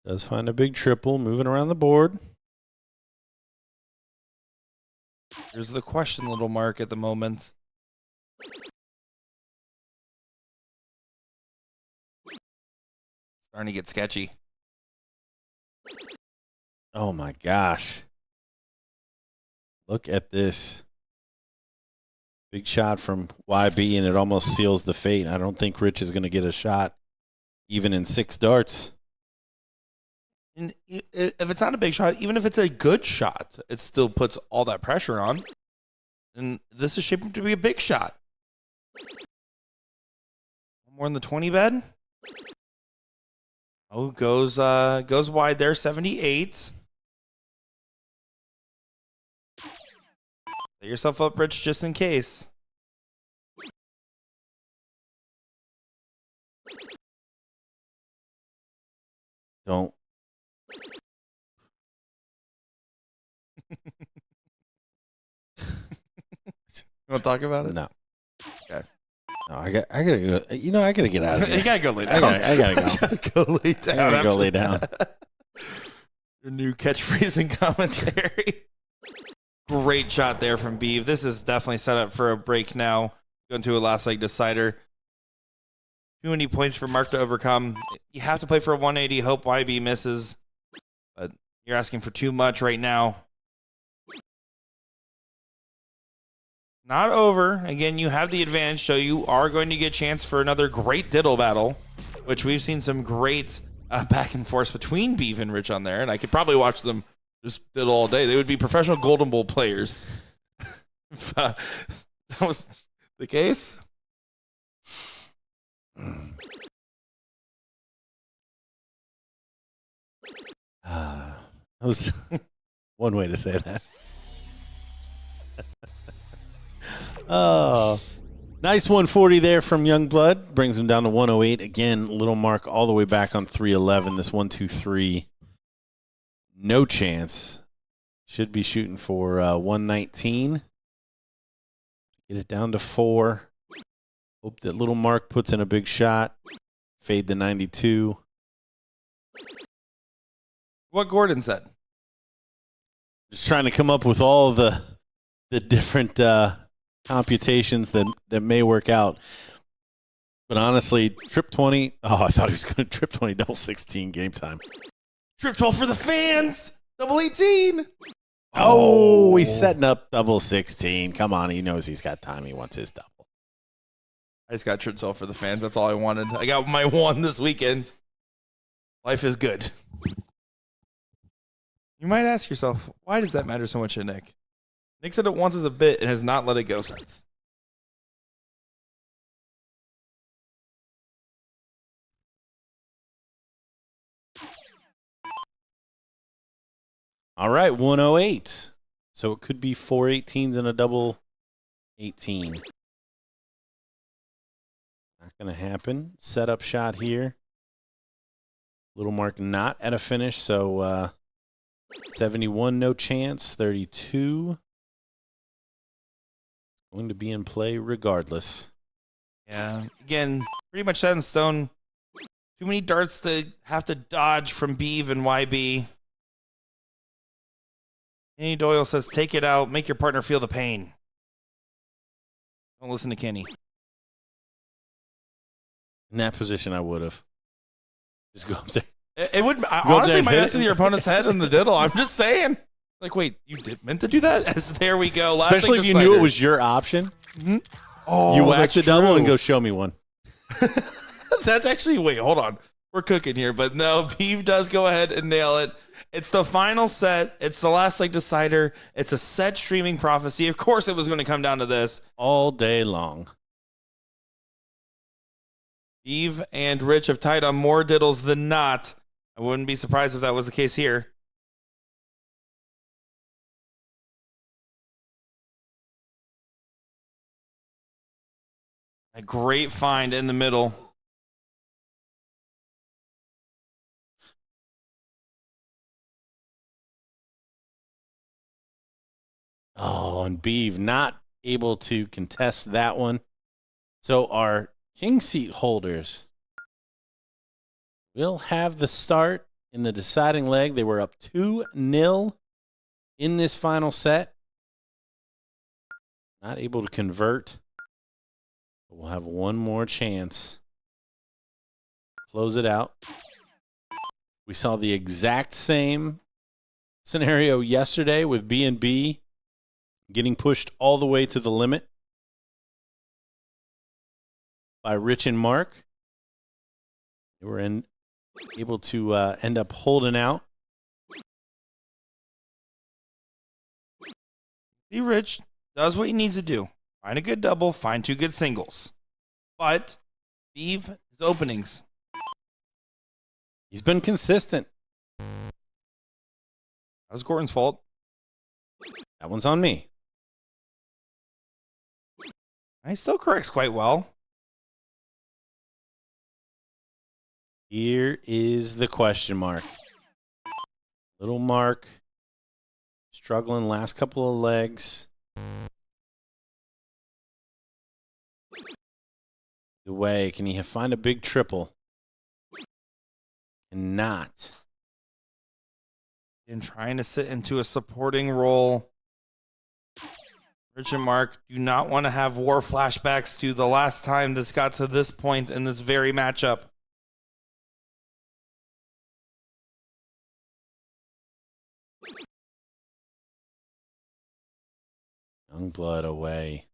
Does find a big triple moving around the board. Here's the question, little Mark, at the moment. starting to get sketchy. Oh my gosh. Look at this. Big shot from YB, and it almost seals the fate. I don't think Rich is going to get a shot, even in 6 darts. And if it's not a big shot, even if it's a good shot, it still puts all that pressure on. And this is shaping to be a big shot. More in the 20 bed. Oh, goes wide there, 78. Set yourself up, Rich, just in case. Don't. You want to talk about it? No. Okay. No, I gotta go. You know, I gotta get out of here. You gotta go lay down. I gotta go. You gotta go lay down. I gotta go lay down. Your new catchphrase and commentary. Great shot there from Beeve. This is definitely set up for a break now. Going to a last leg decider. Too many points for Mark to overcome. You have to play for a 180. Hope YB misses. But you're asking for too much right now. Not over. Again, you have the advantage, so you are going to get a chance for another great diddle battle, which we've seen some great back and forth between Beeve and Rich on there, and I could probably watch them just diddle all day. They would be professional Golden Bowl players. If, that was the case. That was one way to say that. Oh, nice 140 there from Youngblood. Brings him down to 108. Again, little Mark all the way back on 311. This 123. No chance. Should be shooting for 119. Get it down to 4. Hope that little Mark puts in a big shot. Fade the 92. What Gordon said. Just trying to come up with all the different computations that may work out. But honestly, trip 20. Oh, I thought he was going to trip 20 double 16 game time. Trip 12 for the fans. Double 18. Oh, he's setting up double 16. Come on, he knows he's got time. He wants his double. I just got trip 12 for the fans. That's all I wanted. I got my one this weekend. Life is good. You might ask yourself, why does that matter so much to Nick? Nick said it once as a bit and has not let it go since. All right, 108. So it could be 4 18s and a double 18. Not going to happen. Setup shot here. Little Mark not at a finish, so 71, no chance. 32. Going to be in play regardless. Yeah. Again, pretty much set in stone. Too many darts to have to dodge from Beeve and YB. Kenny Doyle says, take it out. Make your partner feel the pain. Don't listen to Kenny. In that position, I would have. Just go up there. It would honestly might mess with your opponent's head in the diddle. I'm just saying. Like, wait, you meant to do that? As there we go. Last Especially if you knew it was your option. Mm-hmm. Oh, you whack the double and go show me one. That's actually, wait, hold on. We're cooking here, but no, Beeve does go ahead and nail it. It's the final set. It's the last leg decider. It's a set streaming prophecy. Of course, it was going to come down to this all day long. Beeve and Rich have tied on more diddles than not. I wouldn't be surprised if that was the case here. A great find in the middle. Oh, and Beeve not able to contest that one. So our king seat holders will have the start in the deciding leg. They were up 2-0 in this final set. Not able to convert. We'll have one more chance. Close it out. We saw the exact same scenario yesterday with B&B getting pushed all the way to the limit by Rich and Mark. They were able to end up holding out. See, Rich does what he needs to do. Find a good double, find 2 good singles. But Steve, his openings. He's been consistent. That was Gordon's fault. That one's on me. He still corrects quite well. Here is the question mark. Little Mark struggling last couple of legs. The way, can he find a big triple? And not. And trying to sit into a supporting role. Rich and Mark do not want to have war flashbacks to the last time this got to this point in this very matchup. Youngblood away.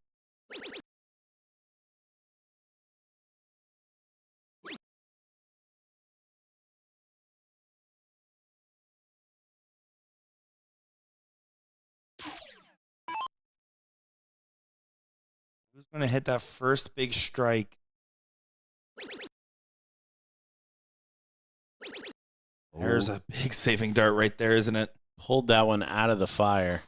Who's going to hit that first big strike? There's a big saving dart right there, isn't it? Pulled that one out of the fire.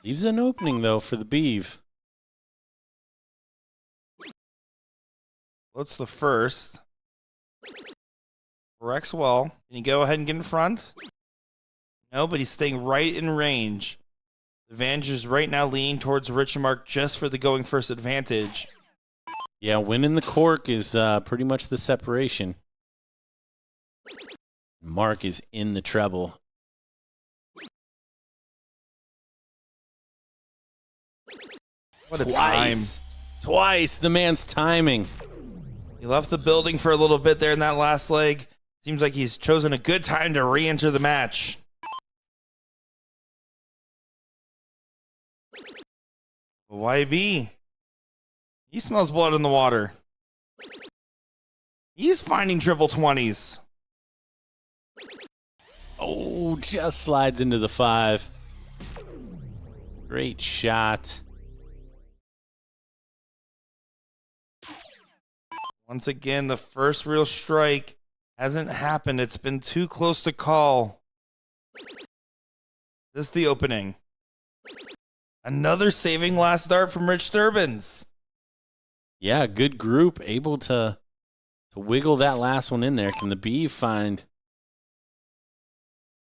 Leaves an opening, though, for the Beeve. What's the first? Corrects well. Can you go ahead and get in front? No, but he's staying right in range. The advantage is right now leaning towards Rich and Mark just for the going first advantage. Yeah, winning the cork is pretty much the separation. Mark is in the treble. What a time. Twice. The man's timing. He left the building for a little bit there in that last leg. Seems like he's chosen a good time to re-enter the match. YB. He smells blood in the water. He's finding triple 20s. Oh, just slides into the 5. Great shot. Once again, the first real strike hasn't happened. It's been too close to call. This is the opening. Another saving last dart from Rich Sturbins. Yeah, good group, able to wiggle that last one in there. Can the Bee find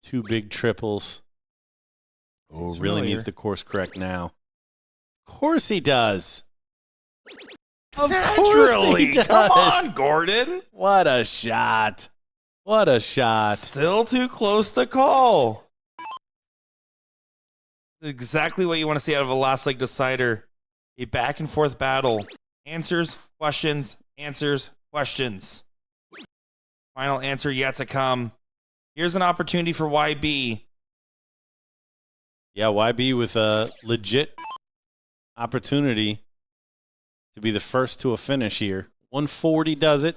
2 big triples? Oh, really familiar. needs the course correct now. Of course he does. Of Naturally. course he does. Come on, Gordon. What a shot. What a shot. Still too close to call. Exactly what you want to see out of a last leg decider. A back and forth battle. Answers, questions, answers, questions. Final answer yet to come. Here's an opportunity for YB. Yeah, YB with a legit opportunity to be the first to a finish here. 140 does it.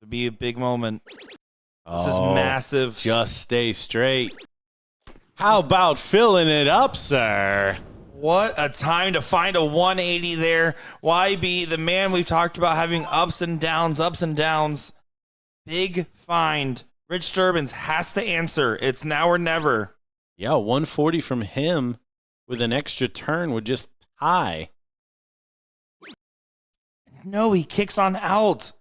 It'd be a big moment. This is Oh, massive. Just stay straight. How about filling it up, sir? What a time to find a 180 there. YB, the man we've talked about having ups and downs. Big find. Rich Sturbins has to answer. It's now or never. Yeah, 140 from him with an extra turn would just tie. No, he kicks on out.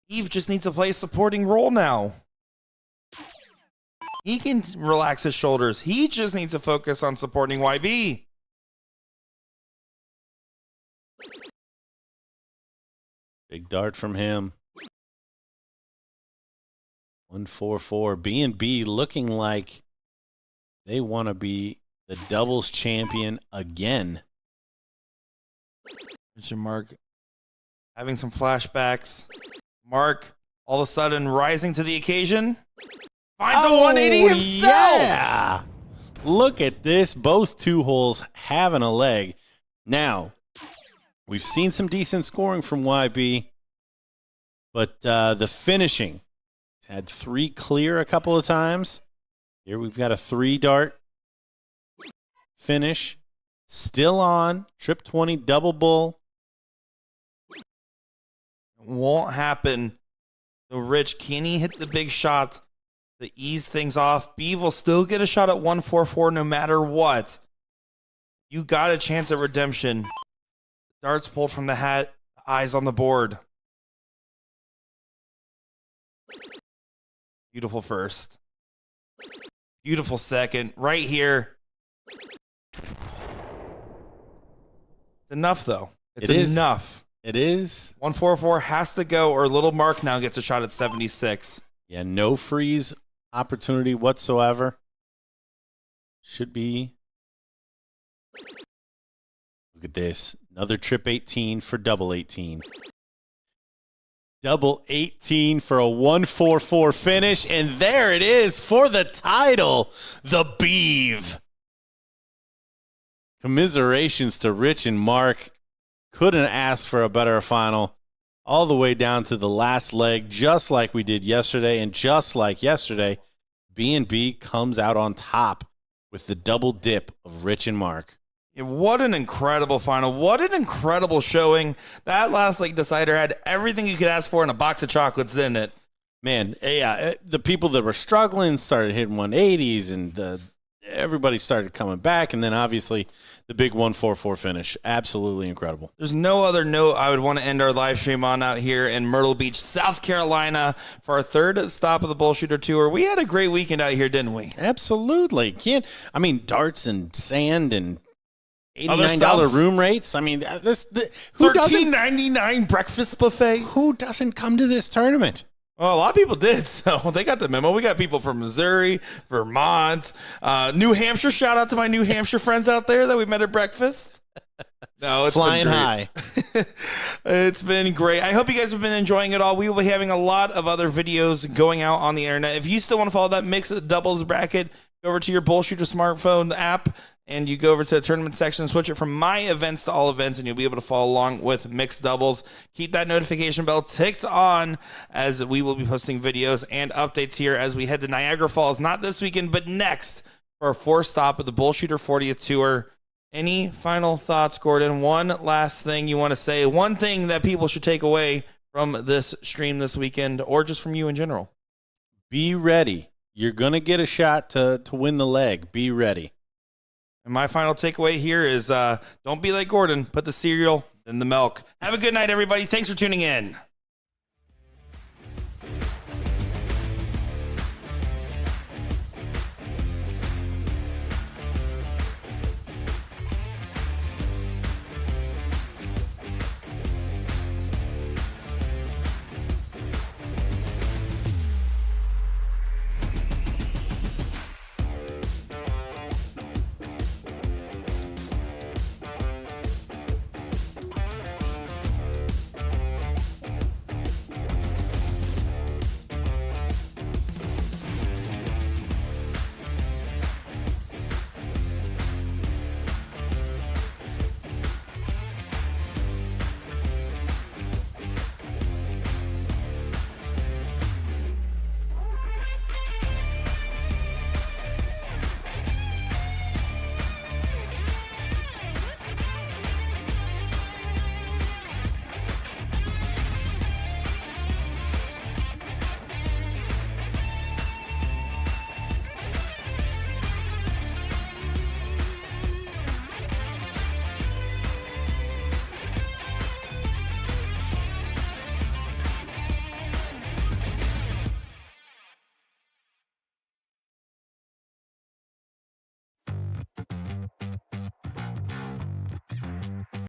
Eve just needs to play a supporting role now. He can relax his shoulders. He just needs to focus on supporting YB. Big dart from him. 144. B&B looking like they want to be the doubles champion again. Rich and Mark having some flashbacks. Mark all of a sudden rising to the occasion. Finds a 180 himself. Yeah. Look at this. Both two holes having a leg. Now, we've seen some decent scoring from YB, but the finishing had 3 clear a couple of times. Here we've got a 3 dart finish. Still on. Trip 20, double bull. Won't happen. So Rich, can he hit the big shot to ease things off? Beeve will still get a shot at 144 no matter what. You got a chance at redemption. Darts pulled from the hat. Eyes on the board. Beautiful first. Beautiful second. Right here. It's enough, though. It's enough. It is. 144 has to go, or little Mark now gets a shot at 76. Yeah, no freeze opportunity whatsoever. Should be. Look at this. Another trip 18 for double 18. Double 18 for a 144 finish. And there it is for the title. The Beeve. Commiserations to Rich and Mark. Couldn't ask for a better final. All the way down to the last leg, just like we did yesterday. And just like yesterday, B&B comes out on top with the double dip of Rich and Mark. Yeah, what an incredible final. What an incredible showing. That last leg decider had everything you could ask for in a box of chocolates, didn't it? Man, yeah, the people that were struggling started hitting 180s, and everybody started coming back, and then obviously the big 144 finish. Absolutely incredible. There's no other note I would want to end our live stream on out here in Myrtle Beach, South Carolina for our 3rd stop of the BullShooter Tour. We had a great weekend out here, didn't we? Absolutely. Darts and sand and $89 room rates. I mean, who $13.99 breakfast buffet. Who doesn't come to this tournament? Well, a lot of people did, so they got the memo. We got people from Missouri, Vermont, New Hampshire. Shout out to my New Hampshire friends out there that we met at breakfast. No, it's flying been high. It's been great. I hope you guys have been enjoying it all. We will be having a lot of other videos going out on the internet. If you still want to follow that mixed doubles bracket, go over to your BullShooter smartphone app, and you go over to the tournament section and switch it from my events to all events, and you'll be able to follow along with mixed doubles. Keep that notification bell ticked on, as we will be posting videos and updates here as we head to Niagara Falls, not this weekend, but next, for our 4th stop of the BullShooter 40th Tour. Any final thoughts, Gordon? One last thing you want to say? One thing that people should take away from this stream this weekend, or just from you in general? Be ready. You're going to get a shot to win the leg. Be ready. And my final takeaway here is don't be like Gordon. Put the cereal in the milk. Have a good night, everybody. Thanks for tuning in.